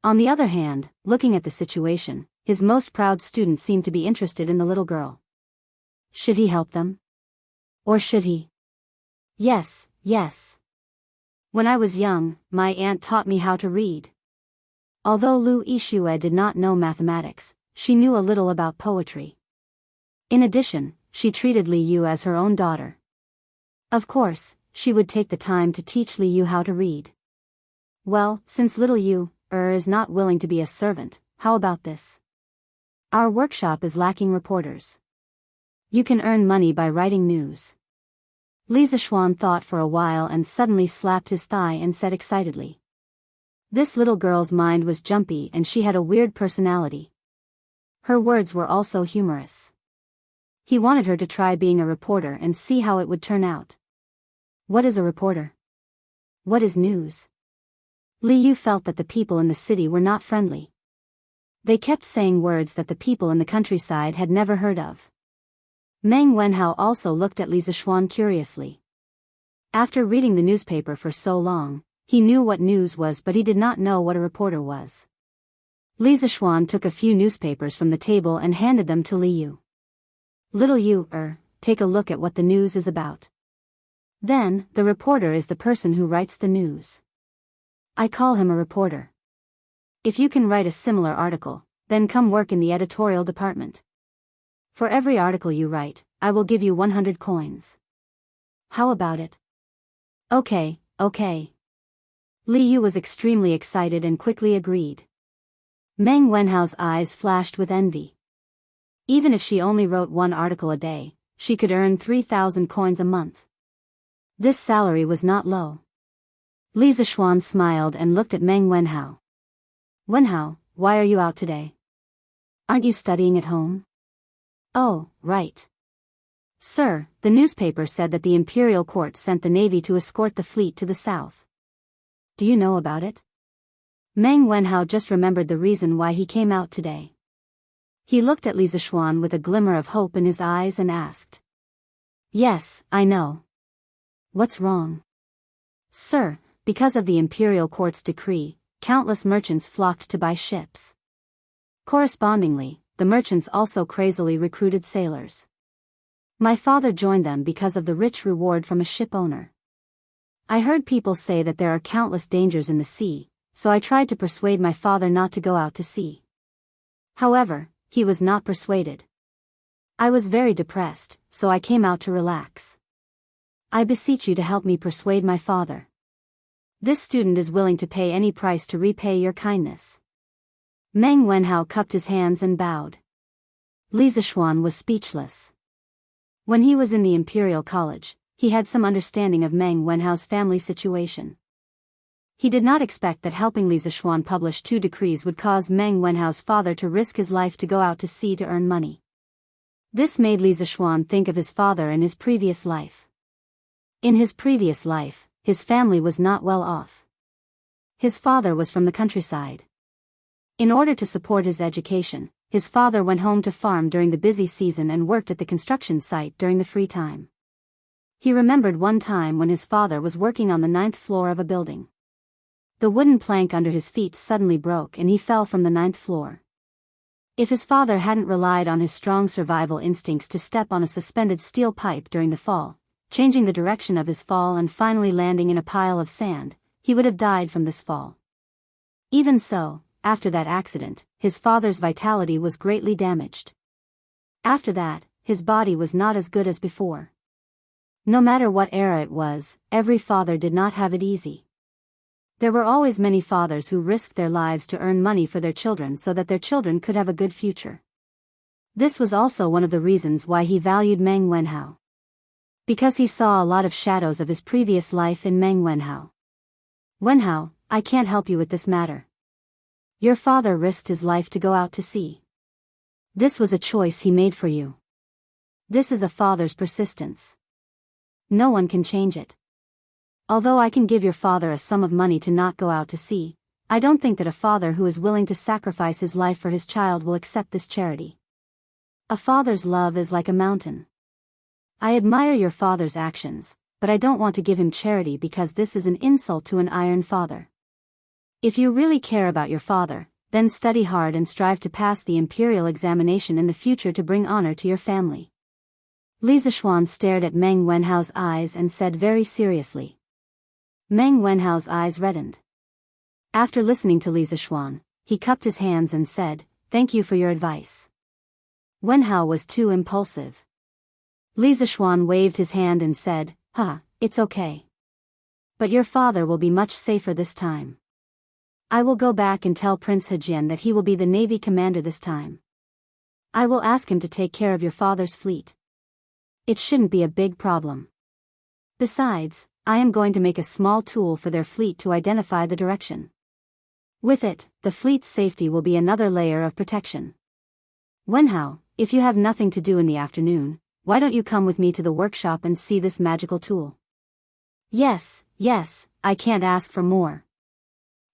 On the other hand, looking at the situation, his most proud student seemed to be interested in the little girl. Should he help them? Or should he? Yes. When I was young, my aunt taught me how to read. Although Lu Yixue did not know mathematics, she knew a little about poetry. In addition, she treated Li Yu as her own daughter. Of course, she would take the time to teach Li Yu how to read. Well, since little Yu, is not willing to be a servant, how about this? Our workshop is lacking reporters. You can earn money by writing news. Li Zishuan thought for a while and suddenly slapped his thigh and said excitedly. This little girl's mind was jumpy and she had a weird personality. Her words were also humorous. He wanted her to try being a reporter and see how it would turn out. What is a reporter? What is news? Li Yu felt that the people in the city were not friendly. They kept saying words that the people in the countryside had never heard of. Meng Wenhao also looked at Li Zishuan curiously. After reading the newspaper for so long, he knew what news was but he did not know what a reporter was. Li Zishuan took a few newspapers from the table and handed them to Li Yu. Little Yu, take a look at what the news is about. Then, the reporter is the person who writes the news. I call him a reporter. If you can write a similar article, then come work in the editorial department. For every article you write, I will give you 100 coins. How about it? Okay, okay. Li Yu was extremely excited and quickly agreed. Meng Wenhao's eyes flashed with envy. Even if she only wrote one article a day, she could earn 3,000 coins a month. This salary was not low. Li Zishuan smiled and looked at Meng Wenhao. Wenhao, why are you out today? Aren't you studying at home? Oh, right. Sir, the newspaper said that the imperial court sent the navy to escort the fleet to the south. Do you know about it? Meng Wenhao just remembered the reason why he came out today. He looked at Li Zishuan with a glimmer of hope in his eyes and asked. Yes, I know. What's wrong? Sir, because of the imperial court's decree, countless merchants flocked to buy ships. Correspondingly, the merchants also crazily recruited sailors. My father joined them because of the rich reward from a ship owner. I heard people say that there are countless dangers in the sea, so I tried to persuade my father not to go out to sea. However, he was not persuaded. I was very depressed, so I came out to relax. I beseech you to help me persuade my father. This student is willing to pay any price to repay your kindness. Meng Wenhao cupped his hands and bowed. Li Zishuan was speechless. When he was in the Imperial College, he had some understanding of Meng Wenhao's family situation. He did not expect that helping Li Zishuan publish 2 decrees would cause Meng Wenhao's father to risk his life to go out to sea to earn money. This made Li Zishuan think of his father in his previous life. In his previous life, his family was not well off. His father was from the countryside. In order to support his education, his father went home to farm during the busy season and worked at the construction site during the free time. He remembered one time when his father was working on the 9th floor of a building. The wooden plank under his feet suddenly broke and he fell from the 9th floor. If his father hadn't relied on his strong survival instincts to step on a suspended steel pipe during the fall, changing the direction of his fall and finally landing in a pile of sand, he would have died from this fall. Even so, after that accident, his father's vitality was greatly damaged. After that, his body was not as good as before. No matter what era it was, every father did not have it easy. There were always many fathers who risked their lives to earn money for their children so that their children could have a good future. This was also one of the reasons why he valued Meng Wenhao. Because he saw a lot of shadows of his previous life in Meng Wenhao. Wenhao, I can't help you with this matter. Your father risked his life to go out to sea. This was a choice he made for you. This is a father's persistence. No one can change it. Although I can give your father a sum of money to not go out to sea, I don't think that a father who is willing to sacrifice his life for his child will accept this charity. A father's love is like a mountain. I admire your father's actions, but I don't want to give him charity because this is an insult to an iron father. If you really care about your father, then study hard and strive to pass the imperial examination in the future to bring honor to your family. Li Zishuan stared at Meng Wenhao's eyes and said very seriously. Meng Wenhao's eyes reddened. After listening to Li Zishuan, he cupped his hands and said, "Thank you for your advice." Wenhao was too impulsive. Li Zishuan waved his hand and said, it's okay. But your father will be much safer this time. I will go back and tell Prince Hejian that he will be the Navy commander this time. I will ask him to take care of your father's fleet. It shouldn't be a big problem. Besides, I am going to make a small tool for their fleet to identify the direction. With it, the fleet's safety will be another layer of protection. Wenhao, if you have nothing to do in the afternoon, why don't you come with me to the workshop and see this magical tool? Yes, I can't ask for more.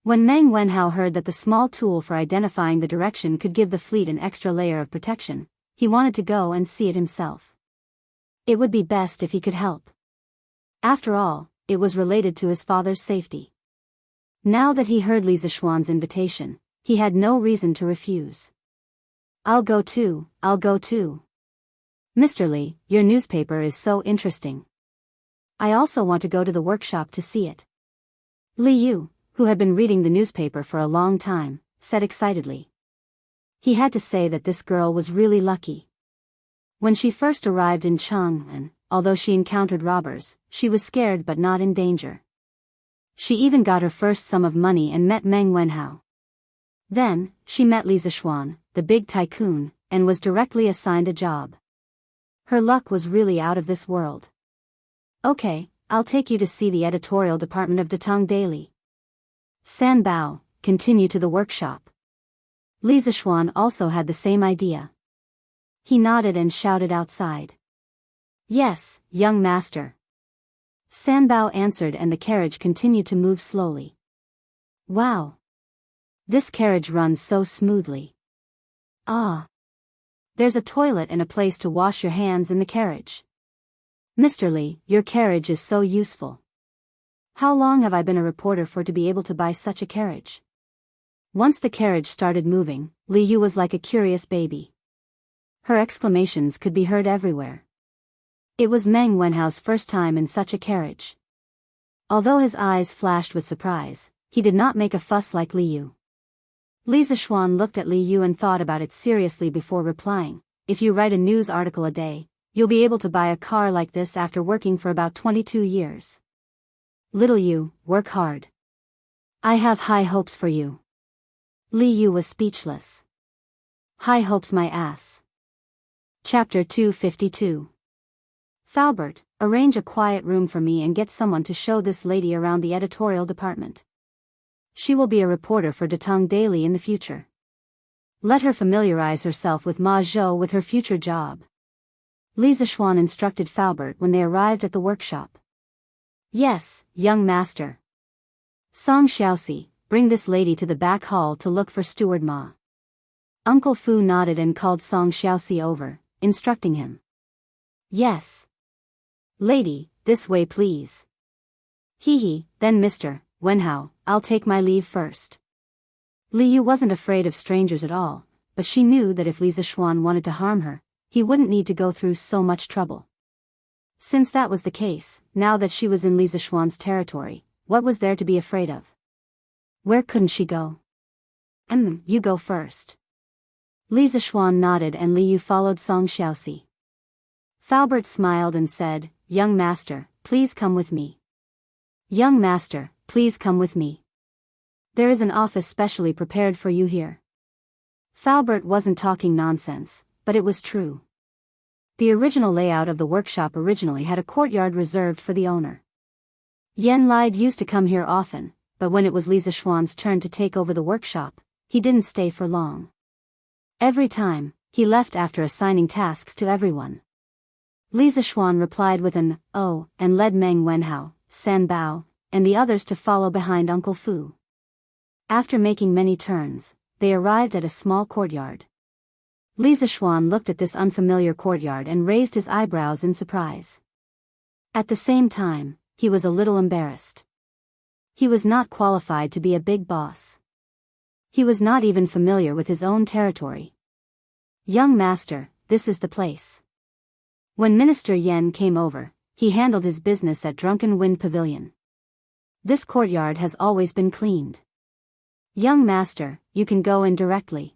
When Meng Wenhao heard that the small tool for identifying the direction could give the fleet an extra layer of protection, he wanted to go and see it himself. It would be best if he could help. After all, it was related to his father's safety. Now that he heard Li Zishuan's invitation, he had no reason to refuse. I'll go too. Mr. Li, your newspaper is so interesting. I also want to go to the workshop to see it. Li Yu, who had been reading the newspaper for a long time, said excitedly. He had to say that this girl was really lucky. When she first arrived in Chang'an, although she encountered robbers, she was scared but not in danger. She even got her first sum of money and met Meng Wenhao. Then, she met Li Zishuan, the big tycoon, and was directly assigned a job. Her luck was really out of this world. Okay, I'll take you to see the editorial department of Datong Daily. San Bao, continue to the workshop. Li Zishuan also had the same idea. He nodded and shouted outside. Yes, young master. San Bao answered and the carriage continued to move slowly. Wow! This carriage runs so smoothly. Ah! There's a toilet and a place to wash your hands in the carriage. Mr. Li, your carriage is so useful. How long have I been a reporter for to be able to buy such a carriage? Once the carriage started moving, Li Yu was like a curious baby. Her exclamations could be heard everywhere. It was Meng Wenhao's first time in such a carriage. Although his eyes flashed with surprise, he did not make a fuss like Li Yu. Li Zishuan looked at Li Yu and thought about it seriously before replying. If you write a news article a day, you'll be able to buy a car like this after working for about 22 years. Little Yu, work hard. I have high hopes for you. Li Yu was speechless. High hopes my ass. Chapter 252. Faubert, arrange a quiet room for me and get someone to show this lady around the editorial department. She will be a reporter for Datong Daily in the future. Let her familiarize herself with Ma Zhou with her future job. Li Zishuan instructed Faubert when they arrived at the workshop. Yes, young master. Song Xiaoxi, bring this lady to the back hall to look for Steward Ma. Uncle Fu nodded and called Song Xiaoxi over, instructing him. Yes. Lady, this way please. Hee, then Mr. Wenhao, I'll take my leave first. Li Yu wasn't afraid of strangers at all, but she knew that if Li Zishuan wanted to harm her, he wouldn't need to go through so much trouble. Since that was the case, now that she was in Li Zishuan's territory, what was there to be afraid of? Where couldn't she go? You go first. Li Zishuan nodded and Li Yu followed Song Xiaoxi. Faubert smiled and said, Young master, please come with me. Young master, please come with me. There is an office specially prepared for you here. Faubert wasn't talking nonsense, but it was true. The original layout of the workshop originally had a courtyard reserved for the owner. Yen Lide used to come here often, but when it was Li Zishuan's turn to take over the workshop, he didn't stay for long. Every time, he left after assigning tasks to everyone. Li Zishuan replied with an "oh" and led Meng Wenhao, San Bao, and the others to follow behind Uncle Fu. After making many turns, they arrived at a small courtyard. Li Zishuan looked at this unfamiliar courtyard and raised his eyebrows in surprise. At the same time, he was a little embarrassed. He was not qualified to be a big boss. He was not even familiar with his own territory. Young master, this is the place. When Minister Yen came over, he handled his business at Drunken Wind Pavilion. This courtyard has always been cleaned. Young master, you can go in directly.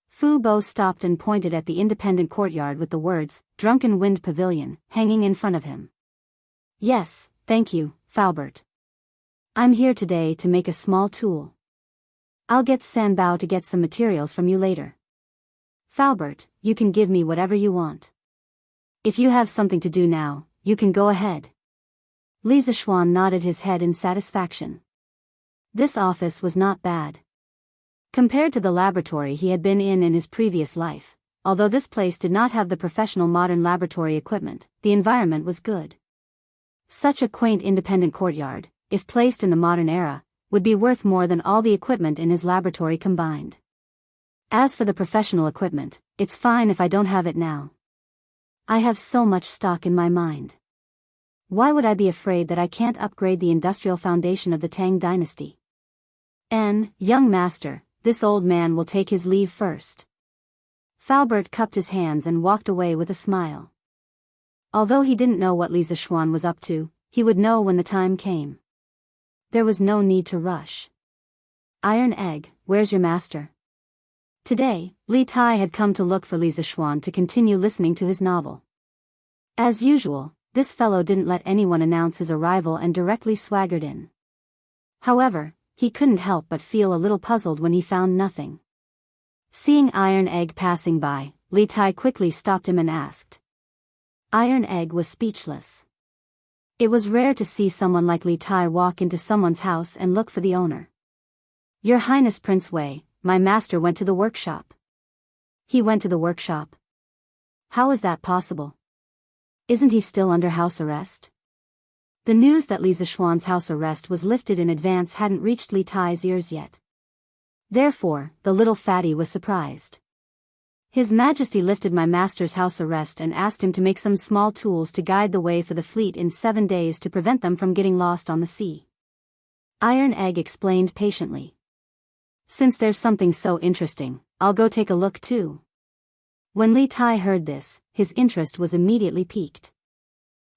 Fu Bo stopped and pointed at the independent courtyard with the words, Drunken Wind Pavilion, hanging in front of him. Yes, thank you, Faubert. I'm here today to make a small tool. I'll get San Bao to get some materials from you later. Faubert, you can give me whatever you want. If you have something to do now, you can go ahead. Li Zishuan nodded his head in satisfaction. This office was not bad. Compared to the laboratory he had been in his previous life, although this place did not have the professional modern laboratory equipment, the environment was good. Such a quaint independent courtyard, if placed in the modern era, would be worth more than all the equipment in his laboratory combined. As for the professional equipment, it's fine if I don't have it now. I have so much stock in my mind. Why would I be afraid that I can't upgrade the industrial foundation of the Tang dynasty? Young master, this old man will take his leave first. Faubert cupped his hands and walked away with a smile. Although he didn't know what Li Zishuan was up to, he would know when the time came. There was no need to rush. Iron Egg, where's your master? Today, Li Tai had come to look for Li Zixuan to continue listening to his novel. As usual, this fellow didn't let anyone announce his arrival and directly swaggered in. However, he couldn't help but feel a little puzzled when he found nothing. Seeing Iron Egg passing by, Li Tai quickly stopped him and asked. Iron Egg was speechless. It was rare to see someone like Li Tai walk into someone's house and look for the owner. Your Highness Prince Wei, my master went to the workshop. He went to the workshop? How is that possible? Isn't he still under house arrest? The news that Li Zixuan's house arrest was lifted in advance hadn't reached Li Tai's ears yet. Therefore, the little fatty was surprised. His Majesty lifted my master's house arrest and asked him to make some small tools to guide the way for the fleet in 7 days to prevent them from getting lost on the sea. Iron Egg explained patiently. Since there's something so interesting, I'll go take a look too. When Li Tai heard this, his interest was immediately piqued.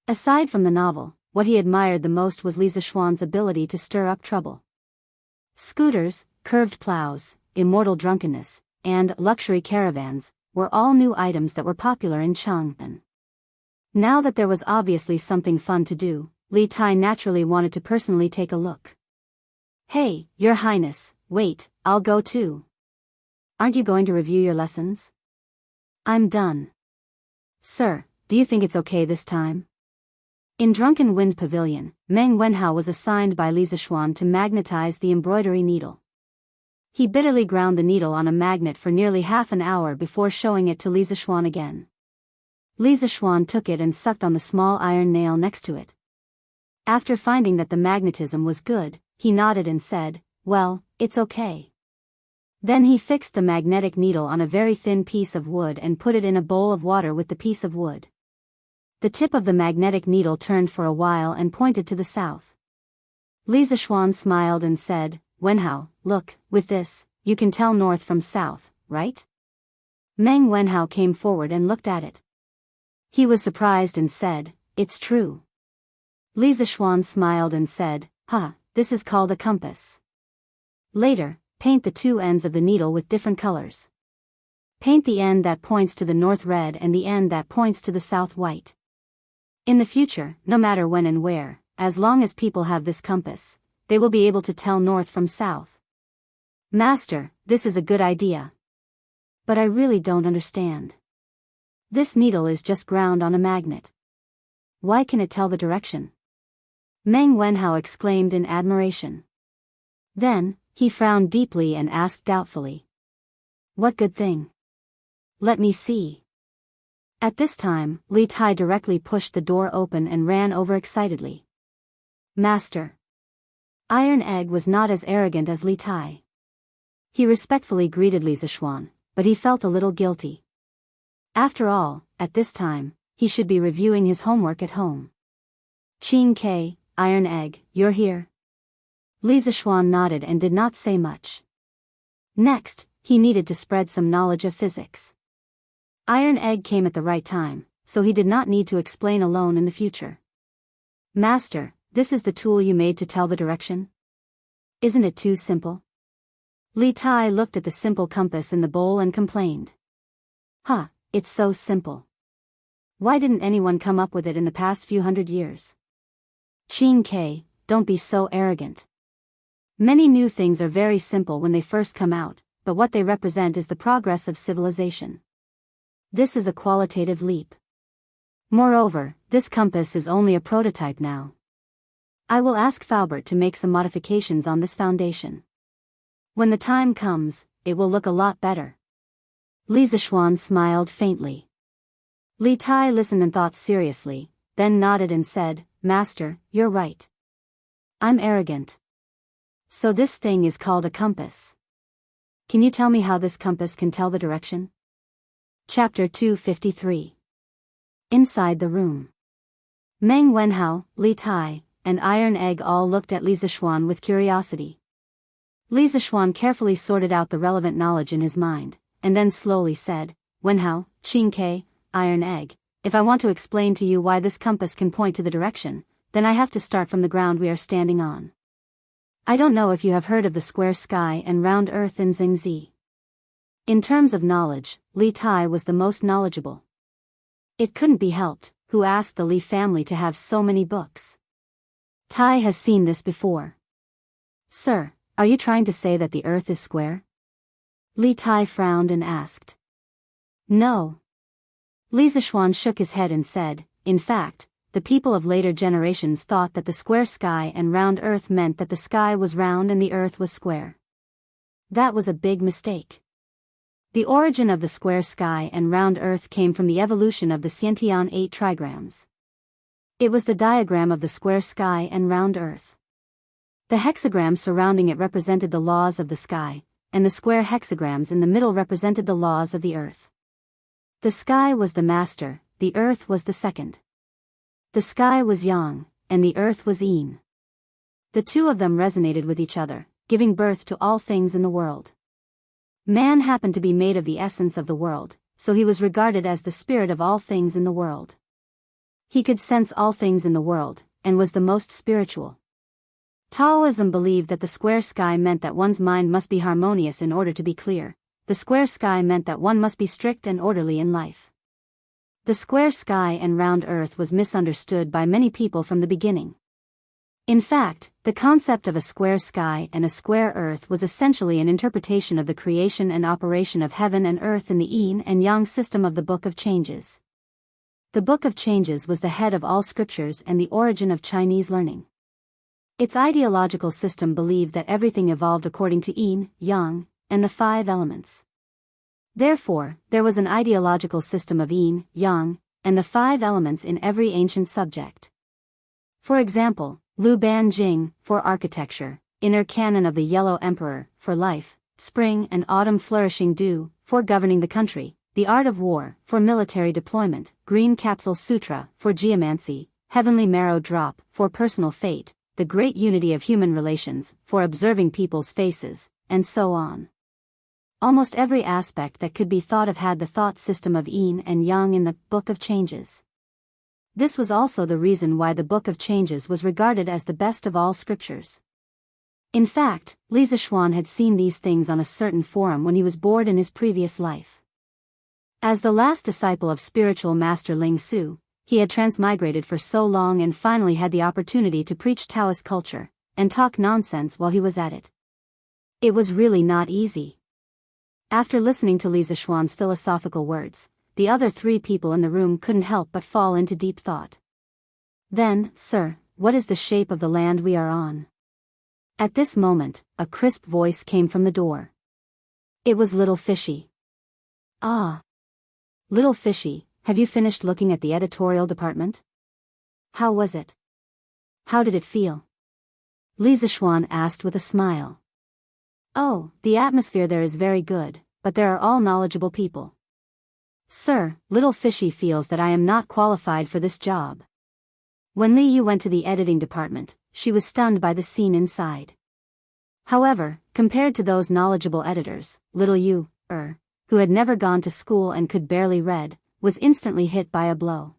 Aside from the novel, what he admired the most was Li Zixuan's ability to stir up trouble. Scooters, curved plows, immortal drunkenness, and luxury caravans were all new items that were popular in Chang'an. Now that there was obviously something fun to do, Li Tai naturally wanted to personally take a look. Hey, Your Highness, wait, I'll go too. Aren't you going to review your lessons? I'm done. Sir, do you think it's okay this time? In Drunken Wind Pavilion, Meng Wenhao was assigned by Li Zixuan to magnetize the embroidery needle. He bitterly ground the needle on a magnet for nearly half an hour before showing it to Li Zixuan again. Li Zixuan took it and sucked on the small iron nail next to it. After finding that the magnetism was good, he nodded and said, well, it's okay. Then he fixed the magnetic needle on a very thin piece of wood and put it in a bowl of water with the piece of wood. The tip of the magnetic needle turned for a while and pointed to the south. Li Zixuan smiled and said, Wenhao, look, with this, you can tell north from south, right? Meng Wenhao came forward and looked at it. He was surprised and said, it's true. Li Zixuan smiled and said, this is called a compass. Later, paint the two ends of the needle with different colors. Paint the end that points to the north red and the end that points to the south white. In the future, no matter when and where, as long as people have this compass, they will be able to tell north from south. Master, this is a good idea. But I really don't understand. This needle is just ground on a magnet. Why can it tell the direction? Meng Wenhao exclaimed in admiration. Then, he frowned deeply and asked doubtfully. What good thing? Let me see. At this time, Li Tai directly pushed the door open and ran over excitedly. Master. Iron Egg was not as arrogant as Li Tai. He respectfully greeted Li Zixuan, but he felt a little guilty. After all, at this time, he should be reviewing his homework at home. Qing Ke, Iron Egg, you're here? Li Zixuan nodded and did not say much. Next, he needed to spread some knowledge of physics. Iron Egg came at the right time, so he did not need to explain alone in the future. Master, this is the tool you made to tell the direction? Isn't it too simple? Li Tai looked at the simple compass in the bowl and complained. It's so simple. Why didn't anyone come up with it in the past few hundred years? Qing Ke, don't be so arrogant. Many new things are very simple when they first come out, but what they represent is the progress of civilization. This is a qualitative leap. Moreover, this compass is only a prototype now. I will ask Faubert to make some modifications on this foundation. When the time comes, it will look a lot better. Li Zixuan smiled faintly. Li Tai listened and thought seriously, then nodded and said, Master, you're right. I'm arrogant. So this thing is called a compass. Can you tell me how this compass can tell the direction? Chapter 253. Inside the room. Meng Wenhao, Li Tai, and Iron Egg all looked at Li Zixuan with curiosity. Li Zixuan carefully sorted out the relevant knowledge in his mind, and then slowly said, Wenhao, Qing Ke, Iron Egg, if I want to explain to you why this compass can point to the direction, then I have to start from the ground we are standing on. I don't know if you have heard of the square sky and round earth in Xingzi. In terms of knowledge, Li Tai was the most knowledgeable. It couldn't be helped, who asked the Li family to have so many books. Tai has seen this before. Sir, are you trying to say that the earth is square? Li Tai frowned and asked. No. Li Zishuan shook his head and said, in fact, the people of later generations thought that the square sky and round earth meant that the sky was round and the earth was square. That was a big mistake. The origin of the square sky and round earth came from the evolution of the Xiantian 8 trigrams. It was the diagram of the square sky and round earth. The hexagrams surrounding it represented the laws of the sky, and the square hexagrams in the middle represented the laws of the earth. The sky was the master, the earth was the second. The sky was yang, and the earth was yin. The two of them resonated with each other, giving birth to all things in the world. Man happened to be made of the essence of the world, so he was regarded as the spirit of all things in the world. He could sense all things in the world, and was the most spiritual. Taoism believed that the square sky meant that one's mind must be harmonious in order to be clear. The square sky meant that one must be strict and orderly in life. The square sky and round earth was misunderstood by many people from the beginning. In fact, the concept of a square sky and a square earth was essentially an interpretation of the creation and operation of heaven and earth in the yin and yang system of the Book of Changes. The Book of Changes was the head of all scriptures and the origin of Chinese learning. Its ideological system believed that everything evolved according to yin, yang, and the 5 elements. Therefore, there was an ideological system of yin, yang, and the 5 elements in every ancient subject. For example, Lu Ban Jing, for architecture, inner canon of the Yellow Emperor, for life, spring and autumn flourishing dew, for governing the country, the art of war, for military deployment, green capsule sutra, for geomancy, heavenly marrow drop, for personal fate, the great unity of human relations, for observing people's faces, and so on. Almost every aspect that could be thought of had the thought system of yin and yang in the Book of Changes. This was also the reason why the Book of Changes was regarded as the best of all scriptures. In fact, Li Zishuan had seen these things on a certain forum when he was bored in his previous life. As the last disciple of spiritual master Ling Su, he had transmigrated for so long and finally had the opportunity to preach Taoist culture, and talk nonsense while he was at it. It was really not easy. After listening to Li Zishuan's philosophical words, the other 3 people in the room couldn't help but fall into deep thought. Then, sir, what is the shape of the land we are on? At this moment, a crisp voice came from the door. It was Little Fishy. Ah. Little Fishy, have you finished looking at the editorial department? How was it? How did it feel? Li Zishuan asked with a smile. Oh, the atmosphere there is very good, but there are all knowledgeable people. Sir, Little Fishy feels that I am not qualified for this job. When Li Yu went to the editing department, she was stunned by the scene inside. However, compared to those knowledgeable editors, Little Yu, who had never gone to school and could barely read, was instantly hit by a blow.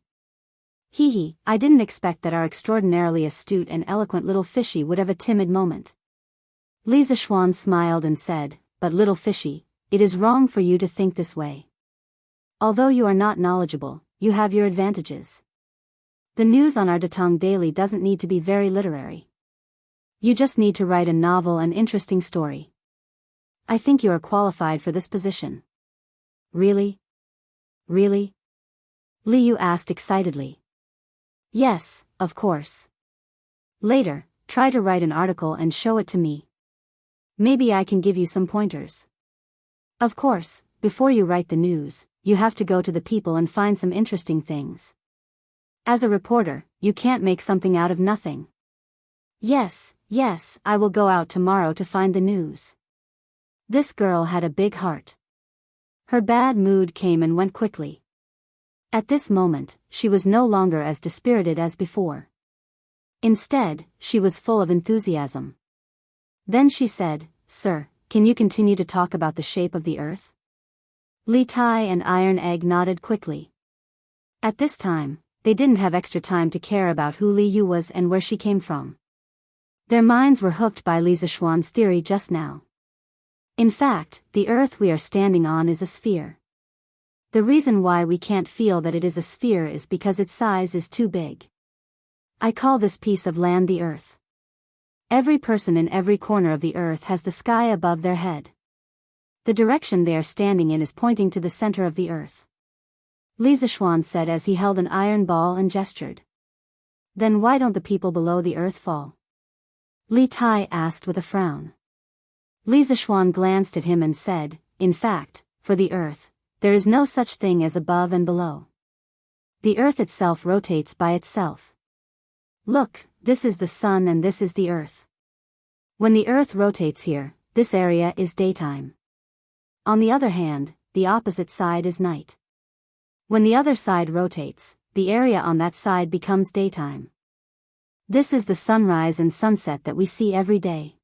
Hee, I didn't expect that our extraordinarily astute and eloquent Little Fishy would have a timid moment. Li Zishuan smiled and said, but Little Fishy, it is wrong for you to think this way. Although you are not knowledgeable, you have your advantages. The news on our Datong Daily doesn't need to be very literary. You just need to write a novel and interesting story. I think you are qualified for this position. Really? Really? Li Yu asked excitedly. Yes, of course. Later, try to write an article and show it to me. Maybe I can give you some pointers. Of course, before you write the news, you have to go to the people and find some interesting things. As a reporter, you can't make something out of nothing. Yes, I will go out tomorrow to find the news. This girl had a big heart. Her bad mood came and went quickly. At this moment, she was no longer as dispirited as before. Instead, she was full of enthusiasm. Then she said, Sir, can you continue to talk about the shape of the earth? Li Tai and Iron Egg nodded quickly. At this time, they didn't have extra time to care about who Li Yu was and where she came from. Their minds were hooked by Li Zishuan's theory just now. In fact, the earth we are standing on is a sphere. The reason why we can't feel that it is a sphere is because its size is too big. I call this piece of land the earth. Every person in every corner of the earth has the sky above their head. The direction they are standing in is pointing to the center of the earth. Li Zishuan said as he held an iron ball and gestured. Then why don't the people below the earth fall? Li Tai asked with a frown. Li Zishuan glanced at him and said, in fact, for the earth, there is no such thing as above and below. The earth itself rotates by itself. Look, this is the sun and this is the earth. When the earth rotates here, this area is daytime. On the other hand, the opposite side is night. When the other side rotates, the area on that side becomes daytime. This is the sunrise and sunset that we see every day.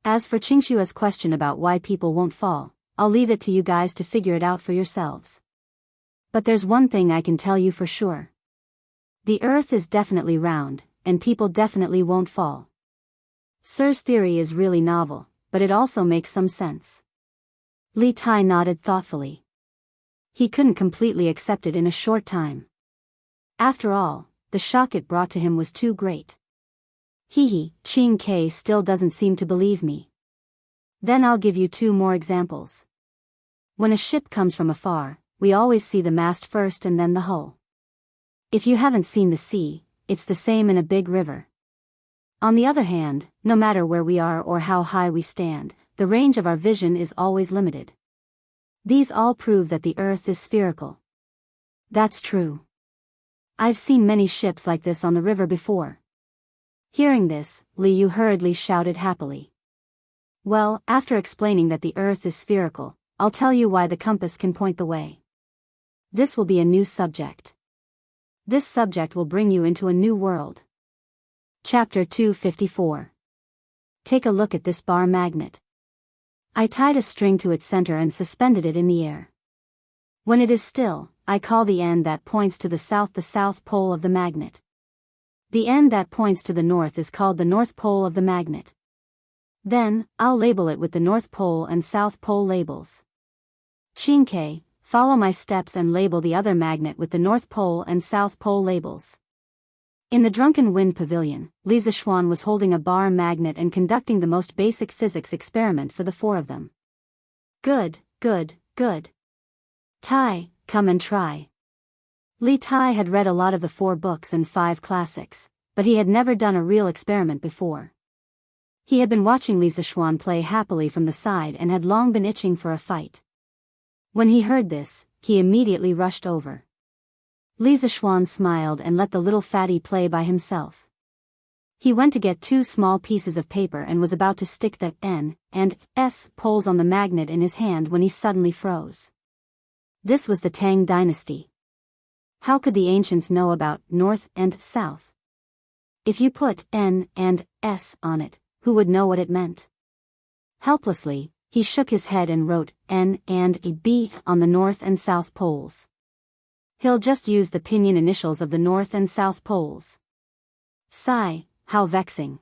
As for Qingshua's question about why people won't fall, I'll leave it to you guys to figure it out for yourselves. But there's one thing I can tell you for sure. The earth is definitely round, and people definitely won't fall. Sir's theory is really novel, but it also makes some sense. Li Tai nodded thoughtfully. He couldn't completely accept it in a short time. After all, the shock it brought to him was too great. Qing K still doesn't seem to believe me. Then I'll give you 2 more examples. When a ship comes from afar, we always see the mast first and then the hull. If you haven't seen the sea, it's the same in a big river. On the other hand, no matter where we are or how high we stand, the range of our vision is always limited. These all prove that the earth is spherical. That's true. I've seen many ships like this on the river before. Hearing this, Li Yu hurriedly shouted happily. Well, after explaining that the earth is spherical, I'll tell you why the compass can point the way. This will be a new subject. This subject will bring you into a new world. Chapter 254. Take a look at this bar magnet. I tied a string to its center and suspended it in the air. When it is still, I call the end that points to the south pole of the magnet. The end that points to the north is called the north pole of the magnet. Then, I'll label it with the north pole and south pole labels. Qingke, follow my steps and label the other magnet with the north pole and south pole labels. In the Drunken Wind Pavilion, Li Zishuan was holding a bar magnet and conducting the most basic physics experiment for the 4 of them. Good, good, good. Tai, come and try. Li Tai had read a lot of the 4 books and 5 classics, but he had never done a real experiment before. He had been watching Li Zishuan play happily from the side and had long been itching for a fight. When he heard this, he immediately rushed over. Li Zishuan smiled and let the little fatty play by himself. He went to get 2 small pieces of paper and was about to stick the N and S poles on the magnet in his hand when he suddenly froze. This was the Tang dynasty. How could the ancients know about north and south? If you put N and S on it, who would know what it meant? Helplessly, he shook his head and wrote N and B on the north and south poles. He'll just use the pinyin initials of the north and south poles. Sigh, how vexing.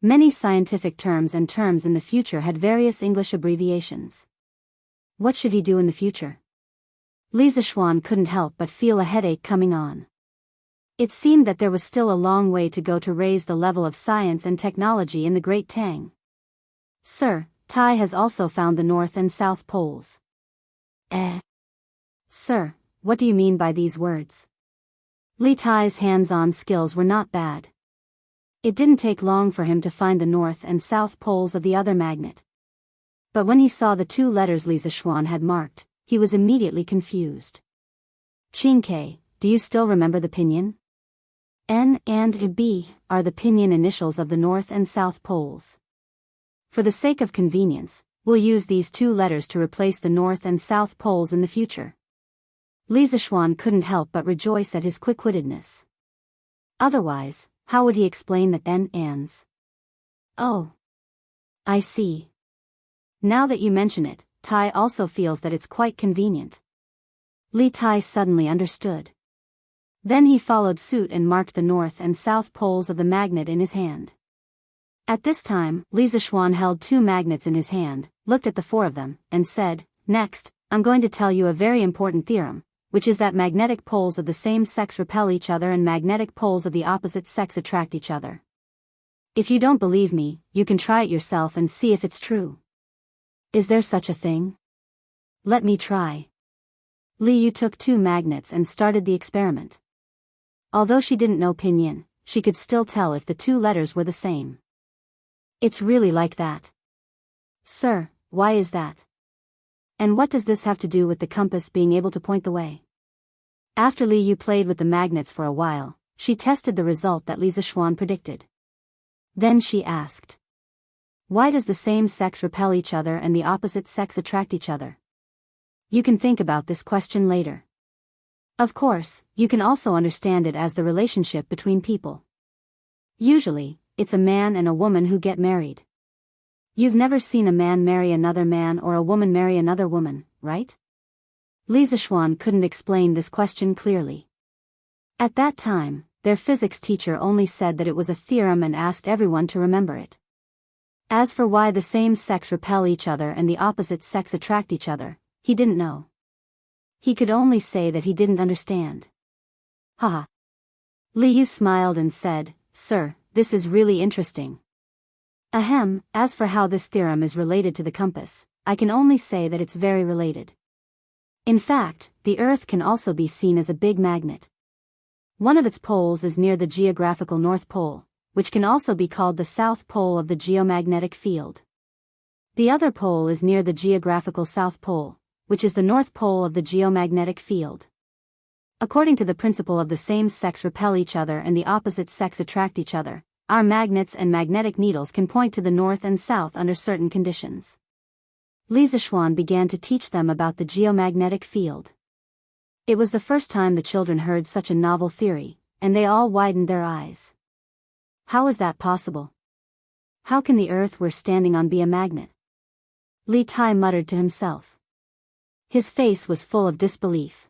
Many scientific terms and terms in the future had various English abbreviations. What should he do in the future? Li Zishuan couldn't help but feel a headache coming on. It seemed that there was still a long way to go to raise the level of science and technology in the Great Tang. Sir, Tai has also found the north and south poles. Sir, what do you mean by these words? Li Tai's hands-on skills were not bad. It didn't take long for him to find the north and south poles of the other magnet. But when he saw the 2 letters Li Zishuan had marked, he was immediately confused. Qingke, do you still remember the pinyin? N and B are the pinyin initials of the north and south poles. For the sake of convenience, we'll use these 2 letters to replace the north and south poles in the future. Li Zishuan couldn't help but rejoice at his quick-wittedness. Otherwise, how would he explain the N ands? Oh. I see. Now that you mention it, Tai also feels that it's quite convenient. Li Tai suddenly understood. Then he followed suit and marked the north and south poles of the magnet in his hand. At this time, Li Zixuan held 2 magnets in his hand, looked at the 4 of them, and said, "Next, I'm going to tell you a very important theorem, which is that magnetic poles of the same sex repel each other and magnetic poles of the opposite sex attract each other. If you don't believe me, you can try it yourself and see if it's true." "Is there such a thing?" "Let me try." Li Yu took 2 magnets and started the experiment. Although she didn't know pinyin, she could still tell if the 2 letters were the same. "It's really like that." "Sir, why is that? And what does this have to do with the compass being able to point the way?" After Li Yu played with the magnets for a while, she tested the result that Li Zixuan predicted. Then she asked, "Why does the same sex repel each other and the opposite sex attract each other?" You can think about this question later. Of course, you can also understand it as the relationship between people. Usually, it's a man and a woman who get married. You've never seen a man marry another man or a woman marry another woman, right? Li Zixuan couldn't explain this question clearly. At that time, their physics teacher only said that it was a theorem and asked everyone to remember it. As for why the same sex repel each other and the opposite sex attract each other, he didn't know. He could only say that he didn't understand. Haha. Li Yu smiled and said, "Sir, this is really interesting. Ahem, as for how this theorem is related to the compass, I can only say that it's very related. In fact, the Earth can also be seen as a big magnet. One of its poles is near the geographical North Pole, which can also be called the South Pole of the geomagnetic field. The other pole is near the geographical South Pole, which is the North Pole of the geomagnetic field. According to the principle of the same sex repel each other and the opposite sex attract each other, our magnets and magnetic needles can point to the north and south under certain conditions." Li Zixuan began to teach them about the geomagnetic field. It was the first time the children heard such a novel theory, and they all widened their eyes. How is that possible? How can the Earth we're standing on be a magnet? Li Tai muttered to himself. His face was full of disbelief.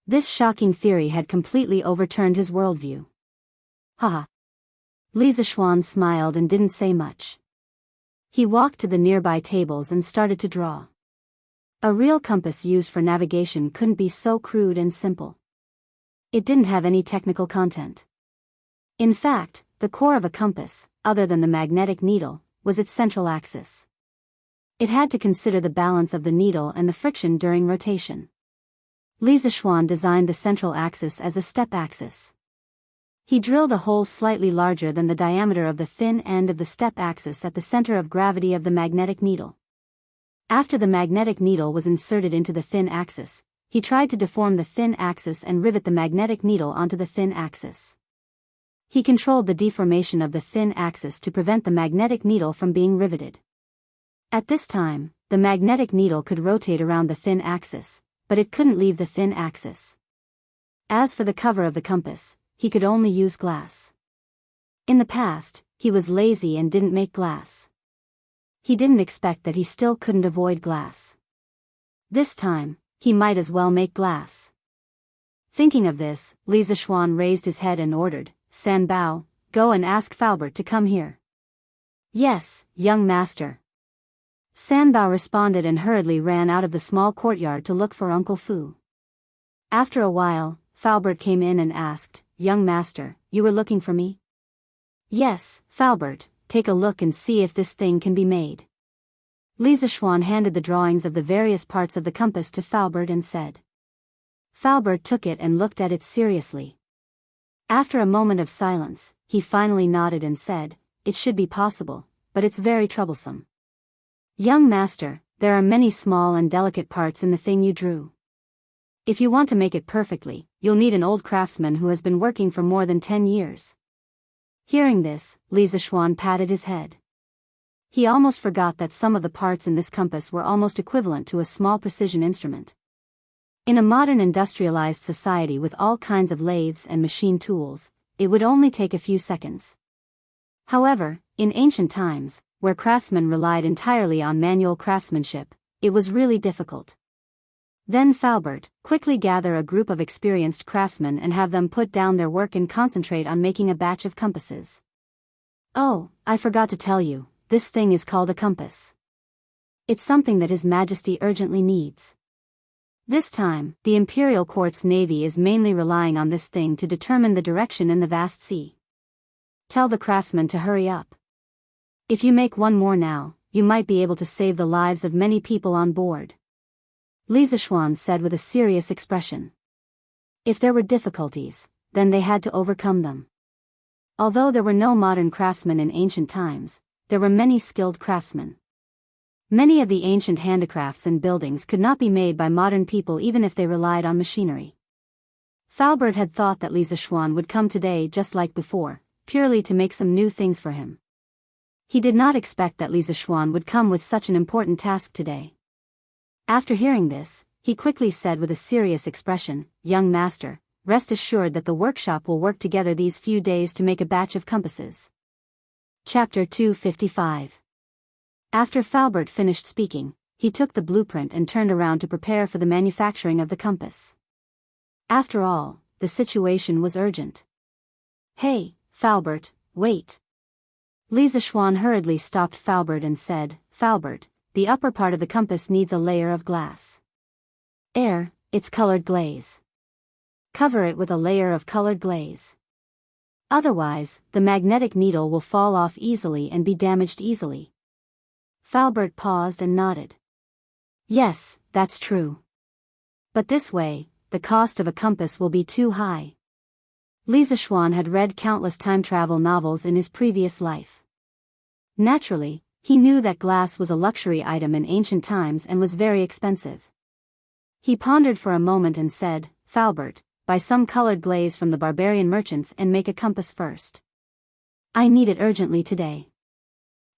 This shocking theory had completely overturned his worldview. Haha. Li Zixuan smiled and didn't say much. He walked to the nearby tables and started to draw. A real compass used for navigation couldn't be so crude and simple. It didn't have any technical content. In fact, the core of a compass, other than the magnetic needle, was its central axis. It had to consider the balance of the needle and the friction during rotation. Li Zixuan designed the central axis as a step axis. He drilled a hole slightly larger than the diameter of the thin end of the step axis at the center of gravity of the magnetic needle. After the magnetic needle was inserted into the thin axis, he tried to deform the thin axis and rivet the magnetic needle onto the thin axis. He controlled the deformation of the thin axis to prevent the magnetic needle from being riveted. At this time, the magnetic needle could rotate around the thin axis, but it couldn't leave the thin axis. As for the cover of the compass, he could only use glass. In the past, he was lazy and didn't make glass. He didn't expect that he still couldn't avoid glass. This time, he might as well make glass. Thinking of this, Li Zixuan raised his head and ordered, "San Bao, go and ask Faubert to come here." "Yes, young master." San Bao responded and hurriedly ran out of the small courtyard to look for Uncle Fu. After a while, Faubert came in and asked, "Young master, you were looking for me?" "Yes, Faubert, take a look and see if this thing can be made." Li Zixuan handed the drawings of the various parts of the compass to Faubert and said. Faubert took it and looked at it seriously. After a moment of silence, he finally nodded and said, "It should be possible, but it's very troublesome." "Young master, there are many small and delicate parts in the thing you drew. If you want to make it perfectly, you'll need an old craftsman who has been working for more than 10 years. Hearing this, Li Zixuan patted his head. He almost forgot that some of the parts in this compass were almost equivalent to a small precision instrument. In a modern industrialized society with all kinds of lathes and machine tools, it would only take a few seconds. However, in ancient times, where craftsmen relied entirely on manual craftsmanship, it was really difficult. Then Faubert, quickly gather a group of experienced craftsmen and have them put down their work and concentrate on making a batch of compasses. Oh, I forgot to tell you, this thing is called a compass. It's something that His Majesty urgently needs. This time, the Imperial Court's navy is mainly relying on this thing to determine the direction in the vast sea. Tell the craftsman to hurry up. If you make one more now, you might be able to save the lives of many people on board. Li Zishuan said with a serious expression. If there were difficulties, then they had to overcome them. Although there were no modern craftsmen in ancient times, there were many skilled craftsmen. Many of the ancient handicrafts and buildings could not be made by modern people even if they relied on machinery. Faubert had thought that Li Zishuan would come today just like before, purely to make some new things for him. He did not expect that Li Zishuan would come with such an important task today. After hearing this, he quickly said with a serious expression, "Young master, rest assured that the workshop will work together these few days to make a batch of compasses." Chapter 255. After Faubert finished speaking, he took the blueprint and turned around to prepare for the manufacturing of the compass. After all, the situation was urgent. "Hey, Faubert, wait." Li Zishuan hurriedly stopped Faubert and said, "Faubert, the upper part of the compass needs a layer of glass. It's colored glaze. Cover it with a layer of colored glaze. Otherwise, the magnetic needle will fall off easily and be damaged easily." Faubert paused and nodded. "Yes, that's true. But this way, the cost of a compass will be too high." Li Zishuan had read countless time travel novels in his previous life. Naturally, he knew that glass was a luxury item in ancient times and was very expensive. He pondered for a moment and said, "Faubert, buy some colored glaze from the barbarian merchants and make a compass first. I need it urgently today."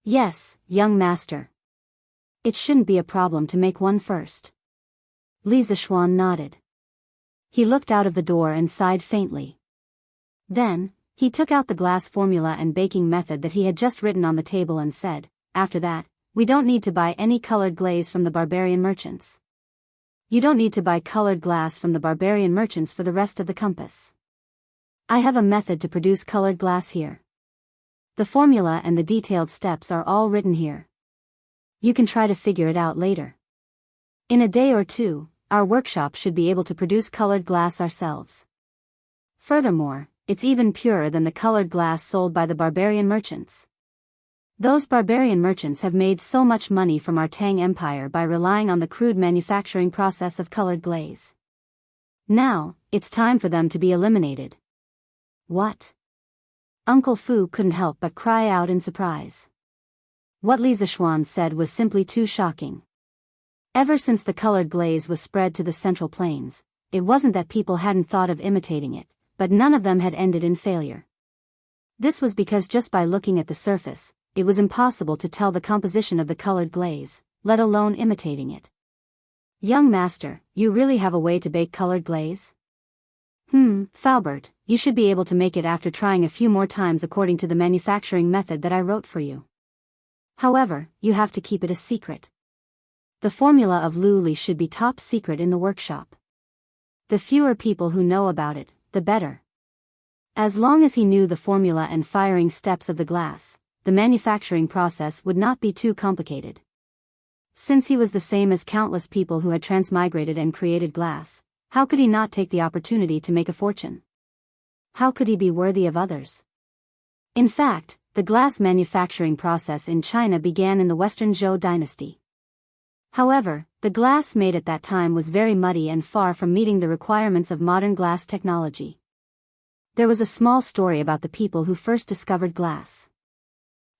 "Yes, young master. It shouldn't be a problem to make one first." Li Zishuan nodded. He looked out of the door and sighed faintly. Then, he took out the glass formula and baking method that he had just written on the table and said, "After that, we don't need to buy any colored glaze from the barbarian merchants. You don't need to buy colored glass from the barbarian merchants for the rest of the compass. I have a method to produce colored glass here. The formula and the detailed steps are all written here. You can try to figure it out later. In a day or two, our workshop should be able to produce colored glass ourselves. Furthermore, it's even purer than the colored glass sold by the barbarian merchants. Those barbarian merchants have made so much money from our Tang Empire by relying on the crude manufacturing process of colored glaze. Now, it's time for them to be eliminated." "What?" Uncle Fu couldn't help but cry out in surprise. What Li Zishuan said was simply too shocking. Ever since the colored glaze was spread to the Central Plains, it wasn't that people hadn't thought of imitating it, but none of them had ended in failure. This was because just by looking at the surface, it was impossible to tell the composition of the colored glaze, let alone imitating it. "Young master, you really have a way to bake colored glaze?" Faubert, you should be able to make it after trying a few more times according to the manufacturing method that I wrote for you. However, you have to keep it a secret. The formula of Luli should be top secret in the workshop. The fewer people who know about it, the better. As long as he knew the formula and firing steps of the glass, the manufacturing process would not be too complicated. Since he was the same as countless people who had transmigrated and created glass, how could he not take the opportunity to make a fortune? How could he be worthy of others? In fact, the glass manufacturing process in China began in the Western Zhou dynasty. However, the glass made at that time was very muddy and far from meeting the requirements of modern glass technology. There was a small story about the people who first discovered glass.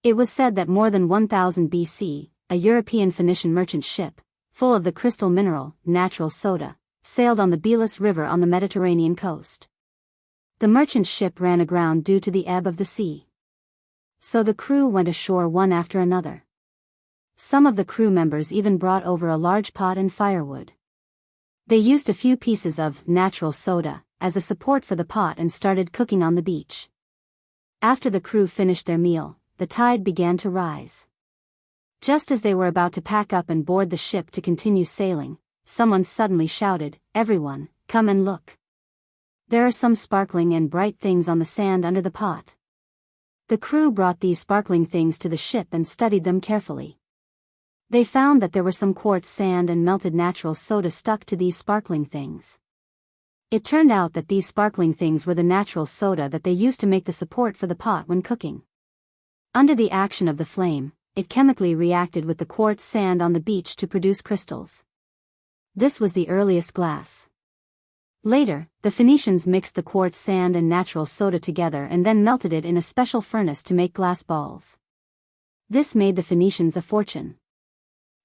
It was said that more than 1000 BC, a European Phoenician merchant ship, full of the crystal mineral, natural soda, sailed on the Belus River on the Mediterranean coast. The merchant ship ran aground due to the ebb of the sea. So the crew went ashore one after another. Some of the crew members even brought over a large pot and firewood. They used a few pieces of natural soda as a support for the pot and started cooking on the beach. After the crew finished their meal, the tide began to rise. Just as they were about to pack up and board the ship to continue sailing, someone suddenly shouted, "Everyone, come and look. There are some sparkling and bright things on the sand under the pot." The crew brought these sparkling things to the ship and studied them carefully. They found that there were some quartz sand and melted natural soda stuck to these sparkling things. It turned out that these sparkling things were the natural soda that they used to make the support for the pot when cooking. Under the action of the flame, it chemically reacted with the quartz sand on the beach to produce crystals. This was the earliest glass. Later, the Phoenicians mixed the quartz sand and natural soda together and then melted it in a special furnace to make glass balls. This made the Phoenicians a fortune.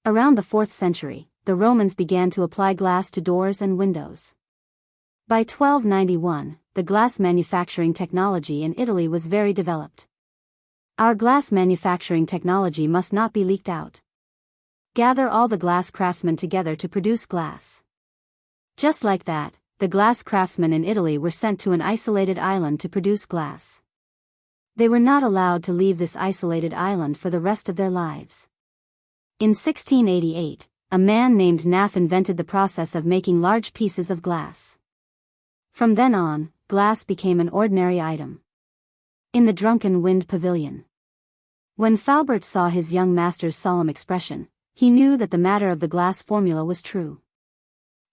Around the 4th century, the Romans began to apply glass to doors and windows. By 1291, the glass manufacturing technology in Italy was very developed. Our glass manufacturing technology must not be leaked out. Gather all the glass craftsmen together to produce glass. Just like that, the glass craftsmen in Italy were sent to an isolated island to produce glass. They were not allowed to leave this isolated island for the rest of their lives. In 1688, a man named Naff invented the process of making large pieces of glass. From then on, glass became an ordinary item. In the Drunken Wind Pavilion. When Faubert saw his young master's solemn expression, he knew that the matter of the glass formula was true.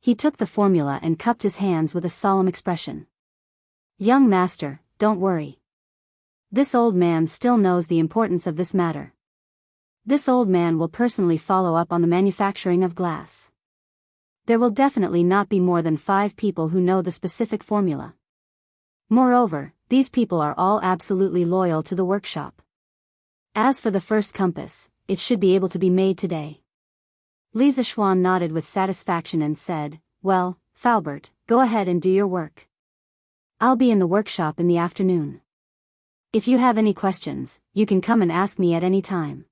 He took the formula and cupped his hands with a solemn expression. "Young master, don't worry. This old man still knows the importance of this matter. This old man will personally follow up on the manufacturing of glass. There will definitely not be more than 5 people who know the specific formula. Moreover, these people are all absolutely loyal to the workshop. As for the first compass, it should be able to be made today." Lisa Schwann nodded with satisfaction and said, "Well, Faubert, go ahead and do your work. I'll be in the workshop in the afternoon. If you have any questions, you can come and ask me at any time."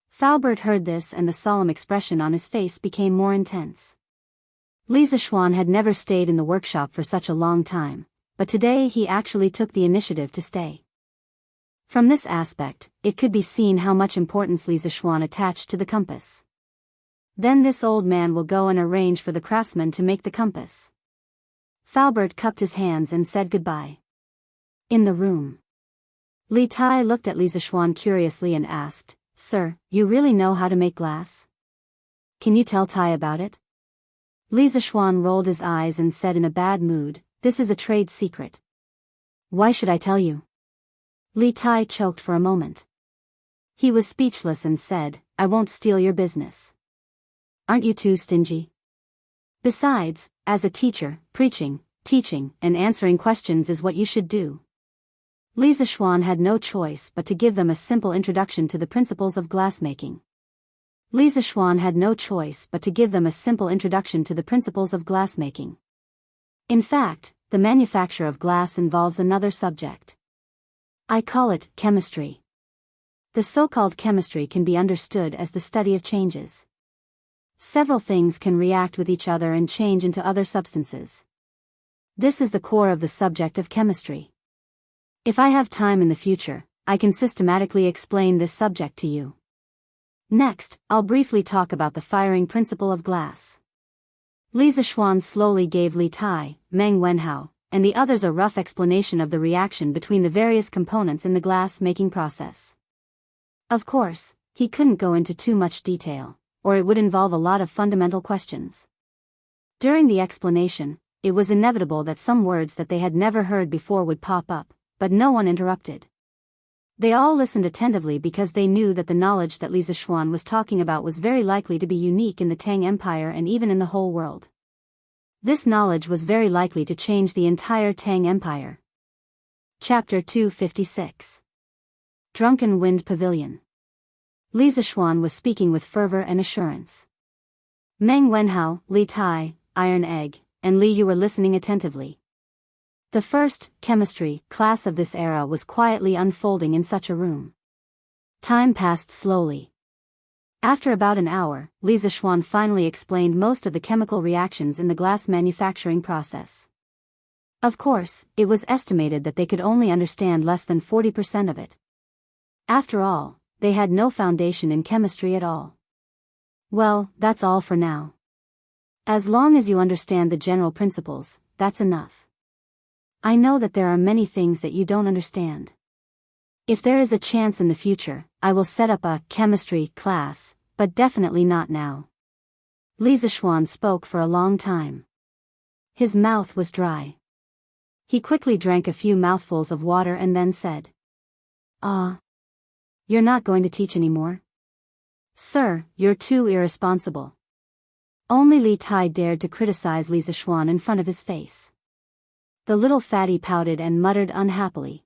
Faubert heard this and the solemn expression on his face became more intense. Lisa Schwann had never stayed in the workshop for such a long time, but today he actually took the initiative to stay. From this aspect, it could be seen how much importance Lisa Schwann attached to the compass. Then this old man will go and arrange for the craftsman to make the compass. Faubert cupped his hands and said goodbye. In the room, Li Tai looked at Lisa Schwann curiously and asked, "Sir, you really know how to make glass? Can you tell Tai about it?" Lisa Schwann rolled his eyes and said in a bad mood, "This is a trade secret. Why should I tell you?" Li Tai choked for a moment. He was speechless and said, "I won't steal your business. Aren't you too stingy? Besides, as a teacher, preaching, teaching, and answering questions is what you should do." Lisa Schwann had no choice but to give them a simple introduction to the principles of glassmaking. Lisa Schwann had no choice but to give them a simple introduction to the principles of glassmaking. In fact, the manufacture of glass involves another subject. I call it chemistry. The so-called chemistry can be understood as the study of changes. Several things can react with each other and change into other substances. This is the core of the subject of chemistry. If I have time in the future, I can systematically explain this subject to you. Next, I'll briefly talk about the firing principle of glass. Lisa Schwann slowly gave Li Tai, Meng Wenhao, and the others a rough explanation of the reaction between the various components in the glass-making process. Of course, he couldn't go into too much detail, or it would involve a lot of fundamental questions. During the explanation, it was inevitable that some words that they had never heard before would pop up, but no one interrupted. They all listened attentively because they knew that the knowledge that Lisa Schwann was talking about was very likely to be unique in the Tang Empire and even in the whole world. This knowledge was very likely to change the entire Tang Empire. Chapter 256. Drunken Wind Pavilion. Lisa Schwann was speaking with fervor and assurance. Meng Wenhao, Li Tai, Iron Egg, and Li Yu were listening attentively. The first, chemistry, class of this era was quietly unfolding in such a room. Time passed slowly. After about an hour, Lisa Schwann finally explained most of the chemical reactions in the glass manufacturing process. Of course, it was estimated that they could only understand less than 40% of it. After all, they had no foundation in chemistry at all. Well, that's all for now. As long as you understand the general principles, that's enough. I know that there are many things that you don't understand. If there is a chance in the future, I will set up a chemistry class, but definitely not now. Li Zishuan spoke for a long time. His mouth was dry. He quickly drank a few mouthfuls of water and then said, "Ah. You're not going to teach anymore? Sir, you're too irresponsible." Only Li Tai dared to criticize Li Zishuan in front of his face. The little fatty pouted and muttered unhappily.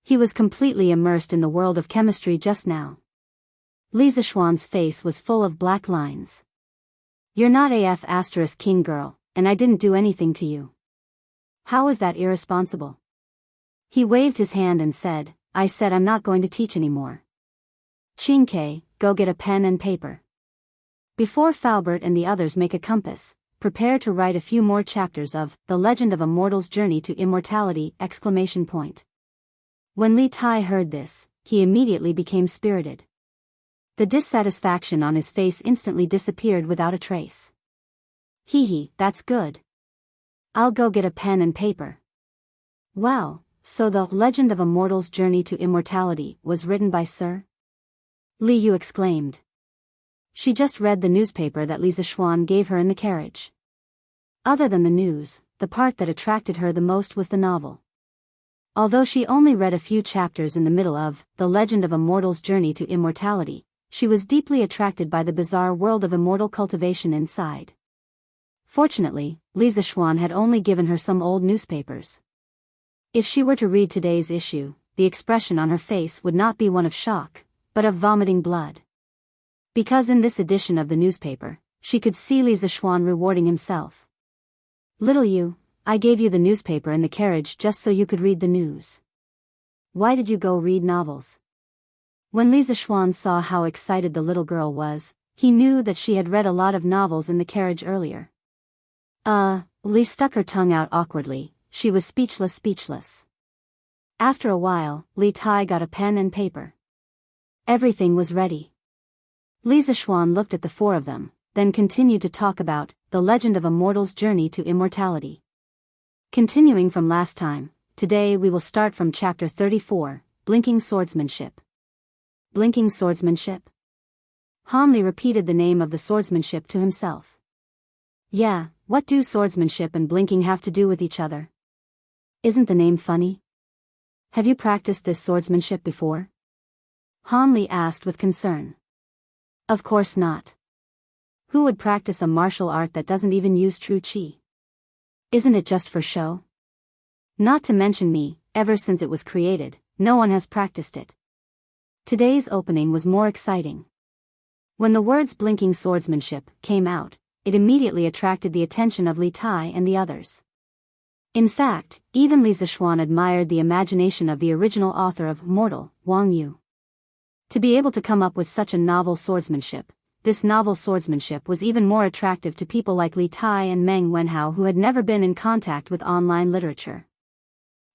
He was completely immersed in the world of chemistry just now. Li Zishuan's face was full of black lines. "You're not AF * king girl, and I didn't do anything to you. How is that irresponsible?" He waved his hand and said, "I said I'm not going to teach anymore. Qingke, go get a pen and paper. Before Faubert and the others make a compass, prepare to write a few more chapters of The Legend of a Mortal's Journey to Immortality! When Li Tai heard this, he immediately became spirited. The dissatisfaction on his face instantly disappeared without a trace. "Hee, that's good. I'll go get a pen and paper." "Wow, so The Legend of a Mortal's Journey to Immortality was written by Sir?" Li Yu exclaimed. She just read the newspaper that Li Zishuan gave her in the carriage. Other than the news, the part that attracted her the most was the novel. Although she only read a few chapters in the middle of The Legend of a Mortal's Journey to Immortality, she was deeply attracted by the bizarre world of immortal cultivation inside. Fortunately, Li Zishuan had only given her some old newspapers. If she were to read today's issue, the expression on her face would not be one of shock, but of vomiting blood. Because in this edition of the newspaper, she could see Li Zishuan rewarding himself. "Little you, I gave you the newspaper in the carriage just so you could read the news. Why did you go read novels?" When Li Zishuan saw how excited the little girl was, he knew that she had read a lot of novels in the carriage earlier. Li stuck her tongue out awkwardly, she was speechless. After a while, Li Tai got a pen and paper. Everything was ready. Li Zishuan looked at the four of them, then continued to talk about The Legend of a Mortal's Journey to Immortality. Continuing from last time, today we will start from chapter 34, Blinking Swordsmanship. Blinking Swordsmanship? Han Li repeated the name of the swordsmanship to himself. Yeah, what do swordsmanship and blinking have to do with each other? Isn't the name funny? Have you practiced this swordsmanship before? Han Li asked with concern. Of course not. Who would practice a martial art that doesn't even use true qi? Isn't it just for show? Not to mention me, ever since it was created, no one has practiced it. Today's opening was more exciting. When the words blinking swordsmanship came out, it immediately attracted the attention of Li Tai and the others. In fact, even Li Zishuan admired the imagination of the original author of Mortal, Wang Yu. To be able to come up with such a novel swordsmanship, this novel swordsmanship was even more attractive to people like Li Tai and Meng Wenhao who had never been in contact with online literature.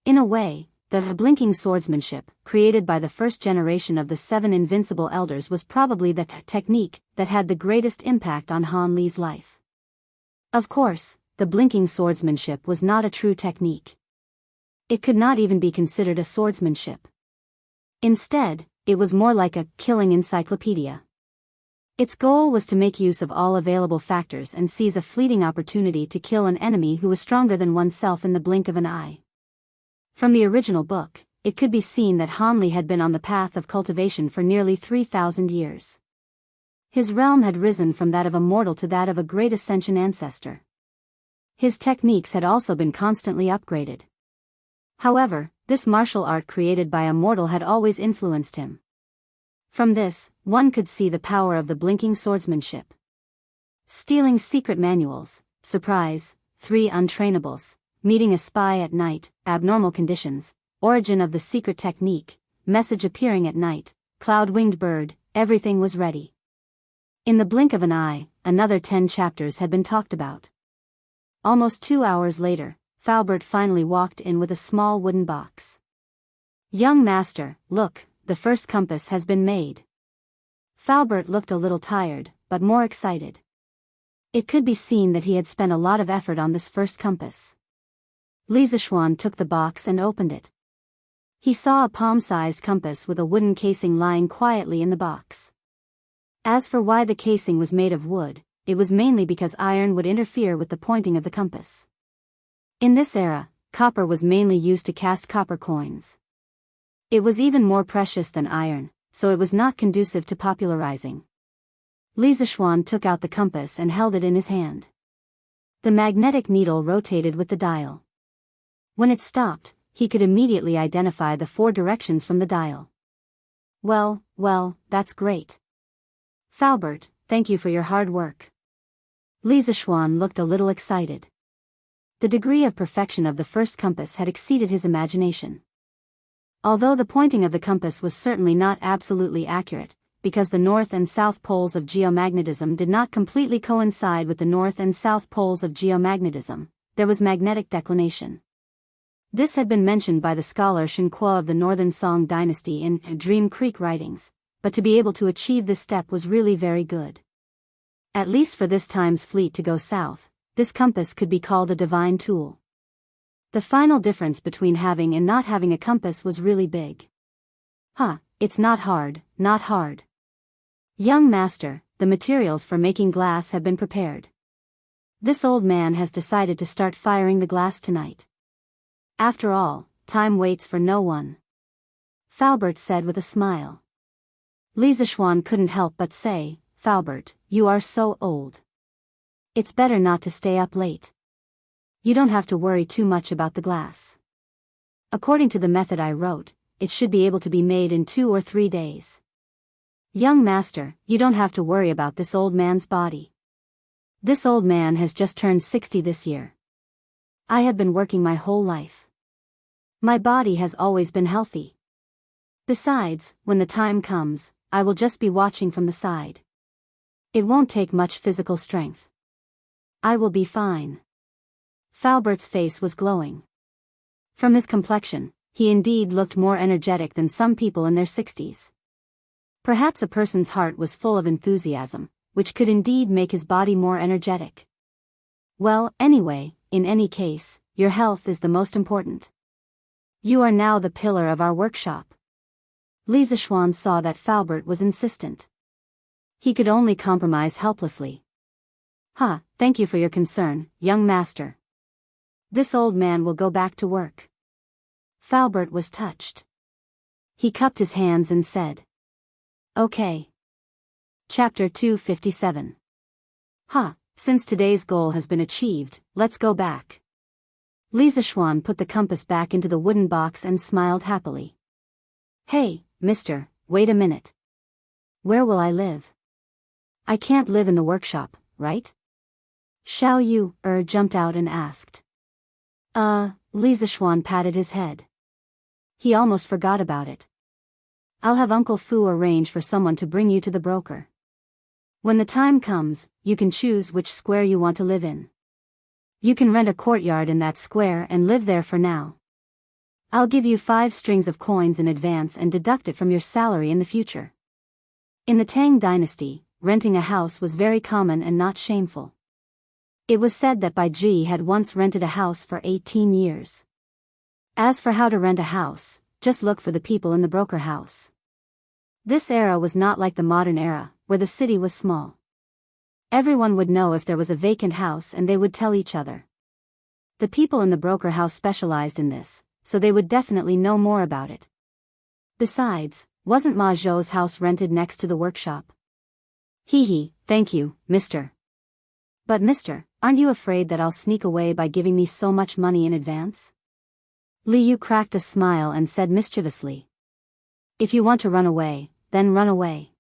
In a way, the blinking swordsmanship, created by the first generation of the 7 invincible elders, was probably the technique that had the greatest impact on Han Li's life. Of course, the blinking swordsmanship was not a true technique. It could not even be considered a swordsmanship. Instead, it was more like a killing encyclopedia. Its goal was to make use of all available factors and seize a fleeting opportunity to kill an enemy who was stronger than oneself in the blink of an eye. From the original book, it could be seen that Han Li had been on the path of cultivation for nearly 3,000 years. His realm had risen from that of a mortal to that of a great ascension ancestor. His techniques had also been constantly upgraded. However, this martial art created by a mortal had always influenced him. From this, one could see the power of the blinking swordsmanship. Stealing secret manuals, surprise, 3 untrainables, meeting a spy at night, abnormal conditions, origin of the secret technique, message appearing at night, cloud-winged bird, everything was ready. In the blink of an eye, another 10 chapters had been talked about. Almost 2 hours later, Faubert finally walked in with a small wooden box. "Young master, look, the first compass has been made." Faubert looked a little tired, but more excited. It could be seen that he had spent a lot of effort on this first compass. Li Zishuan took the box and opened it. He saw a palm-sized compass with a wooden casing lying quietly in the box. As for why the casing was made of wood, it was mainly because iron would interfere with the pointing of the compass. In this era, copper was mainly used to cast copper coins. It was even more precious than iron, so it was not conducive to popularizing. Li Zishuan took out the compass and held it in his hand. The magnetic needle rotated with the dial. When it stopped, he could immediately identify the 4 directions from the dial. Well, that's great. Faubert, thank you for your hard work. Li Zishuan looked a little excited. The degree of perfection of the first compass had exceeded his imagination. Although the pointing of the compass was certainly not absolutely accurate, because the north and south poles of geomagnetism did not completely coincide with the north and south poles of geomagnetism, there was magnetic declination. This had been mentioned by the scholar Shen Kuo of the Northern Song dynasty in Dream Creek writings, but to be able to achieve this step was really very good. At least for this time's fleet to go south, this compass could be called a divine tool. The final difference between having and not having a compass was really big. It's not hard, not hard. Young master, the materials for making glass have been prepared. This old man has decided to start firing the glass tonight. After all, time waits for no one. Faubert said with a smile. Li Zishuan couldn't help but say, Faubert, you are so old. It's better not to stay up late. You don't have to worry too much about the glass. According to the method I wrote, it should be able to be made in 2 or 3 days. Young master, you don't have to worry about this old man's body. This old man has just turned 60 this year. I have been working my whole life. My body has always been healthy. Besides, when the time comes, I will just be watching from the side. It won't take much physical strength. I will be fine. Faubert's face was glowing. From his complexion, he indeed looked more energetic than some people in their 60s. Perhaps a person's heart was full of enthusiasm, which could indeed make his body more energetic. Well, anyway, in any case, your health is the most important. You are now the pillar of our workshop. Li Zishuan saw that Faubert was insistent. He could only compromise helplessly. Thank you for your concern, young master. This old man will go back to work. Faubert was touched. He cupped his hands and said, Okay. Chapter 257. Since today's goal has been achieved, let's go back. Li Zishuan put the compass back into the wooden box and smiled happily. Hey, mister, wait a minute. Where will I live? I can't live in the workshop, right? Xiao Yu jumped out and asked. Li Zishuan patted his head. He almost forgot about it. I'll have Uncle Fu arrange for someone to bring you to the broker. When the time comes, you can choose which square you want to live in. You can rent a courtyard in that square and live there for now. I'll give you 5 strings of coins in advance and deduct it from your salary in the future. In the Tang dynasty, renting a house was very common and not shameful. It was said that Bai Ji had once rented a house for 18 years. As for how to rent a house, just look for the people in the broker house. This era was not like the modern era, where the city was small. Everyone would know if there was a vacant house and they would tell each other. The people in the broker house specialized in this, so they would definitely know more about it. Besides, wasn't Ma Zhou's house rented next to the workshop? Thank you, mister. But mister, aren't you afraid that I'll sneak away by giving me so much money in advance? Li Yu cracked a smile and said mischievously. If you want to run away, then run away.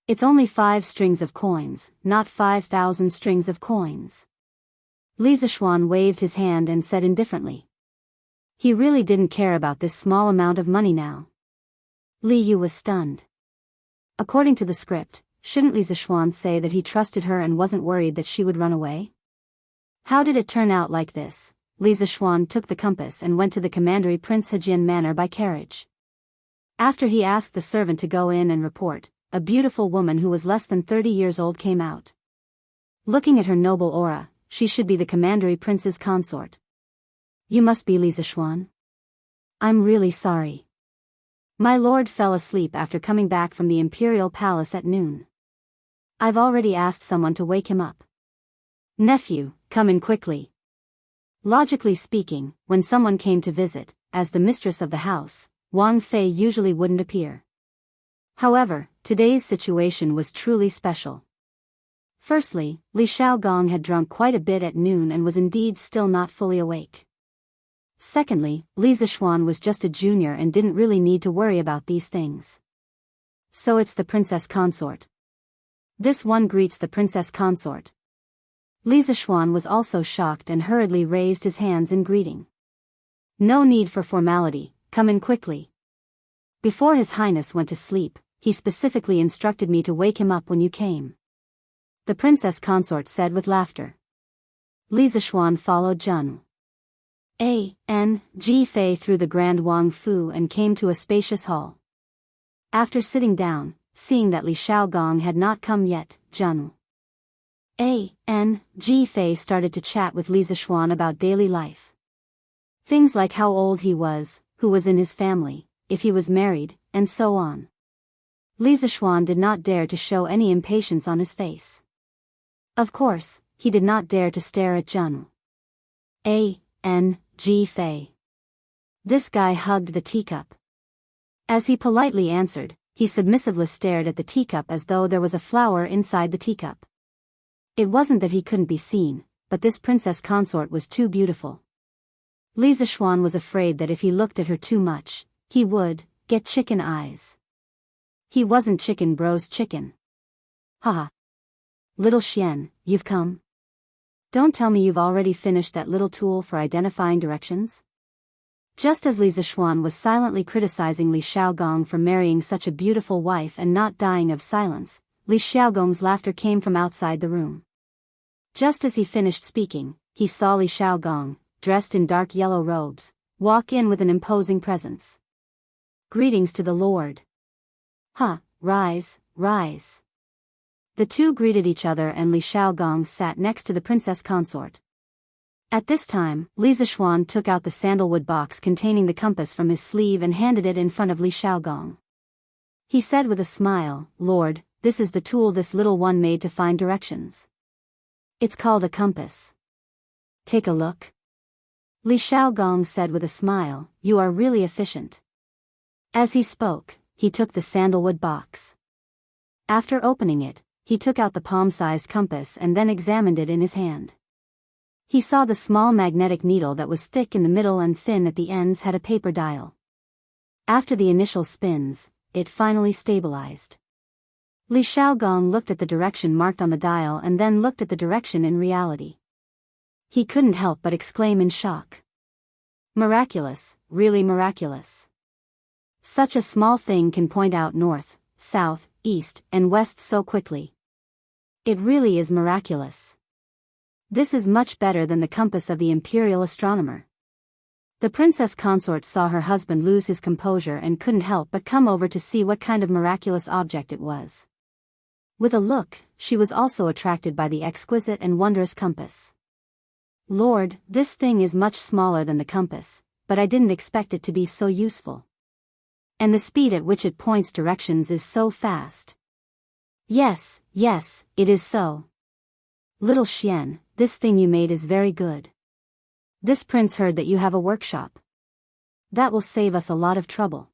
It's only 5 strings of coins, not 5,000 strings of coins. Li Zishuan waved his hand and said indifferently. He really didn't care about this small amount of money now. Li Yu was stunned. According to the script, shouldn't Li Zishuan say that he trusted her and wasn't worried that she would run away? How did it turn out like this? Li Zishuan took the compass and went to the Commandery Prince Hejian Manor by carriage. After he asked the servant to go in and report, a beautiful woman who was less than 30 years old came out. Looking at her noble aura, she should be the Commandery Prince's consort. You must be Li Zishuan. I'm really sorry. My lord fell asleep after coming back from the imperial palace at noon. I've already asked someone to wake him up. Nephew, come in quickly. Logically speaking, when someone came to visit, as the mistress of the house, Wang Fei usually wouldn't appear. However, today's situation was truly special. Firstly, Li Xiaogong had drunk quite a bit at noon and was indeed still not fully awake. Secondly, Li Zixuan was just a junior and didn't really need to worry about these things. So it's the princess consort. This one greets the princess consort. Li Zixuan was also shocked and hurriedly raised his hands in greeting. No need for formality, come in quickly. Before His Highness went to sleep, he specifically instructed me to wake him up when you came. The princess consort said with laughter. Li Zixuan followed Zheng Fei through the grand Wang Fu and came to a spacious hall. After sitting down, seeing that Li Xiaogong had not come yet, Zheng Fei started to chat with Li Zixuan about daily life. Things like how old he was, who was in his family, if he was married, and so on. Li Zixuan did not dare to show any impatience on his face. Of course, he did not dare to stare at Zheng Fei. This guy hugged the teacup. As he politely answered, he submissively stared at the teacup as though there was a flower inside the teacup. It wasn't that he couldn't be seen, but this princess consort was too beautiful. Li Zixuan was afraid that if he looked at her too much, he would get chicken eyes. He wasn't chicken bro's chicken. Haha. Little Xian, you've come? Don't tell me you've already finished that little tool for identifying directions? Just as Li Zixuan was silently criticizing Li Xiaogong for marrying such a beautiful wife and not dying of silence, Li Xiaogong's laughter came from outside the room. Just as he finished speaking, he saw Li Xiaogong, dressed in dark yellow robes, walk in with an imposing presence. Greetings to the Lord. Rise, rise. The two greeted each other and Li Xiaogong sat next to the princess consort. At this time, Li Zixuan took out the sandalwood box containing the compass from his sleeve and handed it in front of Li Xiaogong. He said with a smile, Lord, this is the tool this little one made to find directions. It's called a compass. Take a look. Li Xiaogong said with a smile, you are really efficient. As he spoke, he took the sandalwood box. After opening it, he took out the palm-sized compass and then examined it in his hand. He saw the small magnetic needle that was thick in the middle and thin at the ends had a paper dial. After the initial spins, it finally stabilized. Li Xiaogong looked at the direction marked on the dial and then looked at the direction in reality. He couldn't help but exclaim in shock. Miraculous, really miraculous. Such a small thing can point out north, south, east, and west so quickly. It really is miraculous. This is much better than the compass of the imperial astronomer. The princess consort saw her husband lose his composure and couldn't help but come over to see what kind of miraculous object it was. With a look, she was also attracted by the exquisite and wondrous compass. Lord, this thing is much smaller than the compass, but I didn't expect it to be so useful. And the speed at which it points directions is so fast. Yes, it is so. Little Xian, this thing you made is very good. This prince heard that you have a workshop. That will save us a lot of trouble.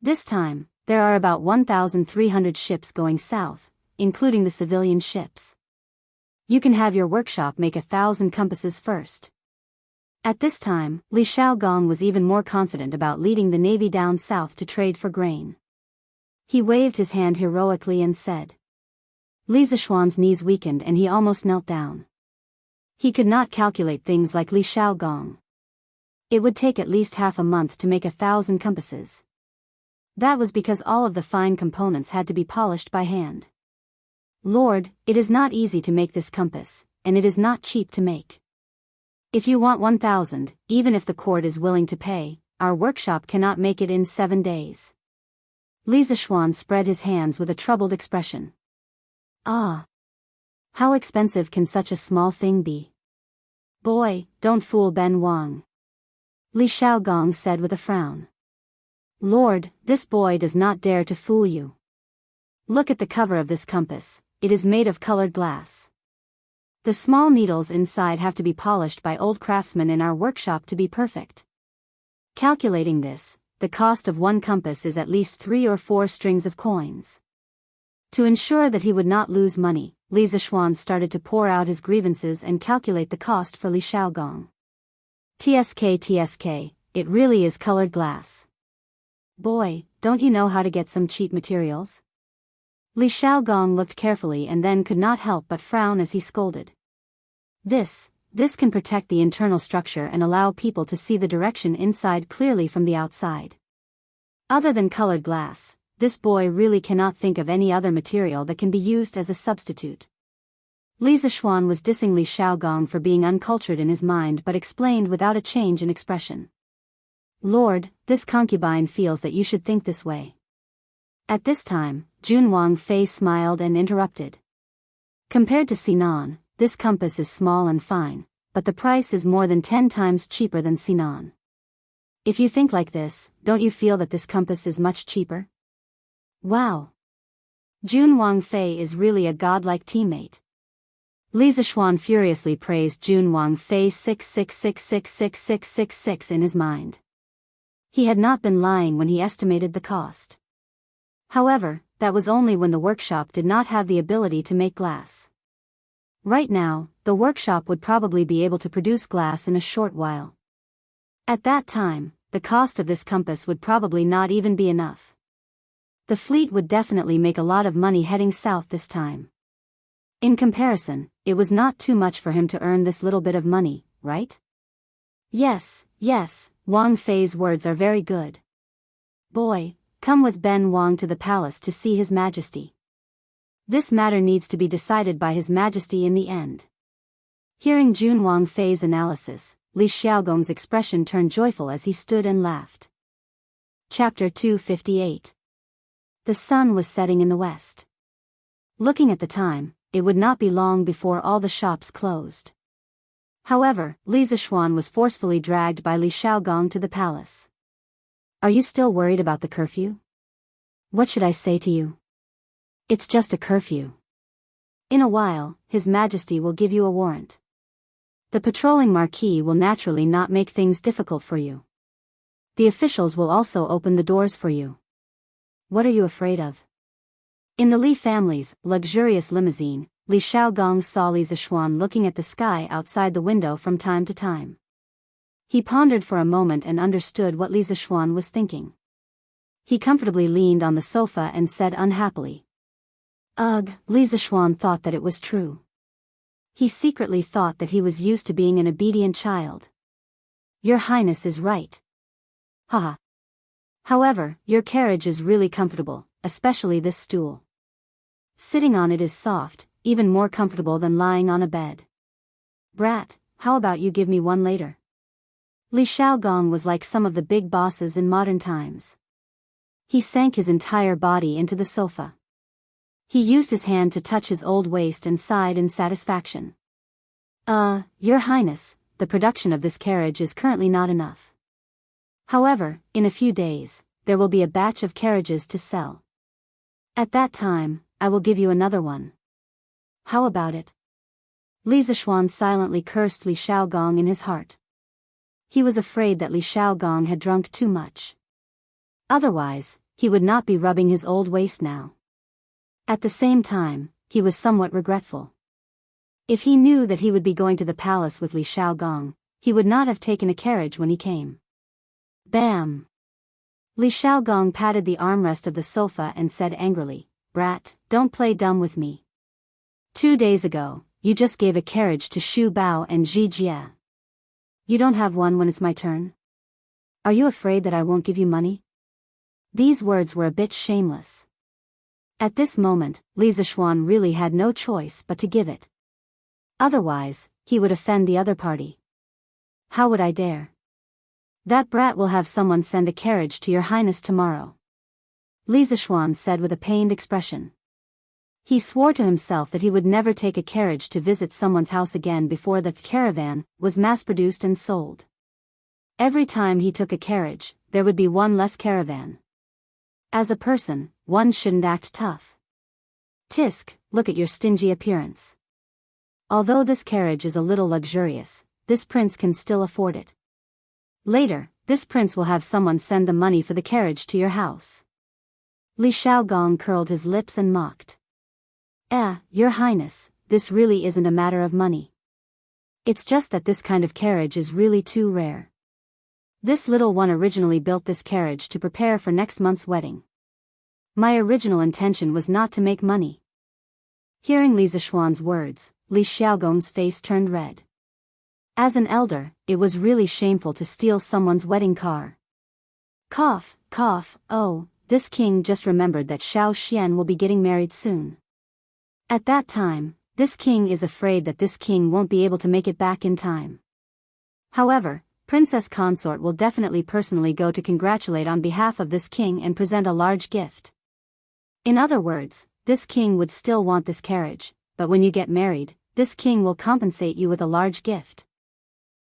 This time, there are about 1,300 ships going south, including the civilian ships. You can have your workshop make 1,000 compasses first. At this time, Li Xiaogong was even more confident about leading the navy down south to trade for grain. He waved his hand heroically and said. Li Zixuan's knees weakened and he almost knelt down. He could not calculate things like Li Xiaogong. It would take at least half a month to make 1,000 compasses. That was because all of the fine components had to be polished by hand. Lord, it is not easy to make this compass, and it is not cheap to make. If you want 1,000, even if the court is willing to pay, our workshop cannot make it in 7 days. Li Zixuan spread his hands with a troubled expression. Ah! How expensive can such a small thing be? Boy, don't fool Ben Wang. Li Xiaogong said with a frown. Lord, this boy does not dare to fool you. Look at the cover of this compass, it is made of colored glass. The small needles inside have to be polished by old craftsmen in our workshop to be perfect. Calculating this, the cost of one compass is at least 3 or 4 strings of coins. To ensure that he would not lose money, Li Zishuan started to pour out his grievances and calculate the cost for Li Xiaogong. TSK, it really is colored glass. Boy, don't you know how to get some cheap materials? Li Xiaogong looked carefully and then could not help but frown as he scolded. This can protect the internal structure and allow people to see the direction inside clearly from the outside. Other than colored glass, this boy really cannot think of any other material that can be used as a substitute. Li Zishuan was dissing Li Xiaogong for being uncultured in his mind but explained without a change in expression. Lord, this concubine feels that you should think this way. At this time, Jun Wang Fei smiled and interrupted. Compared to Sinan, this compass is small and fine, but the price is more than 10 times cheaper than Sinan. If you think like this, don't you feel that this compass is much cheaper? Wow! Jun Wang Fei is really a godlike teammate. Li Zishuan furiously praised Jun Wang Fei 666666666 in his mind. He had not been lying when he estimated the cost. However, that was only when the workshop did not have the ability to make glass. Right now, the workshop would probably be able to produce glass in a short while. At that time, the cost of this compass would probably not even be enough. The fleet would definitely make a lot of money heading south this time. In comparison, it was not too much for him to earn this little bit of money, right? Yes, Wang Fei's words are very good. Boy, come with Ben Wang to the palace to see His Majesty. This matter needs to be decided by His Majesty in the end. Hearing Jun Wang Fei's analysis, Li Xiaogong's expression turned joyful as he stood and laughed. Chapter 258. The sun was setting in the west. Looking at the time, it would not be long before all the shops closed. However, Li Zishuan was forcefully dragged by Li Xiaogong to the palace. Are you still worried about the curfew? What should I say to you? It's just a curfew. In a while, His Majesty will give you a warrant. The patrolling marquis will naturally not make things difficult for you. The officials will also open the doors for you. What are you afraid of? In the Li family's luxurious limousine, Li Xiaogong saw Li Zishuan looking at the sky outside the window from time to time. He pondered for a moment and understood what Li Zishuan was thinking. He comfortably leaned on the sofa and said unhappily. Ugh, Li Zishuan thought that it was true. He secretly thought that he was used to being an obedient child. Your Highness is right. Haha. However, your carriage is really comfortable, especially this stool. Sitting on it is soft, even more comfortable than lying on a bed. Brat, how about you give me one later? Li Xiaogong was like some of the big bosses in modern times. He sank his entire body into the sofa. He used his hand to touch his old waist and sighed in satisfaction. Your Highness, the production of this carriage is currently not enough. However, in a few days, there will be a batch of carriages to sell. At that time, I will give you another one. How about it? Li Zishuan silently cursed Li Xiaogong in his heart. He was afraid that Li Xiaogong had drunk too much. Otherwise, he would not be rubbing his old waist now. At the same time, he was somewhat regretful. If he knew that he would be going to the palace with Li Xiaogong, he would not have taken a carriage when he came. Bam! Li Xiaogong patted the armrest of the sofa and said angrily, Brat, don't play dumb with me. 2 days ago, you just gave a carriage to Xu Bao and Ji Jie. You don't have one when it's my turn? Are you afraid that I won't give you money? These words were a bit shameless. At this moment, Li Zishuan really had no choice but to give it. Otherwise, he would offend the other party. How would I dare? That brat will have someone send a carriage to your Highness tomorrow. Li Zishuan said with a pained expression. He swore to himself that he would never take a carriage to visit someone's house again before the caravan was mass-produced and sold. Every time he took a carriage, there would be one less caravan. As a person, one shouldn't act tough. Tisk, look at your stingy appearance. Although this carriage is a little luxurious, this prince can still afford it. Later, this prince will have someone send the money for the carriage to your house. Li Xiaogong curled his lips and mocked. Your Highness, this really isn't a matter of money. It's just that this kind of carriage is really too rare. This little one originally built this carriage to prepare for next month's wedding. My original intention was not to make money. Hearing Li Zishuan's words, Li Xiaogong's face turned red. As an elder, it was really shameful to steal someone's wedding car. Cough, cough, oh, this king just remembered that Xiao Xian will be getting married soon. At that time, this king is afraid that this king won't be able to make it back in time. However, Princess Consort will definitely personally go to congratulate on behalf of this king and present a large gift. In other words, this king would still want this carriage, but when you get married, this king will compensate you with a large gift.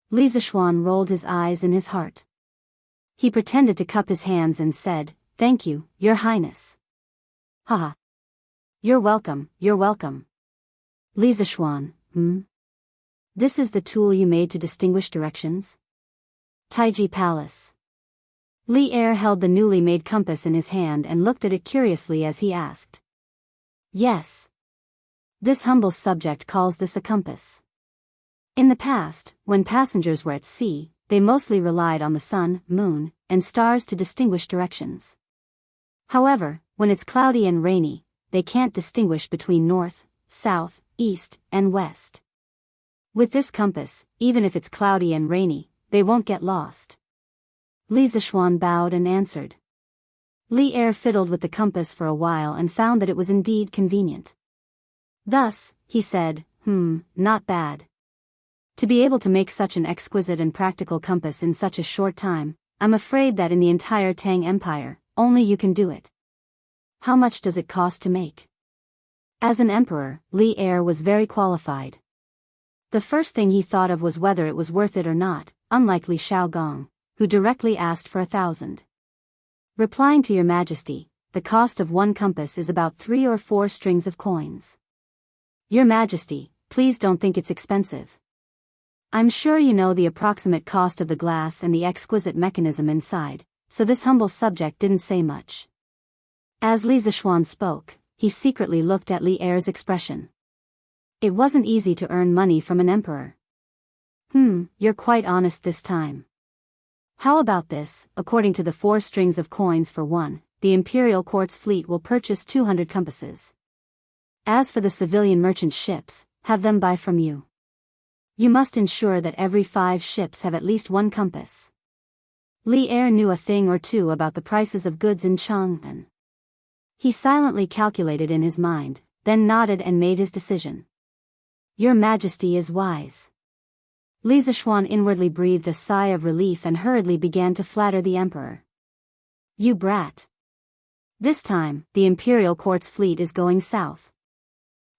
Li Zishuan rolled his eyes in his heart. He pretended to cup his hands and said, "Thank you, Your Highness." Haha. You're welcome, you're welcome. Li Zishuan, This is the tool you made to distinguish directions? Taiji Palace. Li Er held the newly made compass in his hand and looked at it curiously as he asked. Yes. This humble subject calls this a compass. In the past, when passengers were at sea, they mostly relied on the sun, moon, and stars to distinguish directions. However, when it's cloudy and rainy, they can't distinguish between north, south, east, and west. With this compass, even if it's cloudy and rainy, they won't get lost. Li Zishuan bowed and answered. Li Er fiddled with the compass for a while and found that it was indeed convenient. Thus, he said, not bad. To be able to make such an exquisite and practical compass in such a short time, I'm afraid that in the entire Tang Empire, only you can do it. How much does it cost to make? As an emperor, Li Er was very qualified. The first thing he thought of was whether it was worth it or not, unlike Li Xiaogong, who directly asked for 1,000. Replying to Your Majesty, the cost of one compass is about 3 or 4 strings of coins. Your Majesty, please don't think it's expensive. I'm sure you know the approximate cost of the glass and the exquisite mechanism inside, so this humble subject didn't say much. As Li Zishuan spoke, he secretly looked at Li Er's expression. It wasn't easy to earn money from an emperor. You're quite honest this time. How about this? According to the 4 strings of coins for one, the Imperial Court's fleet will purchase 200 compasses. As for the civilian merchant ships, have them buy from you. You must ensure that every 5 ships have at least 1 compass. Li Er knew a thing or two about the prices of goods in Chang'an. He silently calculated in his mind, then nodded and made his decision. Your Majesty is wise. Li Zishuan inwardly breathed a sigh of relief and hurriedly began to flatter the emperor. You brat. This time, the Imperial Court's fleet is going south.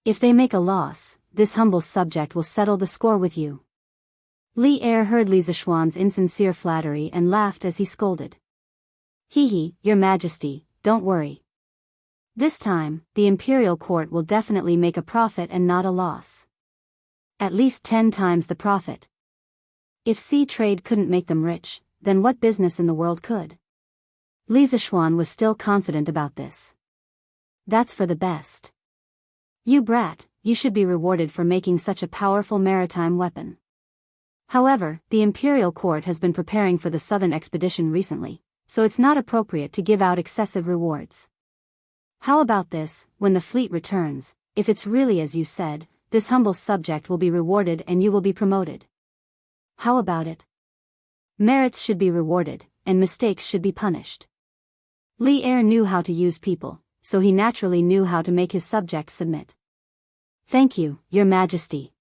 If they make a loss, this humble subject will settle the score with you. Li Er heard Li Zishuan's insincere flattery and laughed as he scolded. Hee, Your Majesty, don't worry. This time, the Imperial Court will definitely make a profit and not a loss. At least 10 times the profit. If sea trade couldn't make them rich, then what business in the world could? Li Zishuan was still confident about this. That's for the best. You brat, you should be rewarded for making such a powerful maritime weapon. However, the Imperial Court has been preparing for the southern expedition recently, so it's not appropriate to give out excessive rewards. How about this? When the fleet returns, if it's really as you said, this humble subject will be rewarded and you will be promoted. How about it? Merits should be rewarded, and mistakes should be punished. Li Er knew how to use people, so he naturally knew how to make his subjects submit. Thank you, Your Majesty.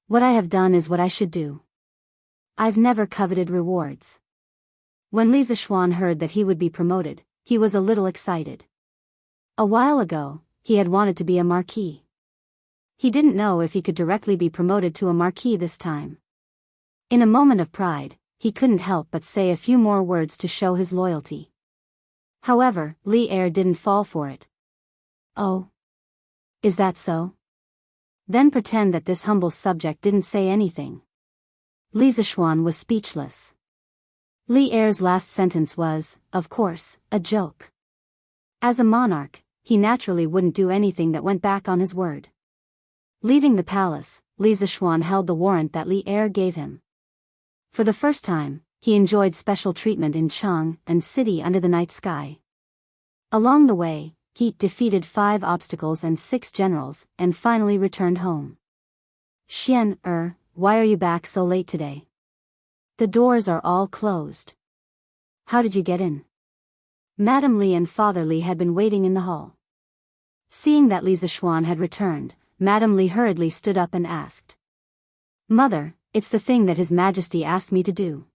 What I have done is what I should do. I've never coveted rewards. When Li Zishuan heard that he would be promoted, he was a little excited. A while ago, he had wanted to be a marquis. He didn't know if he could directly be promoted to a marquis this time. In a moment of pride, he couldn't help but say a few more words to show his loyalty. However, Li Er didn't fall for it. "Oh. Is that so? Then pretend that this humble subject didn't say anything." Li Zishuan was speechless. Li Er's last sentence was, of course, a joke. As a monarch, he naturally wouldn't do anything that went back on his word. Leaving the palace, Li Zishuan held the warrant that Li Er gave him. For the first time, he enjoyed special treatment in Chang and city under the night sky. Along the way, he defeated 5 obstacles and 6 generals, and finally returned home. "Xian, why are you back so late today? The doors are all closed. How did you get in?" Madame Li and Father Li had been waiting in the hall. Seeing that Li Zishuan had returned, Madame Li hurriedly stood up and asked, "Mother, it's the thing that His Majesty asked me to do.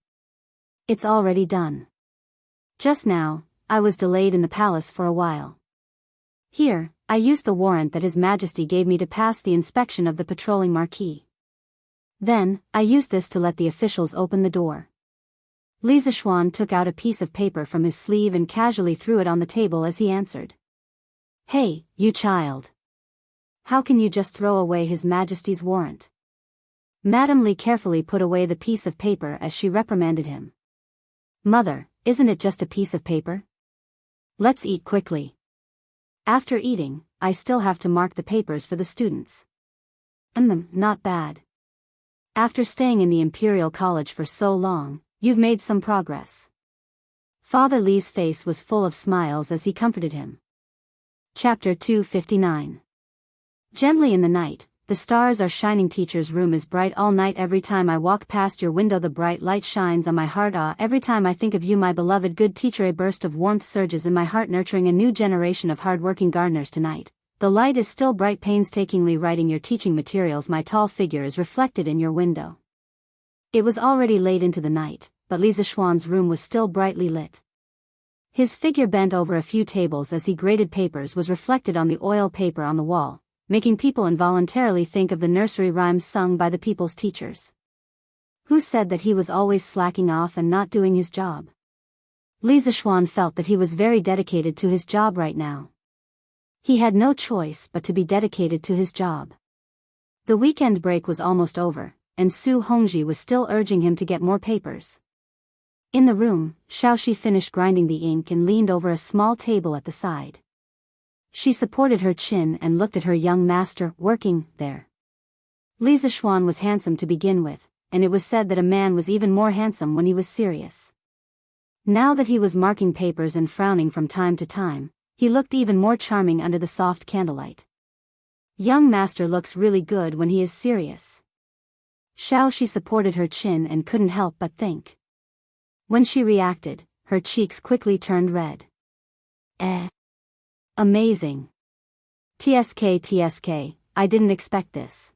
It's already done. Just now, I was delayed in the palace for a while. Here, I used the warrant that His Majesty gave me to pass the inspection of the patrolling marquee. Then, I used this to let the officials open the door." Li Zishuan took out a piece of paper from his sleeve and casually threw it on the table as he answered. "Hey, you child. How can you just throw away His Majesty's warrant?" Madame Li carefully put away the piece of paper as she reprimanded him. "Mother, isn't it just a piece of paper? Let's eat quickly. After eating, I still have to mark the papers for the students." Not bad. After staying in the Imperial College for so long, you've made some progress." Father Li's face was full of smiles as he comforted him. Chapter 259. Gently in the night, the stars are shining. Teacher's room is bright all night. Every time I walk past your window the bright light shines on my heart. Every time I think of you, my beloved good teacher, a burst of warmth surges in my heart, nurturing a new generation of hard-working gardeners. Tonight, the light is still bright, painstakingly writing your teaching materials. My tall figure is reflected in your window. It was already late into the night, but Li Zishuan's room was still brightly lit. His figure bent over a few tables as he graded papers was reflected on the oil paper on the wall, making people involuntarily think of the nursery rhymes sung by the people's teachers. Who said that he was always slacking off and not doing his job? Li Zishuan felt that he was very dedicated to his job right now. He had no choice but to be dedicated to his job. The weekend break was almost over, and Su Hongji was still urging him to get more papers. In the room, Xiaoxi finished grinding the ink and leaned over a small table at the side. She supported her chin and looked at her young master working there. Li Zishuan was handsome to begin with, and it was said that a man was even more handsome when he was serious. Now that he was marking papers and frowning from time to time, he looked even more charming under the soft candlelight. Young master looks really good when he is serious. Xiaoxi supported her chin and couldn't help but think. When she reacted, her cheeks quickly turned red. Amazing. TSK, I didn't expect this.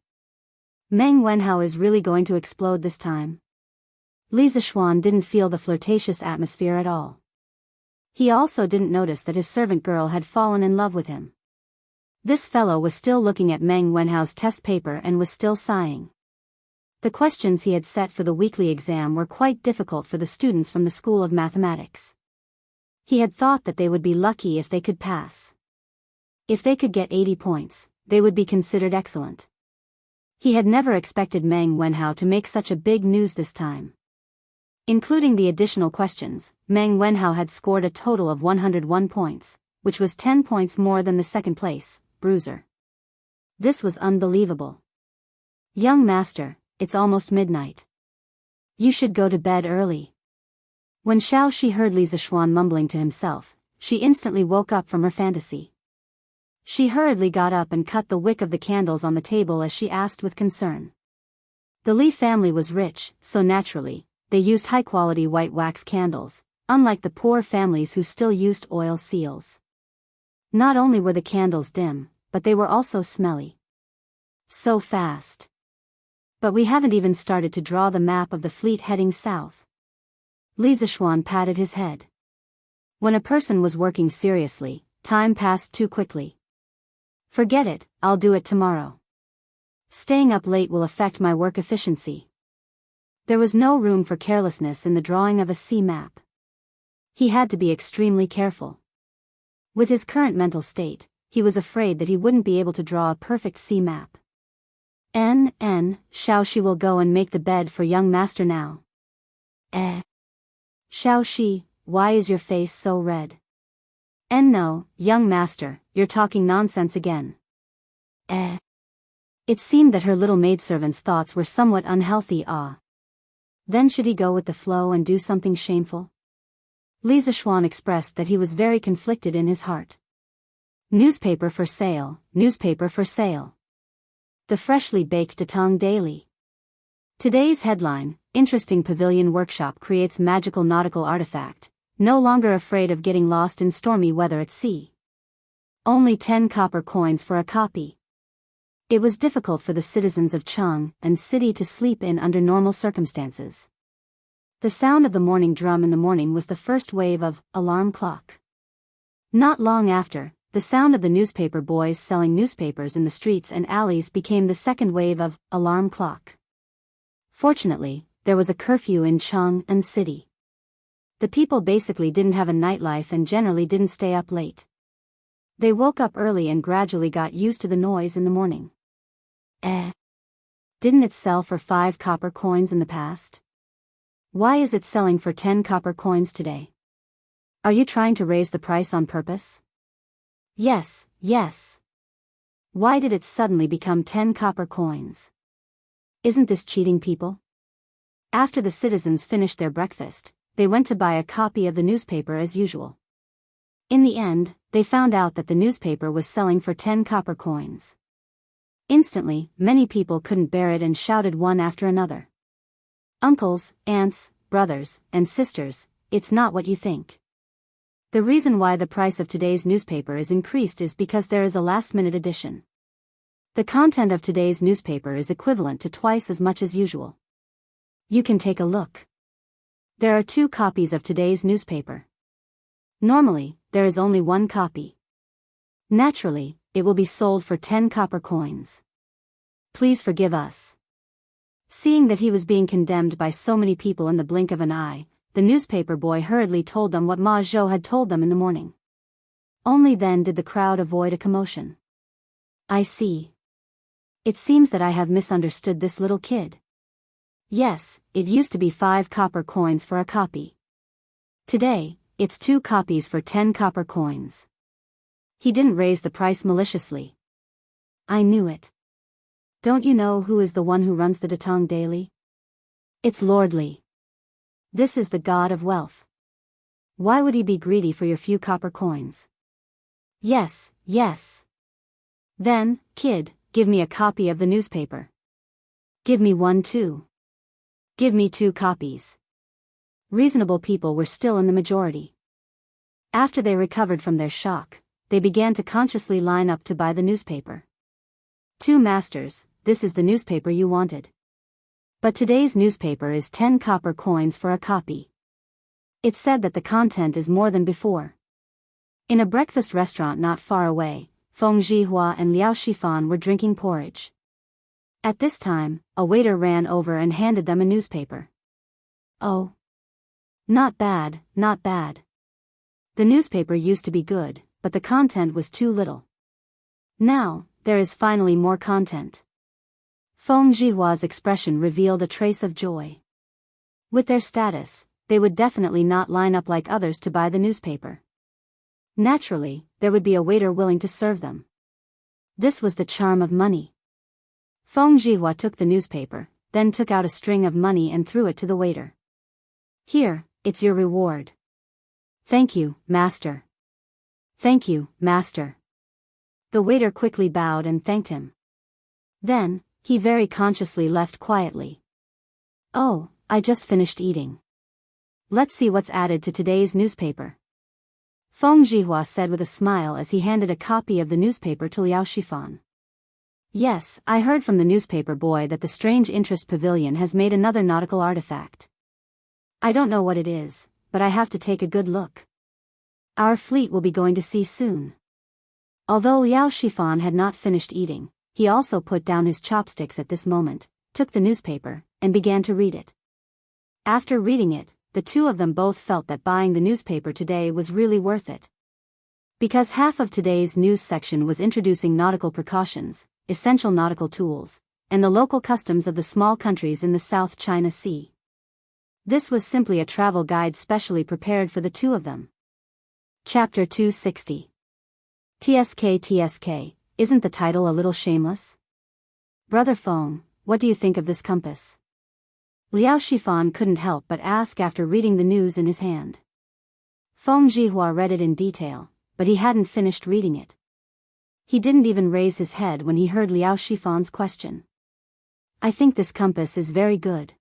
Meng Wenhao is really going to explode this time. Li Zishuan didn't feel the flirtatious atmosphere at all. He also didn't notice that his servant girl had fallen in love with him. This fellow was still looking at Meng Wenhao's test paper and was still sighing. The questions he had set for the weekly exam were quite difficult for the students from the School of Mathematics. He had thought that they would be lucky if they could pass. If they could get 80 points, they would be considered excellent. He had never expected Meng Wenhao to make such a big news this time. Including the additional questions, Meng Wenhao had scored a total of 101 points, which was 10 points more than the second place, bruiser. This was unbelievable. Young master, it's almost midnight. You should go to bed early. When Xiaoxi heard Li Zishuan mumbling to himself, she instantly woke up from her fantasy. She hurriedly got up and cut the wick of the candles on the table as she asked with concern. The Li family was rich, so naturally, they used high-quality white wax candles, unlike the poor families who still used oil seals. Not only were the candles dim, but they were also smelly. So fast. But we haven't even started to draw the map of the fleet heading south. Li Zishuan patted his head. When a person was working seriously, time passed too quickly. Forget it, I'll do it tomorrow. Staying up late will affect my work efficiency. There was no room for carelessness in the drawing of a sea map. He had to be extremely careful. With his current mental state, he was afraid that he wouldn't be able to draw a perfect sea map. Shao Shi will go and make the bed for young master now. Shao Shi, why is your face so red? No, young master, you're talking nonsense again. It seemed that her little maidservant's thoughts were somewhat unhealthy. Then should he go with the flow and do something shameful? Li Zishuan expressed that he was very conflicted in his heart. Newspaper for sale, newspaper for sale. The freshly baked Datang Daily. Today's headline: Interesting Pavilion Workshop creates magical nautical artifact, no longer afraid of getting lost in stormy weather at sea. Only 10 copper coins for a copy. It was difficult for the citizens of Cheng and city to sleep in under normal circumstances. The sound of the morning drum in the morning was the first wave of alarm clock. Not long after, the sound of the newspaper boys selling newspapers in the streets and alleys became the second wave of alarm clock. Fortunately, there was a curfew in Cheng and city. The people basically didn't have a nightlife and generally didn't stay up late. They woke up early and gradually got used to the noise in the morning. Didn't it sell for 5 copper coins in the past? Why is it selling for 10 copper coins today? Are you trying to raise the price on purpose? Yes. Why did it suddenly become 10 copper coins? Isn't this cheating people? After the citizens finished their breakfast, they went to buy a copy of the newspaper as usual. In the end, they found out that the newspaper was selling for 10 copper coins. Instantly, many people couldn't bear it and shouted one after another. Uncles, aunts, brothers, and sisters, it's not what you think. The reason why the price of today's newspaper is increased is because there is a last-minute edition. The content of today's newspaper is equivalent to twice as much as usual. You can take a look. There are 2 copies of today's newspaper. Normally, there is only 1 copy. Naturally, it will be sold for 10 copper coins. Please forgive us. Seeing that he was being condemned by so many people in the blink of an eye, the newspaper boy hurriedly told them what Ma Zhou had told them in the morning. Only then did the crowd avoid a commotion. I see. It seems that I have misunderstood this little kid. Yes, it used to be 5 copper coins for a copy. Today, it's 2 copies for 10 copper coins. He didn't raise the price maliciously. I knew it. Don't you know who is the one who runs the Datang Daily? It's Lord Li. This is the god of wealth. Why would he be greedy for your few copper coins? Yes. Then, kid, give me a copy of the newspaper. Give me one too. Give me 2 copies. Reasonable people were still in the majority. After they recovered from their shock, they began to consciously line up to buy the newspaper. 2 masters, this is the newspaper you wanted. But today's newspaper is 10 copper coins for a copy. It's said that the content is more than before. In a breakfast restaurant not far away, Feng Zhihua and Liao Shifan were drinking porridge. At this time, a waiter ran over and handed them a newspaper. Oh. Not bad. The newspaper used to be good, but the content was too little. Now, there is finally more content. Feng Zhihua's expression revealed a trace of joy. With their status, they would definitely not line up like others to buy the newspaper. Naturally, there would be a waiter willing to serve them. This was the charm of money. Feng Zhihua took the newspaper, then took out a string of money and threw it to the waiter. Here, it's your reward. Thank you, master. Thank you, master. The waiter quickly bowed and thanked him. Then, he very consciously left quietly. Oh, I just finished eating. Let's see what's added to today's newspaper. Feng Zhihua said with a smile as he handed a copy of the newspaper to Liao Shifan. Yes, I heard from the newspaper boy that the Strange Interest Pavilion has made another nautical artifact. I don't know what it is, but I have to take a good look. Our fleet will be going to sea soon. Although Liao Shifan had not finished eating, he also put down his chopsticks at this moment, took the newspaper, and began to read it. After reading it, the two of them both felt that buying the newspaper today was really worth it. Because half of today's news section was introducing nautical precautions, essential nautical tools, and the local customs of the small countries in the South China Sea. This was simply a travel guide specially prepared for the two of them. Chapter 260. TSK, isn't the title a little shameless? Brother Feng, what do you think of this compass? Liao Shifan couldn't help but ask after reading the news in his hand. Feng Zhihua read it in detail, but he hadn't finished reading it. He didn't even raise his head when he heard Liao Shifan's question. I think this compass is very good.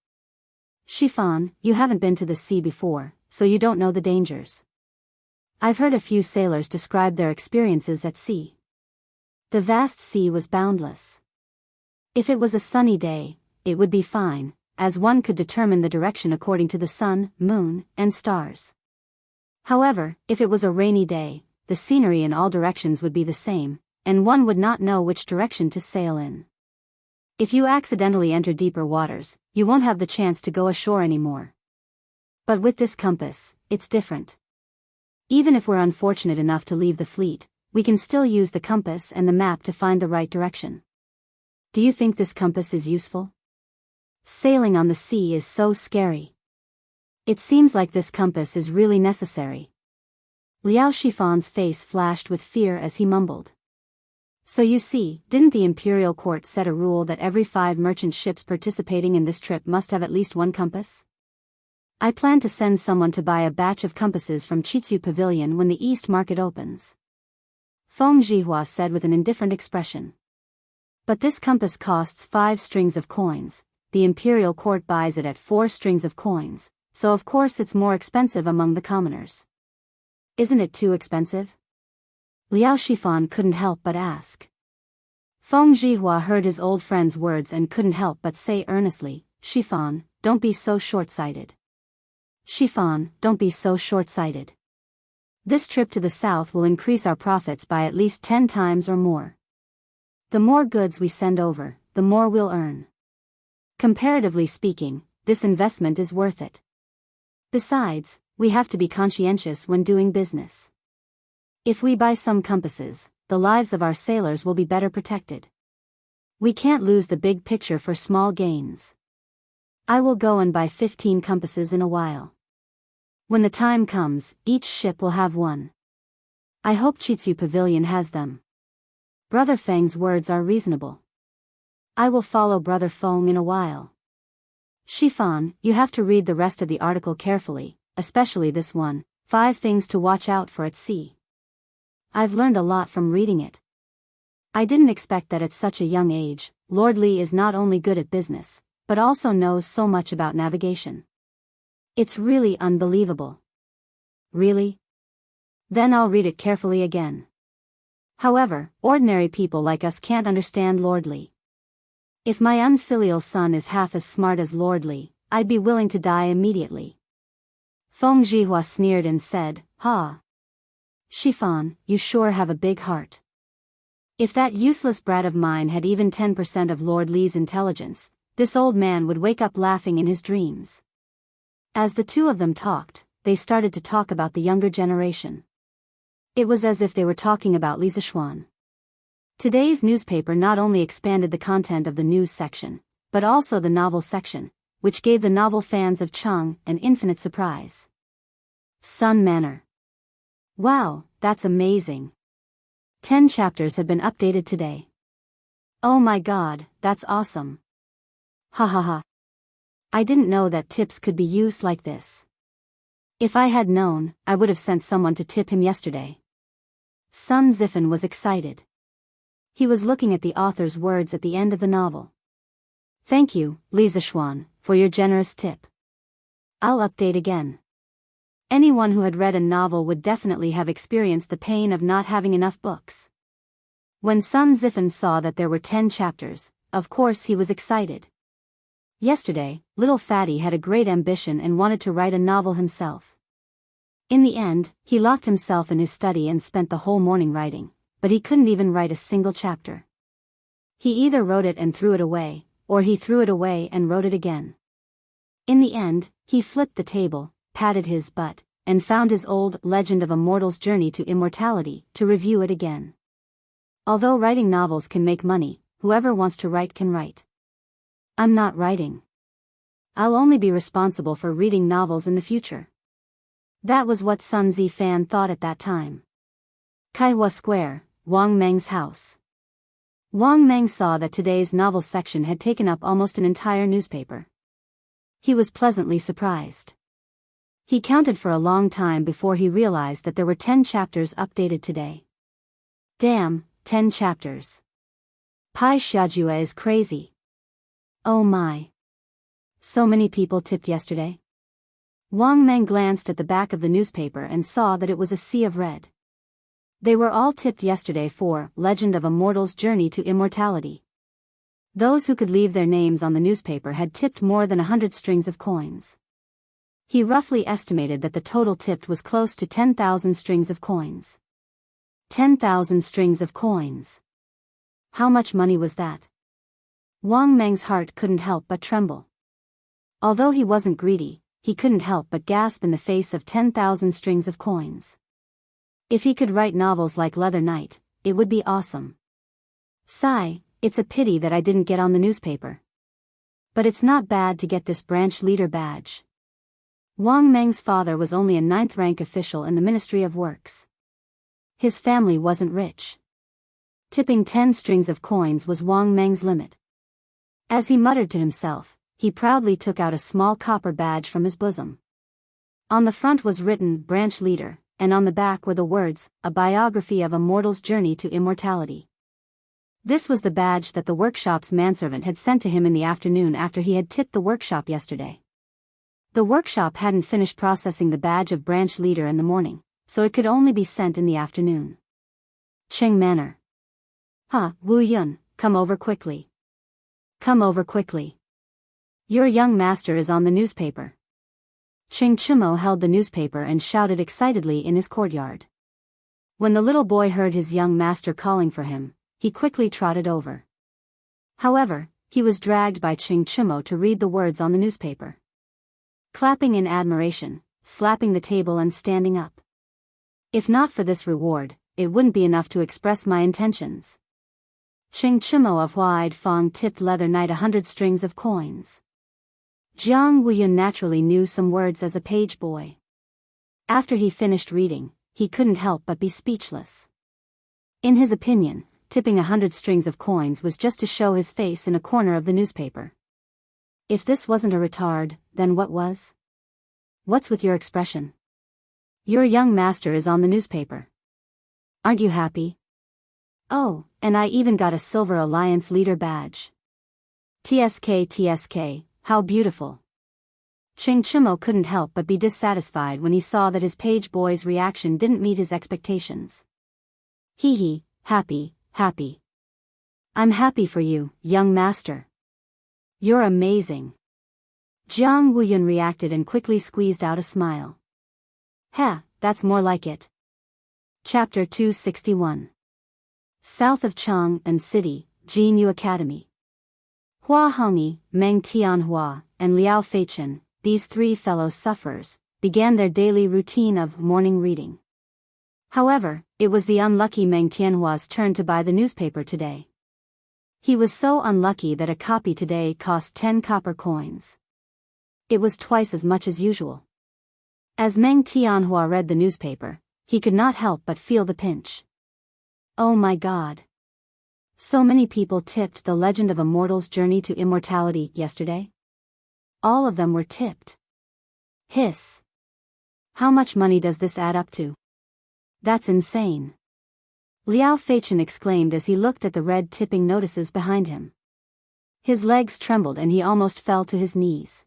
Shifan, you haven't been to the sea before, so you don't know the dangers. I've heard a few sailors describe their experiences at sea. The vast sea was boundless. If it was a sunny day, it would be fine, as one could determine the direction according to the sun, moon, and stars. However, if it was a rainy day, the scenery in all directions would be the same, and one would not know which direction to sail in. If you accidentally enter deeper waters, you won't have the chance to go ashore anymore. But with this compass, it's different. Even if we're unfortunate enough to leave the fleet, we can still use the compass and the map to find the right direction. Do you think this compass is useful? Sailing on the sea is so scary. It seems like this compass is really necessary. Liao Shifan's face flashed with fear as he mumbled. So you see, didn't the imperial court set a rule that every 5 merchant ships participating in this trip must have at least one compass? I plan to send someone to buy a batch of compasses from Chitsu Pavilion when the East Market opens. Feng Zhihua said with an indifferent expression. But this compass costs 5 strings of coins. The imperial court buys it at 4 strings of coins, so of course it's more expensive among the commoners. Isn't it too expensive? Liao Shifan couldn't help but ask. Feng Zhihua heard his old friend's words and couldn't help but say earnestly, Shifan, don't be so short-sighted. Shifan, don't be so short-sighted. This trip to the south will increase our profits by at least 10 times or more. The more goods we send over, the more we'll earn. Comparatively speaking, this investment is worth it. Besides, we have to be conscientious when doing business. If we buy some compasses, the lives of our sailors will be better protected. We can't lose the big picture for small gains. I will go and buy 15 compasses in a while. When the time comes, each ship will have one. I hope Chitsu Pavilion has them. Brother Feng's words are reasonable. I will follow Brother Feng in a while. Shifan, you have to read the rest of the article carefully, especially this one, 5 things to watch out for at sea. I've learned a lot from reading it. I didn't expect that at such a young age, Lord Li is not only good at business, but also knows so much about navigation. It's really unbelievable. Really? Then I'll read it carefully again. However, ordinary people like us can't understand Lord Li. If my unfilial son is half as smart as Lord Li, I'd be willing to die immediately. Feng Zhihua sneered and said, Ha! Shifan, you sure have a big heart. If that useless brat of mine had even 10% of Lord Li's intelligence, this old man would wake up laughing in his dreams. As the two of them talked, they started to talk about the younger generation. It was as if they were talking about Li Zishuan. Today's newspaper not only expanded the content of the news section, but also the novel section, which gave the novel fans of Cheng an infinite surprise. Sun Manor. Wow, that's amazing. 10 chapters have been updated today. Oh my god, that's awesome. Ha ha ha. I didn't know that tips could be used like this. If I had known, I would have sent someone to tip him yesterday. Sun Zifan was excited. He was looking at the author's words at the end of the novel. Thank you, Li Zishuan, for your generous tip. I'll update again. Anyone who had read a novel would definitely have experienced the pain of not having enough books. When Sun Zifan saw that there were 10 chapters, of course he was excited. Yesterday, little Fatty had a great ambition and wanted to write a novel himself. In the end, he locked himself in his study and spent the whole morning writing, but he couldn't even write a single chapter. He either wrote it and threw it away, or he threw it away and wrote it again. In the end, He flipped the table, patted his butt, and found his old Legend of a Mortal's Journey to Immortality to review it again. Although writing novels can make money, whoever wants to write can write. I'm not writing. I'll only be responsible for reading novels in the future. That was what Sun Zifan thought at that time. Kaihua Square, Wang Meng's house. Wang Meng saw that today's novel section had taken up almost an entire newspaper. He was pleasantly surprised. He counted for a long time before he realized that there were 10 chapters updated today. Damn, 10 chapters. Pai Xiajue is crazy. Oh my. So many people tipped yesterday. Wang Meng glanced at the back of the newspaper and saw that it was a sea of red. They were all tipped yesterday for Legend of a Mortal's Journey to Immortality. Those who could leave their names on the newspaper had tipped more than 100 strings of coins. He roughly estimated that the total tipped was close to 10,000 strings of coins. 10,000 strings of coins. How much money was that? Wang Meng's heart couldn't help but tremble. Although he wasn't greedy, he couldn't help but gasp in the face of 10,000 strings of coins. If he could write novels like Leather Knight, it would be awesome. Sigh, it's a pity that I didn't get on the newspaper. But it's not bad to get this branch leader badge. Wang Meng's father was only a 9th rank official in the Ministry of Works. His family wasn't rich. Tipping 10 strings of coins was Wang Meng's limit. As he muttered to himself, he proudly took out a small copper badge from his bosom. On the front was written Branch Leader, and on the back were the words, A Biography of a Mortal's Journey to Immortality. This was the badge that the workshop's manservant had sent to him in the afternoon after he had tipped the workshop yesterday. The workshop hadn't finished processing the badge of Branch Leader in the morning, so it could only be sent in the afternoon. Cheng Manor. Wu Yun, come over quickly. Come over quickly. Your young master is on the newspaper. Cheng Chumo held the newspaper and shouted excitedly in his courtyard. When the little boy heard his young master calling for him, he quickly trotted over. However, he was dragged by Cheng Chumo to read the words on the newspaper. Clapping in admiration, slapping the table and standing up. If not for this reward, it wouldn't be enough to express my intentions. Cheng Chumo of Huaid Fong tipped Leather Knight 100 strings of coins. Jiang Wuyun naturally knew some words as a page boy. After he finished reading, he couldn't help but be speechless. In his opinion, tipping 100 strings of coins was just to show his face in a corner of the newspaper. If this wasn't a retard, then what was? What's with your expression? Your young master is on the newspaper. Aren't you happy? Oh, and I even got a Silver Alliance Leader badge. TSK, how beautiful. Cheng Chumo couldn't help but be dissatisfied when he saw that his page boy's reaction didn't meet his expectations. Hee, happy. I'm happy for you, young master. You're amazing. Jiang Wuyun reacted and quickly squeezed out a smile. That's more like it. Chapter 261. South of Chang'an City, Jinyu Academy. Hua Hongyi, Meng Tianhua, and Liao Feichen, these 3 fellow sufferers, began their daily routine of morning reading. However, it was the unlucky Meng Tianhua's turn to buy the newspaper today. He was so unlucky that a copy today cost 10 copper coins. It was twice as much as usual. As Meng Tianhua read the newspaper, he could not help but feel the pinch. Oh my God. So many people tipped The Legend of a Mortal's Journey to Immortality yesterday? All of them were tipped. Hiss. How much money does this add up to? That's insane. Liao Feichen exclaimed as he looked at the red tipping notices behind him. His legs trembled and he almost fell to his knees.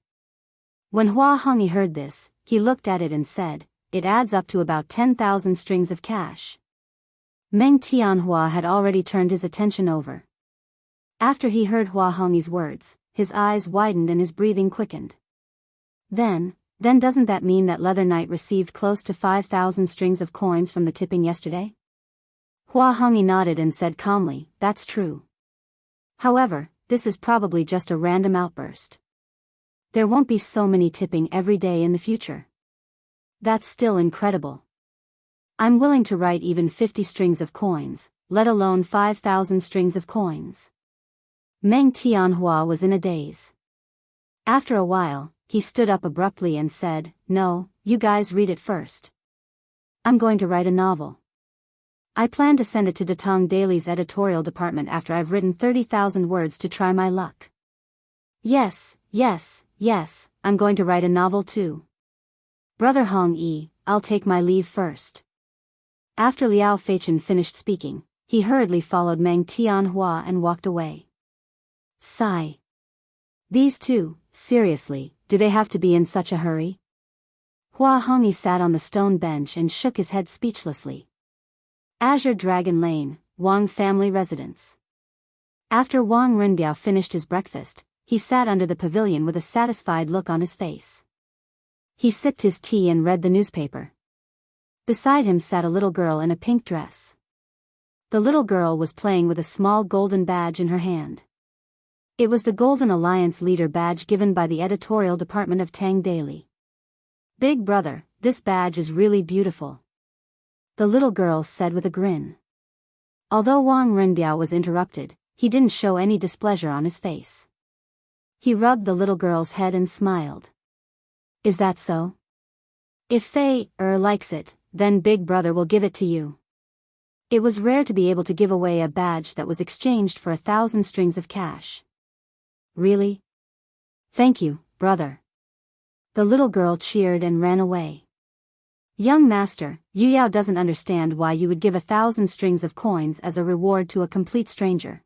When Hua Hongyi heard this, he looked at it and said, it adds up to about 10,000 strings of cash. Meng Tianhua had already turned his attention over. After he heard Hua Hongyi's words, his eyes widened and his breathing quickened. Then doesn't that mean that Leather Knight received close to 5,000 strings of coins from the tipping yesterday? Hua Hongyi nodded and said calmly, that's true. However, this is probably just a random outburst. There won't be so many tipping every day in the future. That's still incredible. I'm willing to write even 50 strings of coins, let alone 5,000 strings of coins. Meng Tianhua was in a daze. After a while, he stood up abruptly and said, "No, you guys read it first. I'm going to write a novel. I plan to send it to Datong Daily's editorial department after I've written 30,000 words to try my luck. Yes, I'm going to write a novel too. Brother Hong Yi, I'll take my leave first." After Liao Feichen finished speaking, he hurriedly followed Meng Tianhua and walked away. Sigh. These two, seriously, do they have to be in such a hurry? Hua Hongyi sat on the stone bench and shook his head speechlessly. Azure Dragon Lane, Wang family residence. After Wang Renbiao finished his breakfast, he sat under the pavilion with a satisfied look on his face. He sipped his tea and read the newspaper. Beside him sat a little girl in a pink dress. The little girl was playing with a small golden badge in her hand. It was the Golden Alliance Leader badge given by the editorial department of Tang Daily. "Big brother, this badge is really beautiful," the little girl said with a grin. Although Wang Renbiao was interrupted, he didn't show any displeasure on his face. He rubbed the little girl's head and smiled. "Is that so? If Fei likes it, then Big Brother will give it to you." It was rare to be able to give away a badge that was exchanged for 1,000 strings of cash. "Really? Thank you, brother." The little girl cheered and ran away. "Young master, Yu Yao doesn't understand why you would give 1,000 strings of coins as a reward to a complete stranger.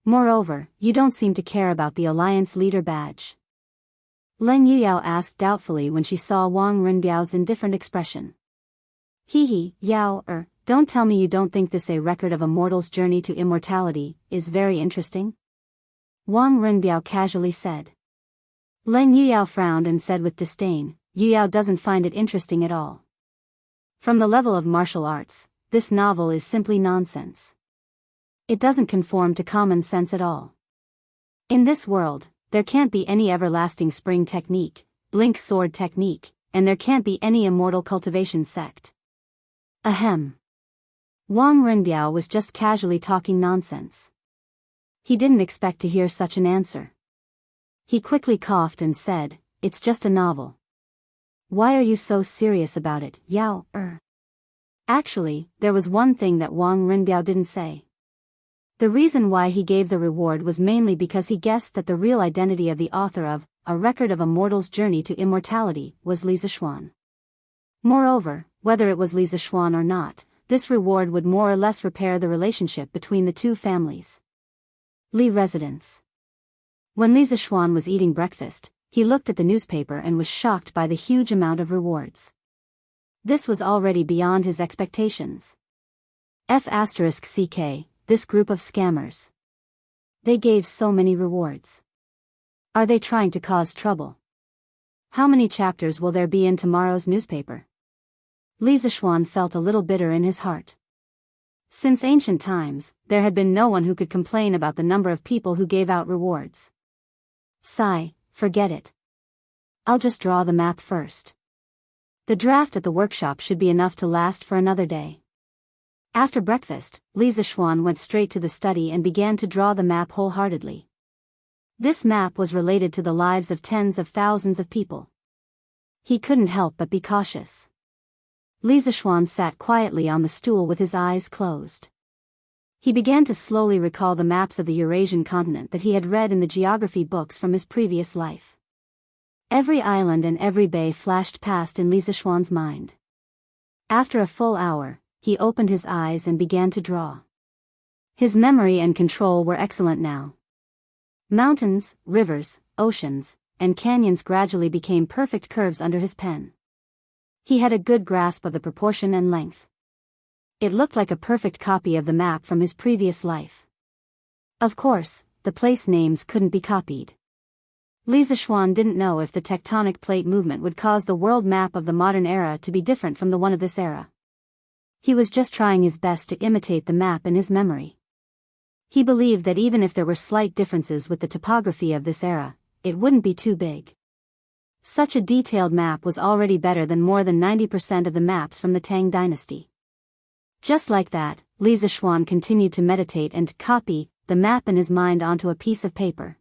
Moreover, you don't seem to care about the Alliance Leader badge." Leng Yuyao asked doubtfully when she saw Wang Renbiao's indifferent expression. "Hee, Yao, don't tell me you don't think this a record of a mortal's journey to immortality is very interesting?" Wang Renbiao casually said. Leng Yuyao frowned and said with disdain, "Yuyao doesn't find it interesting at all. From the level of martial arts, this novel is simply nonsense. It doesn't conform to common sense at all. In this world, there can't be any everlasting spring technique, blink sword technique, and there can't be any immortal cultivation sect." Ahem. Wang Renbiao was just casually talking nonsense. He didn't expect to hear such an answer. He quickly coughed and said, "It's just a novel. Why are you so serious about it, Yao?" Actually, there was one thing that Wang Renbiao didn't say. The reason why he gave the reward was mainly because he guessed that the real identity of the author of A Record of a Mortal's Journey to Immortality was Li Zishuan. Moreover, whether it was Li Zishuan or not, this reward would more or less repair the relationship between the two families. Li residence. When Li Zishuan was eating breakfast, he looked at the newspaper and was shocked by the huge amount of rewards. This was already beyond his expectations. F***CK, this group of scammers. They gave so many rewards. Are they trying to cause trouble? How many chapters will there be in tomorrow's newspaper? Li Zishuan felt a little bitter in his heart. Since ancient times, there had been no one who could complain about the number of people who gave out rewards. Sigh, forget it. I'll just draw the map first. The draft at the workshop should be enough to last for another day. After breakfast, Li Zishuan went straight to the study and began to draw the map wholeheartedly. This map was related to the lives of tens of thousands of people. He couldn't help but be cautious. Li Zishuan sat quietly on the stool with his eyes closed. He began to slowly recall the maps of the Eurasian continent that he had read in the geography books from his previous life. Every island and every bay flashed past in Li Zishuan's mind. After a full hour, he opened his eyes and began to draw. His memory and control were excellent now. Mountains, rivers, oceans, and canyons gradually became perfect curves under his pen. He had a good grasp of the proportion and length. It looked like a perfect copy of the map from his previous life. Of course, the place names couldn't be copied. Li Zishuan didn't know if the tectonic plate movement would cause the world map of the modern era to be different from the one of this era. He was just trying his best to imitate the map in his memory. He believed that even if there were slight differences with the topography of this era, it wouldn't be too big. Such a detailed map was already better than more than 90% of the maps from the Tang dynasty. Just like that, Li Zixuan continued to meditate and copy the map in his mind onto a piece of paper.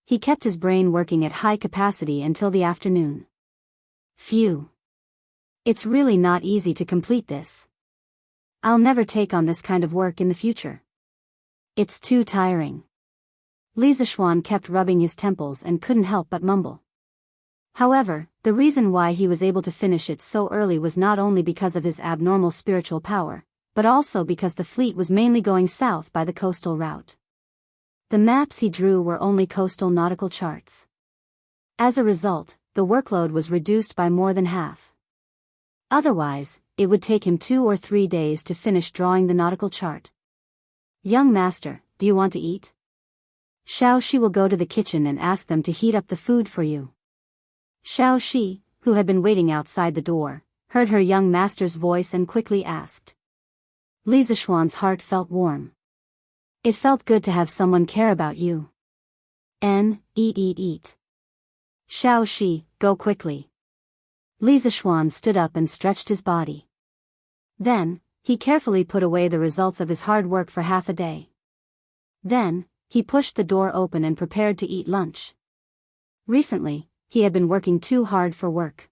He kept his brain working at high capacity until the afternoon. Phew. It's really not easy to complete this. I'll never take on this kind of work in the future. It's too tiring. Li Zixuan kept rubbing his temples and couldn't help but mumble. However, the reason why he was able to finish it so early was not only because of his abnormal spiritual power, but also because the fleet was mainly going south by the coastal route. The maps he drew were only coastal nautical charts. As a result, the workload was reduced by more than half. Otherwise, it would take him 2 or 3 days to finish drawing the nautical chart. Young master, do you want to eat? Xiao Shi will go to the kitchen and ask them to heat up the food for you. Xiao Shi, who had been waiting outside the door, heard her young master's voice and quickly asked. Li Zixuan's heart felt warm. It felt good to have someone care about you. Eat. Xiao Shi, go quickly. Li Zixuan stood up and stretched his body. Then, he carefully put away the results of his hard work for half a day. Then, he pushed the door open and prepared to eat lunch. Recently, he had been working too hard for work.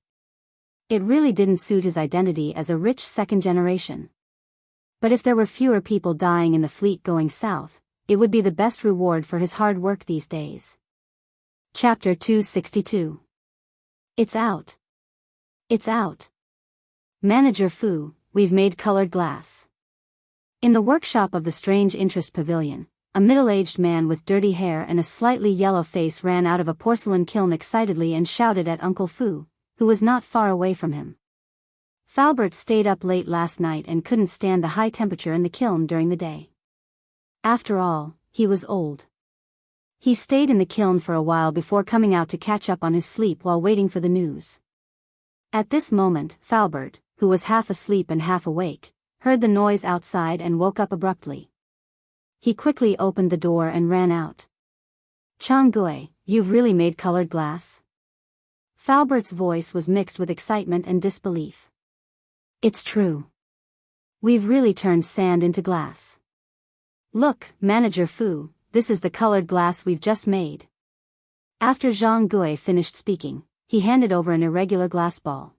It really didn't suit his identity as a rich second generation. But if there were fewer people dying in the fleet going south, it would be the best reward for his hard work these days. Chapter 262. It's out. It's out. Manager Fu, we've made colored glass. In the workshop of the Strange Interest Pavilion, a middle-aged man with dirty hair and a slightly yellow face ran out of a porcelain kiln excitedly and shouted at Uncle Fu, who was not far away from him. Falbert stayed up late last night and couldn't stand the high temperature in the kiln during the day. After all, he was old. He stayed in the kiln for a while before coming out to catch up on his sleep while waiting for the news. At this moment, Falbert, who was half asleep and half awake, heard the noise outside and woke up abruptly. He quickly opened the door and ran out. Chang Gui, you've really made colored glass? Falbert's voice was mixed with excitement and disbelief. It's true. We've really turned sand into glass. Look, Manager Fu, this is the colored glass we've just made. After Zhang Gui finished speaking, he handed over an irregular glass ball.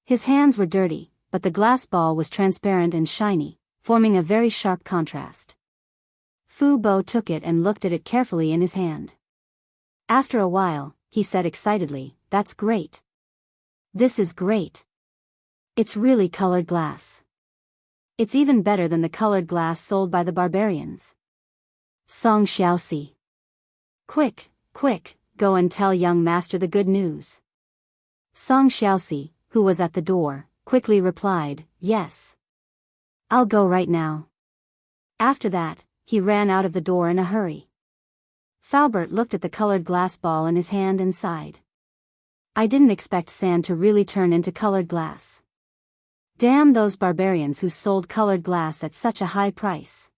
His hands were dirty, but the glass ball was transparent and shiny, forming a very sharp contrast. Fu Bo took it and looked at it carefully in his hand. After a while, he said excitedly, "That's great. This is great. It's really colored glass. It's even better than the colored glass sold by the barbarians." Song Xiaoxi. Quick, go and tell young master the good news. Song Xiaoxi, who was at the door, quickly replied, "Yes. I'll go right now." After that, he ran out of the door in a hurry. Falbert looked at the colored glass ball in his hand and sighed. I didn't expect sand to really turn into colored glass. Damn those barbarians who sold colored glass at such a high price.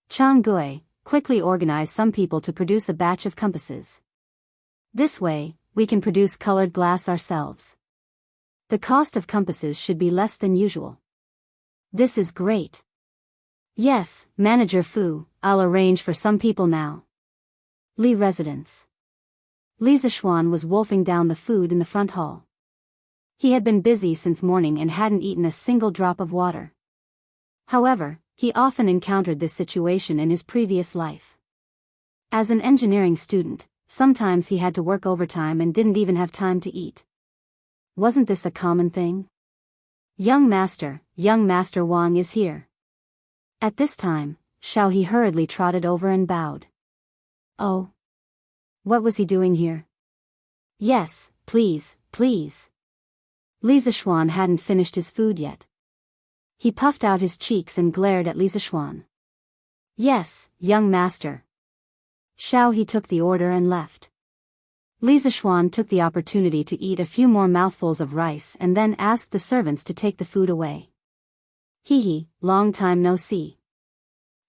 Chang Gui, quickly organize some people to produce a batch of compasses. This way, we can produce colored glass ourselves. The cost of compasses should be less than usual. This is great. Yes, Manager Fu, I'll arrange for some people now. Li Residence. Li Zixuan was wolfing down the food in the front hall. He had been busy since morning and hadn't eaten a single drop of water. However, he often encountered this situation in his previous life. As an engineering student, sometimes he had to work overtime and didn't even have time to eat. Wasn't this a common thing? Young Master Wang is here. At this time, Xiao He hurriedly trotted over and bowed. Oh. What was he doing here? Yes, please. Li Zixuan hadn't finished his food yet. He puffed out his cheeks and glared at Li Zixuan. Yes, young master. Xiao He took the order and left. Li Zixuan took the opportunity to eat a few more mouthfuls of rice and then asked the servants to take the food away. Hee, long time no see.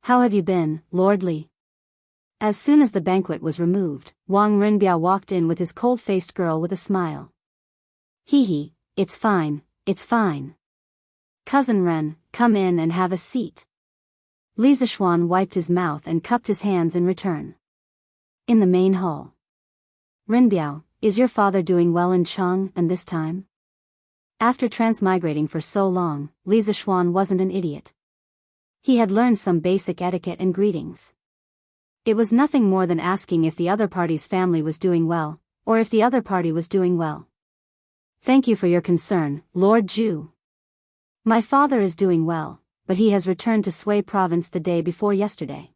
How have you been, Lord Li? As soon as the banquet was removed, Wang Renbiao walked in with his cold-faced girl with a smile. Hee hee, it's fine, it's fine. Cousin Ren, come in and have a seat. Li Zishuan wiped his mouth and cupped his hands in return. In the main hall. Renbiao, is your father doing well in Cheng and this time? After transmigrating for so long, Li Zishuan wasn't an idiot. He had learned some basic etiquette and greetings. It was nothing more than asking if the other party's family was doing well, or if the other party was doing well. Thank you for your concern, Lord Zhu. My father is doing well, but he has returned to Sui province the day before yesterday.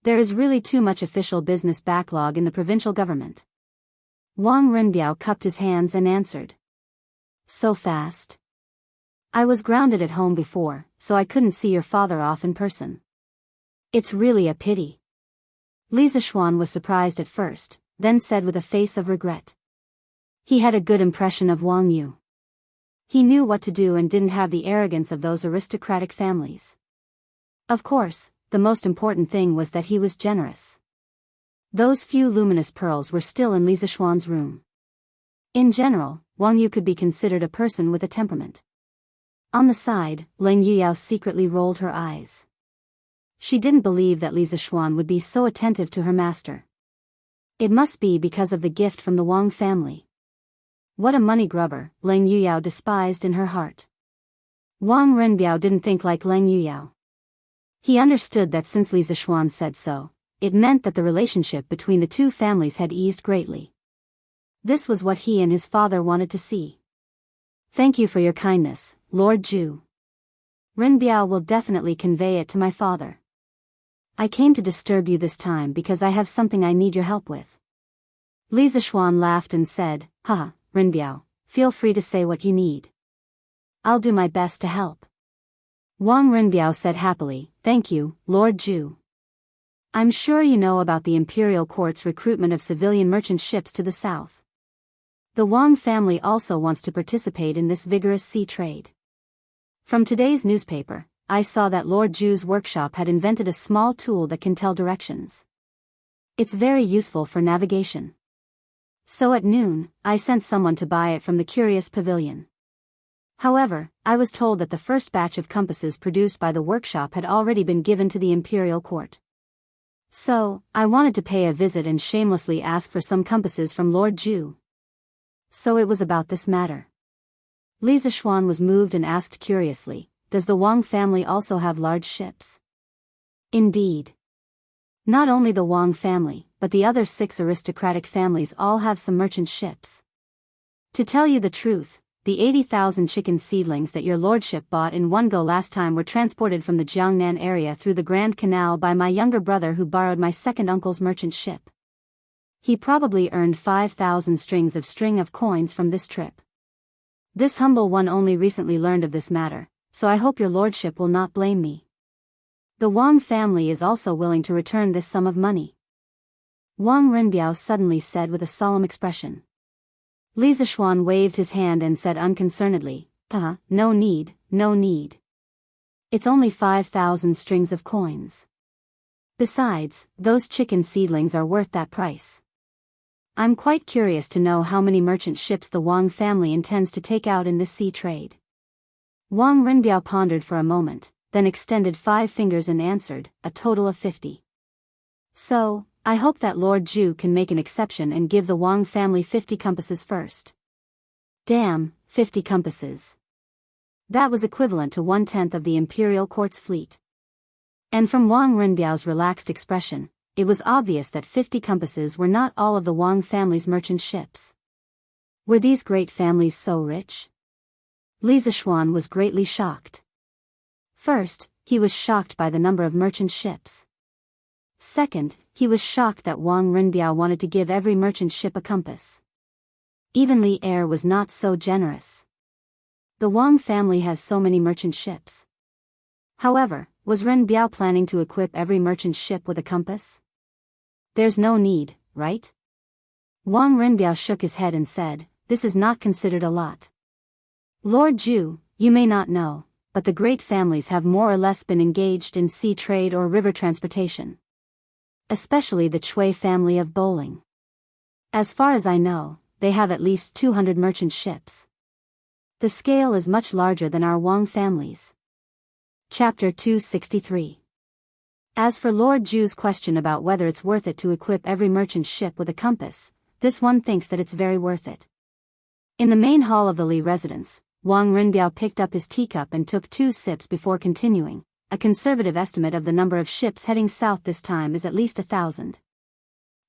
There is really too much official business backlog in the provincial government. Wang Renbiao cupped his hands and answered. So fast? I was grounded at home before, so I couldn't see your father off in person. It's really a pity. Li Zishuan was surprised at first, then said with a face of regret. He had a good impression of Wang Yu. He knew what to do and didn't have the arrogance of those aristocratic families. Of course, the most important thing was that he was generous. Those few luminous pearls were still in Li Zishuan's room. In general, Wang Yu could be considered a person with a temperament. On the side, Leng Yuyao secretly rolled her eyes. She didn't believe that Li Zishuan would be so attentive to her master. It must be because of the gift from the Wang family. What a money grubber, Leng Yuyao despised in her heart. Wang Renbiao didn't think like Leng Yuyao. He understood that since Li Zishuan said so, it meant that the relationship between the two families had eased greatly. This was what he and his father wanted to see. Thank you for your kindness, Lord Zhu. Renbiao will definitely convey it to my father. I came to disturb you this time because I have something I need your help with. Li Zishuan laughed and said, Haha, Renbiao, feel free to say what you need. I'll do my best to help. Wang Renbiao said happily, Thank you, Lord Zhu. I'm sure you know about the imperial court's recruitment of civilian merchant ships to the south. The Wang family also wants to participate in this vigorous sea trade. From today's newspaper, I saw that Lord Zhu's workshop had invented a small tool that can tell directions. It's very useful for navigation. So at noon, I sent someone to buy it from the Curious Pavilion. However, I was told that the first batch of compasses produced by the workshop had already been given to the imperial court. So, I wanted to pay a visit and shamelessly ask for some compasses from Lord Zhu. So it was about this matter. Li Zishuan was moved and asked curiously, Does the Wang family also have large ships? Indeed. Not only the Wang family, but the other 6 aristocratic families all have some merchant ships. To tell you the truth, the 80,000 chicken seedlings that your lordship bought in one go last time were transported from the Jiangnan area through the Grand Canal by my younger brother who borrowed my second uncle's merchant ship. He probably earned 5,000 string of coins from this trip. This humble one only recently learned of this matter, so I hope your lordship will not blame me. The Wang family is also willing to return this sum of money. Wang Renbiao suddenly said with a solemn expression. Li Zishuan waved his hand and said unconcernedly, No need, no need. It's only 5,000 strings of coins. Besides, those chicken seedlings are worth that price. I'm quite curious to know how many merchant ships the Wang family intends to take out in this sea trade. Wang Renbiao pondered for a moment, then extended 5 fingers and answered, a total of 50. So, I hope that Lord Zhu can make an exception and give the Wang family 50 compasses first. Damn, 50 compasses. That was equivalent to 1/10 of the imperial court's fleet. And from Wang Renbiao's relaxed expression, it was obvious that 50 compasses were not all of the Wang family's merchant ships. Were these great families so rich? Li Zishuan was greatly shocked. First, he was shocked by the number of merchant ships. Second, he was shocked that Wang Renbiao wanted to give every merchant ship a compass. Even Li Er was not so generous. The Wang family has so many merchant ships. However, was Renbiao planning to equip every merchant ship with a compass? There's no need, right? Wang Renbiao shook his head and said, This is not considered a lot. Lord Zhu, you may not know, but the great families have more or less been engaged in sea trade or river transportation. especially the Chui family of bowling. As far as I know, they have at least 200 merchant ships. The scale is much larger than our Wang families. Chapter 263. As for Lord Ju's question about whether it's worth it to equip every merchant ship with a compass, this one thinks that it's very worth it. In the main hall of the Li residence, Wang Renbiao picked up his teacup and took 2 sips before continuing. A conservative estimate of the number of ships heading south this time is at least 1,000.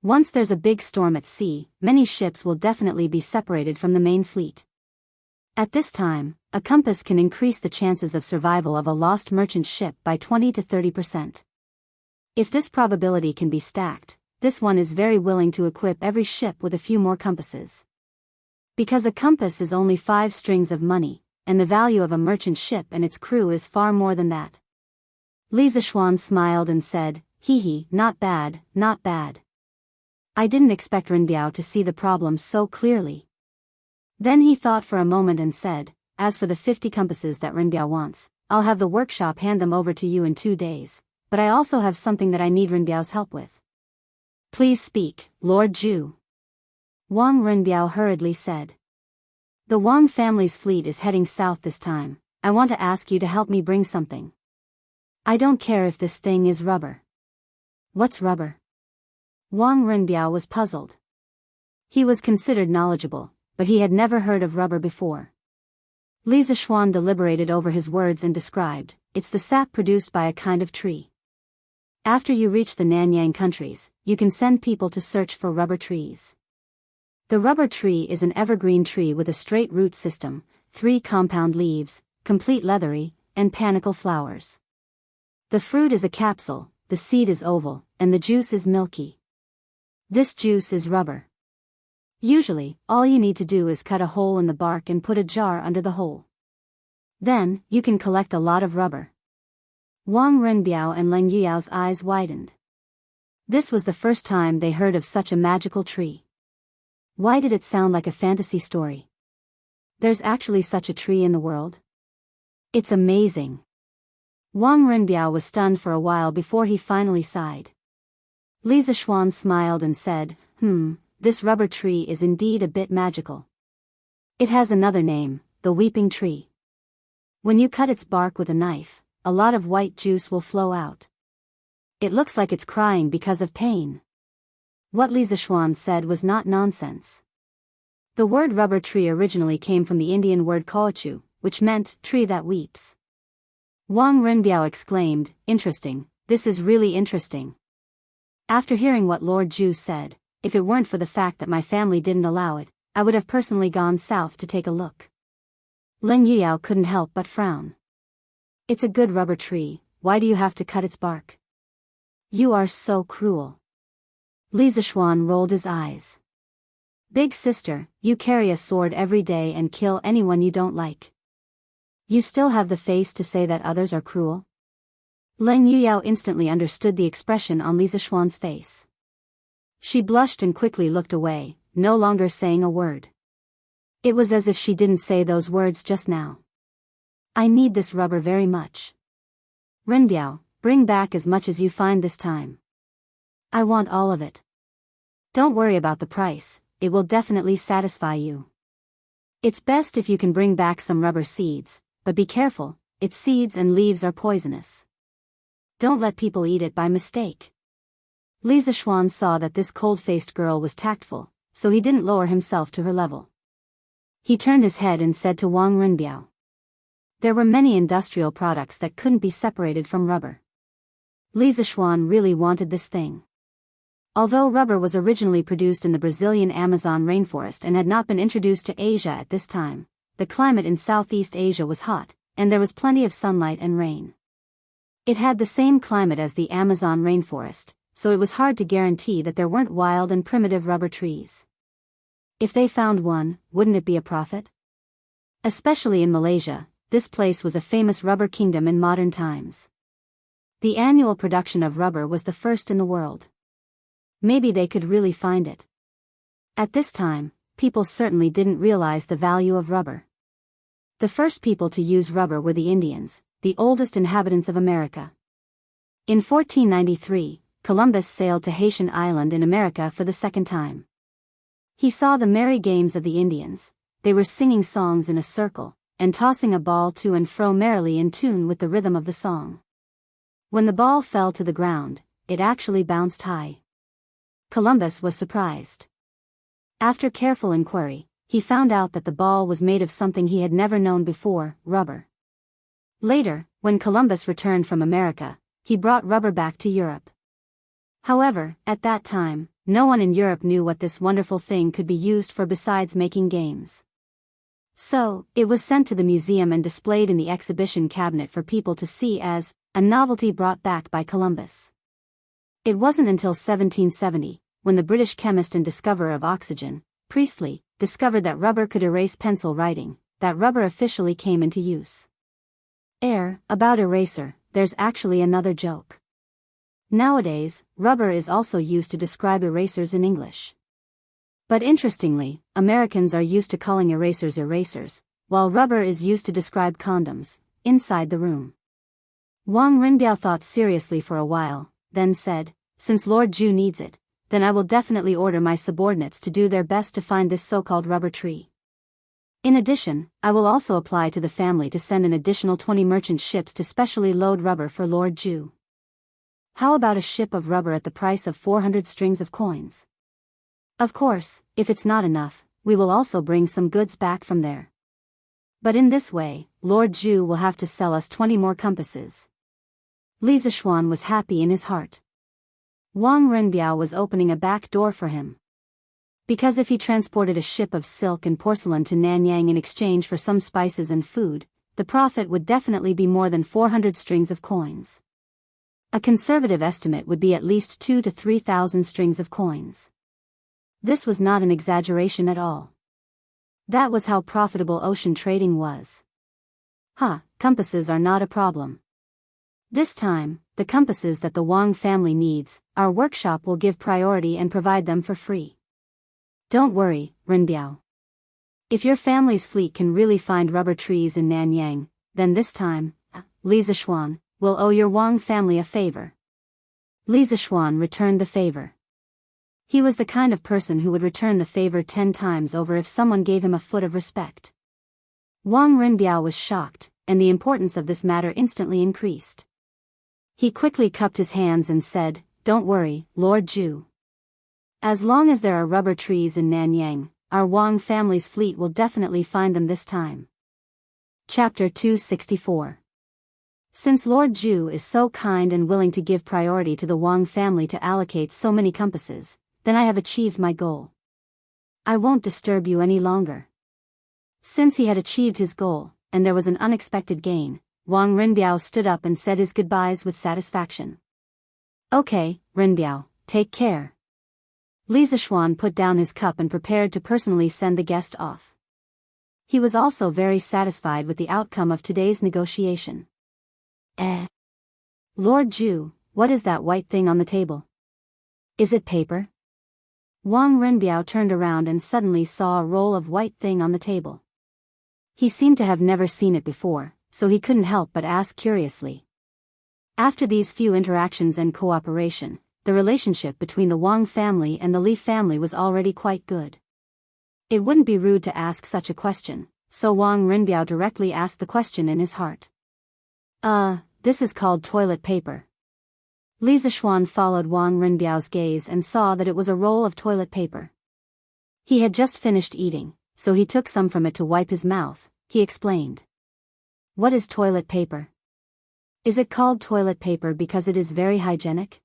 Once there's a big storm at sea, many ships will definitely be separated from the main fleet. At this time, a compass can increase the chances of survival of a lost merchant ship by 20 to 30%. If this probability can be stacked, this one is very willing to equip every ship with a few more compasses. Because a compass is only 5 strings of money, and the value of a merchant ship and its crew is far more than that. Li Zishuan smiled and said, "Hee, not bad, not bad. I didn't expect Renbiao to see the problem so clearly." Then he thought for a moment and said, "As for the 50 compasses that Renbiao wants, I'll have the workshop hand them over to you in 2 days, but I also have something that I need Renbiao's help with." "Please speak, Lord Ju," Wang Renbiao hurriedly said. "The Wang family's fleet is heading south this time. I want to ask you to help me bring something. I don't care if this thing is rubber." "What's rubber?" Wang Renbiao was puzzled. He was considered knowledgeable, but he had never heard of rubber before. Li Zishuan deliberated over his words and described, "It's the sap produced by a kind of tree. After you reach the Nanyang countries, you can send people to search for rubber trees. The rubber tree is an evergreen tree with a straight root system, 3 compound leaves, complete leathery, and panicle flowers. The fruit is a capsule, the seed is oval, and the juice is milky. This juice is rubber. Usually, all you need to do is cut a hole in the bark and put a jar under the hole. Then, you can collect a lot of rubber." Wang Renbiao and Leng Yuyao's eyes widened. This was the first time they heard of such a magical tree. Why did it sound like a fantasy story? There's actually such a tree in the world? It's amazing. Wang Renbiao was stunned for a while before he finally sighed. Li Zishuan smiled and said, This rubber tree is indeed a bit magical. It has another name, the weeping tree. When you cut its bark with a knife, a lot of white juice will flow out. It looks like it's crying because of pain." What Li Zishuan said was not nonsense. The word rubber tree originally came from the Indian word kaochu, which meant tree that weeps. Wang Renbiao exclaimed, "Interesting, this is really interesting." After hearing what Lord Ju said, if it weren't for the fact that my family didn't allow it, I would have personally gone south to take a look. Leng Yuyao couldn't help but frown. "It's a good rubber tree, why do you have to cut its bark? You are so cruel." Li Zishuan rolled his eyes. "Big sister, you carry a sword every day and kill anyone you don't like. You still have the face to say that others are cruel?" Leng Yuyao instantly understood the expression on Li Zishuan's face. She blushed and quickly looked away, no longer saying a word. It was as if she didn't say those words just now. "I need this rubber very much. Renbiao, bring back as much as you find this time. I want all of it. Don't worry about the price, it will definitely satisfy you. It's best if you can bring back some rubber seeds, but be careful, its seeds and leaves are poisonous. Don't let people eat it by mistake." Li Zishuan saw that this cold-faced girl was tactful, so he didn't lower himself to her level. He turned his head and said to Wang Renbiao. There were many industrial products that couldn't be separated from rubber. Li Zishuan really wanted this thing. Although rubber was originally produced in the Brazilian Amazon rainforest and had not been introduced to Asia at this time, the climate in Southeast Asia was hot, and there was plenty of sunlight and rain. It had the same climate as the Amazon rainforest, so it was hard to guarantee that there weren't wild and primitive rubber trees. If they found one, wouldn't it be a profit? Especially in Malaysia, this place was a famous rubber kingdom in modern times. The annual production of rubber was the first in the world. Maybe they could really find it. At this time, people certainly didn't realize the value of rubber. The first people to use rubber were the Indians, the oldest inhabitants of America. In 1493, Columbus sailed to Haitian Island in America for the second time. He saw the merry games of the Indians. They were singing songs in a circle, and tossing a ball to and fro merrily in tune with the rhythm of the song. When the ball fell to the ground, it actually bounced high. Columbus was surprised. After careful inquiry, he found out that the ball was made of something he had never known before, rubber. Later, when Columbus returned from America, he brought rubber back to Europe. However, at that time, no one in Europe knew what this wonderful thing could be used for besides making games. So, it was sent to the museum and displayed in the exhibition cabinet for people to see as a novelty brought back by Columbus. It wasn't until 1770, when the British chemist and discoverer of oxygen, Priestley, discovered that rubber could erase pencil writing, that rubber officially came into use. About eraser, there's actually another joke. Nowadays, rubber is also used to describe erasers in English. But interestingly, Americans are used to calling erasers erasers, while rubber is used to describe condoms, inside the room. Wang Rinbiao thought seriously for a while, then said, "Since Lord Zhu needs it, then I will definitely order my subordinates to do their best to find this so-called rubber tree. In addition, I will also apply to the family to send an additional 20 merchant ships to specially load rubber for Lord Zhu. How about a ship of rubber at the price of 400 strings of coins? Of course, if it's not enough, we will also bring some goods back from there. But in this way, Lord Zhu will have to sell us 20 more compasses." Li Zishuan was happy in his heart. Wang Rinbiao was opening a back door for him. Because if he transported a ship of silk and porcelain to Nanyang in exchange for some spices and food, the profit would definitely be more than 400 strings of coins. A conservative estimate would be at least 2,000 to 3,000 strings of coins. This was not an exaggeration at all. That was how profitable ocean trading was. Compasses are not a problem. This time, the compasses that the Wang family needs, our workshop will give priority and provide them for free. Don't worry, Rinbiao. If your family's fleet can really find rubber trees in Nanyang, then this time, Li Zishuan will owe your Wang family a favor. Li Zishuan returned the favor. He was the kind of person who would return the favor 10 times over if someone gave him a foot of respect. Wang Rinbiao was shocked, and the importance of this matter instantly increased. He quickly cupped his hands and said, "Don't worry, Lord Zhu. As long as there are rubber trees in Nanyang, our Wang family's fleet will definitely find them this time." Chapter 264. Since Lord Zhu is so kind and willing to give priority to the Wang family to allocate so many compasses, then I have achieved my goal. I won't disturb you any longer. Since he had achieved his goal, and there was an unexpected gain, Wang Rinbiao stood up and said his goodbyes with satisfaction. "Okay, Rinbiao, take care." Li Zishuan put down his cup and prepared to personally send the guest off. He was also very satisfied with the outcome of today's negotiation. Lord Zhu, what is that white thing on the table? Is it paper? Wang Rinbiao turned around and suddenly saw a roll of white thing on the table. He seemed to have never seen it before, so he couldn't help but ask curiously. After these few interactions and cooperation, the relationship between the Wang family and the Li family was already quite good. It wouldn't be rude to ask such a question, so Wang Rinbiao directly asked the question in his heart. This is called toilet paper." Li Zishuan followed Wang Rinbiao's gaze and saw that it was a roll of toilet paper. He had just finished eating, so he took some from it to wipe his mouth. He explained. "What is toilet paper? Is it called toilet paper because it is very hygienic?"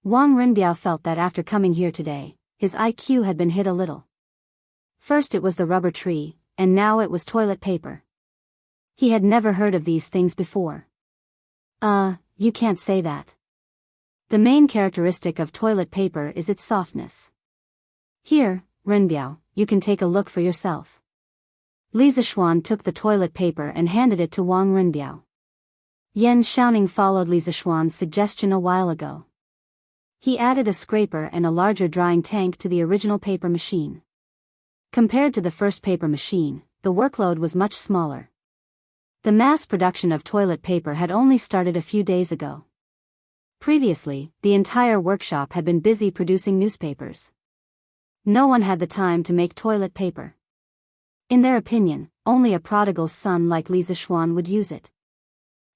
Wang Rinbiao felt that after coming here today, his IQ had been hit a little. First it was the rubber tree, and now it was toilet paper. He had never heard of these things before. You can't say that. The main characteristic of toilet paper is its softness. Here, Rinbiao, you can take a look for yourself. Li Zishuan took the toilet paper and handed it to Wang Rinbiao. Yan Xiaoning followed Li Zishuan's suggestion a while ago. He added a scraper and a larger drying tank to the original paper machine. Compared to the first paper machine, the workload was much smaller. The mass production of toilet paper had only started a few days ago. Previously, the entire workshop had been busy producing newspapers. No one had the time to make toilet paper. In their opinion, only a prodigal son like Li Zixuan would use it.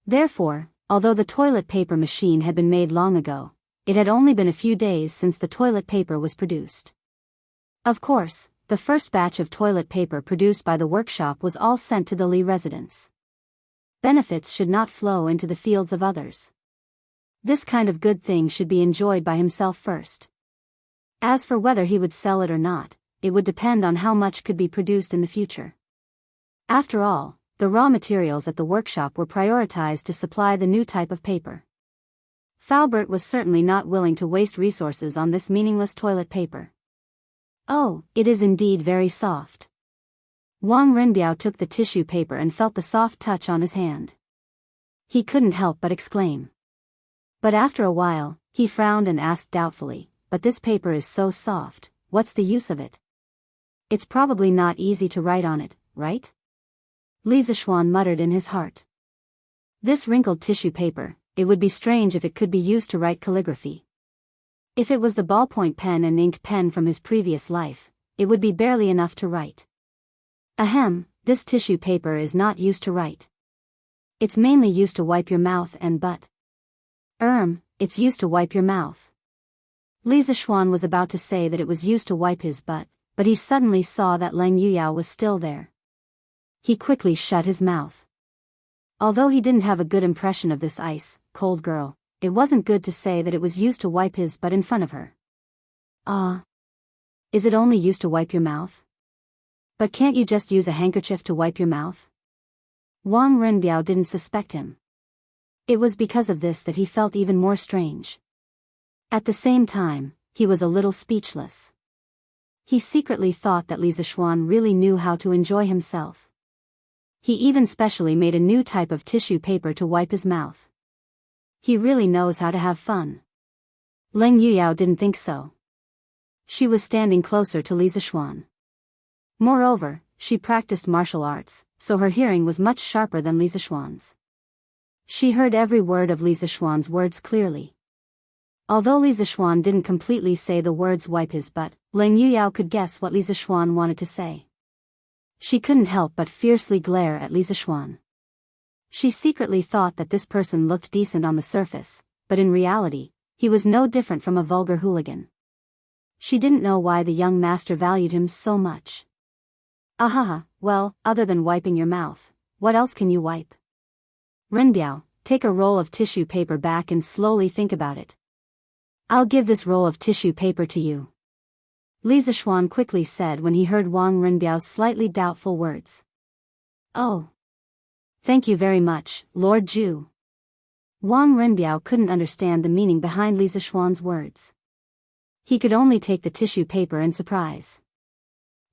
Therefore, although the toilet paper machine had been made long ago, it had only been a few days since the toilet paper was produced. Of course, the first batch of toilet paper produced by the workshop was all sent to the Li residence. Benefits should not flow into the fields of others. This kind of good thing should be enjoyed by himself first. As for whether he would sell it or not, it would depend on how much could be produced in the future. After all, the raw materials at the workshop were prioritized to supply the new type of paper. Faubert was certainly not willing to waste resources on this meaningless toilet paper. Oh, it is indeed very soft. Wang Renbiao took the tissue paper and felt the soft touch on his hand. He couldn't help but exclaim. But after a while, he frowned and asked doubtfully, "But this paper is so soft, what's the use of it? It's probably not easy to write on it, right?" Li Zixuan muttered in his heart. This wrinkled tissue paper, it would be strange if it could be used to write calligraphy. If it was the ballpoint pen and ink pen from his previous life, it would be barely enough to write. Ahem, this tissue paper is not used to write. It's mainly used to wipe your mouth and butt. It's used to wipe your mouth. Li Zixuan was about to say that it was used to wipe his butt, but he suddenly saw that Leng Yuyao was still there. He quickly shut his mouth. Although he didn't have a good impression of this ice-cold girl, it wasn't good to say that it was used to wipe his butt in front of her. Is it only used to wipe your mouth? But can't you just use a handkerchief to wipe your mouth? Wang Renbiao didn't suspect him. It was because of this that he felt even more strange. At the same time, he was a little speechless. He secretly thought that Li Zixuan really knew how to enjoy himself. He even specially made a new type of tissue paper to wipe his mouth. He really knows how to have fun. Leng Yuyao didn't think so. She was standing closer to Li Zixuan. Moreover, she practiced martial arts, so her hearing was much sharper than Li Zixuan's. She heard every word of Li Zixuan's words clearly. Although Li Zixuan didn't completely say the words wipe his butt, Leng Yuyao could guess what Li Zixuan wanted to say. She couldn't help but fiercely glare at Li Zixuan. She secretly thought that this person looked decent on the surface, but in reality, he was no different from a vulgar hooligan. She didn't know why the young master valued him so much. Ahaha, well, other than wiping your mouth, what else can you wipe? Renbiao, take a roll of tissue paper back and slowly think about it. I'll give this roll of tissue paper to you. Li Zixuan quickly said when he heard Wang Renbiao's slightly doubtful words. Oh. Thank you very much, Lord Zhu. Wang Renbiao couldn't understand the meaning behind Li Zixuan's words. He could only take the tissue paper in surprise.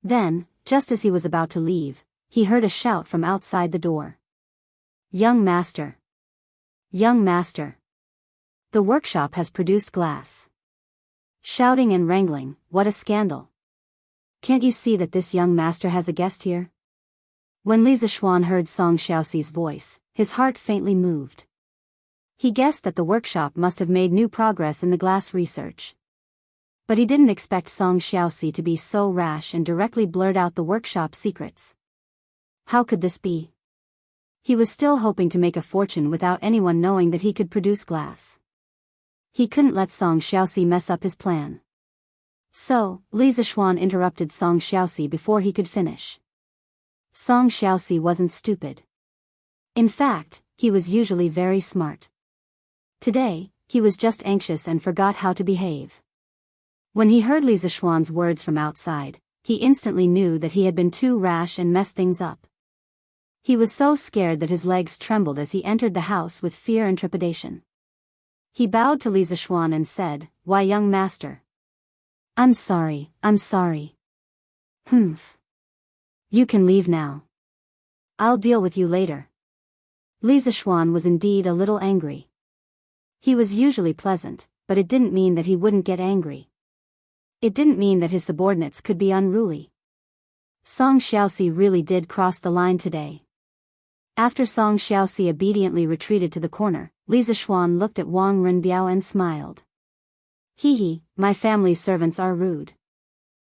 Then, just as he was about to leave, he heard a shout from outside the door. Young master! Young master! The workshop has produced glass. Shouting and wrangling, what a scandal. Can't you see that this young master has a guest here? When Li Zixuan heard Song Xiaoxi's voice, his heart faintly moved. He guessed that the workshop must have made new progress in the glass research. But he didn't expect Song Xiaoxi to be so rash and directly blurt out the workshop secrets. How could this be? He was still hoping to make a fortune without anyone knowing that he could produce glass. He couldn't let Song Xiaoxi mess up his plan. So, Li Zixuan interrupted Song Xiaoxi before he could finish. Song Xiaoxi wasn't stupid. In fact, he was usually very smart. Today, he was just anxious and forgot how to behave. When he heard Li Zixuan's words from outside, he instantly knew that he had been too rash and messed things up. He was so scared that his legs trembled as he entered the house with fear and trepidation. He bowed to Li Zixuan and said, "Why, young master? I'm sorry. Humph. You can leave now. I'll deal with you later." Li Zixuan was indeed a little angry. He was usually pleasant, but it didn't mean that he wouldn't get angry. It didn't mean that his subordinates could be unruly. Song Xiaoxi really did cross the line today. After Song Xiaoxi obediently retreated to the corner, Li Zixuan looked at Wang Renbiao and smiled. Hee, my family's servants are rude.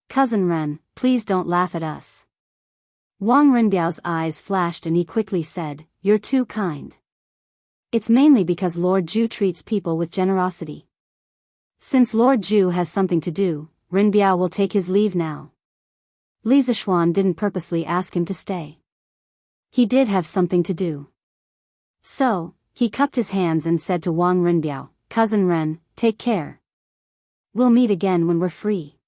Cousin Ren, please don't laugh at us. Wang Renbiao's eyes flashed and he quickly said, you're too kind. It's mainly because Lord Zhu treats people with generosity. Since Lord Zhu has something to do, Renbiao will take his leave now. Li Zixuan didn't purposely ask him to stay. He did have something to do. So, he cupped his hands and said to Wang Renbiao, Cousin Ren, take care. We'll meet again when we're free.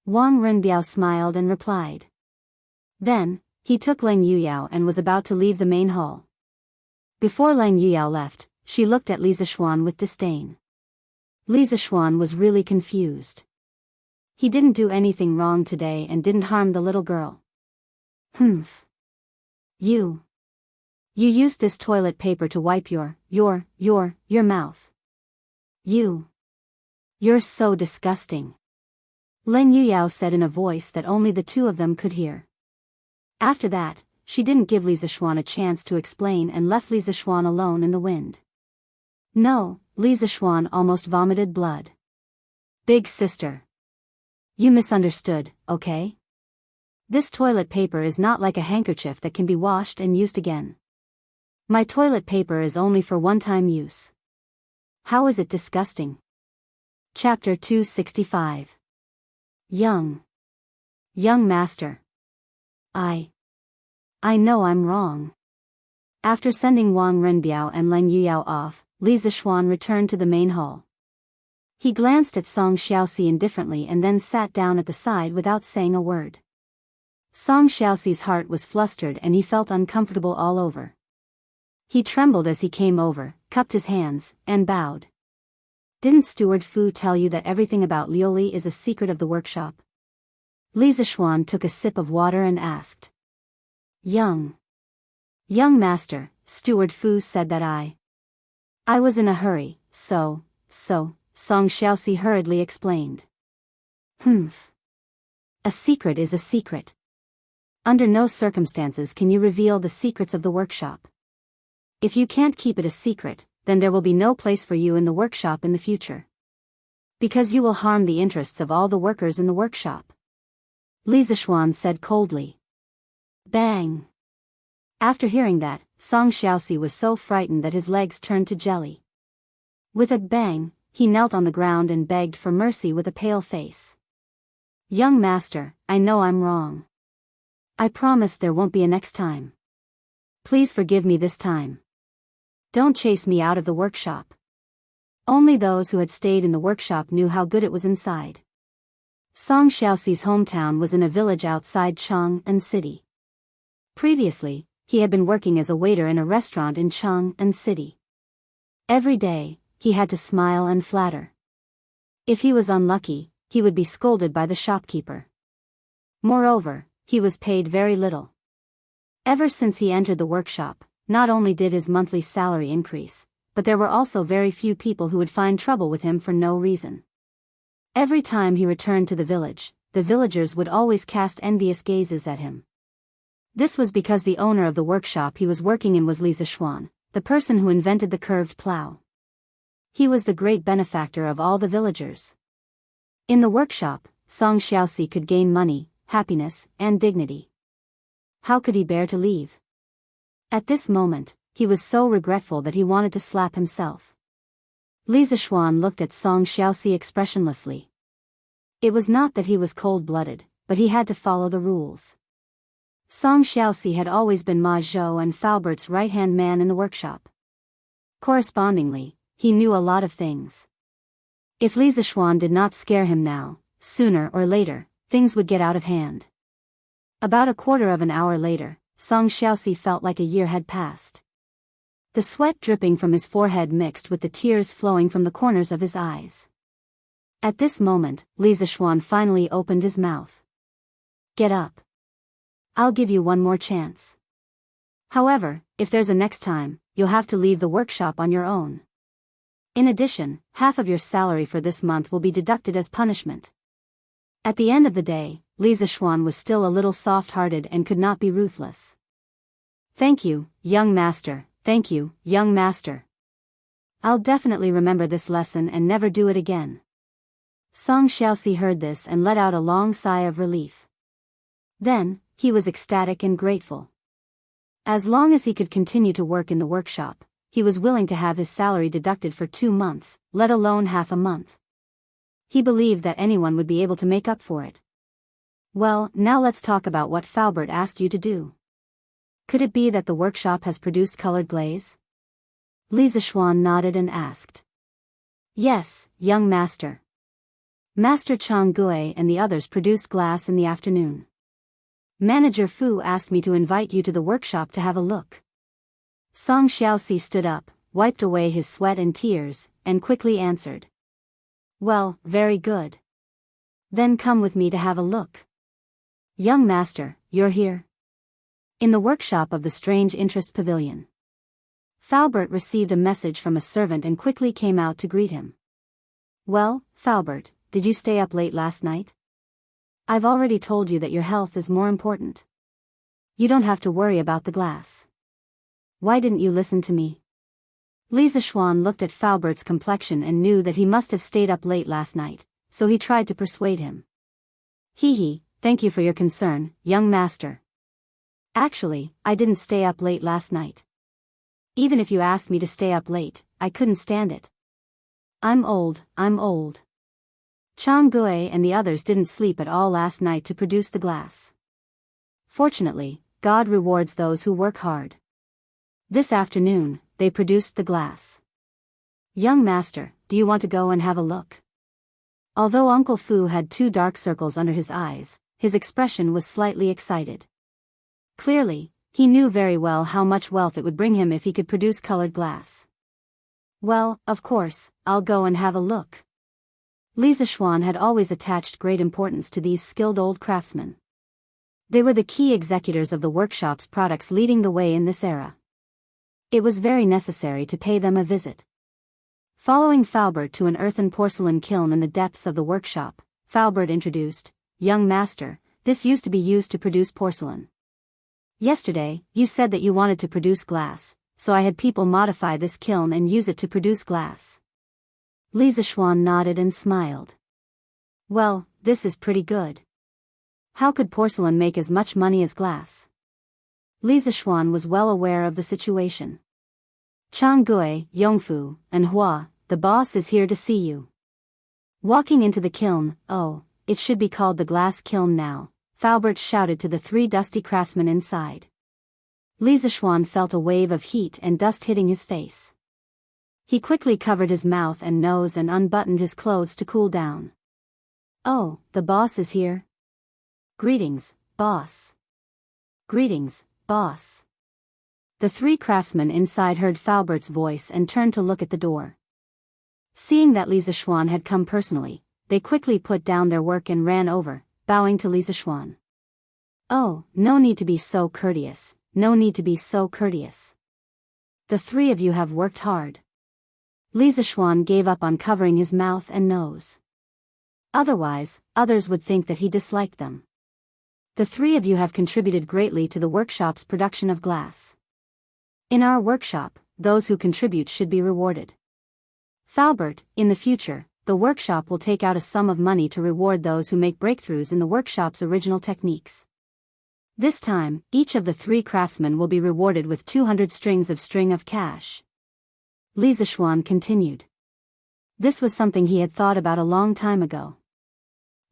Wang Renbiao smiled and replied. Then, he took Leng Yuyao and was about to leave the main hall. Before Leng Yuyao left, she looked at Li Zixuan with disdain. Li Zixuan was really confused. He didn't do anything wrong today and didn't harm the little girl. Humph. You used this toilet paper to wipe your mouth. You're so disgusting. Leng Yuyao said in a voice that only the two of them could hear. After that, she didn't give Li Zixuan a chance to explain and left Li Zixuan alone in the wind. No, Li Zixuan almost vomited blood. Big sister. You misunderstood, okay? This toilet paper is not like a handkerchief that can be washed and used again. My toilet paper is only for one-time use. How is it disgusting? Chapter 265. Young Master. I know I'm wrong. After sending Wang Renbiao and Leng Yuyao off, Li Zixuan returned to the main hall. He glanced at Song Xiaoxi indifferently and then sat down at the side without saying a word. Song Xiaoxi's heart was flustered and he felt uncomfortable all over. He trembled as he came over, cupped his hands, and bowed. Didn't Steward Fu tell you that everything about Liuli is a secret of the workshop? Li Zixuan took a sip of water and asked. Young Master, Steward Fu said that I was in a hurry, so, Song Xiaoxi hurriedly explained. Humph. A secret is a secret. Under no circumstances can you reveal the secrets of the workshop. If you can't keep it a secret, then there will be no place for you in the workshop in the future. Because you will harm the interests of all the workers in the workshop. Li Zixuan said coldly. Bang! After hearing that, Song Xiaoxi was so frightened that his legs turned to jelly. With a bang, he knelt on the ground and begged for mercy with a pale face. Young Master, I know I'm wrong. I promise there won't be a next time. Please forgive me this time. Don't chase me out of the workshop. Only those who had stayed in the workshop knew how good it was inside. Song Xiaoxi's hometown was in a village outside Chang'an City. Previously, he had been working as a waiter in a restaurant in Chang'an City. Every day, he had to smile and flatter. If he was unlucky, he would be scolded by the shopkeeper. Moreover, he was paid very little. Ever since he entered the workshop, not only did his monthly salary increase, but there were also very few people who would find trouble with him for no reason. Every time he returned to the village, the villagers would always cast envious gazes at him. This was because the owner of the workshop he was working in was Li Zixuan, the person who invented the curved plow. He was the great benefactor of all the villagers. In the workshop, Song Xiaoxi could gain money, happiness, and dignity. How could he bear to leave? At this moment, he was so regretful that he wanted to slap himself. Li Zixuan looked at Song Xiaoxi expressionlessly. It was not that he was cold-blooded, but he had to follow the rules. Song Xiaoxi had always been Ma Zhou and Falbert's right-hand man in the workshop. Correspondingly, he knew a lot of things. If Li Zixuan did not scare him now, sooner or later, things would get out of hand. About a quarter of an hour later, Song Xiaoxi felt like a year had passed. The sweat dripping from his forehead mixed with the tears flowing from the corners of his eyes. At this moment, Li Zixuan finally opened his mouth. Get up. I'll give you one more chance. However, if there's a next time, you'll have to leave the workshop on your own. In addition, half of your salary for this month will be deducted as punishment. At the end of the day, Li Zixuan was still a little soft-hearted and could not be ruthless. Thank you, young master, thank you, young master. I'll definitely remember this lesson and never do it again. Song Xiaoxi heard this and let out a long sigh of relief. Then, he was ecstatic and grateful. As long as he could continue to work in the workshop, he was willing to have his salary deducted for 2 months, let alone half a month. He believed that anyone would be able to make up for it. Well, now let's talk about what Faubert asked you to do. Could it be that the workshop has produced colored glaze? Li Zishuan nodded and asked. Yes, young master. Master Chang Gui and the others produced glass in the afternoon. Manager Fu asked me to invite you to the workshop to have a look. Song Xiaoxi stood up, wiped away his sweat and tears, and quickly answered. Well, very good. Then come with me to have a look. Young master, you're here? In the workshop of the Strange Interest Pavilion. Faubert received a message from a servant and quickly came out to greet him. Well, Faubert, did you stay up late last night? I've already told you that your health is more important. You don't have to worry about the glass. Why didn't you listen to me? Li Zishuan looked at Faubert's complexion and knew that he must have stayed up late last night, so he tried to persuade him. Hee, thank you for your concern, young master. Actually, I didn't stay up late last night. Even if you asked me to stay up late, I couldn't stand it. I'm old. Chang Gui and the others didn't sleep at all last night to produce the glass. Fortunately, God rewards those who work hard. This afternoon, they produced the glass. Young master, do you want to go and have a look? Although Uncle Fu had 2 dark circles under his eyes, his expression was slightly excited. Clearly, he knew very well how much wealth it would bring him if he could produce colored glass. Well, of course, I'll go and have a look. Li Zishuan had always attached great importance to these skilled old craftsmen. They were the key executors of the workshop's products, leading the way in this era. It was very necessary to pay them a visit. Following Faubert to an earthen porcelain kiln in the depths of the workshop, Faubert introduced, Young master, this used to be used to produce porcelain. Yesterday, you said that you wanted to produce glass, so I had people modify this kiln and use it to produce glass. Li Zishuan nodded and smiled. Well, this is pretty good. How could porcelain make as much money as glass? Li Zishuan was well aware of the situation. Chang Gui, Yongfu, and Hua, the boss is here to see you. Walking into the kiln, oh, it should be called the glass kiln now, Faubert shouted to the 3 dusty craftsmen inside. Li Zishuan felt a wave of heat and dust hitting his face. He quickly covered his mouth and nose and unbuttoned his clothes to cool down. Oh, the boss is here. Greetings, boss. Greetings, boss. The 3 craftsmen inside heard Faubert's voice and turned to look at the door. Seeing that Li Zishuan had come personally, they quickly put down their work and ran over, bowing to Li Zishuan. Oh, no need to be so courteous, no need to be so courteous. The 3 of you have worked hard. Li Zishuan gave up on covering his mouth and nose. Otherwise, others would think that he disliked them. The 3 of you have contributed greatly to the workshop's production of glass. In our workshop, those who contribute should be rewarded. Faubert, in the future, the workshop will take out a sum of money to reward those who make breakthroughs in the workshop's original techniques. This time, each of the 3 craftsmen will be rewarded with 200 strings of cash. Li Zishuan continued. This was something he had thought about a long time ago.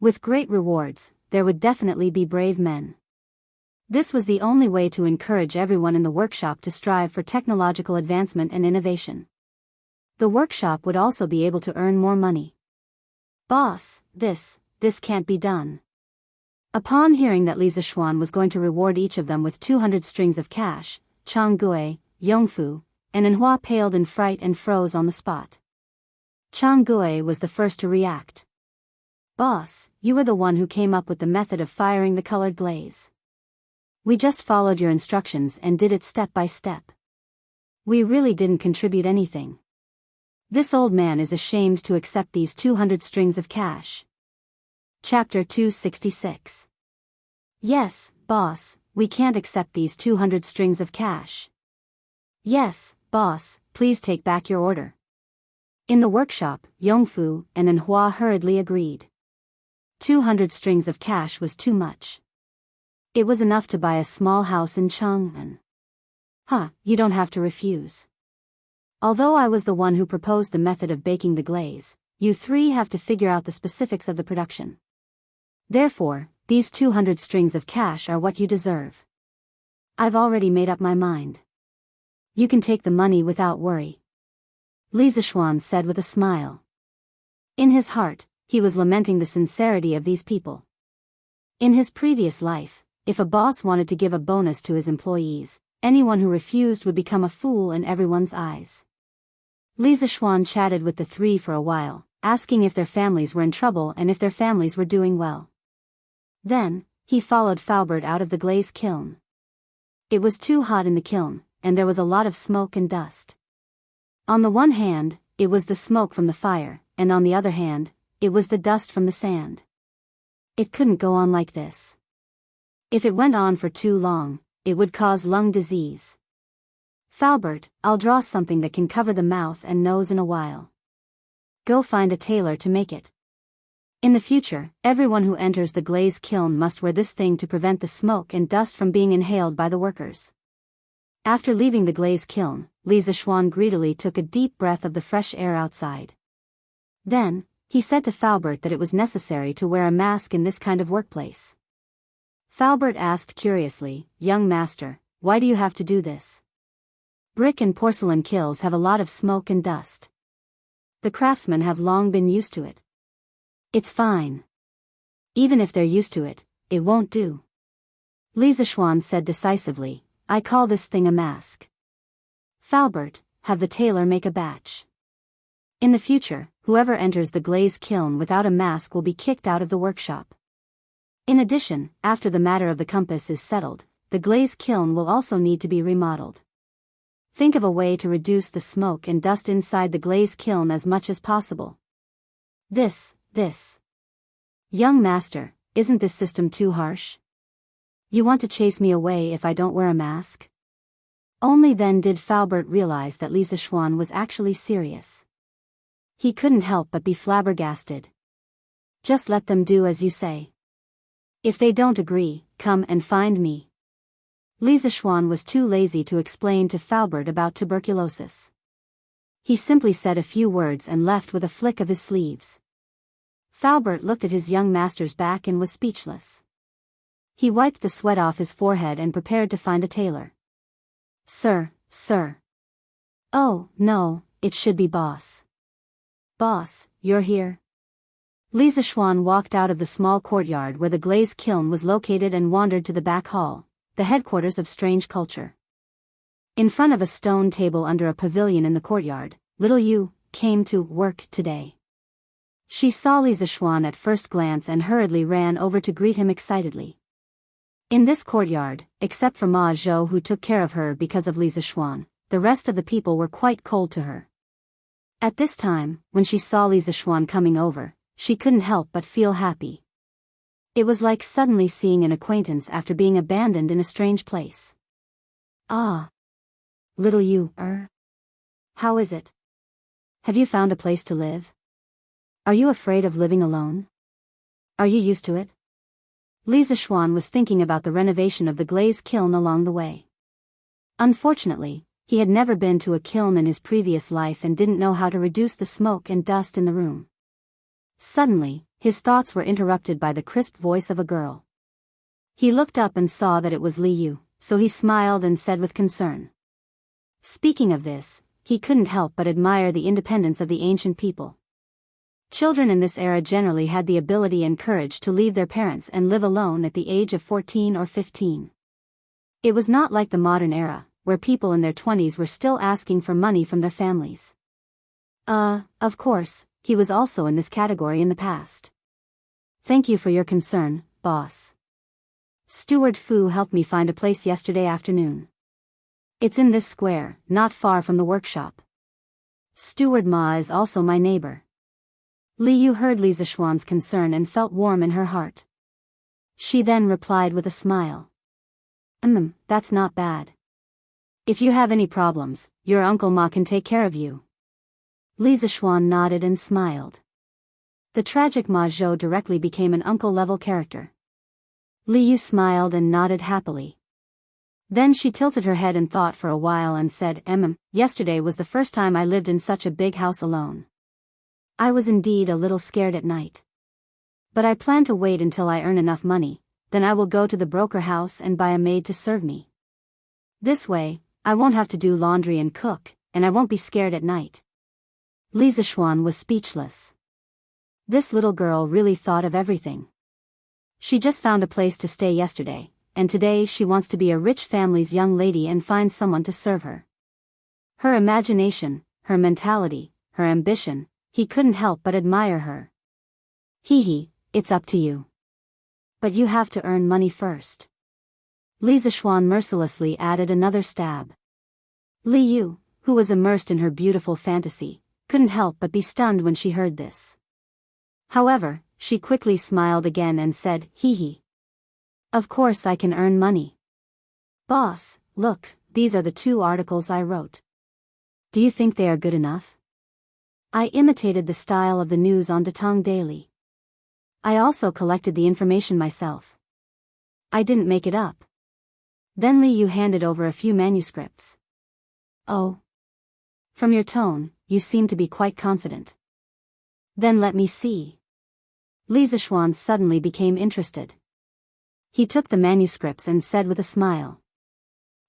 With great rewards, there would definitely be brave men. This was the only way to encourage everyone in the workshop to strive for technological advancement and innovation. The workshop would also be able to earn more money. Boss, this can't be done. Upon hearing that Li Zishuan was going to reward each of them with 200 strings of cash, Chang Gui, Yongfu, and Enhua paled in fright and froze on the spot. Chang Gui was the first to react. Boss, you were the one who came up with the method of firing the colored glaze. We just followed your instructions and did it step by step. We really didn't contribute anything. This old man is ashamed to accept these 200 strings of cash. Chapter 266. Yes, boss, we can't accept these 200 strings of cash. Yes, boss, please take back your order. In the workshop, Yongfu and Enhua hurriedly agreed. 200 strings of cash was too much. It was enough to buy a small house in Chang'an. You don't have to refuse. Although I was the one who proposed the method of baking the glaze, you three have to figure out the specifics of the production. Therefore, these 200 strings of cash are what you deserve. I've already made up my mind. You can take the money without worry. Li Zishuan said with a smile. In his heart, he was lamenting the sincerity of these people. In his previous life, if a boss wanted to give a bonus to his employees, anyone who refused would become a fool in everyone's eyes. Li Zishuan chatted with the three for a while, asking if their families were in trouble and if their families were doing well. Then, he followed Faubert out of the glaze kiln. It was too hot in the kiln, and there was a lot of smoke and dust. On the one hand, it was the smoke from the fire, and on the other hand, it was the dust from the sand. It couldn't go on like this. If it went on for too long, it would cause lung disease. Faubert, I'll draw something that can cover the mouth and nose in a while. Go find a tailor to make it. In the future, everyone who enters the glaze kiln must wear this thing to prevent the smoke and dust from being inhaled by the workers. After leaving the glaze kiln, Li Zishuan greedily took a deep breath of the fresh air outside. Then, he said to Faubert that it was necessary to wear a mask in this kind of workplace. Faubert asked curiously, "Young master, why do you have to do this? Brick and porcelain kilns have a lot of smoke and dust. The craftsmen have long been used to it. It's fine. Even if they're used to it, it won't do." Li Zishuan said decisively, "I call this thing a mask." Faubert, have the tailor make a batch. In the future, whoever enters the glaze kiln without a mask will be kicked out of the workshop. In addition, after the matter of the compass is settled, the glaze kiln will also need to be remodeled. Think of a way to reduce the smoke and dust inside the glaze kiln as much as possible. This. Young master, isn't this system too harsh? You want to chase me away if I don't wear a mask? Only then did Faubert realize that Li Zishuan was actually serious. He couldn't help but be flabbergasted. Just let them do as you say. If they don't agree, come and find me. Li Zishuan was too lazy to explain to Faubert about tuberculosis. He simply said a few words and left with a flick of his sleeves. Faubert looked at his young master's back and was speechless. He wiped the sweat off his forehead and prepared to find a tailor. Sir. Oh, no, it should be boss. Boss, you're here? Li Zishuan walked out of the small courtyard where the glaze kiln was located and wandered to the back hall, the headquarters of strange culture. In front of a stone table under a pavilion in the courtyard, little Yu came to work today. She saw Li Zishuan at first glance and hurriedly ran over to greet him excitedly. In this courtyard, except for Ma Zhou who took care of her because of Li Zishuan, the rest of the people were quite cold to her. At this time, when she saw Li Zishuan coming over, she couldn't help but feel happy. It was like suddenly seeing an acquaintance after being abandoned in a strange place. Ah. Little Yu, how is it? Have you found a place to live? Are you afraid of living alone? Are you used to it? Li Zishuan was thinking about the renovation of the glaze kiln along the way. Unfortunately, he had never been to a kiln in his previous life and didn't know how to reduce the smoke and dust in the room. Suddenly, his thoughts were interrupted by the crisp voice of a girl. He looked up and saw that it was Li Yu, so he smiled and said with concern. Speaking of this, he couldn't help but admire the independence of the ancient people. Children in this era generally had the ability and courage to leave their parents and live alone at the age of 14 or 15. It was not like the modern era, where people in their 20s were still asking for money from their families. Of course, he was also in this category in the past. Thank you for your concern, boss. Steward Fu helped me find a place yesterday afternoon. It's in this square, not far from the workshop. Steward Ma is also my neighbor. Li Yu heard Li Zishuan's concern and felt warm in her heart. She then replied with a smile. That's not bad. If you have any problems, your Uncle Ma can take care of you. Li Zishuan nodded and smiled. The tragic Ma Zhou directly became an uncle-level character. Li Yu smiled and nodded happily. Then she tilted her head and thought for a while and said, Yesterday was the first time I lived in such a big house alone. I was indeed a little scared at night. But I plan to wait until I earn enough money, then I will go to the broker house and buy a maid to serve me. This way, I won't have to do laundry and cook, and I won't be scared at night. Li Zishuan was speechless. This little girl really thought of everything. She just found a place to stay yesterday, and today she wants to be a rich family's young lady and find someone to serve her. Her imagination, her mentality, her ambition, he couldn't help but admire her. Hee, it's up to you. But you have to earn money first. Li Zishuan mercilessly added another stab. Li Yu, who was immersed in her beautiful fantasy, couldn't help but be stunned when she heard this. However, she quickly smiled again and said, Hee. Of course I can earn money. Boss, look, these are the 2 articles I wrote. Do you think they are good enough? I imitated the style of the news on Datong Daily. I also collected the information myself. I didn't make it up. Then Li Yu handed over a few manuscripts. Oh. From your tone, you seem to be quite confident. Then let me see. Li Zishuan suddenly became interested. He took the manuscripts and said with a smile.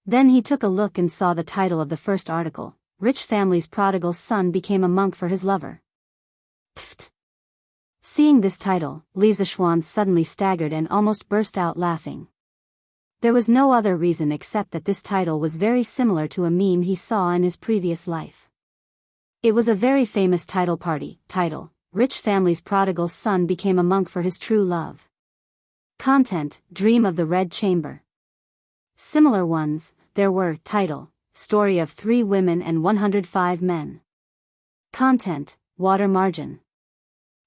Then he took a look and saw the title of the first article, Rich Family's Prodigal Son Became a Monk for His Lover. Pfft. Seeing this title, Li Zishuan suddenly staggered and almost burst out laughing. There was no other reason except that this title was very similar to a meme he saw in his previous life. It was a very famous title Rich Family's Prodigal Son Became a Monk for His True Love. Content, Dream of the Red Chamber. Similar ones, there were, title, Story of 3 Women and 105 Men. Content, Water Margin.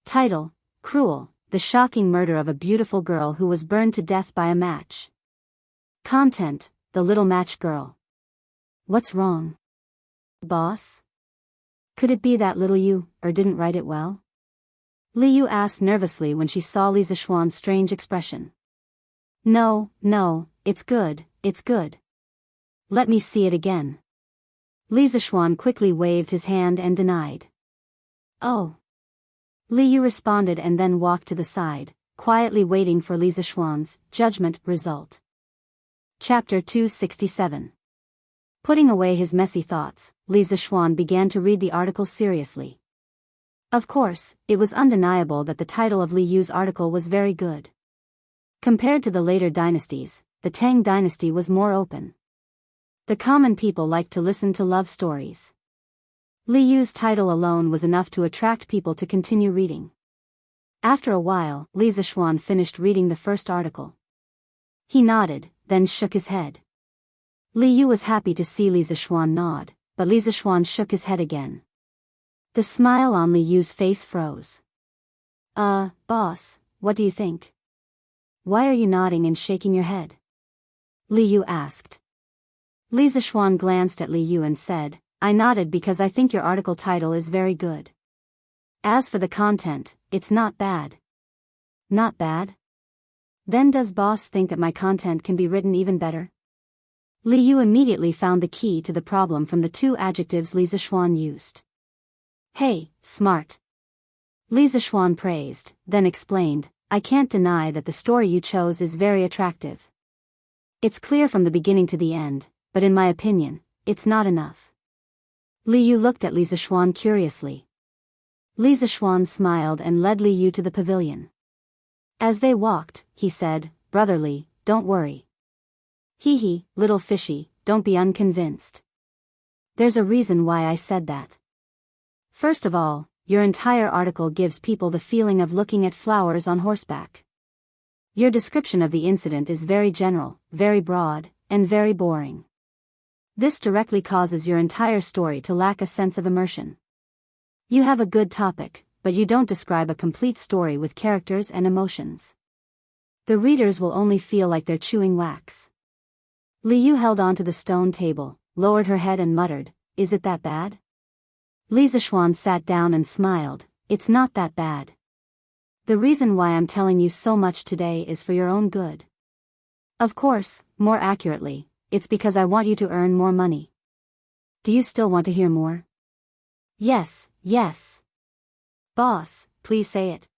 Title, Cruel, The Shocking Murder of a Beautiful Girl Who Was Burned to Death by a Match. Content, The Little Match Girl. What's wrong? Boss? Could it be that little you, didn't write it well? Li Yu asked nervously when she saw Li Zishuan's strange expression. No, it's good. Let me see it again. Li Zishuan quickly waved his hand and denied. Oh. Li Yu responded and then walked to the side, quietly waiting for Li Zishuan's judgment result. Chapter 267. Putting away his messy thoughts, Li Zishuan began to read the article seriously. Of course, it was undeniable that the title of Li Yu's article was very good. Compared to the later dynasties, the Tang dynasty was more open. The common people liked to listen to love stories. Li Yu's title alone was enough to attract people to continue reading. After a while, Li Zishuan finished reading the first article. He nodded, then shook his head. Li Yu was happy to see Li Zishuan nod, but Li Zishuan shook his head again. The smile on Li Yu's face froze. Boss, what do you think? Why are you nodding and shaking your head? Li Yu asked. Li Zishuan glanced at Li Yu and said, I nodded because I think your article title is very good. As for the content, it's not bad. Not bad? Then does boss think that my content can be written even better? Li Yu immediately found the key to the problem from the 2 adjectives Li Zishuan used. Hey, smart. Li Zishuan praised, then explained, I can't deny that the story you chose is very attractive. It's clear from the beginning to the end, but in my opinion, it's not enough. Li Yu looked at Li Zishuan curiously. Li Zishuan smiled and led Li Yu to the pavilion. As they walked, he said, Brother Li, don't worry. Hee, little fishy, don't be unconvinced. There's a reason why I said that. First of all, your entire article gives people the feeling of looking at flowers on horseback. Your description of the incident is very general, very broad, and very boring. This directly causes your entire story to lack a sense of immersion. You have a good topic, but you don't describe a complete story with characters and emotions. The readers will only feel like they're chewing wax. Li Yu held onto the stone table, lowered her head and muttered, "Is it that bad?" Li Zishuan sat down and smiled, "It's not that bad. The reason why I'm telling you so much today is for your own good. Of course, more accurately, it's because I want you to earn more money. Do you still want to hear more?" "Yes, yes. Boss, please say it."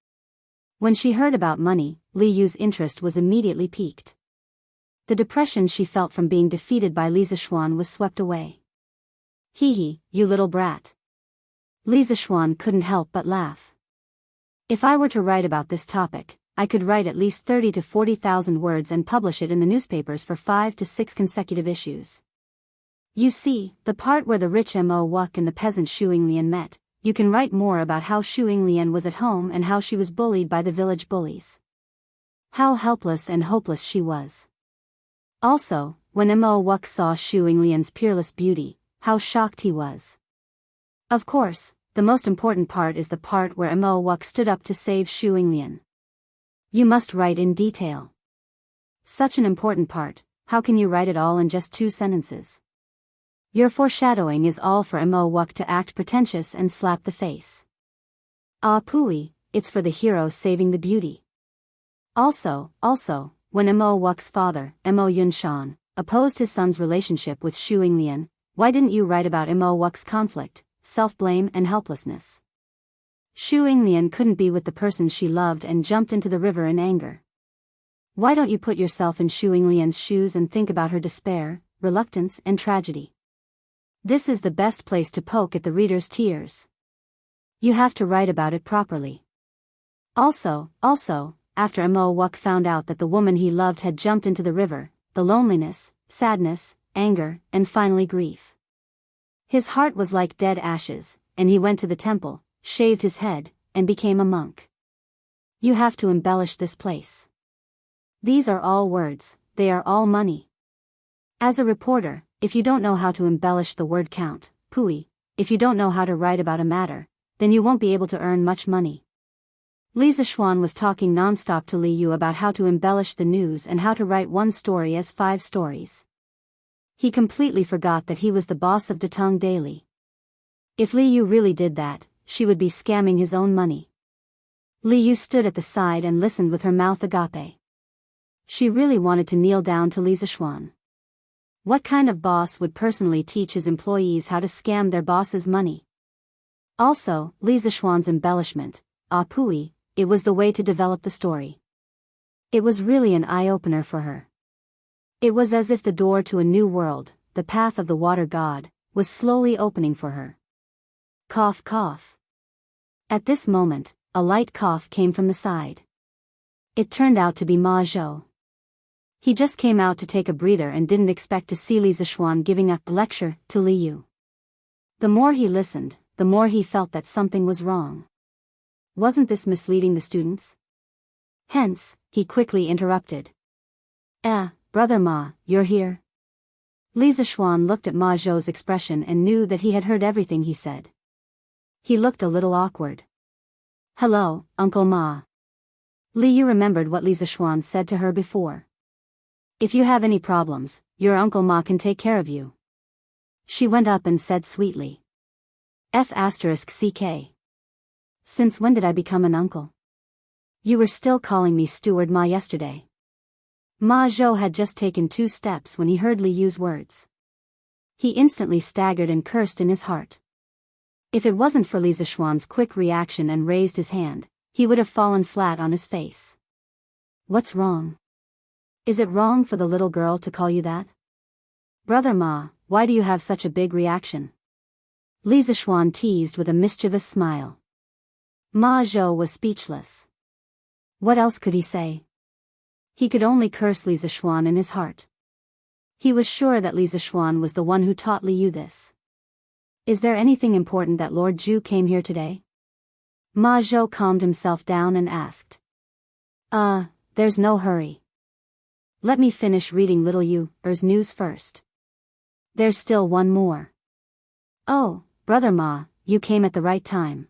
When she heard about money, Li Yu's interest was immediately piqued. The depression she felt from being defeated by Li Zishuan was swept away. "Hee hee, you little brat." Li Zishuan couldn't help but laugh. "If I were to write about this topic, I could write at least 30 to 40,000 words and publish it in the newspapers for 5 to 6 consecutive issues. You see, the part where the rich Mo Wuk and the peasant Shuing Lian met, you can write more about how Shuing Lian was at home and how she was bullied by the village bullies. How helpless and hopeless she was. Also, when Mo Wuk saw Shuing Lian's peerless beauty, how shocked he was. Of course, the most important part is the part where Mo Wuk stood up to save Shuing Lian. You must write in detail. Such an important part, how can you write it all in just 2 sentences? Your foreshadowing is all for Mo Wuk to act pretentious and slap the face. Ah pooey, it's for the hero saving the beauty. Also, when Mo Wuk's father, Mo Yunshan, opposed his son's relationship with Shuing Lian, why didn't you write about Mo Wuk's conflict, self-blame and helplessness? Shuing Lian couldn't be with the person she loved and jumped into the river in anger. Why don't you put yourself in Shuing Lian's shoes and think about her despair, reluctance and tragedy? This is the best place to poke at the reader's tears. You have to write about it properly. Also, after Mo Wuk found out that the woman he loved had jumped into the river, the loneliness, sadness, anger, and finally grief. His heart was like dead ashes, and he went to the temple, shaved his head, and became a monk. You have to embellish this place. These are all words, they are all money. As a reporter, if you don't know how to embellish the word count, pooey, if you don't know how to write about a matter, then you won't be able to earn much money. Li Zishuan was talking non-stop to Li Yu about how to embellish the news and how to write one story as 5 stories. He completely forgot that he was the boss of Datong Daily. If Li Yu really did that, she would be scamming his own money. Li Yu stood at the side and listened with her mouth agape. She really wanted to kneel down to Li Zishuan. What kind of boss would personally teach his employees how to scam their boss's money? Also, Li Zishuan's embellishment, ah pooey, it was the way to develop the story. It was really an eye-opener for her. It was as if the door to a new world, the path of the water god, was slowly opening for her. Cough cough. At this moment, a light cough came from the side. It turned out to be Ma Zhou. He just came out to take a breather and didn't expect to see Li Zishuan giving a lecture to Li Yu. The more he listened, the more he felt that something was wrong. Wasn't this misleading the students? Hence, he quickly interrupted. Brother Ma, you're here? Li Zishuan looked at Ma Zhou's expression and knew that he had heard everything he said. He looked a little awkward. Hello, Uncle Ma. Li Yu remembered what Li Zishuan said to her before. If you have any problems, your Uncle Ma can take care of you. She went up and said sweetly. F***CK. Since when did I become an uncle? You were still calling me Steward Ma yesterday. Ma Zhou had just taken 2 steps when he heard Li Yu's words. He instantly staggered and cursed in his heart. If it wasn't for Li Zishuan's quick reaction and raised his hand, he would have fallen flat on his face. What's wrong? Is it wrong for the little girl to call you that? Brother Ma, why do you have such a big reaction? Li Zishuan teased with a mischievous smile. Ma Zhou was speechless. What else could he say? He could only curse Li Zishuan in his heart. He was sure that Li Zishuan was the one who taught Li Yu this. Is there anything important that Lord Zhu came here today? Ma Zhou calmed himself down and asked. There's no hurry. Let me finish reading little Yu's news first. There's still one more. Oh, Brother Ma, you came at the right time.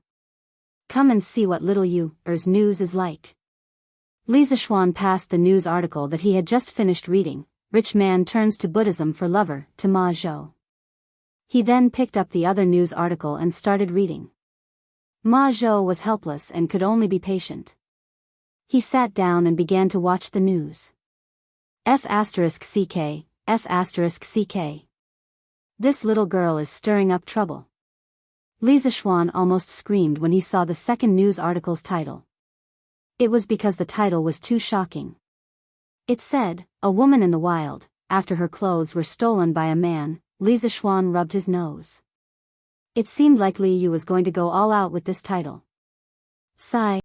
Come and see what little Yu's news is like. Li Zishuan passed the news article that he had just finished reading, Rich Man Turns to Buddhism for Lover, to Ma Zhou. He then picked up the other news article and started reading. Ma Zhou was helpless and could only be patient. He sat down and began to watch the news. F***CK, F***CK. This little girl is stirring up trouble. Li Zishuan almost screamed when he saw the second news article's title. It was because the title was too shocking. It said, "A woman in the wild, after her clothes were stolen by a man." Li Zishuan rubbed his nose. It seemed like Li Yu was going to go all out with this title. Sigh.